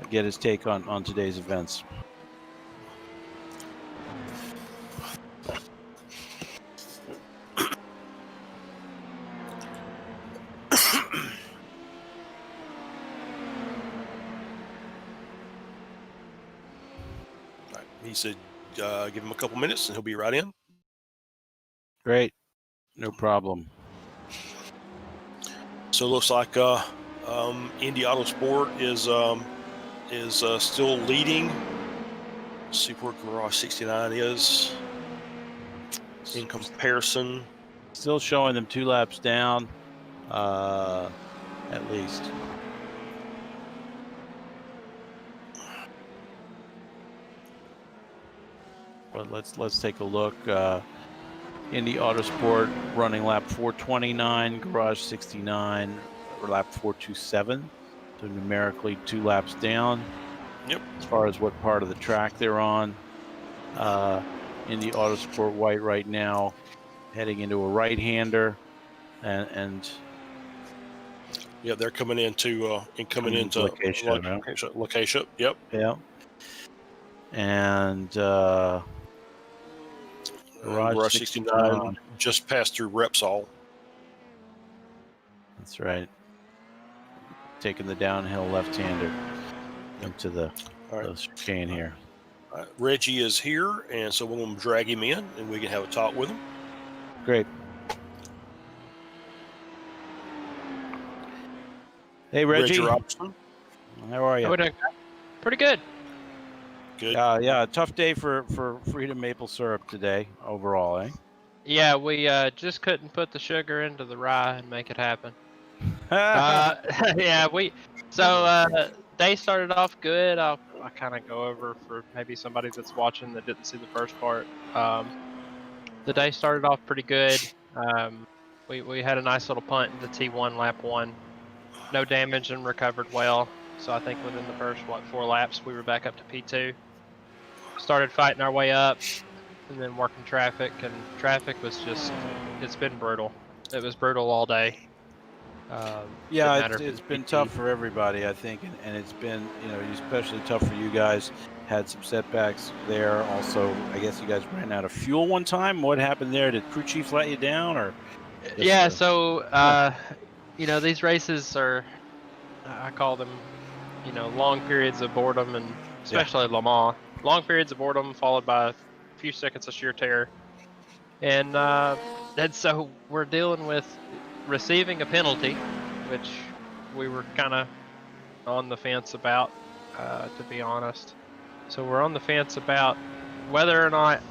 Get his take on today's events. He said, give him a couple minutes and he'll be right in. Great. No problem. So it looks like Indy Autosport is still leading. Let's see where Garage 69 is in comparison. Still showing them 2 laps down, at least. But let's take a look. Indy Autosport running lap 429, Garage 69 or lap 427. So numerically 2 laps down. Yep. As far as what part of the track they're on. Indy Autosport white right now, heading into a right-hander, and yeah, they're coming into location. Yep. Yeah. And Garage 69 just passed through Repsol. That's right. Taking the downhill left-hander into the chicane here. Reggie is here, and so we'll drag him in, and we can have a talk with him. Great. Hey, Reggie. Robertson. How are you? How we doing? Pretty good. Good. Yeah, tough day for Freedom Maple Syrup today overall, eh? Yeah, we just couldn't put the sugar into the rye and make it happen. Yeah, day started off good. I'll kind of go over for maybe somebody that's watching that didn't see the first part. The day started off pretty good. We had a nice little punt in the T1 lap 1. No damage and recovered well. So I think within the first 4 laps we were back up to P2. Started fighting our way up. and then working traffic, and traffic was just, it's been brutal. It was brutal all day. Yeah, it's been tough for everybody, I think, and it's been, especially tough for you guys. Had some setbacks there. Also, I guess you guys ran out of fuel one time. What happened there? Did crew chief let you down, or? Yeah, so these races are, I call them, long periods of boredom, and especially Le Mans, long periods of boredom followed by a few seconds of sheer terror. And so we're dealing with receiving a penalty, which we were kind of on the fence about, to be honest. So we're on the fence about whether or not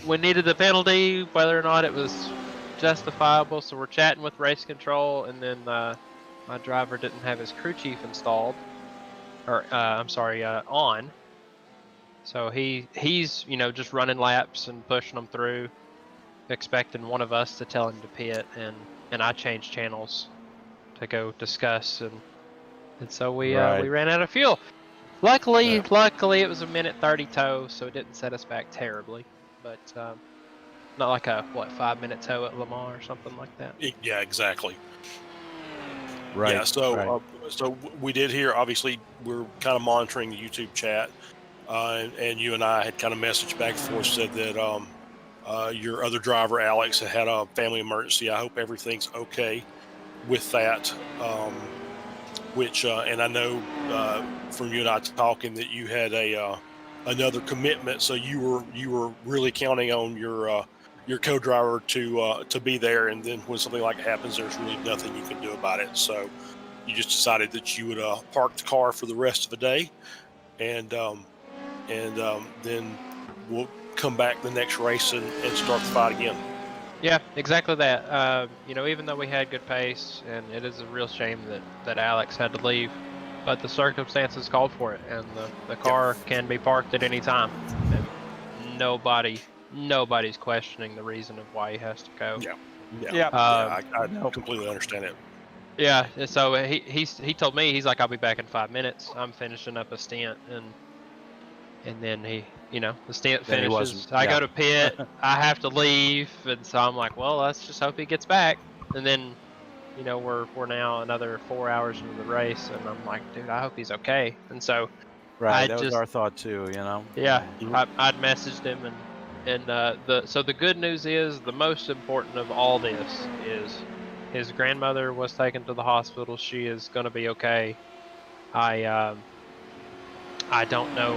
we needed the penalty, whether or not it was justifiable. So we're chatting with race control, and then my driver didn't have his crew chief installed, or on. So he's just running laps and pushing them through, expecting one of us to tell him to pit, and I changed channels to go discuss, and so we ran out of fuel. Luckily it was a minute 30 tow, so it didn't set us back terribly, but not like a 5-minute tow at Le Mans or something like that. Yeah, exactly. Right. Yeah, so so we did hear. Obviously, we're kind of monitoring the YouTube chat, and you and I had kind of messaged back and forth, said that your other driver Alex had a family emergency. I hope everything's okay with that. Which and I know from you and I talking that you had another commitment, so you were really counting on your co-driver to be there, and then when something like it happens, there's really nothing you can do about it. So you just decided that you would park the car for the rest of the day, and then we'll come back the next race and start the fight again. Yeah, exactly that. Even though we had good pace, and it is a real shame that Alex had to leave, but the circumstances called for it, and the car can be parked at any time, and nobody's questioning the reason of why he has to go. I completely understand it. Yeah, so he told me, he's like, I'll be back in 5 minutes. I'm finishing up a stint, and then the stint finishes. I go to pit. I have to leave, and so I'm like, well, let's just hope he gets back. And then, we're now another 4 hours into the race, and I'm like, dude, I hope he's okay. And so, that was our thought too. Yeah, I'd messaged him, and the good news is, the most important of all this is his grandmother was taken to the hospital. She is going to be okay. I don't know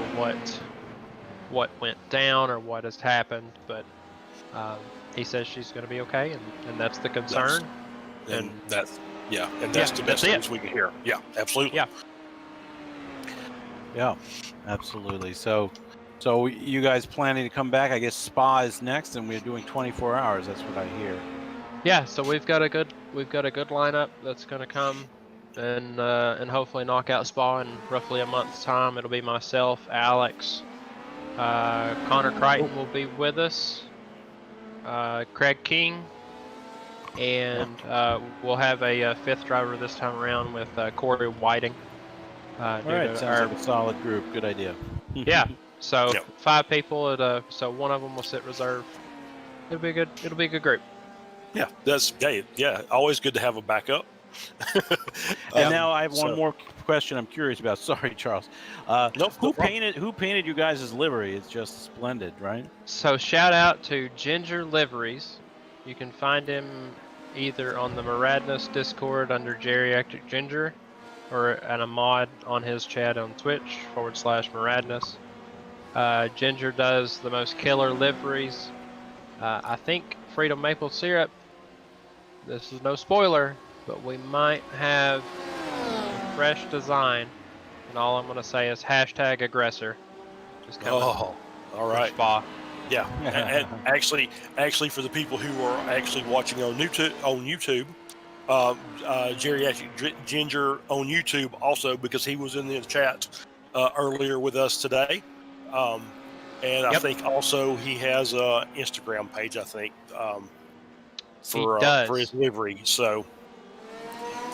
what went down or what has happened, but he says she's going to be okay, and that's the concern. That's the best news we can hear. Yeah, absolutely. Yeah, absolutely. So you guys planning to come back? I guess Spa is next, and we're doing 24 hours. That's what I hear. Yeah, so we've got a good lineup that's going to come, and hopefully knock out Spa in roughly a month's time. It'll be myself, Alex, Connor Crichton will be with us, Craig King, and we'll have a fifth driver this time around with Corey Whiting. All right, sounds like a solid group. Good idea. Yeah, so 5 people. So one of them will sit reserve. It'll be good. It'll be a good group. Yeah, always good to have a backup. And now I have one more question I'm curious about. Sorry, Charles. Who painted you guys' livery? It's just splendid, right? So shout out to Ginger Liveries. You can find him either on the Maradness Discord under Geriatric Ginger, or at a mod on his chat on Twitch /Maradness. Ginger does the most killer liveries. I think Freedom Maple Syrup, this is no spoiler, but we might have a fresh design, and all I'm going to say is #aggressor. Just coming. Oh, all right. Spa. Yeah, and actually, for the people who are actually watching on YouTube, Geriatric Ginger on YouTube also, because he was in the chat earlier with us today, and I think also he has an Instagram page. I think for his livery. So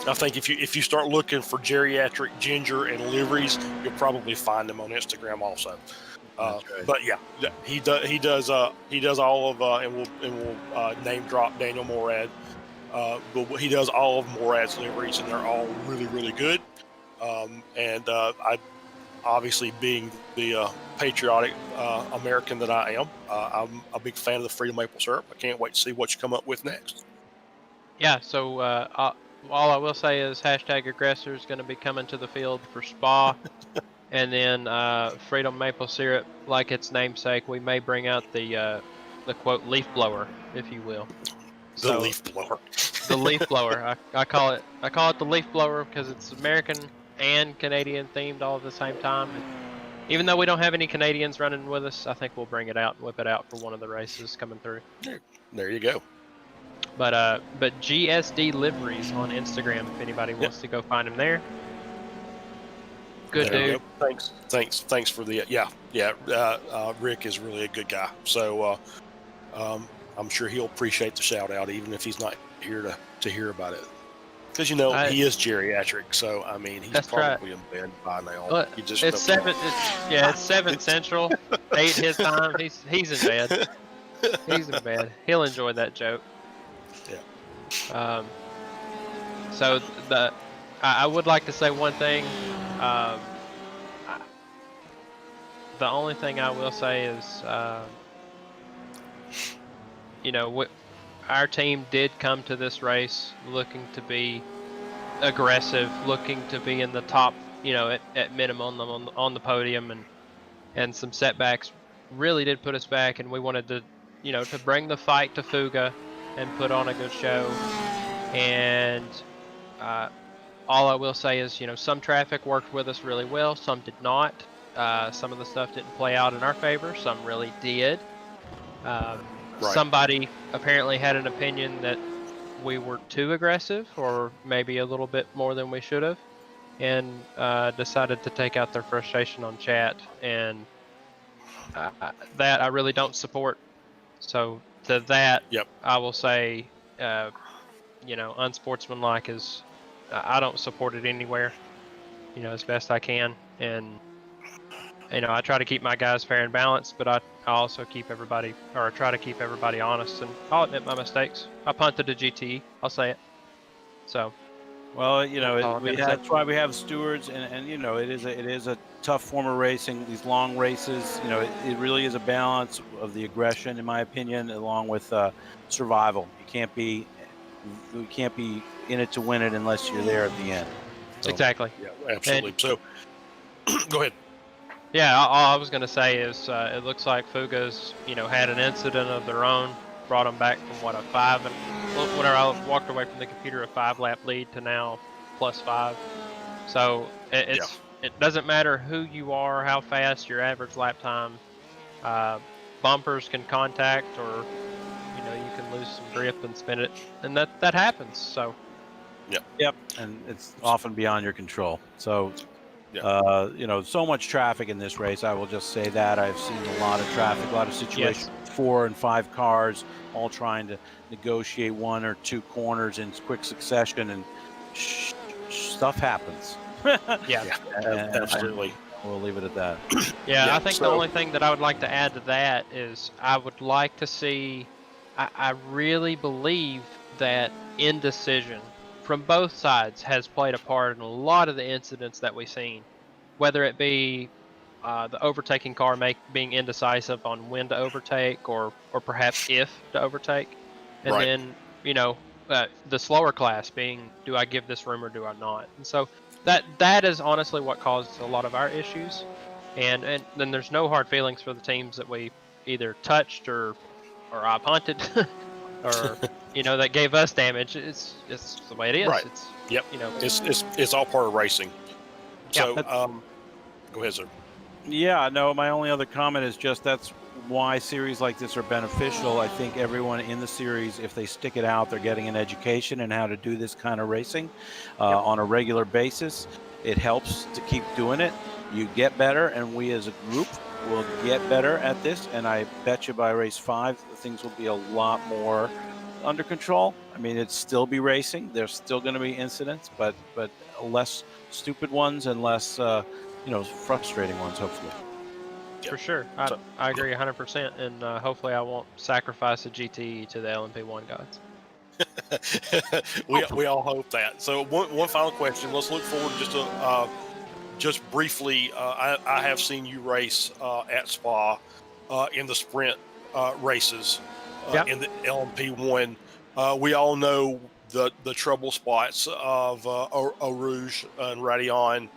I think if you start looking for Geriatric Ginger and liveries, you'll probably find him on Instagram also. That's right. But yeah, he does all of and we'll name drop Daniel Morad. But he does all of Morad's liveries, and they're all really, really good. And I, obviously, being the patriotic American that I am, I'm a big fan of the Freedom Maple Syrup. I can't wait to see what you come up with next. Yeah, so all I will say is #aggressor is going to be coming to the field for Spa. And then Freedom Maple Syrup, like its namesake, we may bring out the quote leaf blower, if you will. The leaf blower. The leaf blower. I call it the leaf blower because it's American and Canadian themed all at the same time. And even though we don't have any Canadians running with us, I think we'll bring it out and whip it out for one of the races coming through. There you go. But GSD Liveries on Instagram if anybody wants to go find him there. Good There you dude. go. Thanks for the Rick is really a good guy. So I'm sure he'll appreciate the shout out, even if he's not here to hear about it. Because he is geriatric, so I mean he's probably in bed by now. But it's 7. It's 7 Central, 8 his time. He's in bed. He's in bed. He'll enjoy that joke. Yeah. So I would like to say one thing. The only thing I will say is, our team did come to this race looking to be aggressive, looking to be in the top, at minimum on the podium, and some setbacks really did put us back, and we wanted to, to bring the fight to Fuga and put on a good show. And all I will say is, some traffic worked with us really well, some did not. Some of the stuff didn't play out in our favor, some really did. Somebody apparently had an opinion that we were too aggressive, or maybe a little bit more than we should have, and decided to take out their frustration on chat, and that I really don't support. So to that, I will say, unsportsmanlike is, I don't support it anywhere, as best I can, and I try to keep my guys fair and balanced, but I also try to keep everybody honest, and I'll admit my mistakes. I punted a GT, I'll say it. So, well, that's why we have stewards, and it is a tough form of racing. These long races, it really is a balance of the aggression, in my opinion, along with survival. You can't be in it to win it unless you're there at the end. So, exactly. Yeah, absolutely. So, go ahead. Yeah, all I was going to say is it looks like Fuga's, had an incident of their own, brought them back from a 5, and whenever I walked away from the computer, a 5-lap lead to now +5. So it doesn't matter who you are, how fast your average lap time, bumpers can contact, or you can lose some grip and spin it, and that happens. So. Yep, and it's often beyond your control. So. So much traffic in this race. I will just say that I've seen a lot of traffic, a lot of situations, 4 and 5 cars all trying to negotiate 1 or 2 corners in quick succession, and stuff happens. Absolutely. We'll leave it at that. I think the only thing that I would like to add to that is I would like to see, I really believe that indecision from both sides has played a part in a lot of the incidents that we've seen, whether it be the overtaking car being indecisive on when to overtake, or perhaps if to overtake, and then the slower class being, do I give this room or do I not? And so that is honestly what caused a lot of our issues, and then there's no hard feelings for the teams that we either touched or I punted or that gave us damage. It's the way it is. Right. It's it's all part of racing. So go ahead, sir. Yeah, no, my only other comment is just that's why series like this are beneficial. I think everyone in the series, if they stick it out, they're getting an education in how to do this kind of racing on a regular basis. It helps to keep doing it. You get better, and we as a group will get better at this, and I bet you by race 5 things will be a lot more under control. I mean, it'd still be racing. There's still going to be incidents, but less stupid ones and less frustrating ones, hopefully. For sure. I agree 100%, and hopefully I won't sacrifice a GTE to the LMP1 gods. we all hope that. So one final question. Let's look forward just briefly. I have seen you race at Spa in the sprint races in the LMP1. We all know the trouble spots of Eau Rouge and Rayon,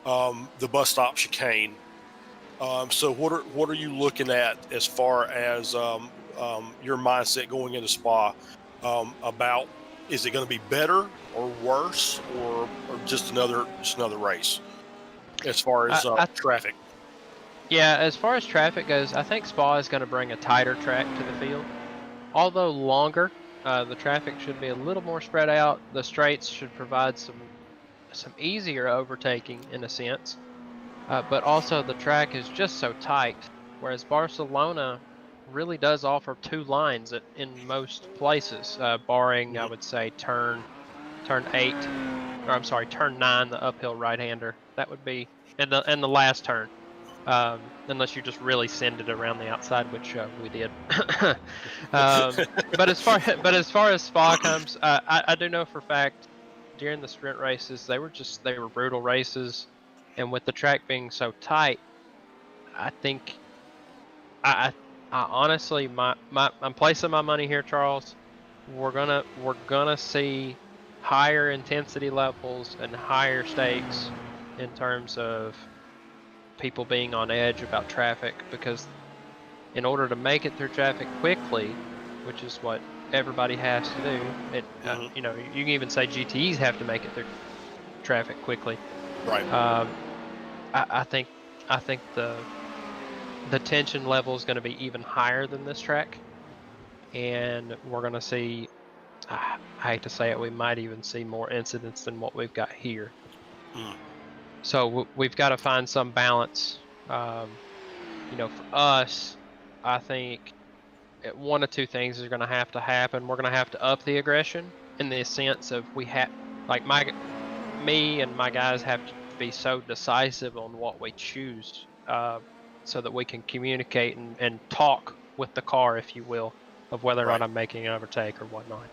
the bus stop chicane. So what are you looking at as far as your mindset going into Spa about? Is it going to be better or worse or just another race as far as traffic? Yeah, as far as traffic goes, I think Spa is going to bring a tighter track to the field. Although longer, the traffic should be a little more spread out. The straights should provide some easier overtaking in a sense. But also the track is just so tight, whereas Barcelona really does offer 2 lines in most places, barring I would say turn 8, or I'm sorry, turn 9, the uphill right-hander. That would be and the last turn, unless you just really send it around the outside, which we did. But as far as Spa comes, I do know for a fact during the sprint races they were brutal races. And with the track being so tight, I think I honestly I'm placing my money here, Charles. We're gonna see higher intensity levels and higher stakes in terms of people being on edge about traffic, because in order to make it through traffic quickly, which is what everybody has to do, you know, you can even say GTEs have to make it through traffic quickly. Right. I think the tension level is going to be even higher than this track, and we're going to see. I hate to say it, we might even see more incidents than what we've got here. So we've got to find some balance. You know, for us, I think one of 2 things is going to have to happen. We're going to have to up the aggression in the sense of me and my guys have to be so decisive on what we choose, so that we can communicate and talk with the car, if you will, of whether or not I'm making an overtake or whatnot.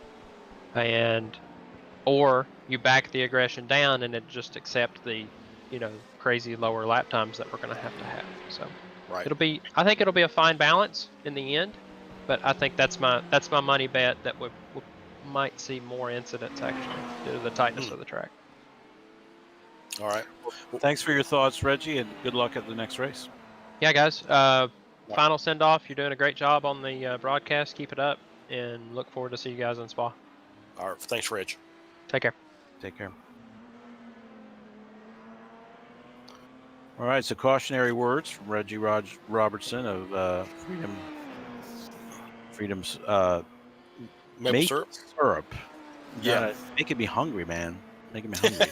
Or you back the aggression down and it just accept the, you know, crazy lower lap times that we're going to have. So I think it'll be a fine balance in the end, but I think that's my money bet that we might see more incidents actually due to the tightness of the track. All right. Well, thanks for your thoughts, Reggie, and good luck at the next race. Yeah, guys. Final send off. You're doing a great job on the broadcast. Keep it up, and look forward to see you guys in Spa. All right. Thanks, Reg. Take care. Take care. All right. So cautionary words from Reggie Robertson of Freedom's maple syrup. Yeah, making me hungry, man. Making me hungry.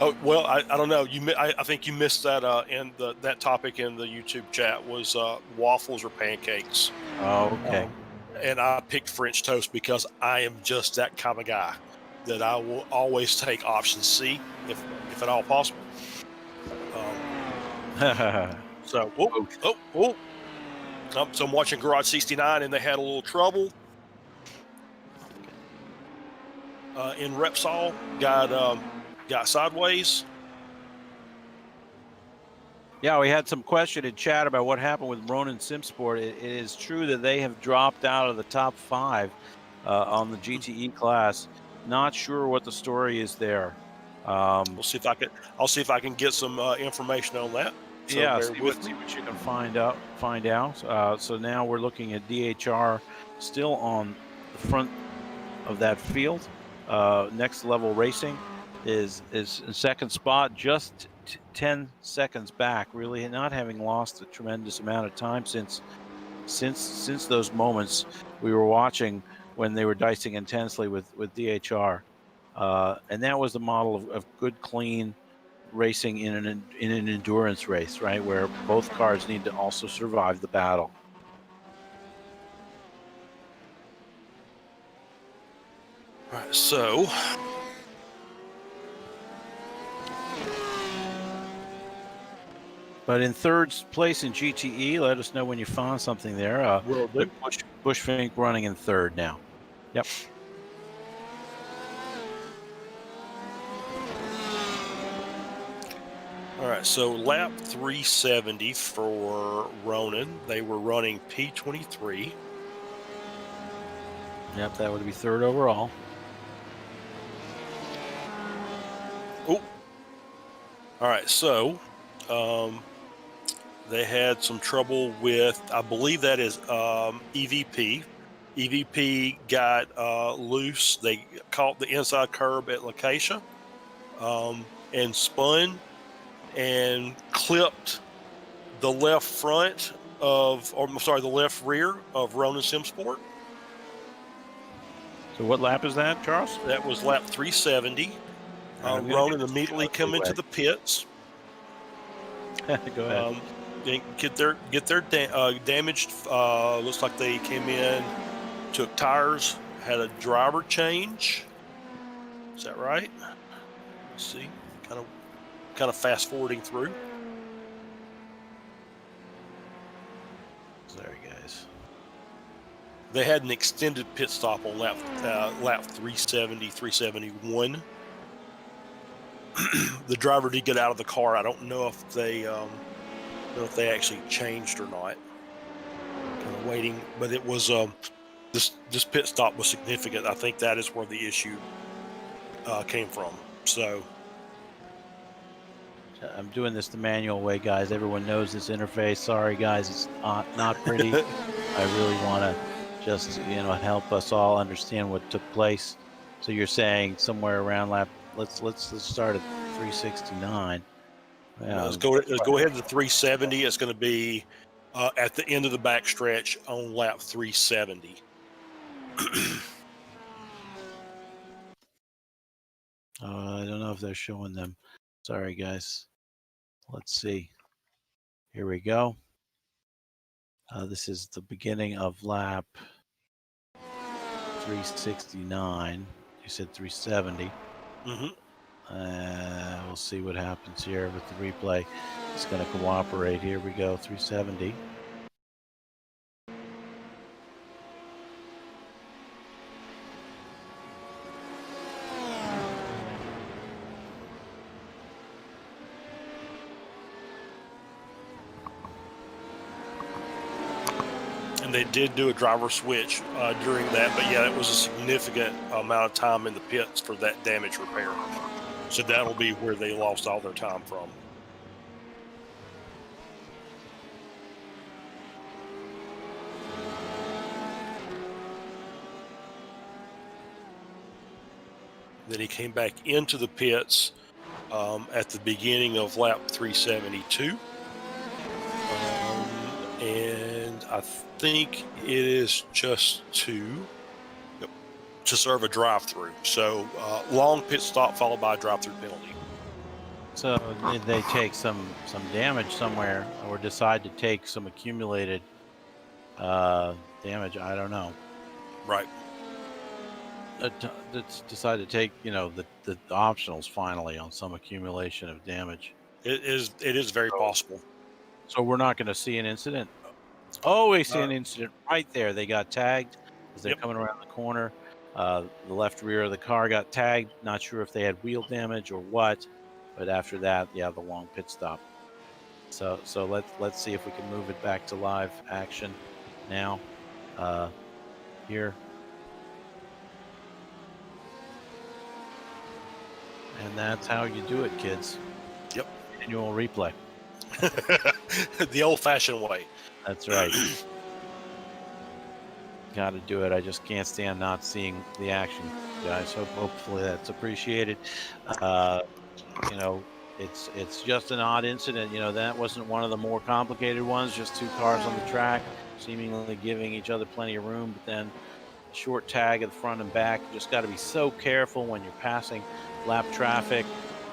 Oh, well, I don't know. I think you missed that in that topic in the YouTube chat was waffles or pancakes. Oh, okay. And I picked French toast because I am just that kind of guy that I will always take option C if at all possible. So I'm watching Garage 69 and they had a little trouble. In Repsol, got sideways. Yeah, we had some question in chat about what happened with Ronin Simsport. It is true that they have dropped out of the top 5 on the GTE class. Not sure what the story is there. I'll see if I can get some information on that. So yeah, see what you can find out. So now we're looking at DHR still on the front of that field. Next Level Racing is in second spot, just 10 seconds back, really not having lost a tremendous amount of time since those moments we were watching when they were dicing intensely with DHR. And that was the model of good, clean racing in an endurance race, right, where both cars need to also survive the battle. All right, so But in third place in GTE, let us know when you found something there. Will do. Bushfink running in third now. Yep. All right, so lap 370 for Ronan. They were running P23. Yep, that would be third overall. Oh. All right, so they had some trouble with, I believe that is EVP. EVP got loose. They caught the inside curb at Lacacia and spun and clipped the left front of, or I'm sorry, the left rear of Ronan Simsport. So what lap is that, Charles? That was lap 370. Ronan immediately come into the pits. Go ahead. Get their damaged. Looks like they came in, took tires, had a driver change. Is that right? Let's see. Kind of fast forwarding through. Sorry, guys. They had an extended pit stop on lap 370, 371. The driver did get out of the car. I don't know if they actually changed or not. Kind of waiting, but it was this pit stop was significant. I think that is where the issue came from. So I'm doing this the manual way, guys. Everyone knows this interface. Sorry, guys, it's not pretty. I really want to just help us all understand what took place. So you're saying somewhere around lap. Let's start at 369. let's go ahead to 370. It's going to be at the end of the backstretch on lap 370. I don't know if they're showing them. Sorry, guys. Let's see. Here we go. This is the beginning of lap 369. You said 370. We'll see what happens here with the replay. It's going to cooperate. Here we go, 370. And they did do a driver switch during that, but yeah, it was a significant amount of time in the pits for that damage repair. So that'll be where they lost all their time from. Then he came back into the pits at the beginning of lap 372. And I think it is just to serve a drive-through. So long pit stop followed by a drive-through penalty. So did they take some damage somewhere, or decide to take some accumulated damage? I don't know. Right. Decide to take the optionals finally on some accumulation of damage. It is very possible. So we're not going to see an incident. Oh, we see an incident right there. They got tagged as they're coming around the corner. The left rear of the car got tagged. Not sure if they had wheel damage or what, but after that, yeah, the long pit stop. So let's see if we can move it back to live action now. Here. And that's how you do it, kids. Yep. Manual replay. The old-fashioned way. That's right. Got to do it. I just can't stand not seeing the action, guys. Hopefully that's appreciated. It's just an odd incident. That wasn't one of the more complicated ones. Just two cars on the track, seemingly giving each other plenty of room. But then a short tag at the front and back. You just got to be so careful when you're passing lap traffic,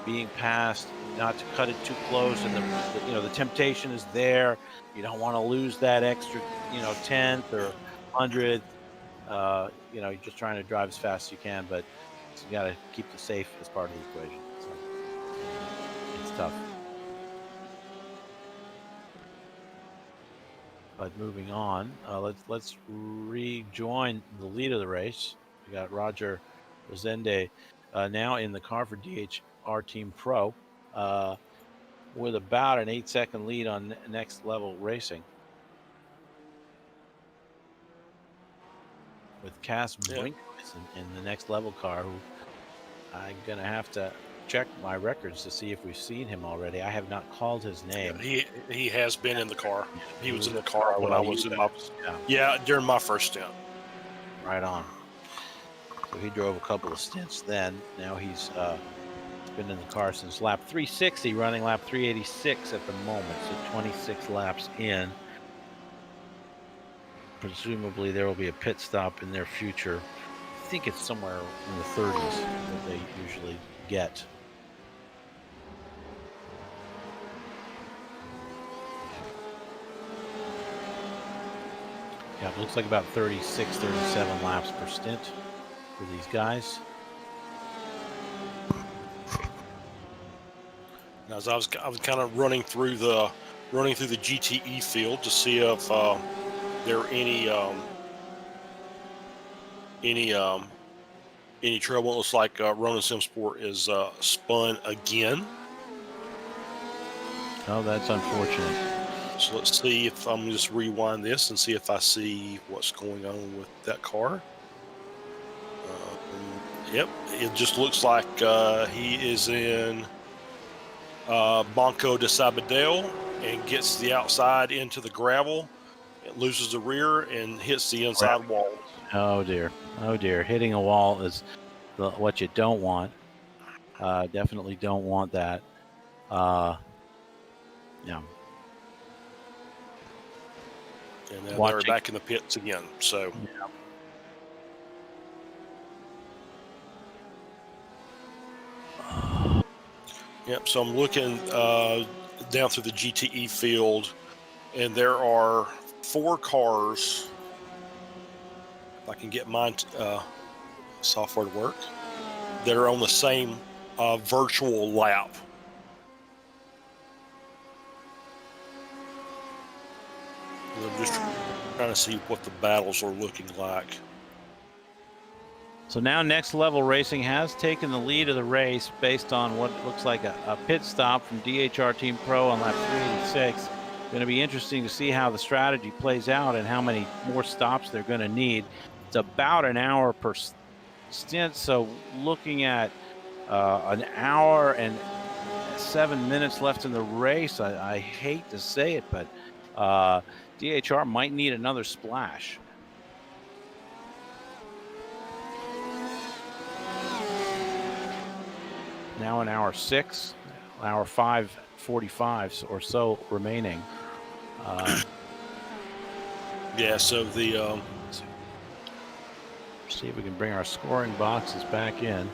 being passed, not to cut it too close. And the temptation is there. You don't want to lose that extra, 10th or 100th. You're just trying to drive as fast as you can, but you got to keep the safe as part of the equation. So it's tough. But moving on, let's rejoin the lead of the race. We got Roger Rosende now in the car for DHR Team Pro with about an 8-second lead on Next Level Racing. With Cass Brinkhouse in the Next Level car, who I'm going to have to check my records to see if we've seen him already. I have not called his name. Yeah, he has been in the car. He was in the car when I was in my during my first stint. Right on. So he drove a couple of stints then. Now he's been in the car since lap 360, running lap 386 at the moment. So 26 laps in. Presumably there will be a pit stop in their future. I think it's somewhere in the 30s that they usually get. Yeah, it looks like about 36, 37 laps per stint for these guys. Now, as I was kind of running through the GTE field to see if there are any trouble. It looks like Ronan Simsport is spun again. Oh, that's unfortunate. So let's see if I'm just rewind this and see if I see what's going on with that car. Yep, it just looks like he is in Banco de Sabadell and gets the outside into the gravel. It loses the rear and hits the inside wall. Oh dear. Oh dear. Hitting a wall is what you don't want. Definitely don't want that. Yeah. And then they're back in the pits again. So. Yeah. Yep. So I'm looking down through the GTE field, and there are 4 cars. If I can get mine software to work, that are on the same virtual lap. I'm just trying to see what the battles are looking like. So now Next Level Racing has taken the lead of the race based on what looks like a pit stop from DHR Team Pro on lap 386. Going to be interesting to see how the strategy plays out and how many more stops they're going to need. It's about an hour per stint, so looking at an hour and 7 minutes left in the race. I hate to say it, but DHR might need another splash. Now an hour 6, hour 5:45 or so remaining. Yeah, so the see if we can bring our scoring boxes back in.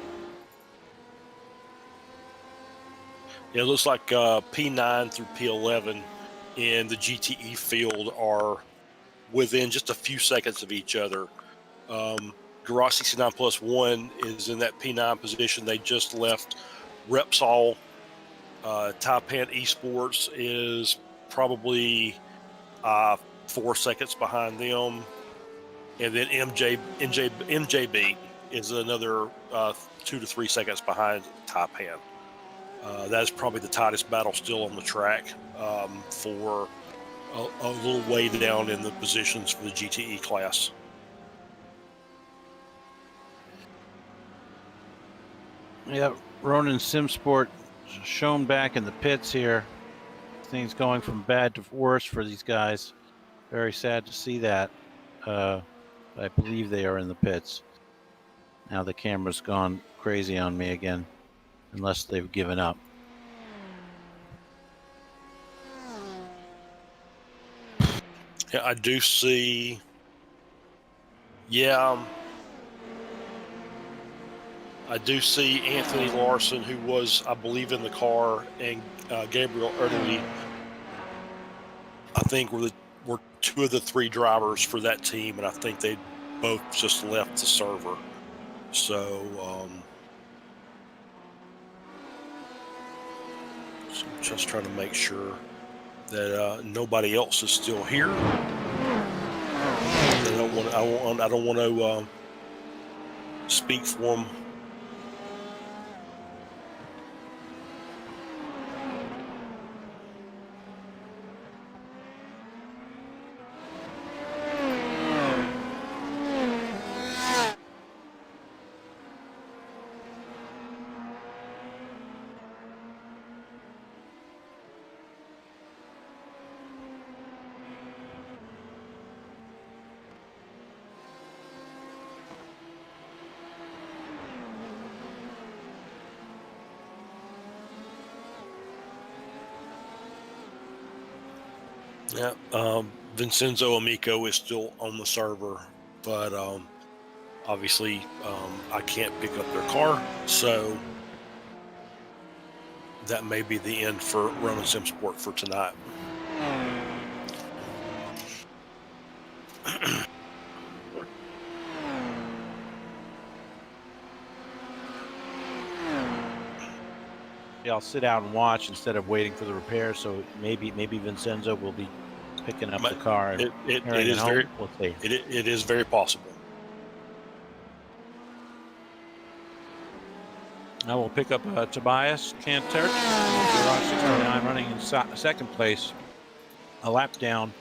Yeah, it looks like P9 through P11 in the GTE field are within just a few seconds of each other. Garage 69 plus 1 is in that P9 position. They just left Repsol. Taipan Esports is probably 4 seconds behind them. And then MJB is another 2 to 3 seconds behind Taipan. That is probably the tightest battle still on the track for a little way down in the positions for the GTE class. Yeah, Ronan Simsport shown back in the pits here. Things going from bad to worse for these guys. Very sad to see that. I believe they are in the pits. Now the camera's gone crazy on me again, unless they've given up. Yeah, I do see. Yeah, I do see Anthony Larson, who was, I believe, in the car, and Gabriel Erdely, I think, were 2 of the 3 drivers for that team, and I think they both just left the server. So, so I'm just trying to make sure that nobody else is still here. don't want. I don't want to speak for them. Yeah, Vincenzo Amico is still on the server, but obviously I can't pick up their car, so that may be the end for Run and Sim Sport for tonight. Yeah, I'll sit out and watch instead of waiting for the repair. So maybe Vincenzo will be picking up the car and It carrying is it home. very. We'll see. It is very possible. I will pick up Tobias Canter, Garage 69, running in second place, a lap down,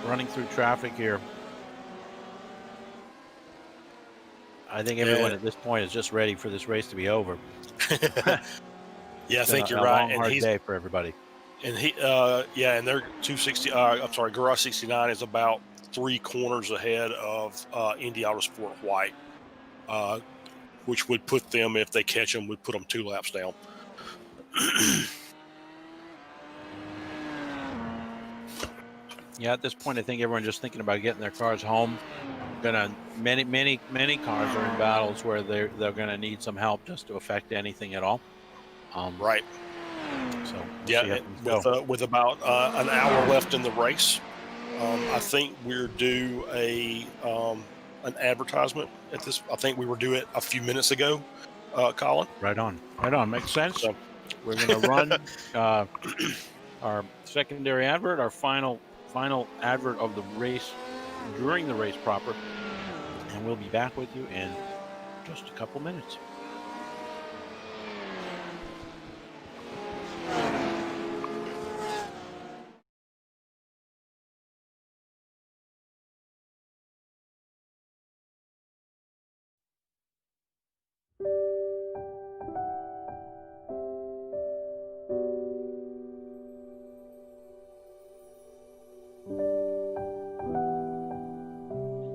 running through traffic here. I think everyone at this point is just ready for this race to be over. Yeah, I think you're a right. long, And hard he's day for everybody. and he yeah, and they're 260. I'm sorry, Garage 69 is about 3 corners ahead of Indy Autosport White, which would put them, if they catch them, would put them 2 laps down. Yeah, at this point, I think everyone's just thinking about getting their cars home. Many cars are in battles where they're gonna need some help just to affect anything at all. Right. So yeah, with about an hour left in the race, I think we're due an advertisement at this. I think we were due it a few minutes ago, Colin. Right on. Makes sense. So we're gonna run our secondary advert, our final advert of the race during the race proper, and we'll be back with you in just a couple minutes.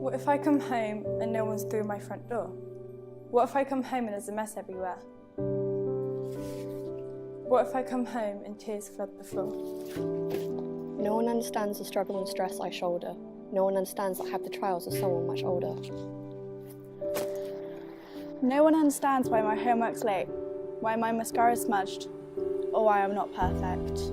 What if I come home and no one's through my front door? What if I come home and there's a mess everywhere? What if I come home and tears flood the floor? No one understands the struggle and stress I shoulder. No one understands that I have the trials of someone much older. No one understands why my homework's late, why my mascara's smudged, or why I'm not perfect.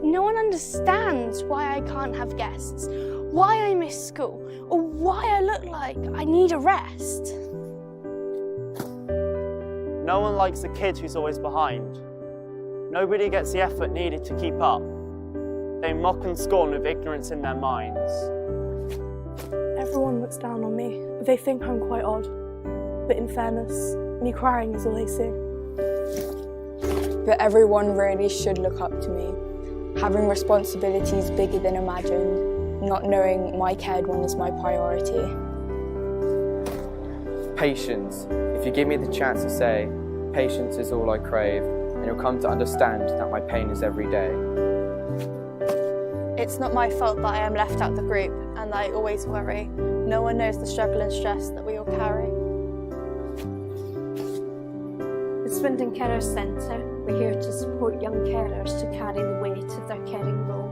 No one understands why I can't have guests, why I miss school, or why I look like I need a rest. No one likes the kid who's always behind. Nobody gets the effort needed to keep up. They mock and scorn with ignorance in their minds. Everyone looks down on me. They think I'm quite odd. But in fairness, me crying is all they see. But everyone really should look up to me. Having responsibilities bigger than imagined, not knowing my cared one is my priority. Patience. If you give me the chance to say, patience is all I crave, and you'll come to understand that my pain is every day. It's not my fault that I am left out the group and I always worry. No one knows the struggle and stress that we all carry. The Swindon Carers Centre, we're here to support young carers to carry the weight of their caring role.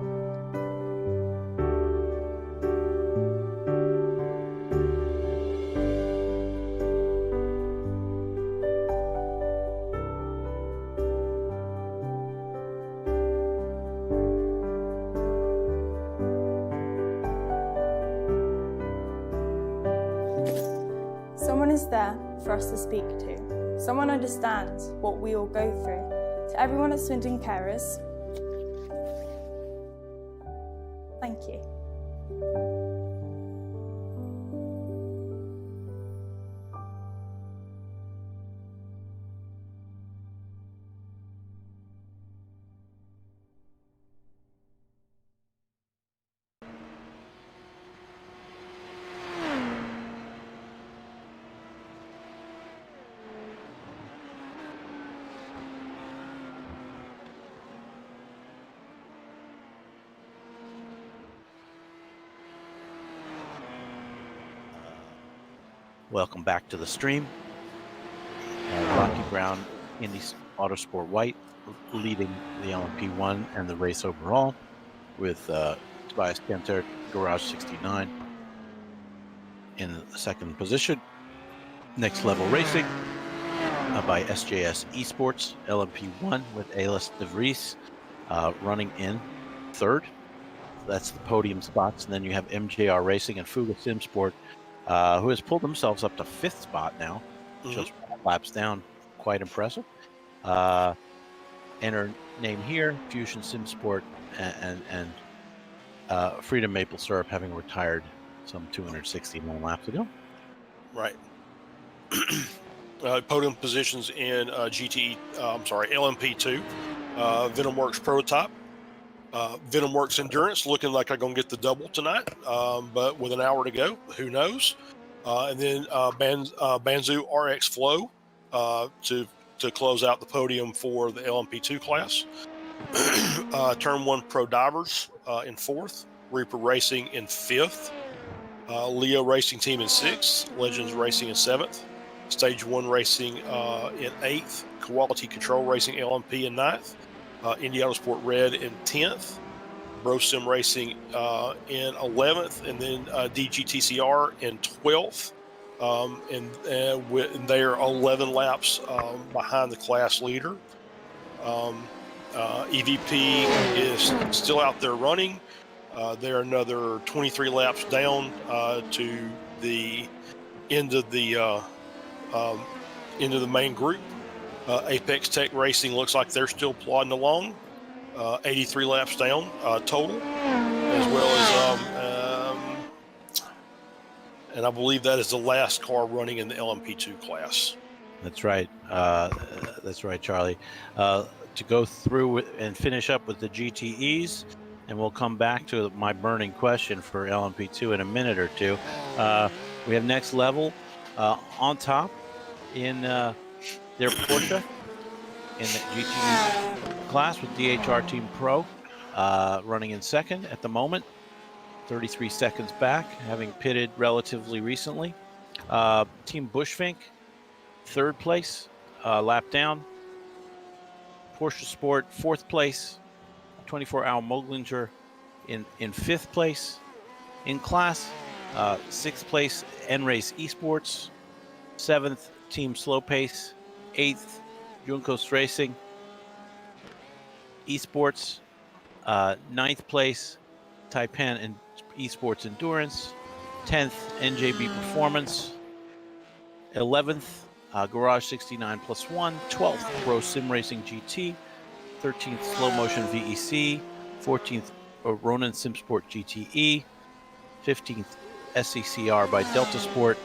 Someone is there for us to speak to. Someone understands what we all go through. To everyone at Swindon Carers, thank you. Welcome back to the stream. Rocky Brown, Indy Autosport White, leading the LMP1 and the race overall, with Tobias Kenter, Garage 69, in the second position. Next Level Racing by SJS Esports, LMP1 with Alis de Vries running in third. That's the podium spots. And then you have MJR Racing and Fuga Simsport, who has pulled themselves up to fifth spot now, just laps down. Quite impressive. Enter name here, Fusion Simsport and Freedom Maple Syrup, having retired some 261 laps ago. Right. Podium positions in LMP2, VenomWorks Prototype, VenomWorks Endurance, looking like I'm going to get the double tonight, but with an hour to go, who knows? And then Banzu RX Flow to close out the podium for the LMP2 class. Turn 1 Pro Divers in fourth, Reaper Racing in fifth, Leo Racing Team in sixth, Legends Racing in seventh, Stage 1 Racing in eighth, Quality Control Racing LMP in ninth, Indy Autosport Red in 10th, BroSim Racing in 11th, and then DGTCR in 12th. And they are 11 laps behind the class leader. EVP is still out there running. They're another 23 laps down to the end of the main group. Apex Tech Racing looks like they're still plodding along. 83 laps down total, as well as and I believe that is the last car running in the LMP2 class. That's right. That's right, Charlie. To go through and finish up with the GTEs, and we'll come back to my burning question for LMP2 in a minute or two. We have Next Level on top in their Porsche in the GTE class with DHR Team Pro running in second at the moment, 33 seconds back, having pitted relatively recently. Team Bushfink, third place, lap down. Porsche Sport, fourth place. 24-hour Moglinger in fifth place. In class, sixth place, N-Race Esports. Seventh, Team Slow Pace. Eighth, Junkos Racing Esports. Ninth place, Taipan and Esports Endurance. 10th, NJB Performance. 11th, Garage 69 plus 1. 12th, Pro Sim Racing GT. 13th, Slow Motion VEC. 14th, Ronin Simsport GTE. 15th, SCCR by Delta Sport.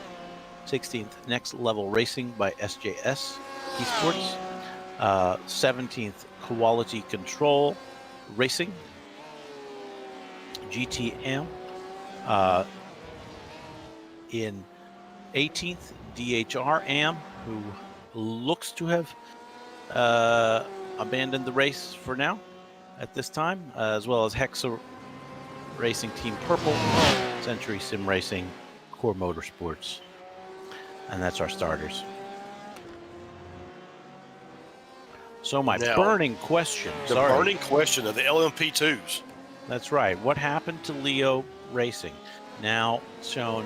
16th, Next Level Racing by SJS Esports. 17th, Quality Control Racing GTM. In 18th, DHR AM, who looks to have abandoned the race for now at this time, as well as Hexa Racing Team Purple, Century Sim Racing, Core Motorsports. And that's our starters. So my burning question. Burning question of the LMP2s. That's right. What happened to Leo Racing? Now shown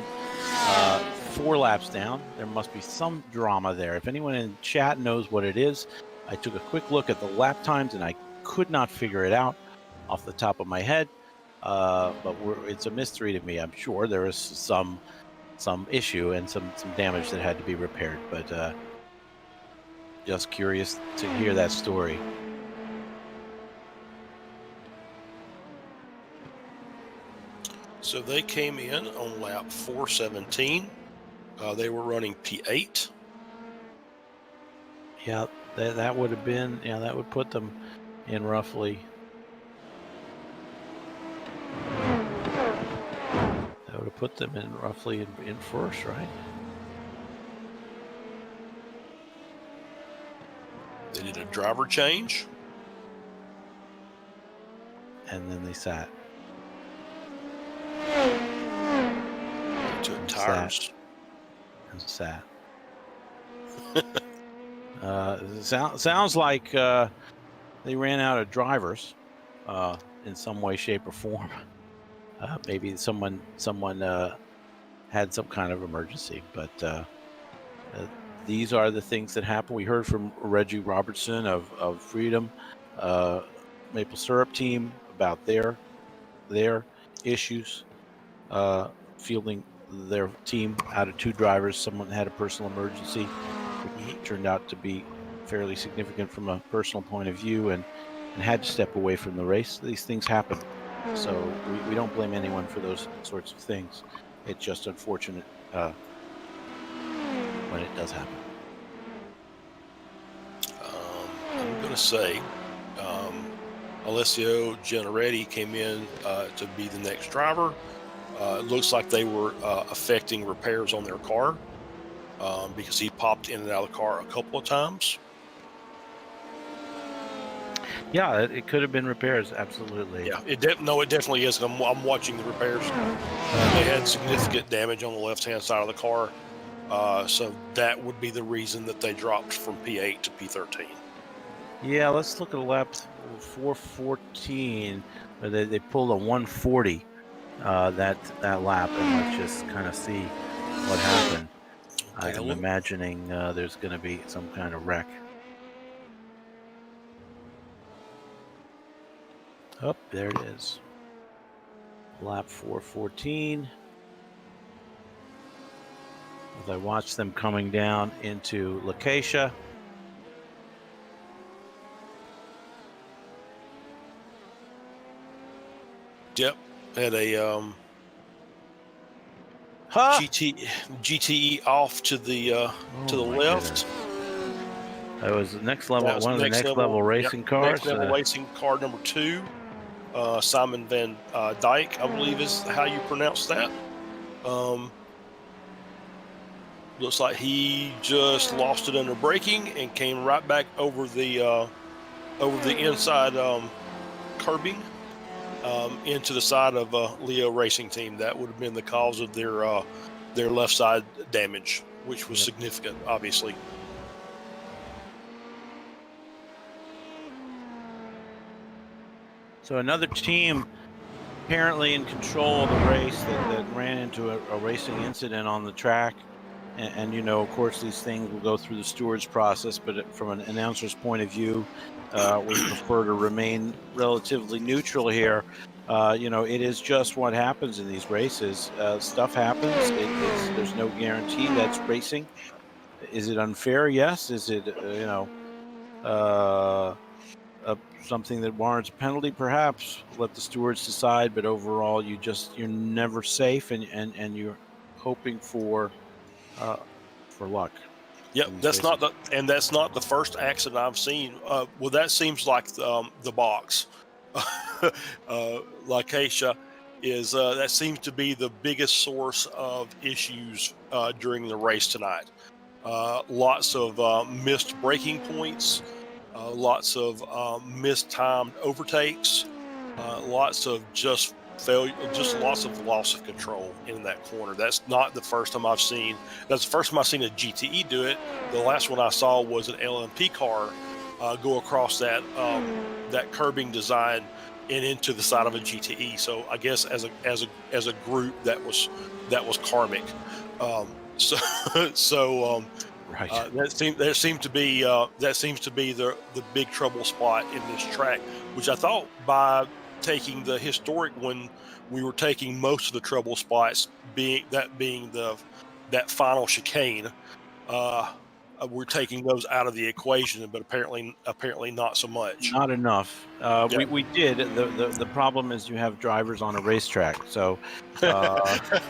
4 laps down. There must be some drama there. If anyone in chat knows what it is, I took a quick look at the lap times and I could not figure it out off the top of my head. But it's a mystery to me. I'm sure there is some issue and some damage that had to be repaired. But just curious to hear that story. So they came in on lap 417. They were running P8. Yeah, that would have been, that would put them in roughly. That would have put them in roughly in first, right? They did a driver change. And then they sat. To tires. And sat. Sounds like they ran out of drivers in some way, shape, or form. Maybe someone had some kind of emergency, but these are the things that happen. We heard from Reggie Robertson of Freedom Maple Syrup team about their issues fielding their team out of 2 drivers. Someone had a personal emergency, which turned out to be fairly significant from a personal point of view, and had to step away from the race. These things happen. So we don't blame anyone for those sorts of things. It's just unfortunate when it does happen. I'm going to say Alessio Generetti came in to be the next driver. It looks like they were affecting repairs on their car because he popped in and out of the car a couple of times. Yeah, it could have been repairs, absolutely. Yeah, it definitely is. I'm watching the repairs. They had significant damage on the left-hand side of the car, so that would be the reason that they dropped from P8 to P13. Yeah, let's look at lap 414, where they pulled a 140 that lap, and let's just kind of see what happened. I'm imagining there's going to be some kind of wreck. Oh, there it is. Lap 414. As I watch them coming down into Lacacia. Yep, had a GTE off to the left. That was the next level, one of the next level racing cars. Next level racing car number 2, Simon Van Dyke, I believe is how you pronounce that. Looks like he just lost it under braking and came right back over the inside curbing into the side of Leo Racing Team. That would have been the cause of their left side damage, which was significant, obviously. So another team apparently in control of the race that ran into a racing incident on the track. And you know, of course, these things will go through the stewards process, but from an announcer's point of view, we prefer to remain relatively neutral here. You know, it is just what happens in these races. Stuff happens. There's no guarantee that's racing. Is it unfair? Yes. Is it, something that warrants a penalty? Perhaps. Let the stewards decide. But overall, you're never safe, and you're hoping for luck. Yep, that's not the first accident I've seen. Well, that seems like the box. Lacacia is that seems to be the biggest source of issues during the race tonight. Lots of missed braking points, lots of mistimed overtakes, lots of just failure, just lots of loss of control in that corner. That's not the first time I've seen. That's the first time I've seen a GTE do it. The last one I saw was an LMP car go across that curbing design and into the side of a GTE. So I guess as a group that was karmic. Right. That seems to be the big trouble spot in this track, which I thought by taking the historic one, we were taking most of the trouble spots, being that final chicane. we're taking those out of the equation, but apparently not so much. Not enough. Yeah. We did. The problem is you have drivers on a racetrack, so that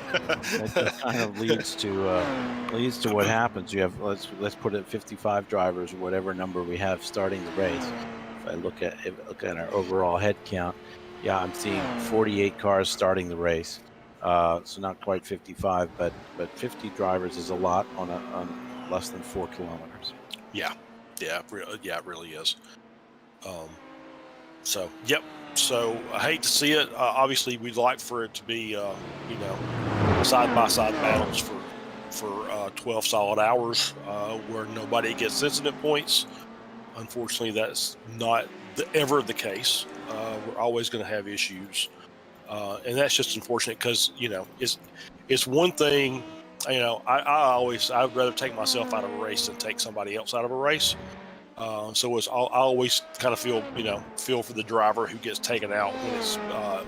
just kind of leads to what happens. You have let's put it 55 drivers or whatever number we have starting the race. If I look at our overall head count, yeah, I'm seeing 48 cars starting the race. So not quite 55, but 50 drivers is a lot on less than 4 kilometers. Yeah, it really is. So yep. So I hate to see it. Obviously, we'd like for it to be side by side battles for 12 solid hours where nobody gets incident points. Unfortunately, that's not ever the case. We're always going to have issues, and that's just unfortunate because it's one thing. I'd rather take myself out of a race than take somebody else out of a race. So I always kind of feel for the driver who gets taken out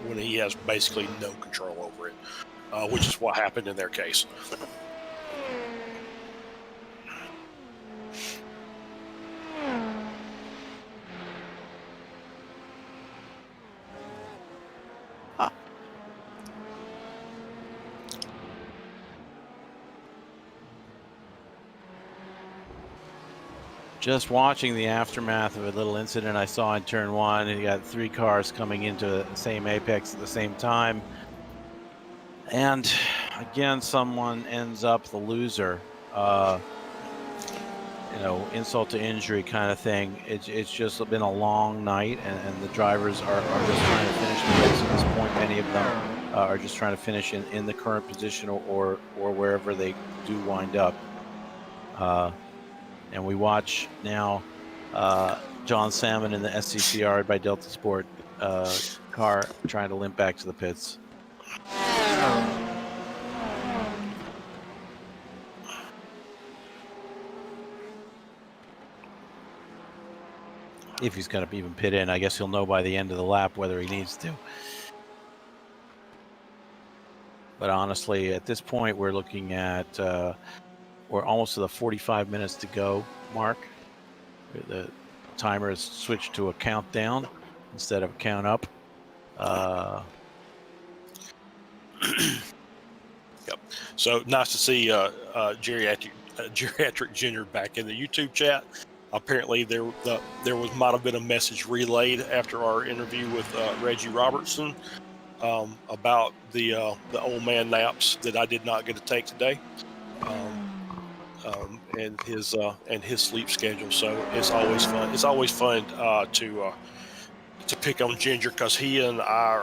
when he has basically no control over it, which is what happened in their case. Just watching the aftermath of a little incident I saw in turn 1, and you got 3 cars coming into the same apex at the same time. And again, someone ends up the loser. Insult to injury kind of thing. It's just been a long night, and the drivers are just trying to finish the race at this point. Many of them are just trying to finish in the current position or wherever they do wind up. And we watch now John Salmon in the SCCR by Delta Sport car trying to limp back to the pits. If he's going to even pit in, I guess he'll know by the end of the lap whether he needs to. But honestly, at this point, we're looking at we're almost to the 45 minutes to go mark. The timer has switched to a countdown instead of a count up. Yep. So nice to see Geriatric Junior back in the YouTube chat. Apparently there might have been a message relayed after our interview with Reggie Robertson about the old man naps that I did not get to take today. And his sleep schedule. So it's always fun. It's always fun to pick on Ginger because he and I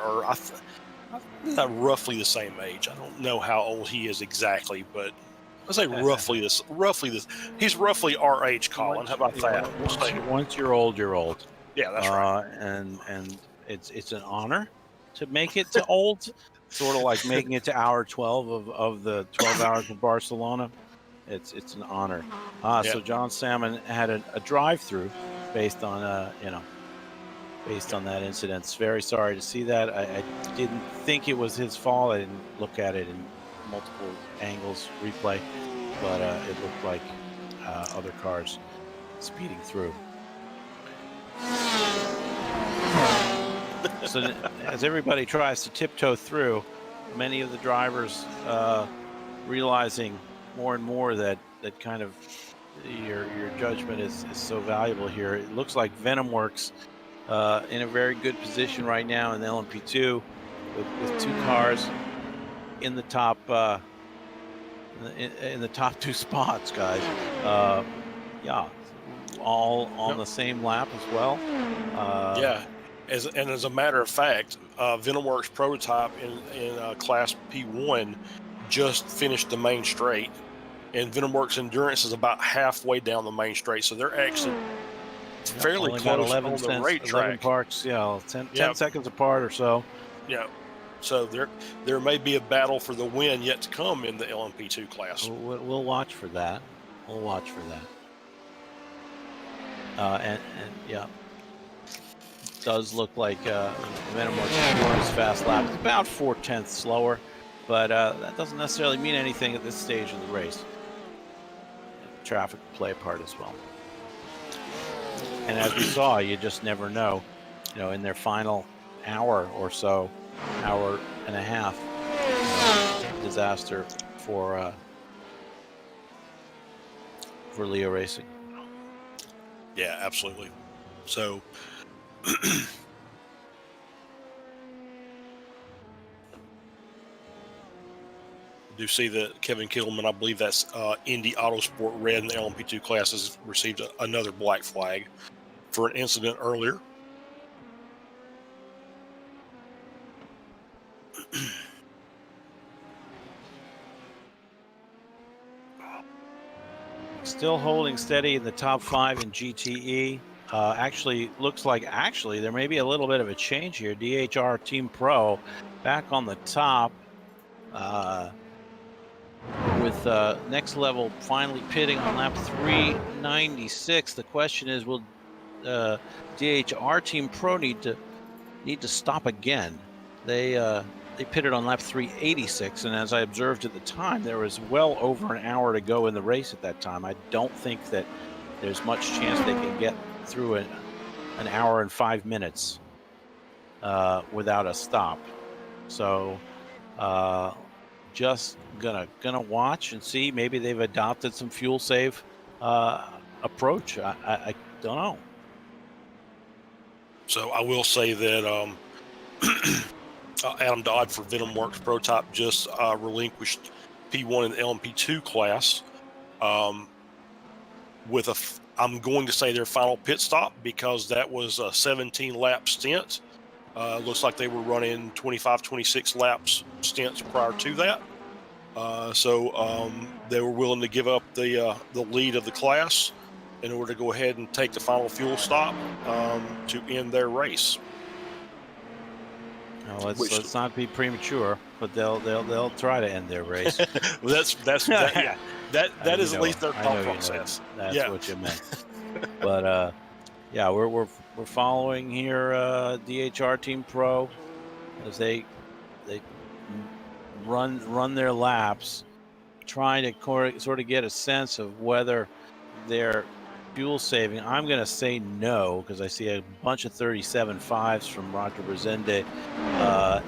are roughly the same age. I don't know how old he is exactly, but I say roughly this. He's roughly our age, Colin. How about that? Once you're old, you're old. Yeah, that's right. And it's an honor to make it to old, sort of like making it to hour 12 of the 12 hours of Barcelona. It's an honor. So John Salmon had a drive-through based on that incident. It's very sorry to see that. I didn't think it was his fault. I didn't look at it in multiple angles replay, but it looked like other cars speeding through. So as everybody tries to tiptoe through, many of the drivers realizing more and more that kind of your judgment is so valuable here. It looks like Venom Works in a very good position right now in the LMP2 with 2 cars in the top in the top 2 spots, guys. All on the same lap as well. As a matter of fact, Venom Works prototype in Class P1 just finished the main straight, and Venom Works Endurance is about halfway down the main straight, so they're actually fairly close on the racetrack. 11 parts, 10 seconds apart or so. Yeah, so there may be a battle for the win yet to come in the LMP2 class. We'll watch for that. We'll watch for that. And does look like Venom Works his fast lap. It's about 4/10 slower, but that doesn't necessarily mean anything at this stage of the race. traffic play a part as well. And as we saw, you just never know. You know, in their final hour or so, hour and a half, disaster for Leo Racing. Yeah, absolutely. So do see that Kevin Kittleman, I believe that's Indy Autosport Red in the LMP2 class, has received another black flag for an incident earlier. Still holding steady in the top 5 in GTE. Actually, looks like there may be a little bit of a change here. DHR Team Pro back on the top with Next Level finally pitting on lap 396. The question is, will DHR Team Pro need to stop again? They pitted on lap 386, and as I observed at the time, there was well over an hour to go in the race at that time. I don't think that there's much chance they can get through an hour and 5 minutes without a stop. So just gonna watch and see. Maybe they've adopted some fuel save approach. I don't know. So I will say that Adam Dodd for Venom Works Prototype just relinquished P1 in the LMP2 class with I'm going to say their final pit stop, because that was a 17 lap stint. Looks like they were running 25, 26 laps stints prior to that. So they were willing to give up the lead of the class in order to go ahead and take the final fuel stop to end their race. Well, let's not be premature, but they'll try to end their race. Well, that is at least their thought process. That's what you meant. But yeah, we're following here DHR Team Pro as they run their laps, trying to sort of get a sense of whether they're fuel saving. I'm going to say no, because I see a bunch of 37.5s from Roger Brezende,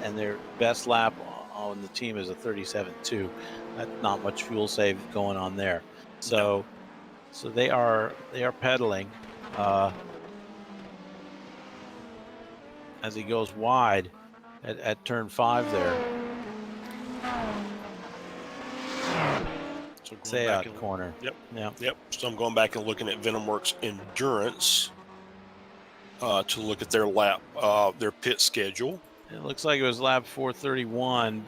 and their best lap on the team is a 37.2. That's not much fuel save going on there. So they are pedaling as he goes wide at turn 5 there. So Say out corner. Yep. So I'm going back and looking at VenomWorks Endurance to look at their their pit schedule. It looks like it was lap 431,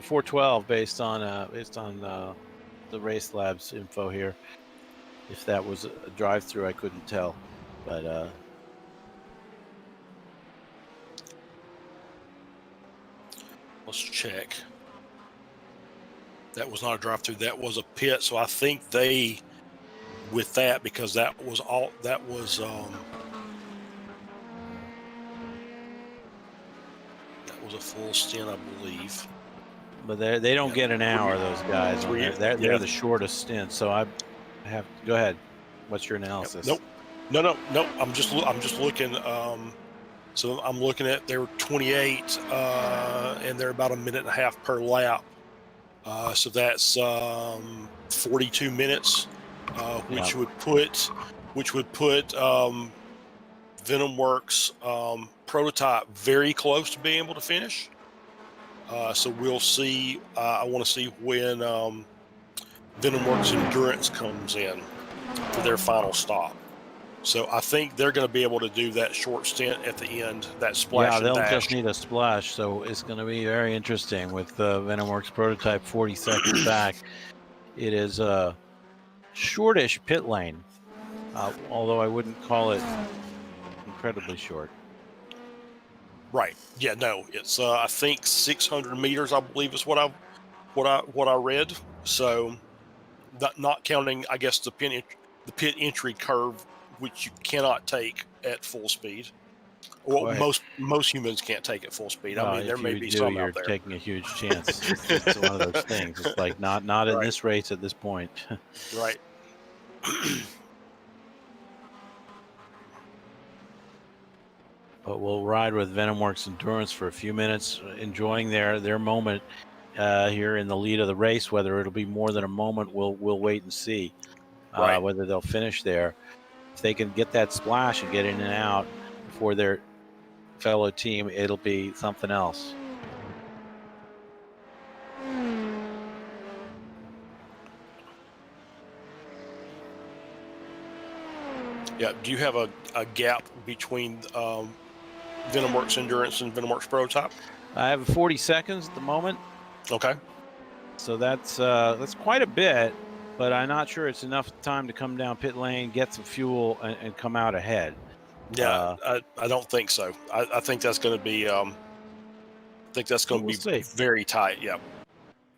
412 based on the Race Labs info here. If that was a drive-through, I couldn't tell, but let's check. That was not a drive-through. That was a pit. So I think with that, because that was a full stint, I believe. But they don't get an hour, those guys. They're the shortest stint. So I have go ahead. What's your analysis? Nope. No. I'm just looking. So I'm looking at they were 28, and they're about a minute and a half per lap. So that's 42 minutes, which would put VenomWorks Prototype very close to being able to finish. So we'll see. I want to see when VenomWorks Endurance comes in for their final stop. So I think they're going to be able to do that short stint at the end, that splash. Yeah, they'll dash. just need a splash. So it's going to be very interesting with the VenomWorks Prototype 40 seconds back. It is a shortish pit lane, although I wouldn't call it incredibly short. Right. Yeah. No. It's I think 600 meters. I believe is what I read. So, not counting, I guess, the pit entry curve, which you cannot take at full speed. Well, most humans can't take at full speed. I mean, there may be some out there. You're taking a huge chance. It's one of those things. It's like not in this race at this point. Right. But we'll ride with VenomWorks Endurance for a few minutes, enjoying their moment here in the lead of the race. Whether it'll be more than a moment, we'll wait and see. Right. Whether they'll finish there. If they can get that splash and get in and out before their fellow team, it'll be something else. Yeah. Do you have a gap between VenomWorks Endurance and VenomWorks Prototype? I have 40 seconds at the moment. Okay. So that's quite a bit, but I'm not sure it's enough time to come down pit lane, get some fuel, and come out ahead. Yeah, I don't think so. I think that's going to be see. Very tight. Yeah.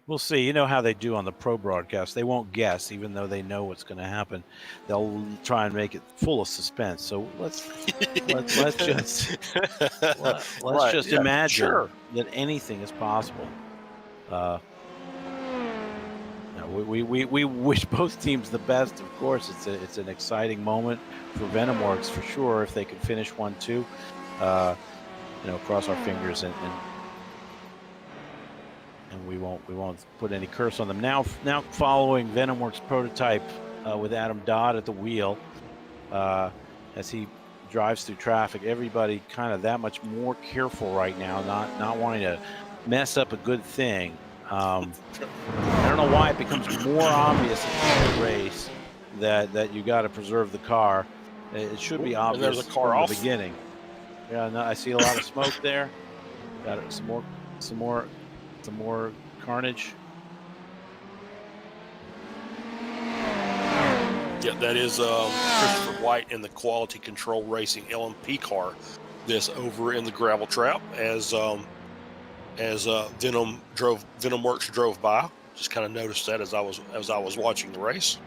We'll see. You know how they do on the pro broadcast. They won't guess, even though they know what's going to happen. They'll try and make it full of suspense. So let's just Right, just yeah, imagine sure. that anything is possible. We wish both teams the best. Of course, it's an exciting moment for VenomWorks for sure. If they can finish 1-2, cross our fingers and we won't put any curse on them. Now following VenomWorks Prototype with Adam Dodd at the wheel as he drives through traffic. Everybody kind of that much more careful right now, not wanting to mess up a good thing. I don't know why it becomes more obvious in the race that you got to preserve the car. It should be obvious there's a car from off. the beginning. Yeah, no, I see a lot of smoke there. Got some more carnage. Yeah, that is Christopher White in the Quality Control Racing LMP car. This over in the gravel trap as VenomWorks drove by. Just kind of noticed that as I was watching the race.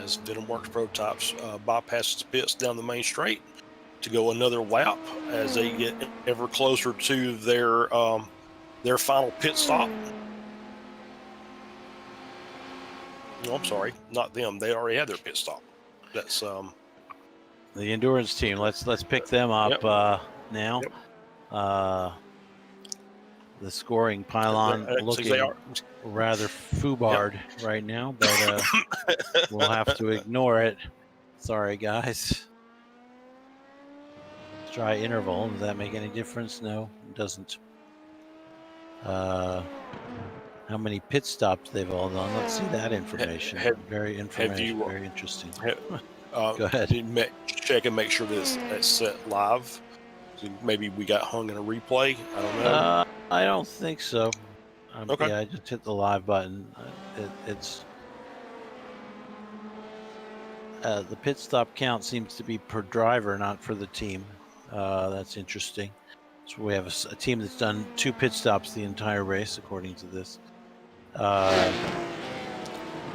As VenomWorks Prototypes bypasses the pits down the main straight to go another lap as they get ever closer to their final pit stop. No, I'm sorry, not them. They already had their pit stop. That's the endurance team. Let's pick them up now. Yep. The scoring pylon looking rather foobarred right now, but we'll have to ignore it. Sorry, guys. Let's try interval. Does that make any difference? No, it doesn't. How many pit stops they've all done? Let's see that information. Very interesting. Go ahead. Check and make sure that's set live. So maybe we got hung in a replay. I don't know. I don't think so. Okay. Yeah, I just hit the live button. It's the pit stop count seems to be per driver, not for the team. That's interesting. So we have a team that's done 2 pit stops the entire race, according to this.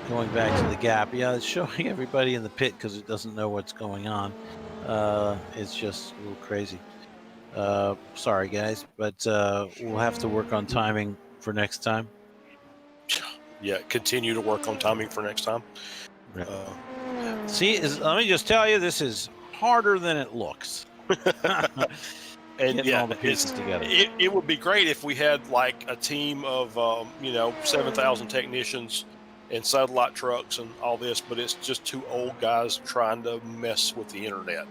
Going back to the gap, yeah, it's showing everybody in the pit because it doesn't know what's going on. It's just a little crazy. Sorry, guys, but we'll have to work on timing for next time. Yeah, continue to work on timing for next time. See, let me just tell you, this is harder than it looks. And getting all the pieces together. It would be great if we had like a team of 7,000 technicians and satellite trucks and all this, but it's just 2 old guys trying to mess with the internet,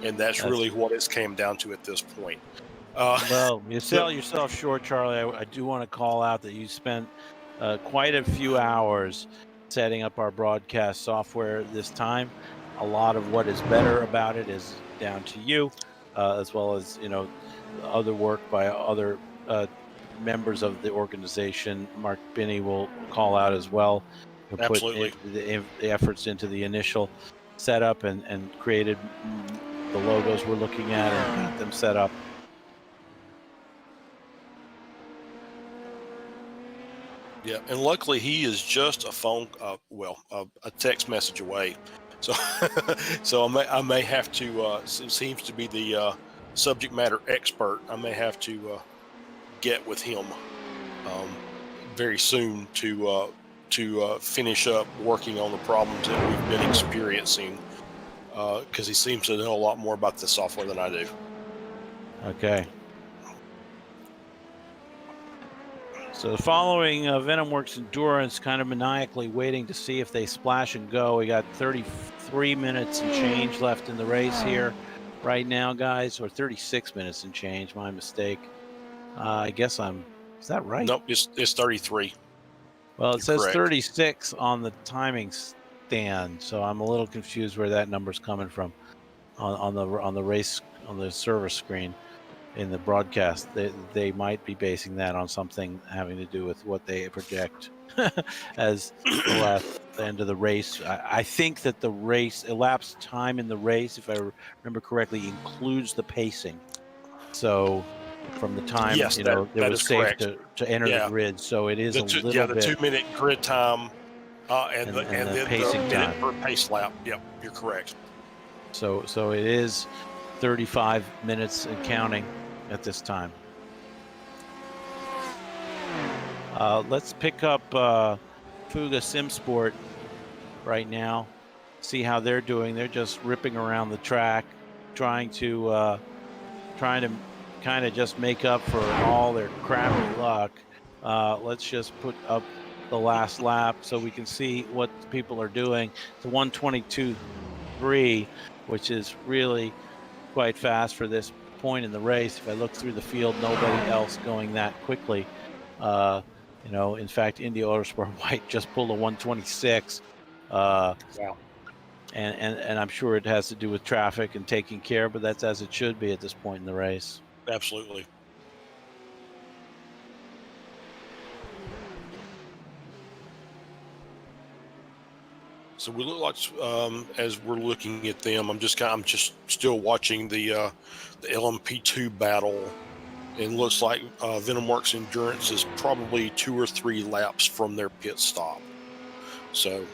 and that's really what it's came down to at this point. Well, you sell yourself short, Charlie. I do want to call out that you spent quite a few hours setting up our broadcast software this time. A lot of what is better about it is down to you, as well as other work by other members of the organization. Mark Binney will call out as well, Absolutely. the efforts into the initial setup and created the logos we're looking at and got them set up. Yeah, and luckily he is just a text message away. So, so I may have to. Seems to be the subject matter expert. I may have to get with him very soon to finish up working on the problems that we've been experiencing. Because he seems to know a lot more about the software than I do. Okay. So following VenomWorks Endurance, kind of maniacally waiting to see if they splash and go. We got 33 minutes and change left in the race here right now, guys, or 36 minutes and change, my mistake. I guess is that right? Nope, it's 33. Well, it says correct. 36 on the timing stand, so I'm a little confused where that number's coming from on the race, on the server screen. In the broadcast, they might be basing that on something having to do with what they project as the end of the race. I think that the race, elapsed time in the race, if I remember correctly, includes the pacing. So from the time Yes, it that was is safe correct. to enter the grid, so it is a little the bit. 2 minute grid time and the then pacing the minute time per pace lap. Yep, you're correct. So it is 35 minutes and counting at this time. Let's pick up Fuga SimSport right now, see how they're doing. They're just ripping around the track, trying to kind of just make up for all their crappy luck. Let's just put up the last lap so we can see what people are doing. It's a 1:22.3, which is really quite fast for this point in the race. If I look through the field, nobody else going that quickly. In fact, India Autosport White just pulled a 1:26. Wow. And I'm sure it has to do with traffic and taking care, but that's as it should be at this point in the race. Absolutely. So we look like, as we're looking at them, I'm just still watching the LMP2 battle, and looks like VenomWorks Endurance is probably 2 or 3 laps from their pit stop. So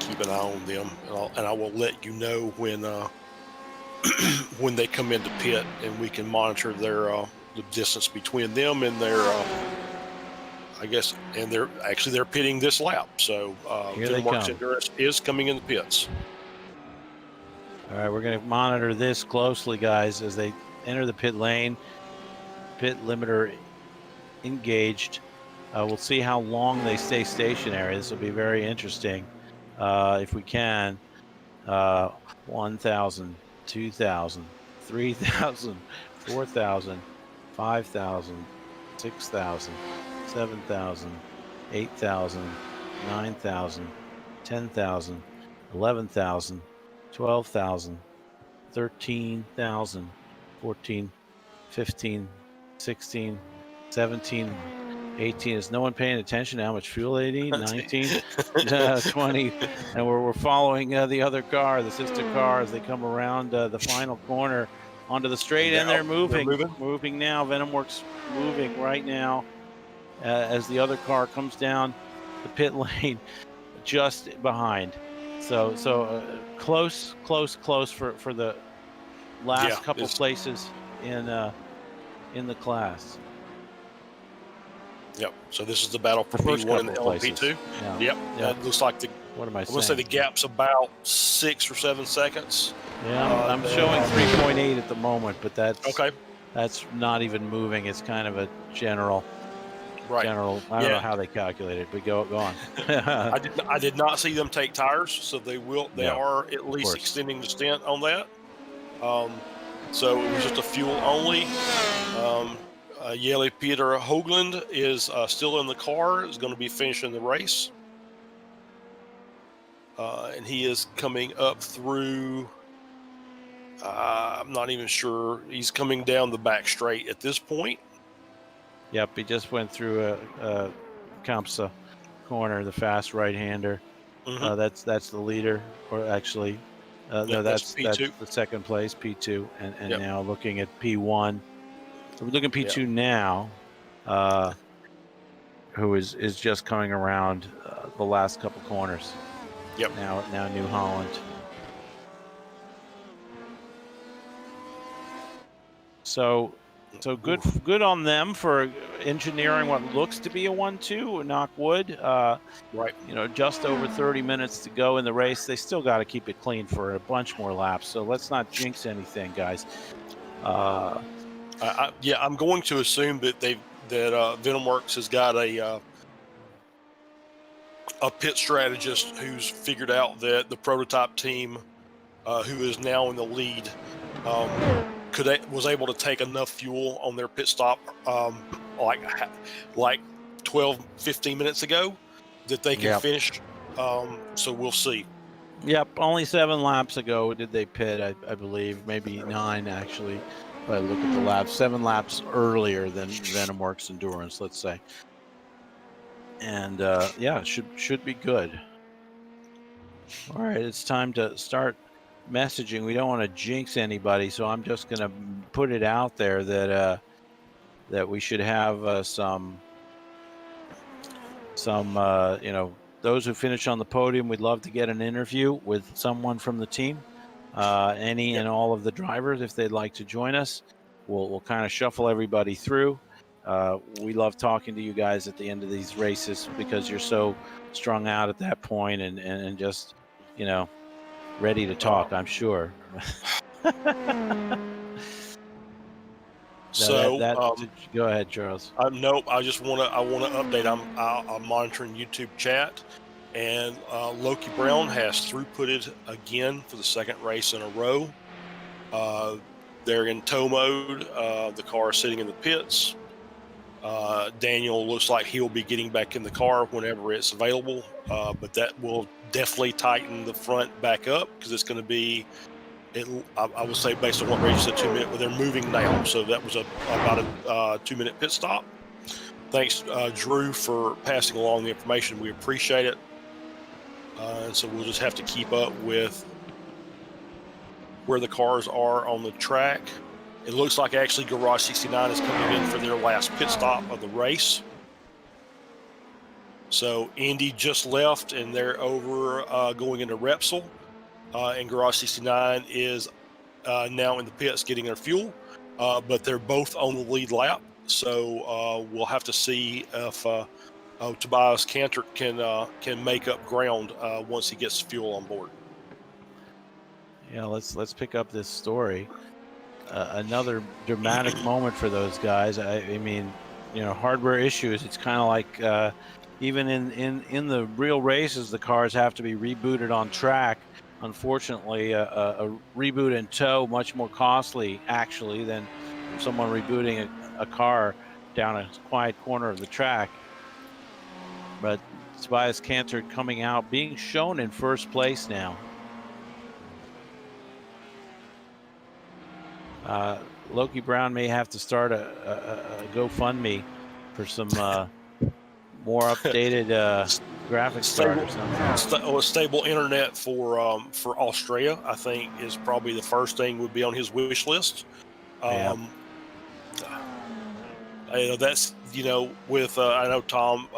keep an eye on them, and I will let you know when when they come into pit, and we can monitor their the distance between them and their. I guess, and they're pitting this lap. So VenomWorks Endurance is coming in the pits. All right, we're going to monitor this closely, guys, as they enter the pit lane. Pit limiter engaged. We'll see how long they stay stationary. This will be very interesting. If we can, 1,000, 2,000, 3,000, 4,000, 5,000, 6,000. 7,000, 8,000, 9,000, 10,000, 11,000, 12,000, 13,000, 14, 15, 16, 17, 18. Is no one paying attention to how much fuel they need? 19, 20. And we're following the other car, the sister car, as they come around the final corner onto the straight, and they're moving. Moving now. VenomWorks moving right now. As the other car comes down the pit lane just behind. So close for the last couple places in the class. Yep. So this is the battle for P1 and the LMP2. Yeah. Yep. It looks like what am I saying? I'm going to say the gap's about 6 or 7 seconds. Yeah, I'm showing 3.8 at the moment, but that's okay. That's not even moving. It's kind of a general. Right. I don't know how they calculate it, but go on. I did not see them take tires, so they are at least extending the stint on that. So it was just a fuel only. Jelle Peter Hoagland is still in the car, is going to be finishing the race. And he is coming up through, I'm not even sure, he's coming down the back straight at this point. Yep, he just went through Kampsa corner, the fast right-hander. Mhm. That's the leader, or actually, Yeah, no, that's that's P2. the second place, P2, and Yep. now looking at P1. So we're looking at P2 Yeah. now, who is just coming around the last couple corners. Yep. Now New Holland. So good on them for engineering what looks to be a 1-2. Knock wood. Right. You know, just over 30 minutes to go in the race. They still got to keep it clean for a bunch more laps. So let's not jinx anything, guys. Yeah, I'm going to assume that VenomWorks has got a pit strategist who's figured out that the prototype team, who is now in the lead, was able to take enough fuel on their pit stop, like 12, 15 minutes ago, that they can finish. So we'll see. Yep, only 7 laps ago did they pit, I believe, maybe 9 actually. If I look at the laps, 7 laps earlier than VenomWorks Endurance, let's say. And yeah, should be good. All right, it's time to start messaging. We don't want to jinx anybody, so I'm just going to put it out there that that we should have some you know, those who finish on the podium. We'd love to get an interview with someone from the team, any and all of the drivers if they'd like to join us. We'll kind of shuffle everybody through. We love talking to you guys at the end of these races because you're so strung out at that point and just, you know, ready to talk, I'm sure. So go ahead, Charles. Nope. I want to update. I'm monitoring YouTube chat, and Loki Brown has throughputed again for the second race in a row. They're in tow mode. The car is sitting in the pits. Daniel looks like he'll be getting back in the car whenever it's available, but that will definitely tighten the front back up because it's going to be. I would say based on what Ray said, 2 minutes, but they're moving now. So that was about a 2-minute pit stop. Thanks, Drew, for passing along the information. We appreciate it. And so we'll just have to keep up with where the cars are on the track. It looks like actually Garage 69 is coming in for their last pit stop of the race. So Indy just left, and they're over going into Repsol. And Garage 69 is now in the pits getting their fuel, but they're both on the lead lap. So we'll have to see if Tobias Cantor can make up ground once he gets fuel on board. Yeah, let's pick up this story. Another dramatic moment for those guys. I mean, you know, hardware issues. It's kind of like even in the real races, the cars have to be rebooted on track. Unfortunately, a reboot in tow much more costly actually than someone rebooting a car down a quiet corner of the track. But Tobias Cantor coming out, being shown in first place now. Loki Brown may have to start a GoFundMe for some more updated graphics card or something. A stable internet for Australia, I think, is probably the first thing would be on his wish list. Yeah. You know, that's, you know, with I know Tom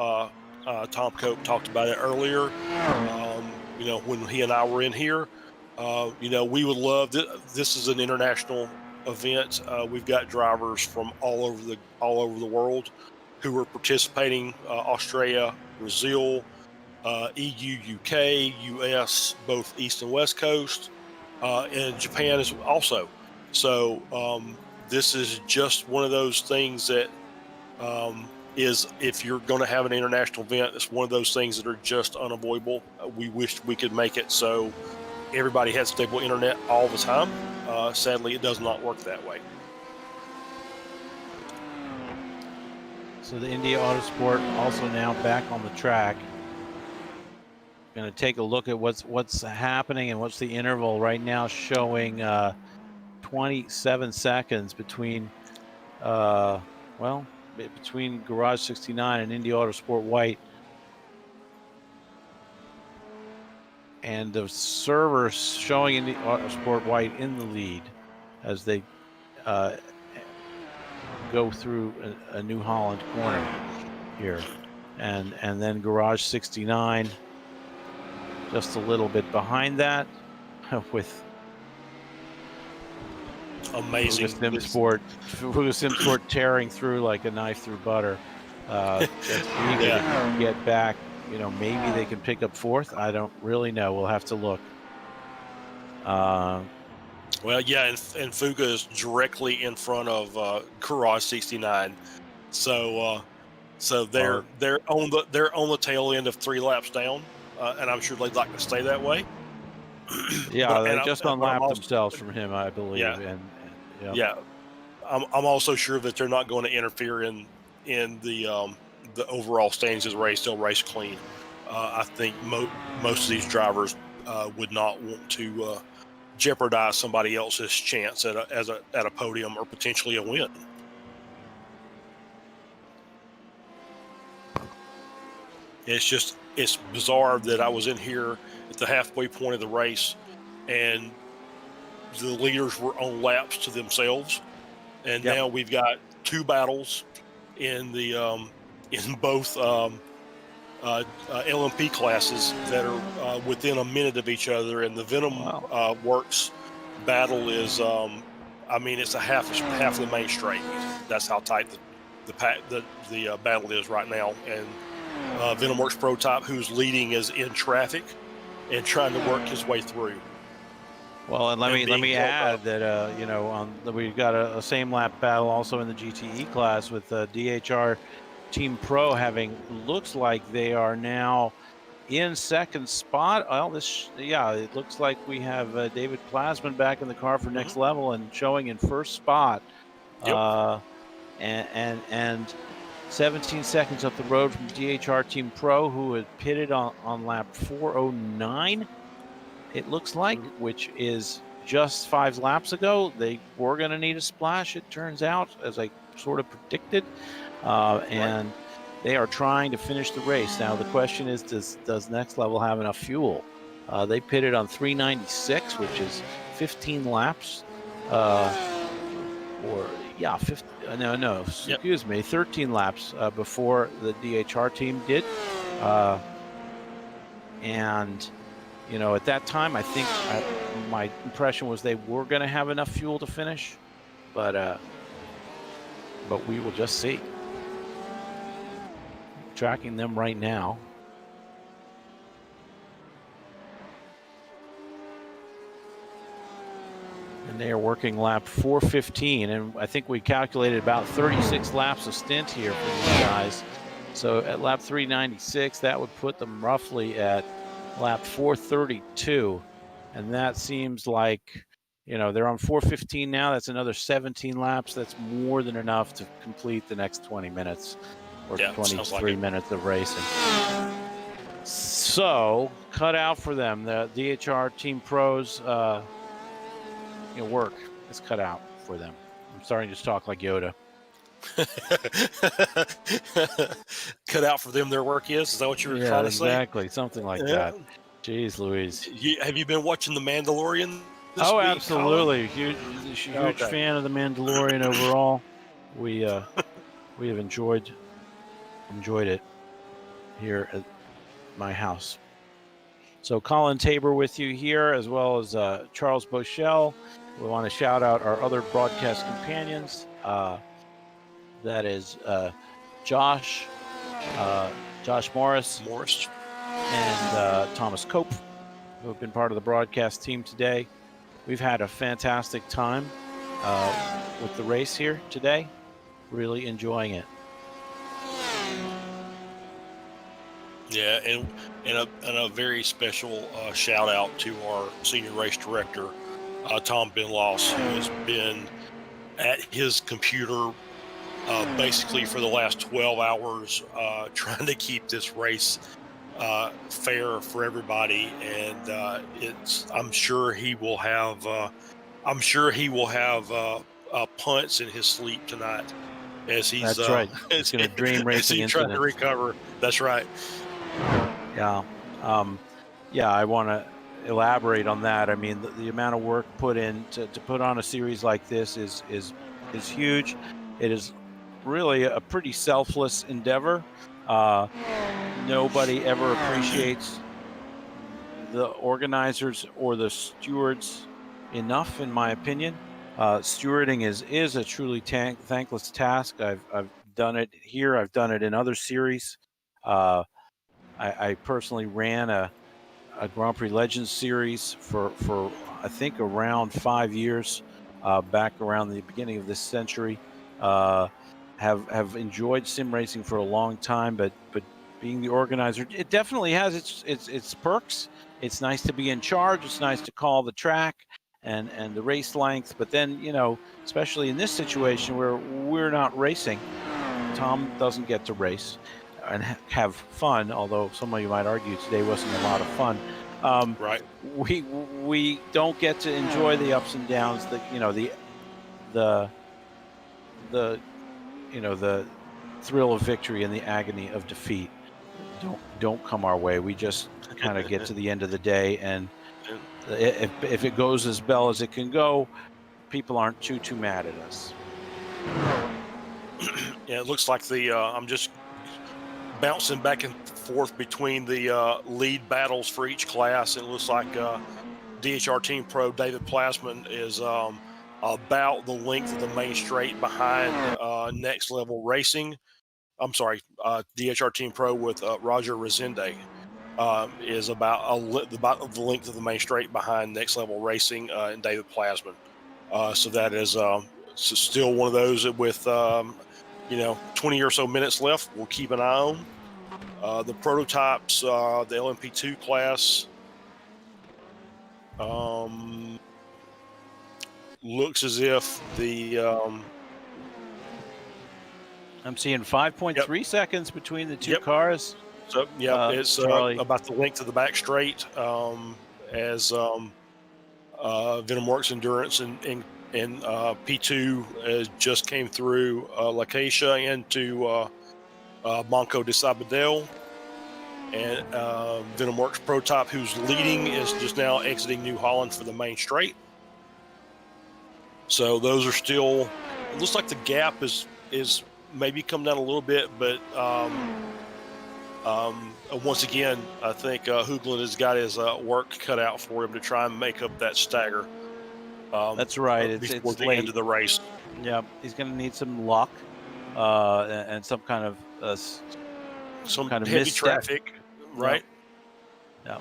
Cope talked about it earlier. You know, when he and I were in here, you know, we would love this is an international event. We've got drivers from all over the world who are participating. Australia, Brazil, EU, UK, US, both East and West Coast, and Japan is also. So this is just one of those things that is, if you're going to have an international event, it's one of those things that are just unavoidable. We wish we could make it so everybody has stable internet all the time. Sadly, it does not work that way. So the India Autosport also now back on the track. Going to take a look at what's happening and what's the interval right now, showing 27 seconds between well, between Garage 69 and Indy Autosport White. And the server showing Indy Autosport White in the lead as they go through a New Holland corner here. And then Garage 69 just a little bit behind that with amazing Simsport tearing through like a knife through butter. Just eager to get back. Maybe they can pick up fourth. I don't really know. We'll have to look. Well, yeah, and Fuga is directly in front of Garage 69, so they're on the tail end of 3 laps down, and I'm sure they'd like to stay that way. Yeah, they just unlapped themselves from him, I believe. Yeah, yeah. I'm also sure that they're not going to interfere in the overall standings of the race. They'll race clean. I think most of these drivers would not want to jeopardize somebody else's chance at a podium or potentially a win. It's bizarre that I was in here at the halfway point of the race and the leaders were on laps to themselves, and now we've got 2 battles in the in both LMP classes that are within a minute of each other, and the Venom Works battle is it's a half of the main straight. That's how tight the battle is right now, and Venom Works Prototype, who's leading, is in traffic and trying to work his way through. Well, and let me add that we've got a same lap battle also in the GTE class with DHR Team Pro looks like they are now in second spot. Well, it looks like we have David Plasman back in the car for Next Level and showing in first spot. Yep. And 17 seconds up the road from DHR Team Pro, who had pitted on lap 409. It looks like, which is just 5 laps ago. They were going to need a splash, it turns out, as I sort of predicted. And they are trying to finish the race. Now, the question is, does Next Level have enough fuel? They pitted on 396, which is 15 laps. 13 laps before the DHR team did. And at that time, I think my impression was they were going to have enough fuel to finish, but we will just see. Tracking them right now. And they are working lap 415, and I think we calculated about 36 laps of stint here for these guys. So at lap 396, that would put them roughly at lap 432, and that seems like they're on 415 now. That's another 17 laps. That's more than enough to complete the next 20 minutes or 23 minutes of racing. So cut out for them. The DHR Team Pros work is cut out for them. I'm starting to just talk like Yoda. Cut out for them their work is that what you were trying to say? Exactly, something like that. Jeez Louise. Have you been watching The Mandalorian this week, absolutely. Huge fan of The Mandalorian overall. We have enjoyed it here at my house. So Colin Tabor with you here, as well as Charles Bochelle. We want to shout out our other broadcast companions. That is Josh Morris, and Thomas Cope, who have been part of the broadcast team today. We've had a fantastic time with the race here today. Really enjoying it. Yeah, and a very special shout out to our senior race director, Tom Benloss, who has been at his computer basically for the last 12 hours trying to keep this race fair for everybody, and I'm sure he will have punts in his sleep tonight as he's That's right. He's going to dream racing as he trying to incidents. recover. That's right. Yeah. Yeah, I want to elaborate on that. I mean, the amount of work put in to put on a series like this is huge. It is really a pretty selfless endeavor. Nobody ever appreciates the organizers or the stewards enough, in my opinion. Stewarding is a truly thankless task. I've done it here. I've done it in other series. I personally ran a Grand Prix Legends series for I think around 5 years, back around the beginning of this century. Have enjoyed sim racing for a long time, but being the organizer, it definitely has its perks. It's nice to be in charge. It's nice to call the track and the race length. But then, especially in this situation where we're not racing, Tom doesn't get to race and have fun, although some of you might argue today wasn't a lot of fun. Right. We don't get to enjoy the ups and downs, the thrill of victory and the agony of defeat don't come our way. We just kind of get to the end of the day, and if it goes as well as it can go, people aren't too mad at us. Yeah, it looks like I'm just bouncing back and forth between the lead battles for each class. It looks like DHR Team Pro David Plasman is about the length of the main straight behind Next Level Racing. I'm sorry, DHR Team Pro with Roger Resende is about the length of the main straight behind Next Level Racing and David Plasman. So that is still one of those with 20 or so minutes left. We'll keep an eye on the prototypes. The LMP2 class looks as if the I'm seeing 5.3 seconds between the two cars. So it's about the length of the back straight, as Venomworks Endurance and P2 just came through Lacacia into Banco de Sabadell, and Venomworks Prototype, who's leading, is just now exiting New Holland for the main straight. So those are still. It looks like the gap is maybe come down a little bit, but once again, I think Hoogland has got his work cut out for him to try and make up that stagger. That's right. Before it's the late. end of the race. Yeah, he's going to need some luck and some kind of some kind of heavy misstep. traffic, right? Yeah.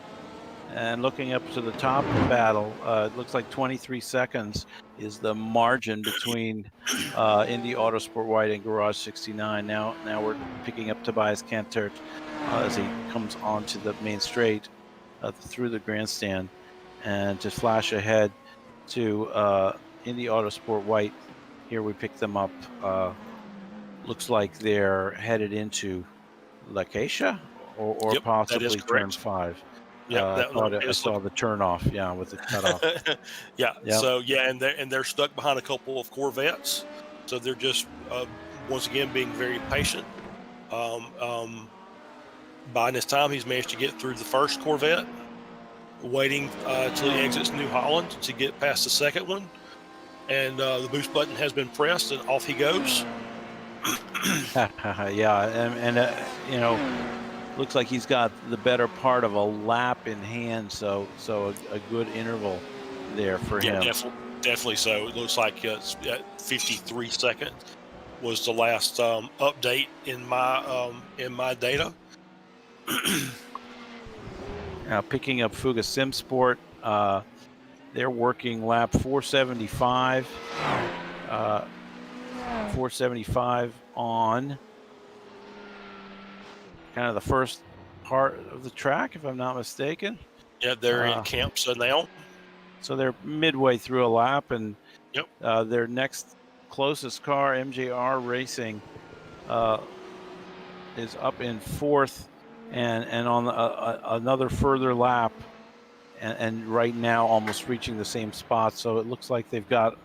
And looking up to the top of the battle, it looks like 23 seconds is the margin between Indy Autosport White and Garage 69. Now we're picking up Tobias Cantert as he comes onto the main straight through the grandstand, and to flash ahead to Indy Autosport White. Here we pick them up. Looks like they're headed into Lacacia or possibly turn 5. Yeah, I saw the turnoff. Yeah, with the cutoff. Yeah. Yep. So and they're stuck behind a couple of Corvettes, so they're just once again being very patient. By this time, he's managed to get through the first Corvette, waiting till he exits New Holland to get past the second one, and the boost button has been pressed, and off he goes. Yeah, and looks like he's got the better part of a lap in hand, so a good interval there for him. Definitely so. It looks like 53 seconds was the last update in my data. Now picking up Fuga Sim Sport, they're working lap 475. 475 on kind of the first part of the track, if I'm not mistaken. Yeah, they're in camps now. So they're midway through a lap, and their next closest car, MJR Racing, is up in 4th and on another further lap, and right now almost reaching the same spot. So it looks like they've got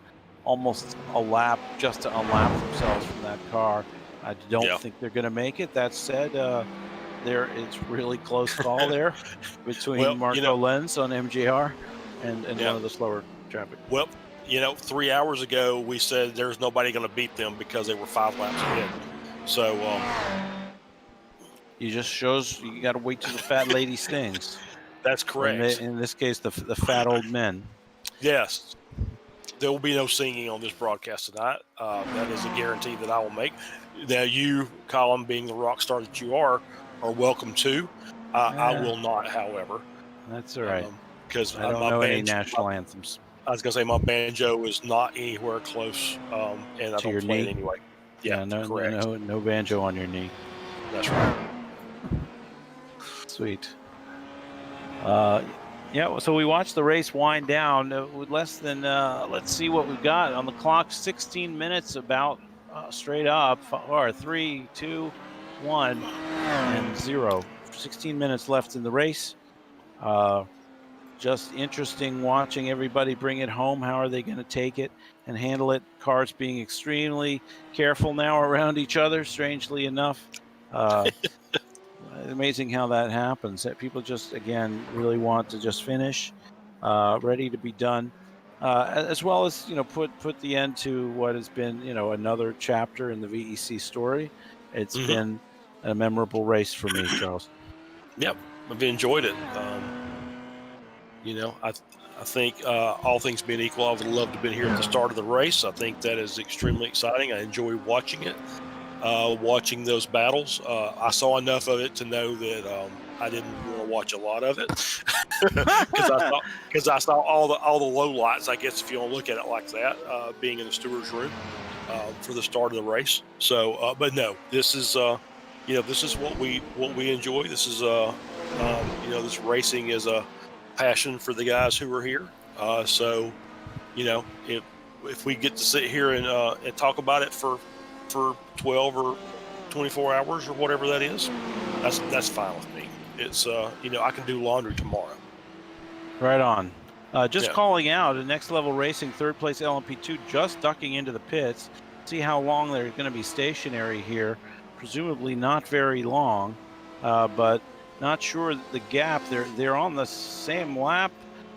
almost a lap just to unlap themselves from that car. I don't think they're going to make it. That said, it's really close call there between Well, Marco Lenz on MJR and Yeah. one of the slower traffic. Well, 3 hours ago we said there's nobody going to beat them because they were 5 laps ahead. So it just shows you got to wait till the fat lady sings. That's correct. In this case, the fat old men. Yes. There will be no singing on this broadcast tonight. That is a guarantee that I will make. Now, you, Colin, being the rock star that you are welcome to. I will not, however. That's all right. Because I don't know any national anthems. I was going to say my banjo is not anywhere close, and I don't play it anyway. Yeah, correct. No banjo on your knee. That's right. Sweet. Yeah, so we watched the race wind down with less than, let's see what we've got on the clock, 16 minutes about straight up, or 3, 2, 1, and 0. 16 minutes left in the race. Just interesting watching everybody bring it home. How are they going to take it and handle it? Cars being extremely careful now around each other, strangely enough. Amazing how that happens. That people just, again, really want to just finish, ready to be done, as well as put the end to what has been another chapter in the VEC story. It's been a memorable race for me, Charles. Yep, I've enjoyed it. I think all things being equal, I would love to have been here at the start of the race. I think that is extremely exciting. I enjoy watching it. Watching those battles. I saw enough of it to know that I didn't want to watch a lot of it because I saw all the low lights, I guess, if you want to look at it like that, being in the stewards room for the start of the race. So, but no, this is this is what we enjoy. This is this racing is a passion for the guys who are here. So, if we get to sit here and talk about it for 12 or 24 hours or whatever that is, that's fine with me. It's I can do laundry tomorrow. Right on. Calling out a Next Level Racing third place LMP2 just ducking into the pits. See how long they're going to be stationary here. Presumably not very long, but not sure the gap. They're on the same lap,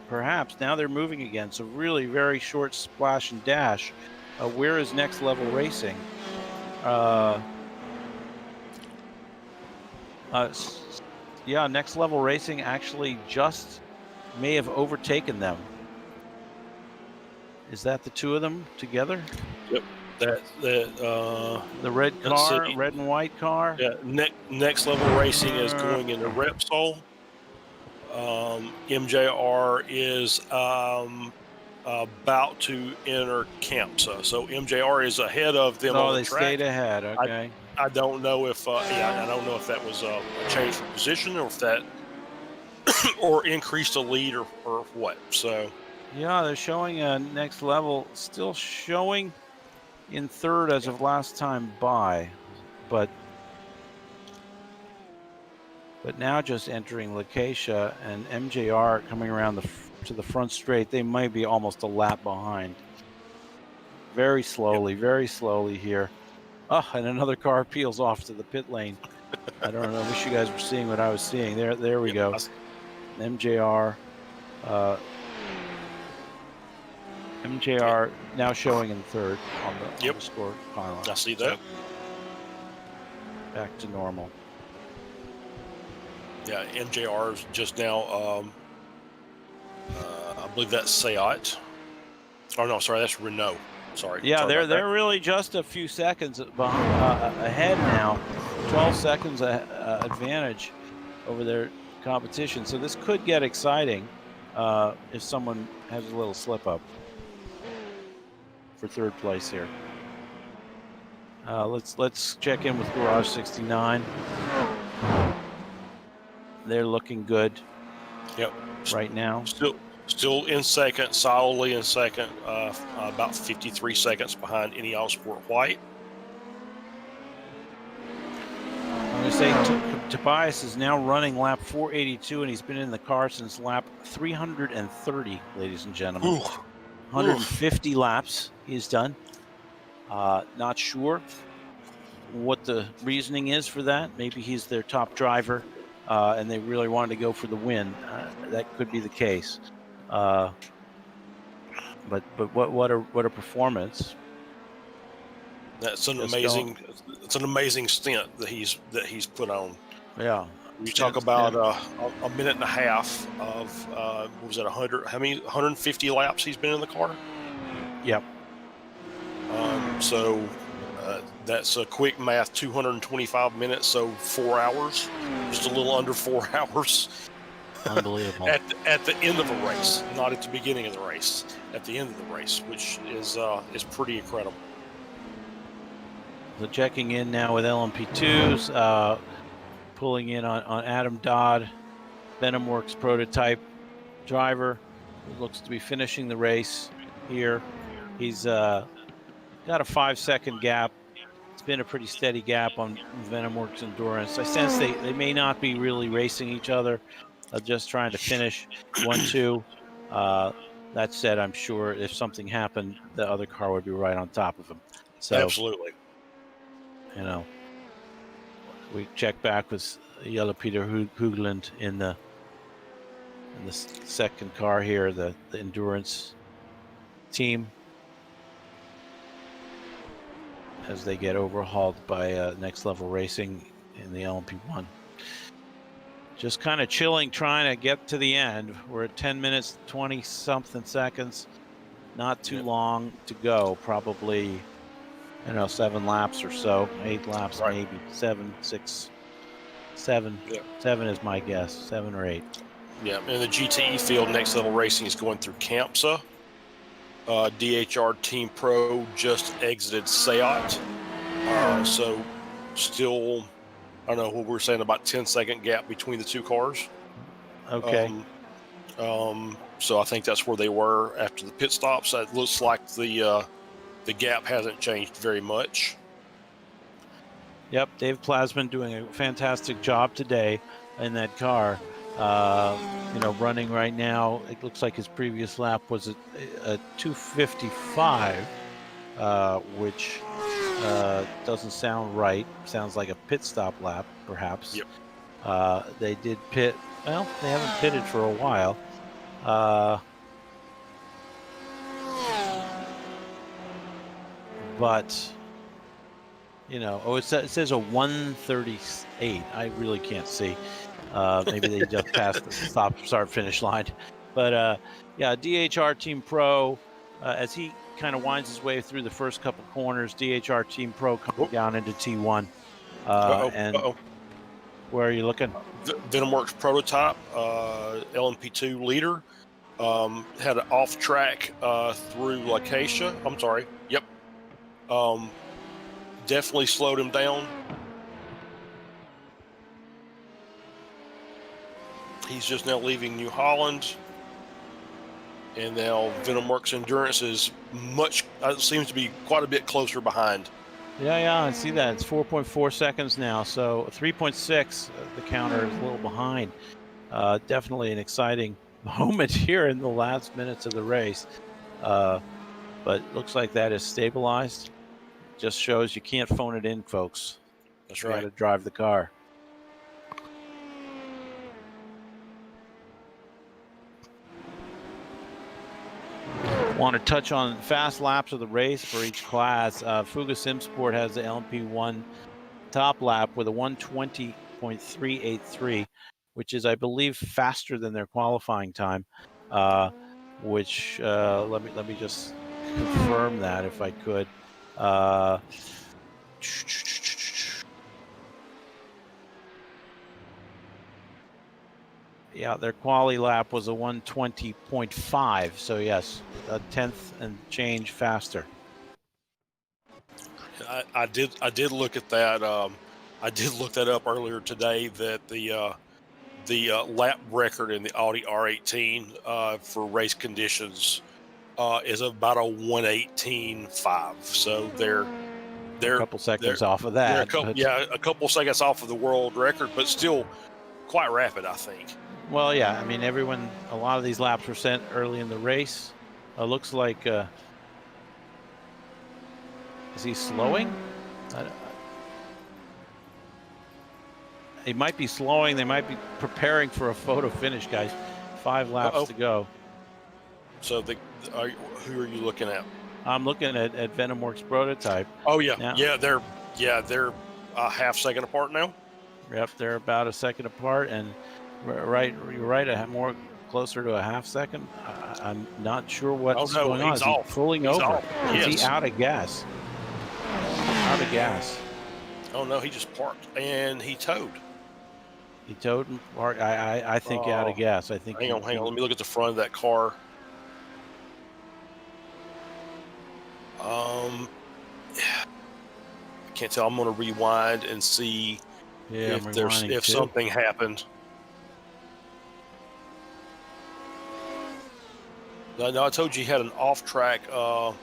perhaps. Now they're moving again. So really very short splash and dash. Where is Next Level Racing? Next Level Racing actually just may have overtaken them. Is that the two of them together? Yep. The red car, red and white car. Yeah. Next Level Racing is going into Repsol. MJR is about to enter CAMSA. So MJR is ahead of them on the track. They stayed ahead. Okay. I don't know if I don't know if that was a change for position or if that or increased a lead or what. So yeah, they're showing Next Level still showing in third as of last time by, but now just entering Lacacia and MJR coming around to the front straight. They might be almost a lap behind. Very slowly here. Oh, and another car peels off to the pit lane. I don't know. I wish you guys were seeing what I was seeing. There we go. MJR. MJR now showing in third on the score pylon. I see that. Back to normal. Yeah, MJR is just now, I believe that's Seat. Oh, no, sorry, that's Renault. Sorry. Yeah, sorry they're really just a few seconds ahead now. 12 seconds advantage over their competition. So this could get exciting if someone has a little slip up for third place here. Let's check in with Garage 69. They're looking good. Yep. Right now. Still in second, solidly in second, about 53 seconds behind any All-Sport White. I'm going to say Tobias is now running lap 482, and he's been in the car since lap 330, ladies and gentlemen. Ooh. 150 laps he's done. Not sure what the reasoning is for that. Maybe he's their top driver, and they really wanted to go for the win. That could be the case. But what a performance! That's an amazing stint that he's put on. Yeah. You talk about a minute and a half of what was it, 100? How many 150 laps he's been in the car? Yep. So that's a quick math, 225 minutes, so 4 hours, just a little under 4 hours. Unbelievable. at the end of a race, not at the beginning of the race, at the end of the race, which is pretty incredible. So checking in now with LMP2s, pulling in on Adam Dodd, Venomworks prototype driver, who looks to be finishing the race here. He's got a 5-second gap. It's been a pretty steady gap on Venomworks Endurance. I sense they may not be really racing each other, just trying to finish 1-2. That said, I'm sure if something happened, the other car would be right on top of him. So, absolutely. You know, we check back with Yellow Peter Hoogland in the second car here, the endurance team, as they get overhauled by Next Level Racing in the LMP1. Just kind of chilling, trying to get to the end. We're at 10 minutes, 20-something seconds. Not too long to go. Probably, 7 laps or so. 8 laps, maybe. 7, 6, 7. Yeah. 7 is my guess. 7 or 8. Yeah, in the GTE field, Next Level Racing is going through CAMSA. DHR Team Pro just exited SEAT. So still, I don't know what we're saying, about 10-second gap between the two cars. Okay. So I think that's where they were after the pit stops. It looks like the gap hasn't changed very much. Yep, Dave Plasman doing a fantastic job today in that car. Running right now, it looks like his previous lap was a 2:55, which doesn't sound right. Sounds like a pit stop lap, perhaps. Yep. They did pit. Well, they haven't pitted for a while. But it says a 1:38. I really can't see. Maybe they just passed the start finish line. But DHR Team Pro, as he kind of winds his way through the first couple corners, DHR Team Pro coming down into T1. Where are you looking? Venomworks prototype, LMP2 leader, had an off track through Lacacia. I'm sorry. Yep. Definitely slowed him down. He's just now leaving New Holland, and now Venomworks Endurance is seems to be quite a bit closer behind. Yeah, I see that. It's 4.4 seconds now, so 3.6. The counter is a little behind. Definitely an exciting moment here in the last minutes of the race, but looks like that is stabilized. Just shows you can't phone it in, folks. That's right. right. Got to drive the car. Want to touch on fast laps of the race for each class. Fuga Simsport has the LMP1 top lap with a 1:20.383, which is, I believe, faster than their qualifying time. Which let me just confirm that if I could. Yeah, their quali lap was a 1:20.5, so yes, a tenth and change faster. I did look at that. I did look that up earlier today. That the lap record in the Audi R18 for race conditions is about a 1:18.5. So they're a couple seconds off of that. A couple seconds off of the world record, but still quite rapid, I think. Well, yeah, I mean, a lot of these laps were sent early in the race, Looks like is he slowing? He might be slowing. They might be preparing for a photo finish, guys. 5 laps to go. So who are you looking at? I'm looking at Venomworks prototype. Oh yeah, now, they're a half second apart now. Yep, they're about a second apart, and you're right, more closer to a half second. I'm not sure what's going on. Is he pulling over? Yes. Is he out of gas? Out of gas. Oh no, he just parked and he towed. He towed and parked. I think out of gas. I think. Hang on. Let me look at the front of that car. I can't tell. I'm going to rewind and see if something happened. No, I told you he had an off-track a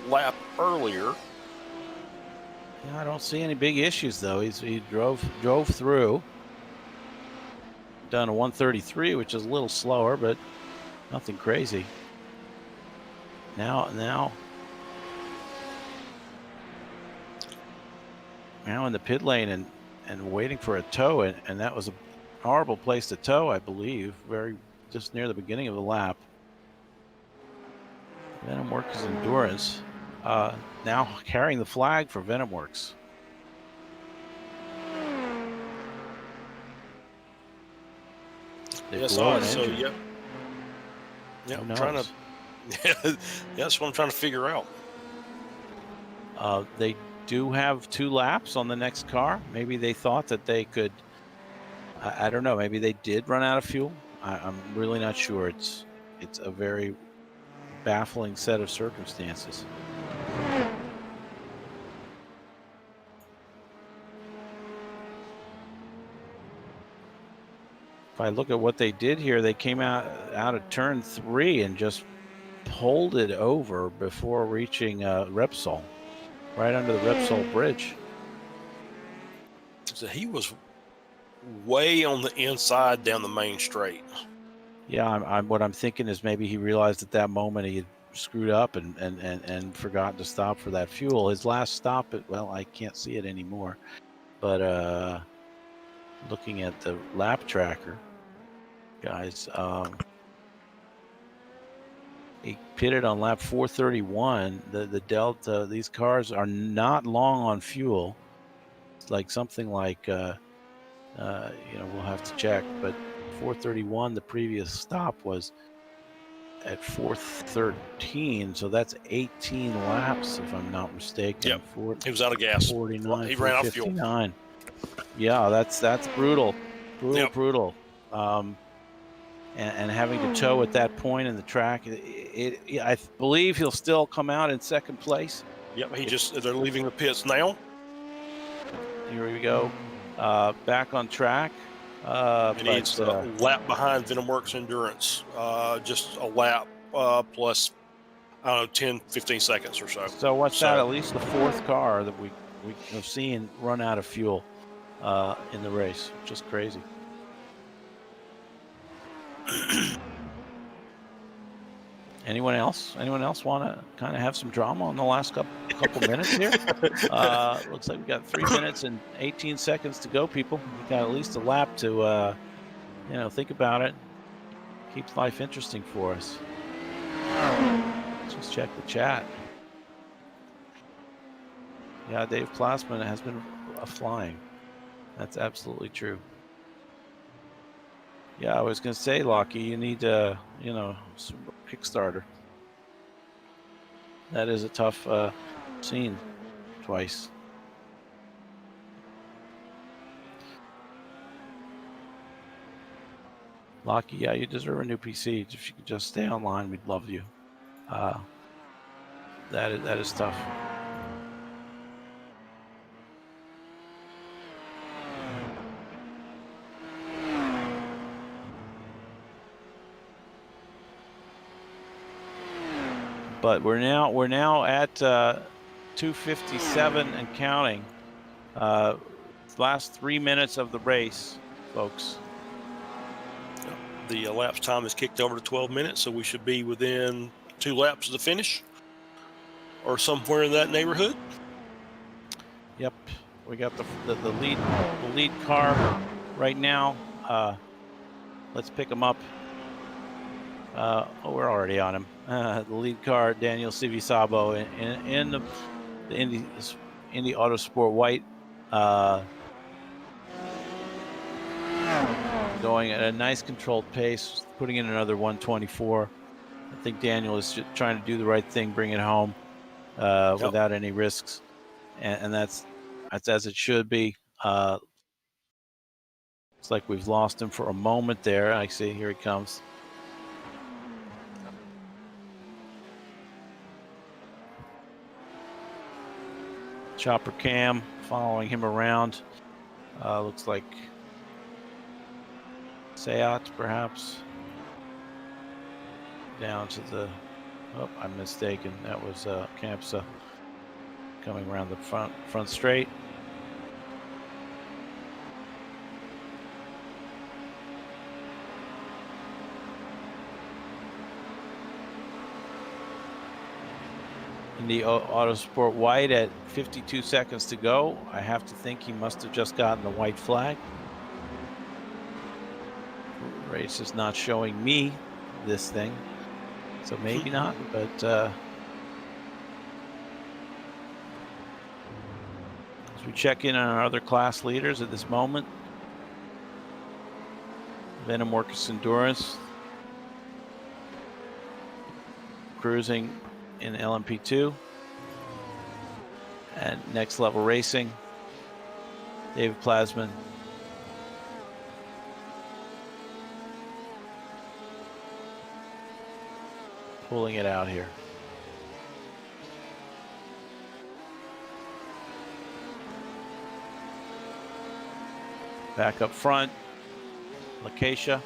lap earlier. Yeah, I don't see any big issues though. He drove through. Done a 133, which is a little slower, but nothing crazy. Now in the pit lane and waiting for a tow, and that was a horrible place to tow, I believe, just near the beginning of the lap. Venomworks Endurance now carrying the flag for Venomworks. Yes, so yep. I'm trying to. Yeah, that's what I'm trying to figure out. They do have 2 laps on the next car. Maybe they thought that they could. I don't know. Maybe they did run out of fuel. I'm really not sure. It's a very baffling set of circumstances. If I look at what they did here, they came out of turn 3 and just pulled it over before reaching Repsol, right under the Repsol bridge. So he was way on the inside down the main straight. Yeah, what I'm thinking is maybe he realized at that moment he had screwed up and forgot to stop for that fuel. His last stop, well, I can't see it anymore, but looking at the lap tracker, guys, he pitted on lap 431. The Delta, these cars are not long on fuel. It's like something like, we'll have to check, but 431, the previous stop was at 413, so that's 18 laps, if I'm not mistaken. Yep. He was out of gas. 49, he ran out of fuel. Yeah, that's brutal. Brutal. And having to tow at that point in the track, I believe he'll still come out in second place. Yep, they're leaving the pits now. Here we go. Back on track. And it's a lap behind Venomworks Endurance. Just a lap plus, I don't know, 10, 15 seconds or so. So what's that? At least the 4th car that we have seen run out of fuel in the race. Just crazy. Anyone else want to kind of have some drama on the last couple minutes here? Looks like we got 3 minutes and 18 seconds to go, people. We got at least a lap to, think about it. Keeps life interesting for us. Just check the chat. Yeah, Dave Plasman has been flying. That's absolutely true. Yeah, I was going to say, Lockie, you need, some Kickstarter. That is a tough scene twice. Lockie, yeah, you deserve a new PC. If you could just stay online, we'd love you. That is tough. But we're now at 2:57 and counting. Last 3 minutes of the race, folks. The elapsed time is kicked over to 12 minutes, so we should be within 2 laps to the finish, or somewhere in that neighborhood. Yep, we got the lead car right now. Let's pick him up. Oh, we're already on him. The lead car, Daniel Civisabo, in the Indy Autosport White, going at a nice controlled pace, putting in another 124. I think Daniel is just trying to do the right thing, bring it home without any risks, and that's as it should be. Looks like we've lost him for a moment there. I see, here he comes. Chopper cam following him around. Looks like Seat, perhaps. Down to the, oh, I'm mistaken. That was Campsa coming around the front straight. In the Autosport White at 52 seconds to go. I have to think he must have just gotten the white flag. The race is not showing me this thing, so maybe not, but as we check in on our other class leaders at this moment, Venom Workers Endurance cruising in LMP2, and Next Level Racing, David Plasman, pulling it out here. Back up front, Lacacia.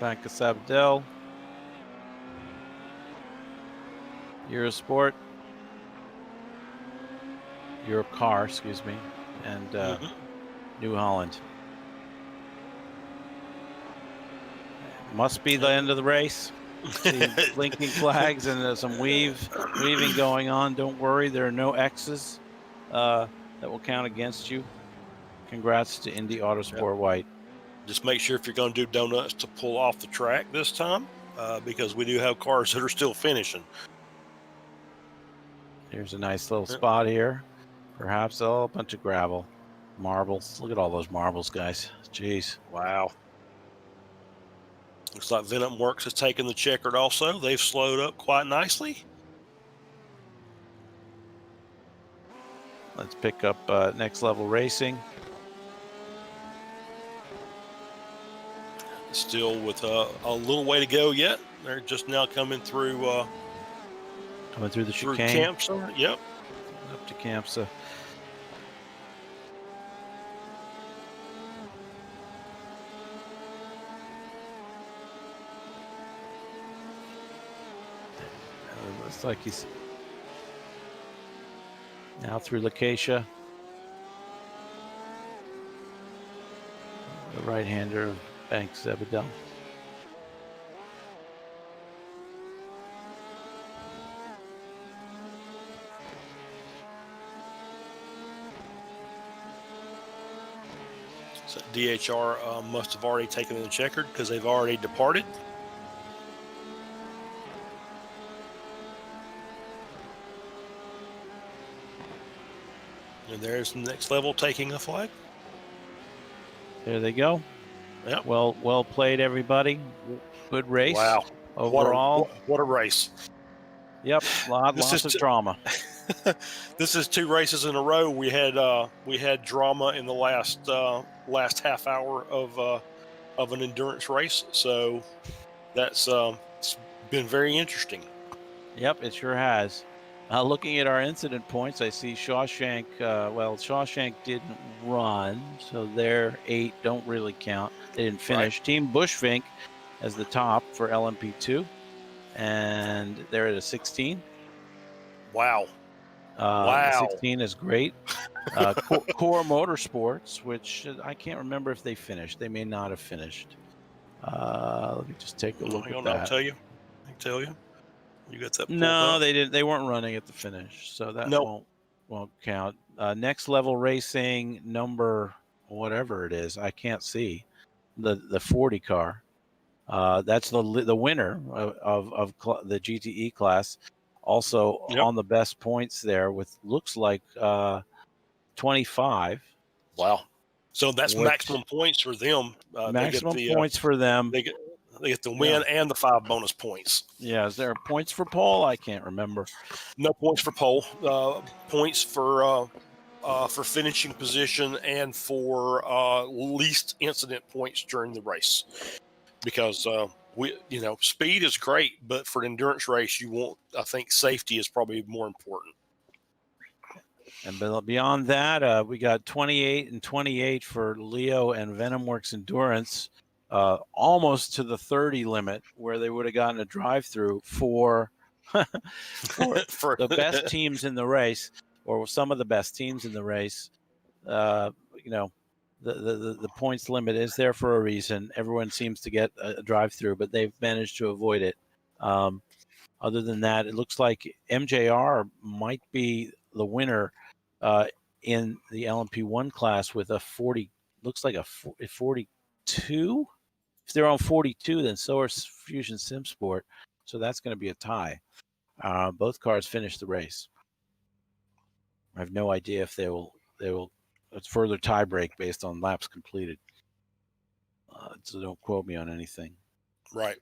Back to Sabadell. Eurosport. Eurocar, excuse me. And New Holland. Must be the end of the race. See blinking flags and some weaving going on. Don't worry, there are no X's that will count against you. Congrats to Indy Autosport White. Just make sure if you're going to do donuts to pull off the track this time, because we do have cars that are still finishing. Here's a nice little spot here. Perhaps a bunch of gravel. Marbles. Look at all those marbles, guys. Jeez. Wow. Looks like Venom Works has taken the checkered also. They've slowed up quite nicely. Let's pick up Next Level Racing. Still with a little way to go yet. They're just now coming through the chicane. Through Campsa. Yep. Up to Campsa. Looks like he's now through Lacacia. The right-hander of Bank Zebedell. So DHR must have already taken the checkered because they've already departed. And there's Next Level taking a flag. There they go. Yep. Well played, everybody. Good race. Wow. Overall. What a race. Yep. Lots of drama. This is 2 races in a row. We had drama in the last half hour of an endurance race. So that's it's been very interesting. Yep, it sure has. Looking at our incident points, I see Shawshank. Shawshank didn't run, so their 8 don't really count. They didn't finish. Right. Team Bushvink as the top for LMP2, and they're at a 16. Wow. Wow. 16 is great. Core Motorsports, which I can't remember if they finished. They may not have finished. Let me just take a look Hang at on, that. I'll tell you. I can tell you. You got that pulled No, up? they didn't. They weren't running at the finish, so that Nope. won't count. Next Level Racing number whatever it is, I can't see the 40 car. That's the winner of the GTE class. Also on the best points there with looks like 25. Wow. So that's maximum points for them. Maximum points for them. They get the win and the 5 bonus points. Yeah. Is there points for pole? I can't remember. No points for pole. Points for finishing position and for least incident points during the race. Because speed is great, but for an endurance race, I think safety is probably more important. And beyond that, we got 28 and 28 for Leo and VenomWorks Endurance, almost to the 30 limit, where they would have gotten a drive-through for the best teams in the race, or some of the best teams in the race. The points limit is there for a reason. Everyone seems to get a drive-through, but they've managed to avoid it. Other than that, it looks like MJR might be the winner in the LMP1 class with a 40, looks like a 42. If they're on 42, then so are Fusion SimSport. So that's going to be a tie. Both cars finished the race. I have no idea if they will it's further tie break based on laps completed. So don't quote me on anything. Right.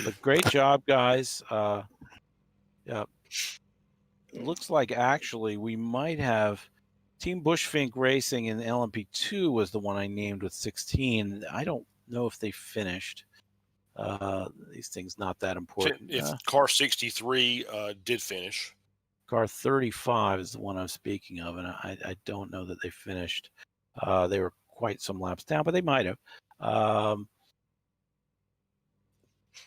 But great job, guys. Yeah. Looks like actually we might have Team Bushfink Racing in LMP2 was the one I named with 16. I don't know if they finished. These things not that important. If car 63 did finish. Car 35 is the one I'm speaking of, and I don't know that they finished. They were quite some laps down, but they might have. Well,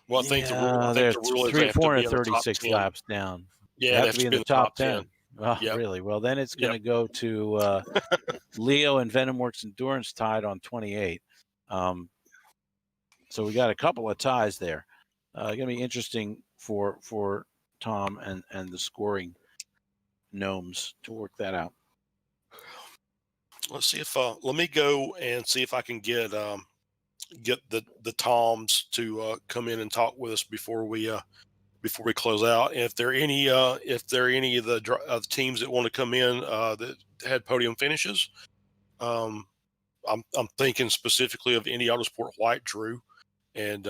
I think the rule is they have to be in the top 10. laps down. Yeah, they have to be in the top 10. Oh, yep. Really? Well, then it's going to go to Leo and VenomWorks Endurance tied on 28. So we got a couple of ties there. Going to be interesting for Tom and the scoring gnomes to work that out. Let's see if let me go and see if I can get the Toms to come in and talk with us before we close out. And if there are any of the teams that want to come in that had podium finishes, I'm thinking specifically of Indy Autosport White, Drew, and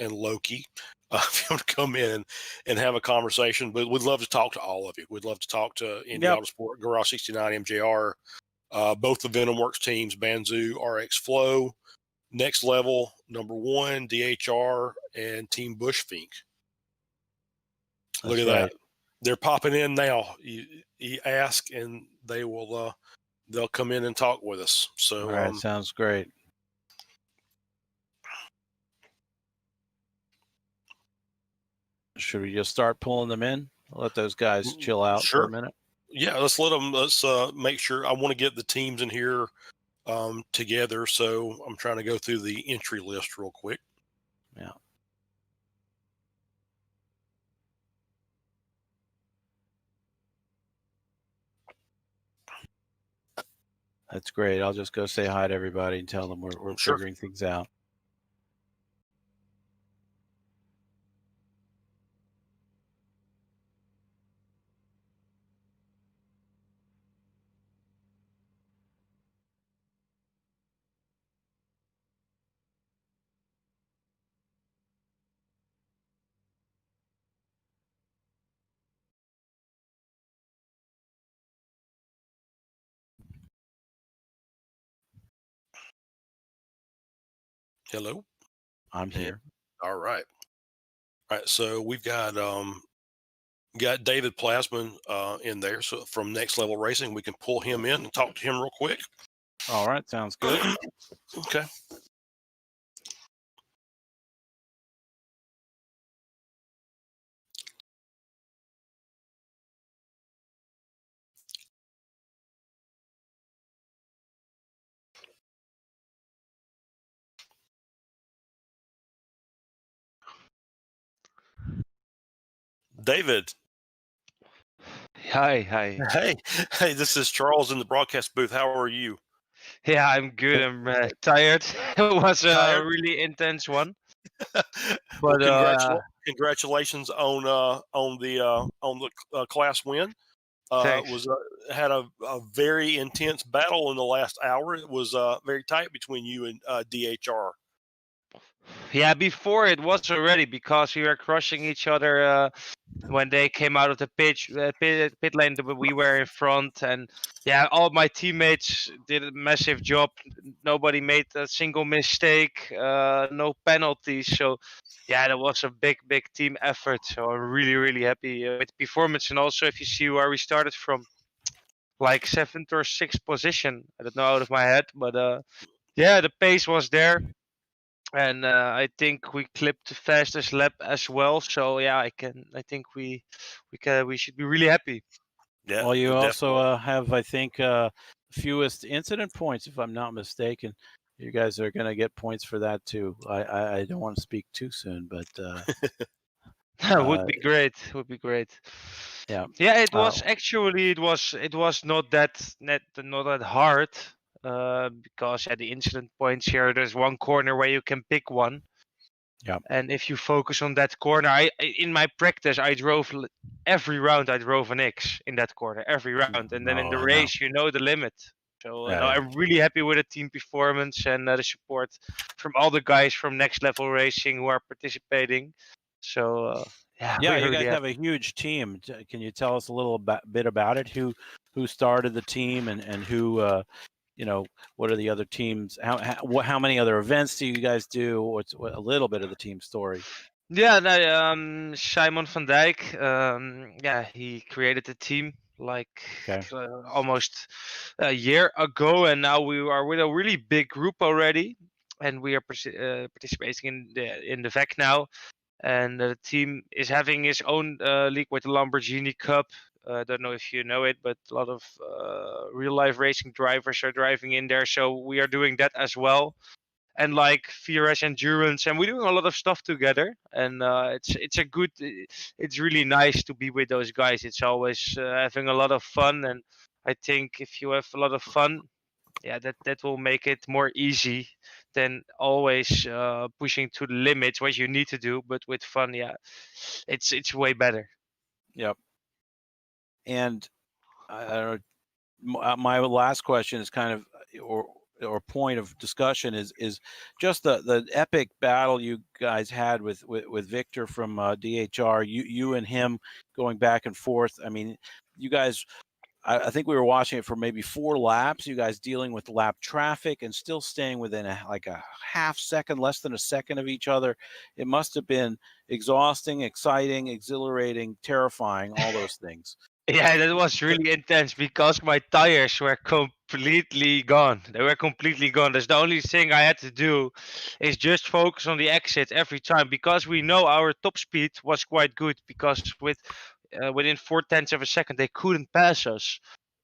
Loki. If you want to come in and have a conversation, but we'd love to talk to all of you. We'd love to talk to Indy Autosport, Garage 69, MJR, both the VenomWorks teams, Banzu, RX Flow, Next Level, Number One, DHR, and Team Bushfink. Look at that. They're popping in now. You ask, and they will. They'll come in and talk with us. So, all right, sounds great. Should we just start pulling them in? Let those guys chill out for a minute. Yeah, let's let them. Let's make sure. I want to get the teams in here together. So I'm trying to go through the entry list real quick. Yeah. That's great. I'll just go say hi to everybody and tell them we're figuring things out. Hello. I'm here. All right. All right. So we've got David Plasman in there. So from Next Level Racing, we can pull him in and talk to him real quick. All right. Sounds good. Okay. David. Hi. Hey, this is Charles in the broadcast booth. How are you? Yeah, I'm good. I'm tired. It was a Tired? really intense one. Well, But congratulations on the class win. thanks. Was Had a very intense battle in the last hour. It was very tight between you and DHR. Yeah, before it was already because we were crushing each other when they came out of the pit lane. We were in front, and yeah, all my teammates did a massive job. Nobody made a single mistake. No penalties. So yeah, that was a big team effort. So I'm really happy with the performance. And also, if you see where we started from, like 7th or 6th position. I don't know out of my head, but yeah, the pace was there, and I think we clipped the fastest lap as well. So yeah, I think we should be really happy. Yeah, Well, you definitely. also have, I think, fewest incident points, if I'm not mistaken. You guys are going to get points for that too. I don't want to speak too soon, but Would be great. Would be great. yeah. Yeah, it was actually it was not that hard because at the incident points here, there's one corner where you can pick one. Yeah. And if you focus on that corner, in my practice, I drove every round. I drove an X in that corner every round, and then in the I know. race, you know the limit. So Yeah, no, yeah. I'm really happy with the team performance and the support from all the guys from Next Level Racing who are participating. So yeah, Yeah, we're you really guys have happy. a huge team. Can you tell us a little bit about it? Who started the team and who what are the other teams? How many other events do you guys do? What a little bit of the team story? Yeah, no, Simon van Dijk, yeah, he created the team like Okay. almost a year ago, and now we are with a really big group already, and we are participating in the VEC now, and the team is having its own league with the Lamborghini Cup. I don't know if you know it, but a lot of real life racing drivers are driving in there, so we are doing that as well. And like VRS endurance, and we're doing a lot of stuff together, and it's really nice to be with those guys. It's always having a lot of fun, and I think if you have a lot of fun, yeah, that will make it more easy than always pushing to the limits what you need to do. But with fun, yeah, it's way better. Yep. And I don't know. My last question is kind of or point of discussion is just the epic battle you guys had with Victor from DHR. You and him going back and forth. I mean, you guys. I think we were watching it for maybe 4 laps. You guys dealing with lap traffic and still staying within like a half second, less than a second of each other. It must have been exhausting, exciting, exhilarating, terrifying, all those things. Yeah, that was really intense because my tires were completely gone. They were completely gone. That's the only thing I had to do is just focus on the exit every time because we know our top speed was quite good because within 4/10 of a second they couldn't pass us.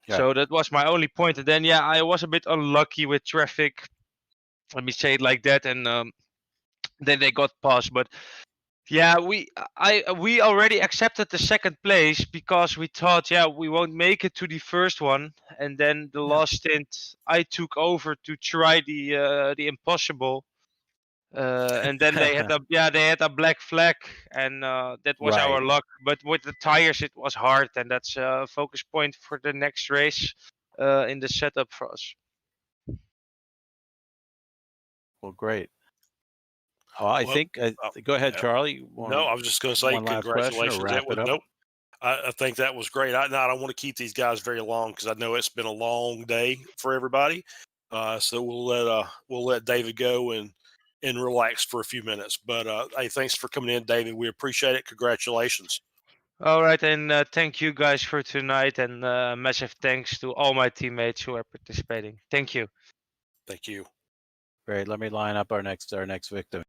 Yeah. So that was my only point. And then yeah, I was a bit unlucky with traffic. Let me say it like that. And then they got past, but yeah, we already accepted the second place because we thought, yeah, we won't make it to the first one, and then the last stint I took over to try the impossible, and then they had a black flag, and that was Right. our luck. But with the tires, it was hard, and that's a focus point for the next race in the setup for us. Well, great. Well, I think go ahead, yeah. Charlie. No, I was just going to say one last question or congratulations. wrap it up. Nope. I think that was great. I don't want to keep these guys very long because I know it's been a long day for everybody. So we'll let David go and relax for a few minutes. But hey, thanks for coming in, David. We appreciate it. Congratulations. All right, and thank you guys for tonight, and massive thanks to all my teammates who are participating. Thank you. Thank you. Great. Let me line up our next victim.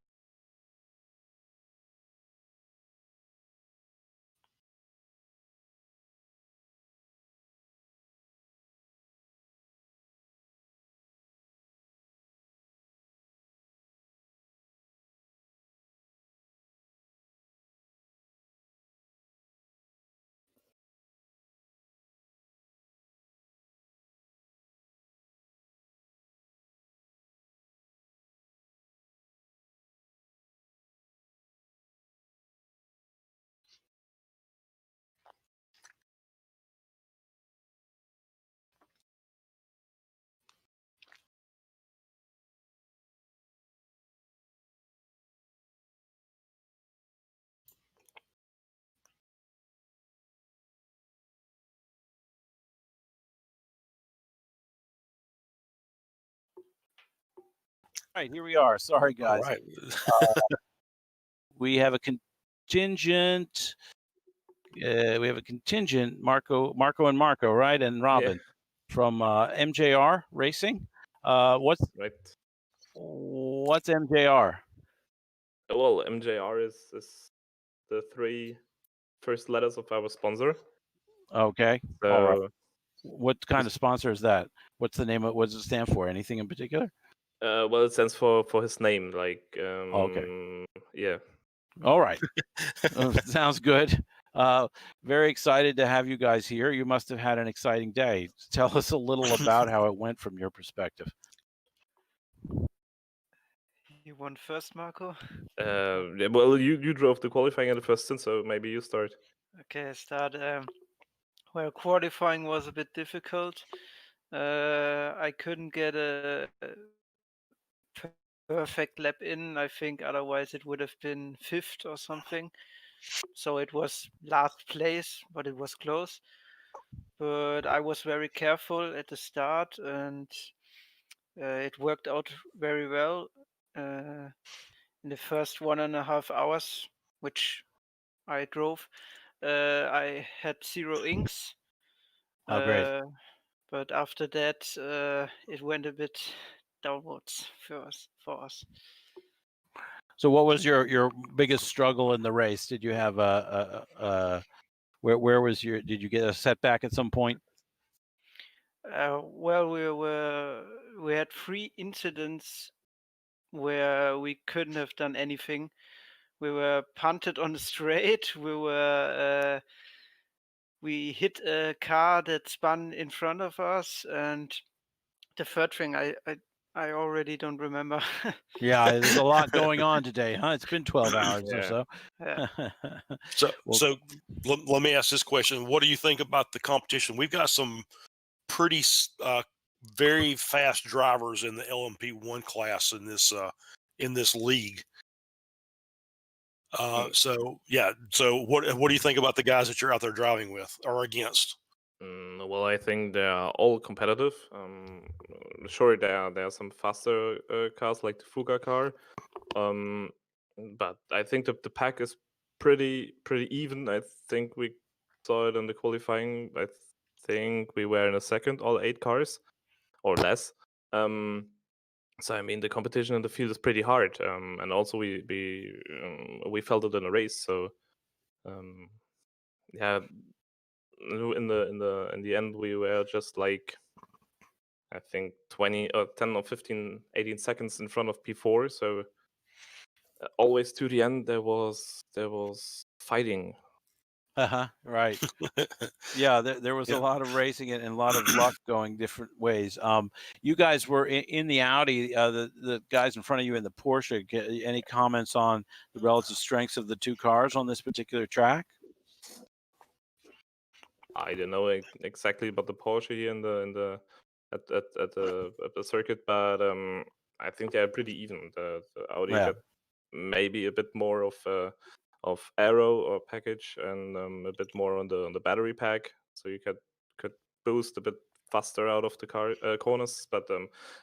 right, here we are. Sorry, All guys. right. We have a contingent. We have a contingent, Marco, and Marco, right, and Robin from MJR Racing. What's MJR? Well, MJR is the 3 first letters of our sponsor. Okay. So, all right. What kind of sponsor is that? What's the name of? What does it stand for? Anything in particular? Well, it stands for his name, like. Okay. Yeah. All right. Sounds good. Very excited to have you guys here. You must have had an exciting day. Tell us a little about how it went from your perspective. You won first, Marco? Well, you drove the qualifying in the first stint, so maybe you start. Okay, I start. Well, qualifying was a bit difficult. I couldn't get a perfect lap in. I think otherwise it would have been 5th or something. So it was last place, but it was close. But I was very careful at the start, and it worked out very well. In the first 1.5 hours, which I drove, I had 0 inks. Oh, great. But after that, it went a bit downwards for us. So, what was your biggest struggle in the race? Did you have where was your? Did you get a setback at some point? Well, we had 3 incidents where we couldn't have done anything. We were punted on the straight. We hit a car that spun in front of us, and the third thing I already don't remember. Yeah, there's a lot going on today, huh? It's been 12 hours or so. Yeah. So let me ask this question: what do you think about the competition? We've got some pretty very fast drivers in the LMP1 class in this league. So what do you think about the guys that you're out there driving with or against? Well, I think they are all competitive. Sure, there are some faster cars like the Fuga car, but I think the pack is pretty even. I think we saw it in the qualifying. I think we were in a second, all 8 cars or less. So I mean, the competition in the field is pretty hard, and also we felt it in a race. So yeah, in the end, we were just like, I think 10 or 15, 18 seconds in front of P4. So always to the end, there was fighting. Right. Yeah, there was a lot of racing and a lot of luck going different ways. You guys were in the Audi, the guys in front of you in the Porsche. Any comments on the relative strengths of the 2 cars on this particular track? I don't know exactly about the Porsche here at the circuit, but I think they're pretty even. The Audi got maybe a bit more of aero or package, and a bit more on the battery pack, so you could boost a bit faster out of the car corners. But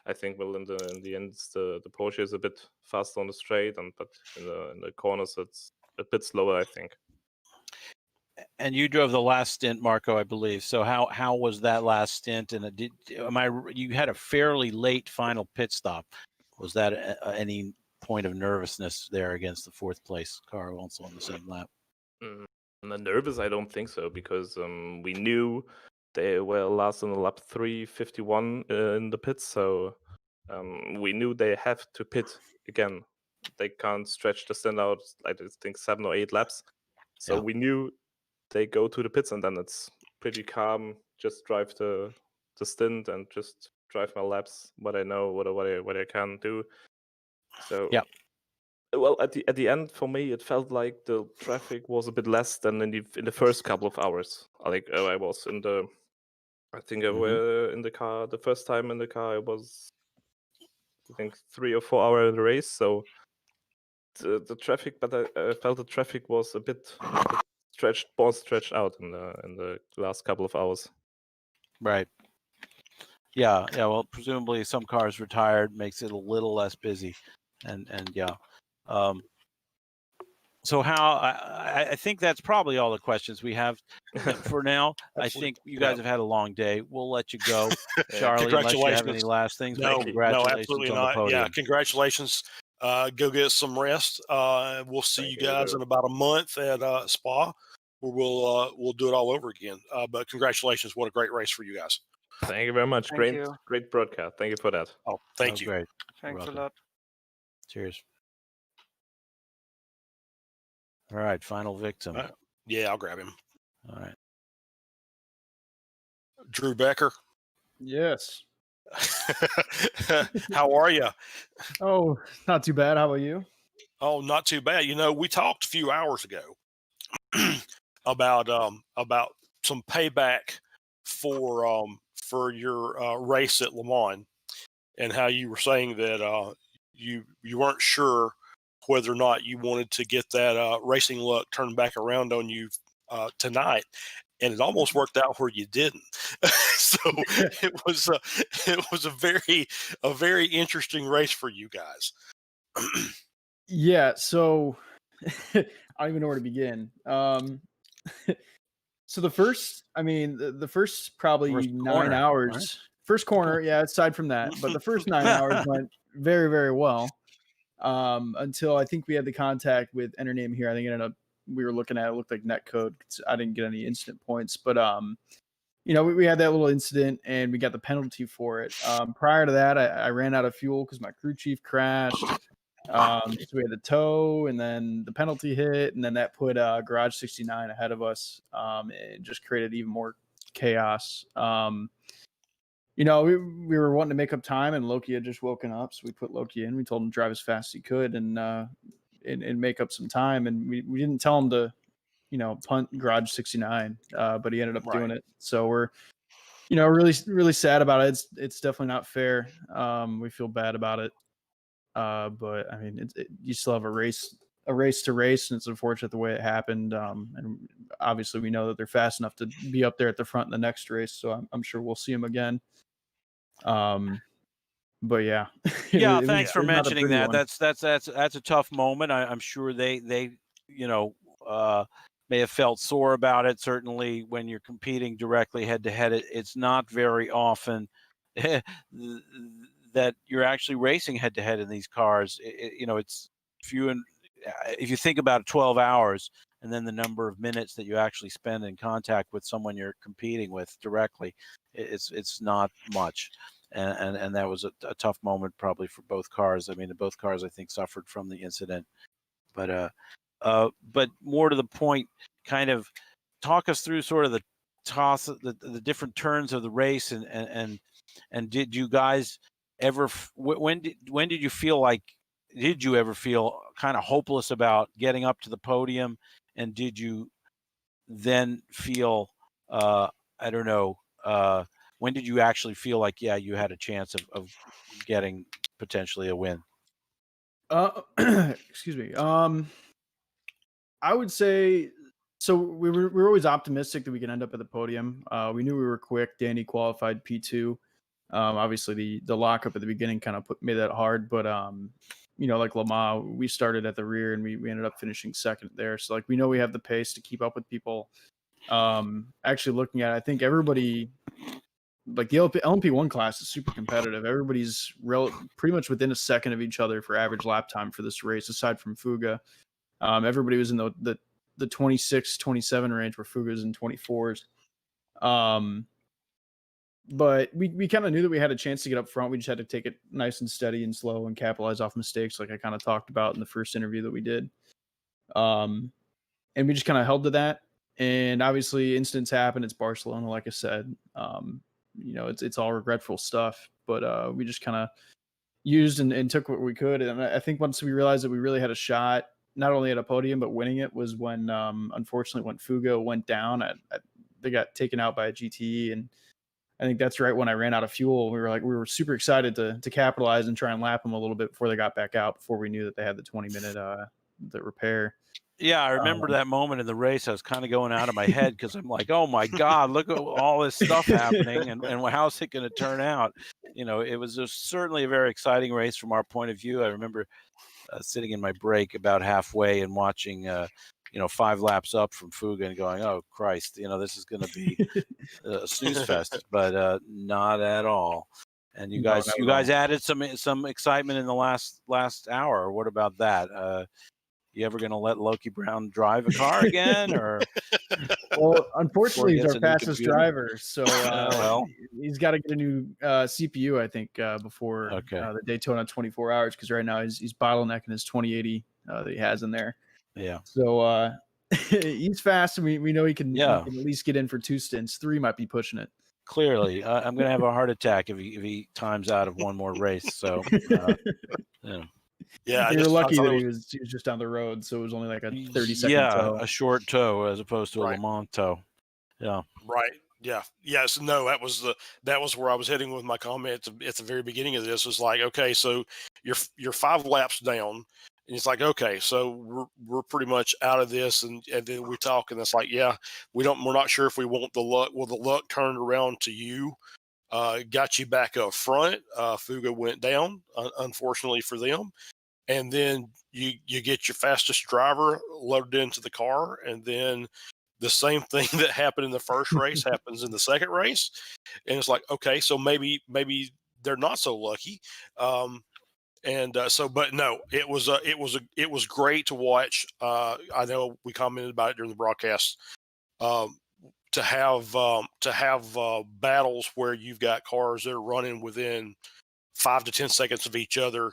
I think in the end, the Porsche is a bit faster on the straight, but in the corners it's a bit slower, I think. And you drove the last stint, Marco, I believe. So how was that last stint? And you had a fairly late final pit stop. Was that any point of nervousness there against the 4th place car also on the same lap? Nervous, I don't think so, because we knew they were last on the lap 3:51 in the pits, so we knew they have to pit again. They can't stretch the stint out, I think 7 or 8 laps. So we knew they go to the pits, and then it's pretty calm. Just drive the stint and just drive my laps. What I know, what I can do. So yeah. Well, at the end, for me, it felt like the traffic was a bit less than in the first couple of hours. Like I was in the, I think I were in the car the first time in the car. I was, I think, 3 or 4 hours in the race. So the traffic, but I felt the traffic was a bit stretched out in the last couple of hours. Right. Yeah. Well, presumably some cars retired, makes it a little less busy, and yeah. So how I think that's probably all the questions we have for now. I think you guys have had a long day. We'll let you go, Charlie, unless you have any last things. But No, congratulations absolutely on not. the podium. Yeah, congratulations. Go get some rest. We'll see you guys in about a month at Spa, where we'll do it all over again. But congratulations! What a great race for you guys. Thank you very much. Thank you. Great broadcast. Thank you for that. Oh, thank you. Great. Thanks a lot. Cheers. All right, final victim. Yeah, I'll grab him. All right. Drew Becker. Yes. How are you? Oh, not too bad. How about you? Oh, not too bad. You know, we talked a few hours ago about some payback for your race at Le Mans, and how you were saying that you weren't sure whether or not you wanted to get that racing luck turned back around on you tonight, and it almost worked out where you didn't. So it was a very interesting race for you guys. Yeah, so I don't even know where to begin. So the first probably First 9 corner, hours, right? first corner, yeah, aside from that, but the first 9 hours went very, very well. Until I think we had the contact with enter name here. I think we were looking at it looked like netcode. I didn't get any incident points, but you know, we had that little incident and we got the penalty for it. Prior to that, I ran out of fuel because my crew chief crashed. So we had the tow, and then the penalty hit, and then that put Garage 69 ahead of us. It just created even more chaos. You know, we were wanting to make up time, and Loki had just woken up, so we put Loki in. We told him to drive as fast as he could and make up some time, and we didn't tell him to, you know, punt Garage 69, but he ended up doing it. So we're, you know, really, really sad about it. It's definitely not fair. We feel bad about it. But I mean, you still have a race to race, and it's unfortunate the way it happened. And obviously we know that they're fast enough to be up there at the front in the next race. So I'm sure we'll see them again. But yeah. Yeah, thanks for it was not a mentioning pretty that. one. That's a tough moment. I'm sure they you know may have felt sore about it. Certainly, when you're competing directly head to head, it's not very often that you're actually racing head to head in these cars. You know, it's few and if you think about 12 hours and then the number of minutes that you actually spend in contact with someone you're competing with directly, it's not much. And that was a tough moment probably for both cars. I mean, both cars I think suffered from the incident, but more to the point, kind of talk us through sort of the toss, the different turns of the race, and did you guys ever when did you feel like, did you ever feel kind of hopeless about getting up to the podium, and did you then feel I don't know, when did you actually feel like, yeah, you had a chance of getting potentially a win? Excuse me. I would say so. We were always optimistic that we could end up at the podium. We knew we were quick. Danny qualified P2. Obviously the lockup at the beginning kind of made that hard, but you know, like Le Mans, we started at the rear and we ended up finishing second there. So like we know we have the pace to keep up with people. Actually looking at it, I think everybody, like the LMP1 class is super competitive. Everybody's pretty much within a second of each other for average lap time for this race, aside from Fuga. Everybody was in the 26, 27 range, where Fuga's in 24s. But we kind of knew that we had a chance to get up front. We just had to take it nice and steady and slow and capitalize off mistakes, like I kind of talked about in the first interview that we did. And we just kind of held to that. And obviously incidents happen. It's Barcelona, like I said. You know, it's all regretful stuff. But we just kind of used and took what we could. And I think once we realized that we really had a shot, not only at a podium, but winning it, was when, unfortunately, when Fuga went down, they got taken out by a GTE. And I think that's right when I ran out of fuel. We were super excited to capitalize and try and lap them a little bit before they got back out, before we knew that they had the 20-minute the repair. Yeah, I remember that moment in the race. I was kind of going out of my head because I'm like, oh my God, look at all this stuff happening, and how's it going to turn out? You know, it was certainly a very exciting race from our point of view. I remember sitting in my break about halfway and watching, 5 laps up from Fuga and going, oh Christ, this is going to be a snooze fest, but not at all. And you guys added some excitement in the last hour. What about that? You ever going to let Loki Brown drive a car again, or? Well, unfortunately, he's our fastest driver, so well, he's got to get a new CPU, I think, before the Daytona 24 hours, because right now he's bottlenecking his 2080 that he has in there. Yeah. So he's fast, and we know he can at least get in for 2 stints. 3 might be pushing it. Clearly, I'm going to have a heart attack if he times out of one more race. So, Yeah, you're lucky that he was just down the road, so it was only like a 30-second tow. A short tow as opposed to a Le Mans tow. Yeah. Right. Yeah. Yes. No. That was where I was heading with my comment at the very beginning of this. Was like, okay, so you're 5 laps down, and it's like, okay, so we're pretty much out of this, and then we talk, and it's like, yeah, we're not sure if we want the luck. Well, the luck turned around to you. Got you back up front. Fuga went down, unfortunately for them. And then you get your fastest driver loaded into the car, and then the same thing that happened in the first race happens in the second race, and it's like, okay, so maybe they're not so lucky. But no, it was great to watch. I know we commented about it during the broadcast. To have battles where you've got cars that are running within 5 to 10 seconds of each other,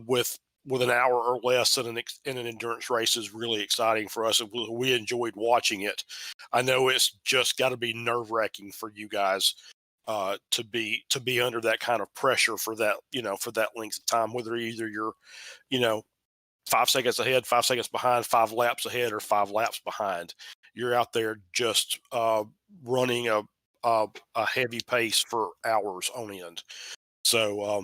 with an hour or less in an endurance race is really exciting for us. We enjoyed watching it. I know it's just got to be nerve-wracking for you guys to be under that kind of pressure for that length of time, whether either you're 5 seconds ahead, 5 seconds behind, 5 laps ahead, or 5 laps behind. You're out there just running a heavy pace for hours on end. So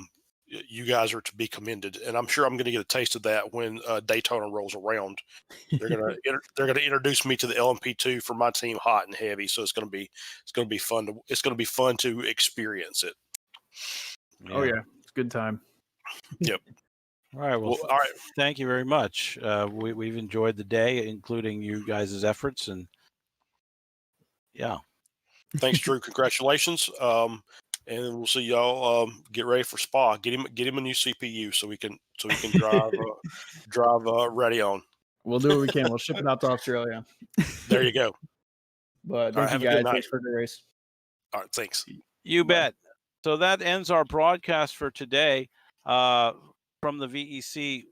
you guys are to be commended, and I'm sure I'm going to get a taste of that when Daytona rolls around. They're gonna introduce me to the LMP2 for my team, hot and heavy. So it's gonna be fun to experience it. Oh yeah, it's a good time. Yep. All right. Well, all right. Thank you very much. We've enjoyed the day, including you guys' efforts, and yeah. Thanks, Drew. Congratulations. And we'll see y'all. Get ready for Spa. Get him a new CPU so we can drive ready on. We'll do what we can. We'll ship it out to Australia. There you go. But thank you guys. Thanks for the race. All right, thanks. You bet. So that ends our broadcast for today from the VEC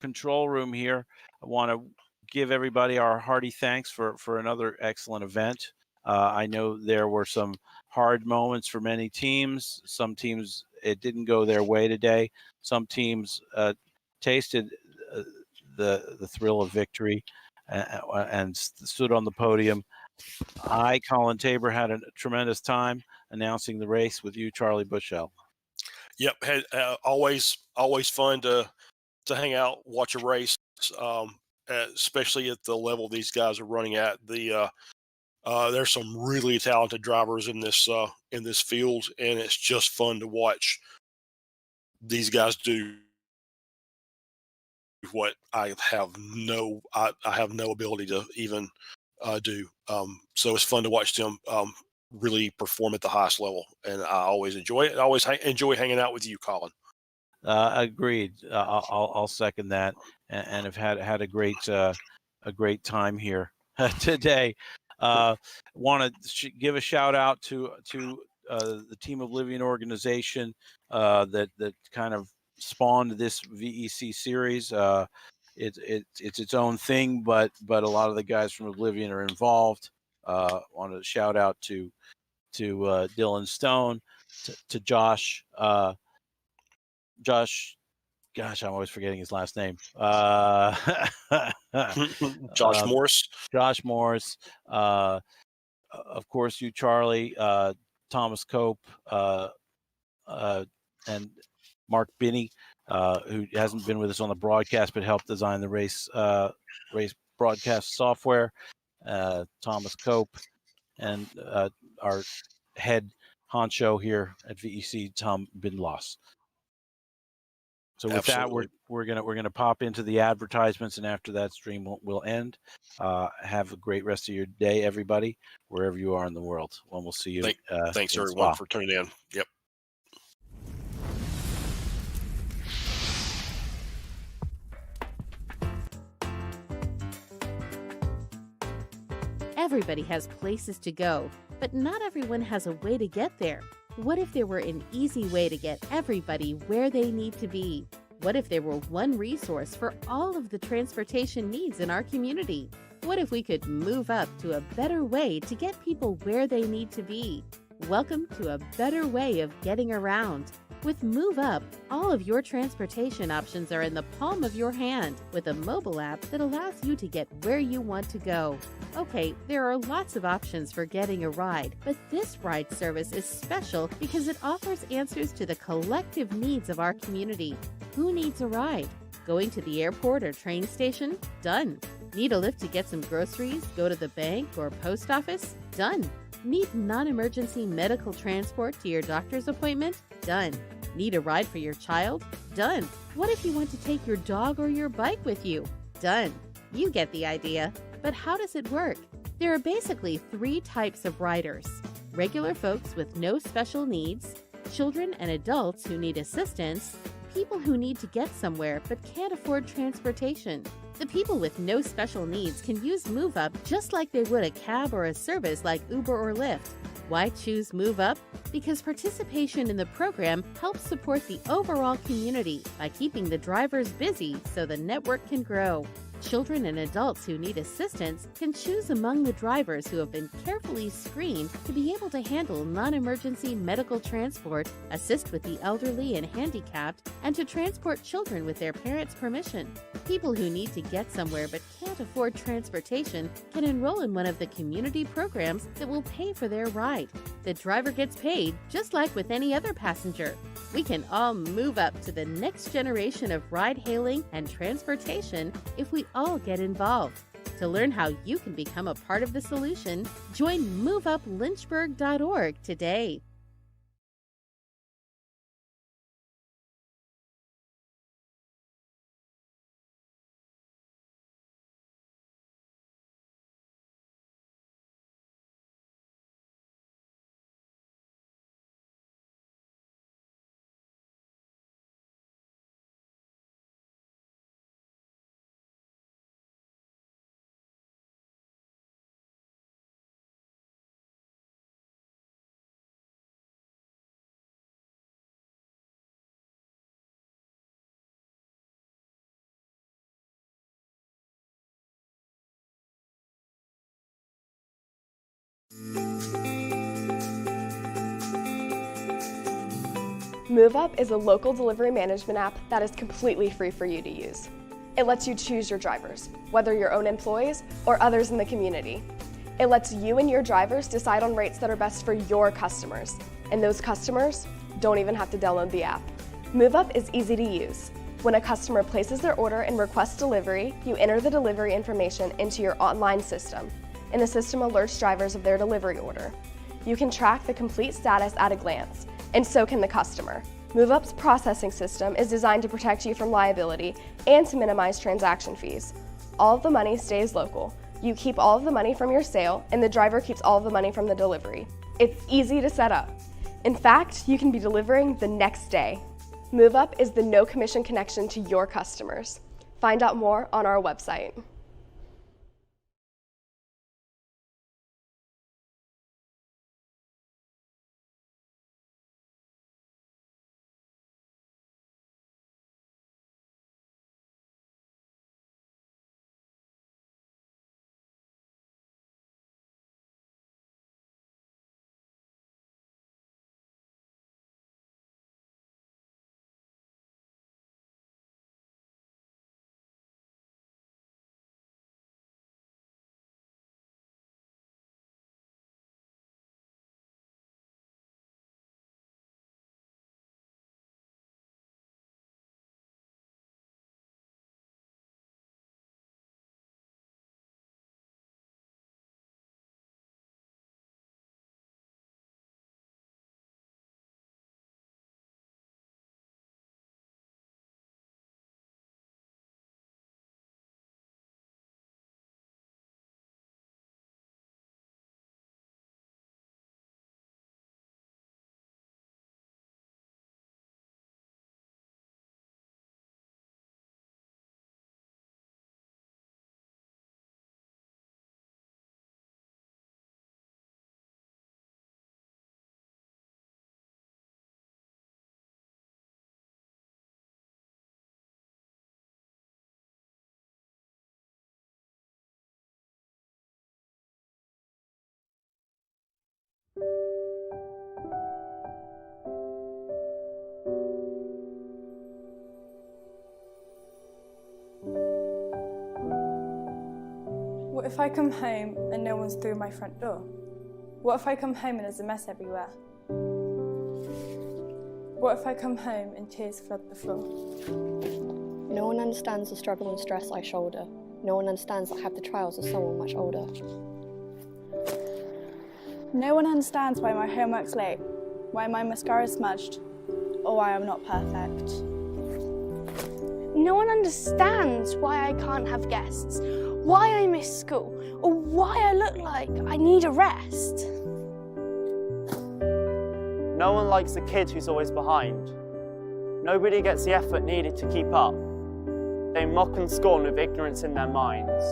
control room here. I want to give everybody our hearty thanks for another excellent event. I know there were some hard moments for many teams. Some teams, it didn't go their way today. Some teams tasted the thrill of victory and stood on the podium. I, Colin Tabor, had a tremendous time announcing the race with you, Charlie Bushell. Yep, had always fun to hang out, watch a race, especially at the level these guys are running at. There's some really talented drivers in this field, and it's just fun to watch these guys do what I have no ability to even do. So it's fun to watch them really perform at the highest level, and I always enjoy it. I always enjoy hanging out with you, Colin. Agreed. I'll second that, and have had a great time here today. Want to give a shout out to the Team Oblivion organization that kind of spawned this VEC series. It's its own thing, but a lot of the guys from Oblivion are involved. Want to shout out to Dylan Stone, to Josh. Josh, gosh, I'm always forgetting his last name. Josh Morris. Josh Morris. Of course, you, Charlie, Thomas Cope, and Mark Binney who hasn't been with us on the broadcast but helped design the race broadcast software, Thomas Cope, and our head honcho here at VEC, Tom Bindloss. So with Absolutely. that, we're gonna pop into the advertisements, and after that, stream will end. Have a great rest of your day, everybody, wherever you are in the world. And we'll see you. Thanks in everyone Spa. for tuning in. Yep. Everybody has places to go, but not everyone has a way to get there. What if there were an easy way to get everybody where they need to be? What if there were one resource for all of the transportation needs in our community? What if we could move up to a better way to get people where they need to be? Welcome to a better way of getting around. With Move Up, all of your transportation options are in the palm of your hand with a mobile app that allows you to get where you want to go. Okay, there are lots of options for getting a ride, but this ride service is special because it offers answers to the collective needs of our community. Who needs a ride? Going to the airport or train station? Done. Need a lift to get some groceries, go to the bank or post office? Done. Need non-emergency medical transport to your doctor's appointment? Done. Need a ride for your child? Done. What if you want to take your dog or your bike with you? Done. You get the idea. But how does it work? There are basically 3 types of riders: regular folks with no special needs, children and adults who need assistance, people who need to get somewhere but can't afford transportation. The people with no special needs can use Move Up just like they would a cab or a service like Uber or Lyft. Why choose Move Up? Because participation in the program helps support the overall community by keeping the drivers busy so the network can grow. Children and adults who need assistance can choose among the drivers who have been carefully screened to be able to handle non-emergency medical transport, assist with the elderly and handicapped, and to transport children with their parents' permission. People who need to get somewhere but can't afford transportation can enroll in one of the community programs that will pay for their ride. The driver gets paid just like with any other passenger. We can all move up to the next generation of ride-hailing and transportation if we all get involved. To learn how you can become a part of the solution, join MoveUpLynchburg.org today. MoveUp is a local delivery management app that is completely free for you to use. It lets you choose your drivers, whether your own employees or others in the community. It lets you and your drivers decide on rates that are best for your customers, and those customers don't even have to download the app. MoveUp is easy to use. When a customer places their order and requests delivery, you enter the delivery information into your online system, and the system alerts drivers of their delivery order. You can track the complete status at a glance, and so can the customer. MoveUp's processing system is designed to protect you from liability and to minimize transaction fees. All of the money stays local. You keep all of the money from your sale, and the driver keeps all of the money from the delivery. It's easy to set up. In fact, you can be delivering the next day. MoveUp is the no commission connection to your customers. Find out more on our website. if I come home and no one's through my front door? What if I come home and there's a mess everywhere? What if I come home and tears flood the floor? No one understands the struggle and stress I shoulder. No one understands that I have the trials of someone much older. No one understands why my homework's late, why my mascara's smudged, or why I'm not perfect. No one understands why I can't have guests, why I miss school, or why I look like I need a rest. No one likes the kid who's always behind. Nobody gets the effort needed to keep up. They mock and scorn with ignorance in their minds.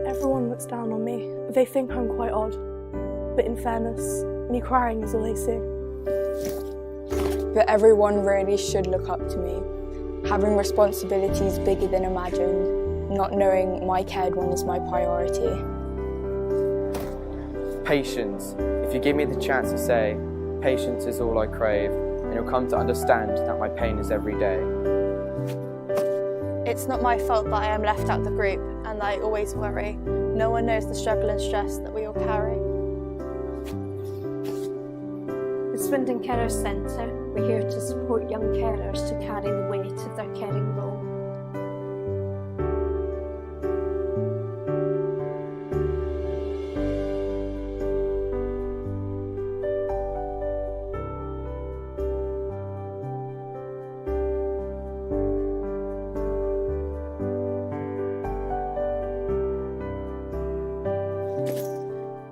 Everyone looks down on me. They think I'm quite odd. But in fairness, me crying is all they see. But everyone really should look up to me. Having responsibilities bigger than imagined, not knowing my cared one is my priority. Patience. If you give me the chance to say, patience is all I crave, and you'll come to understand that my pain is every day. It's not my fault that I am left out the group and that I always worry. No one knows the struggle and stress that we all carry. The Swindon Carers Centre, we're here to support young carers to carry the weight of their caring role.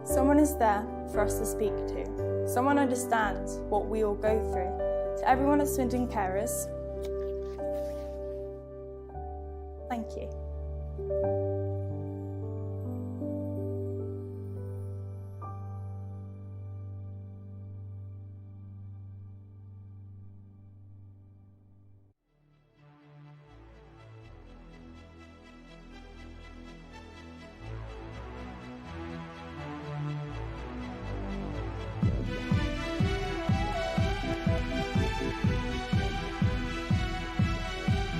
Someone is there for us to speak to. Someone understands what we all go through. To everyone at Swindon Carers, thank you.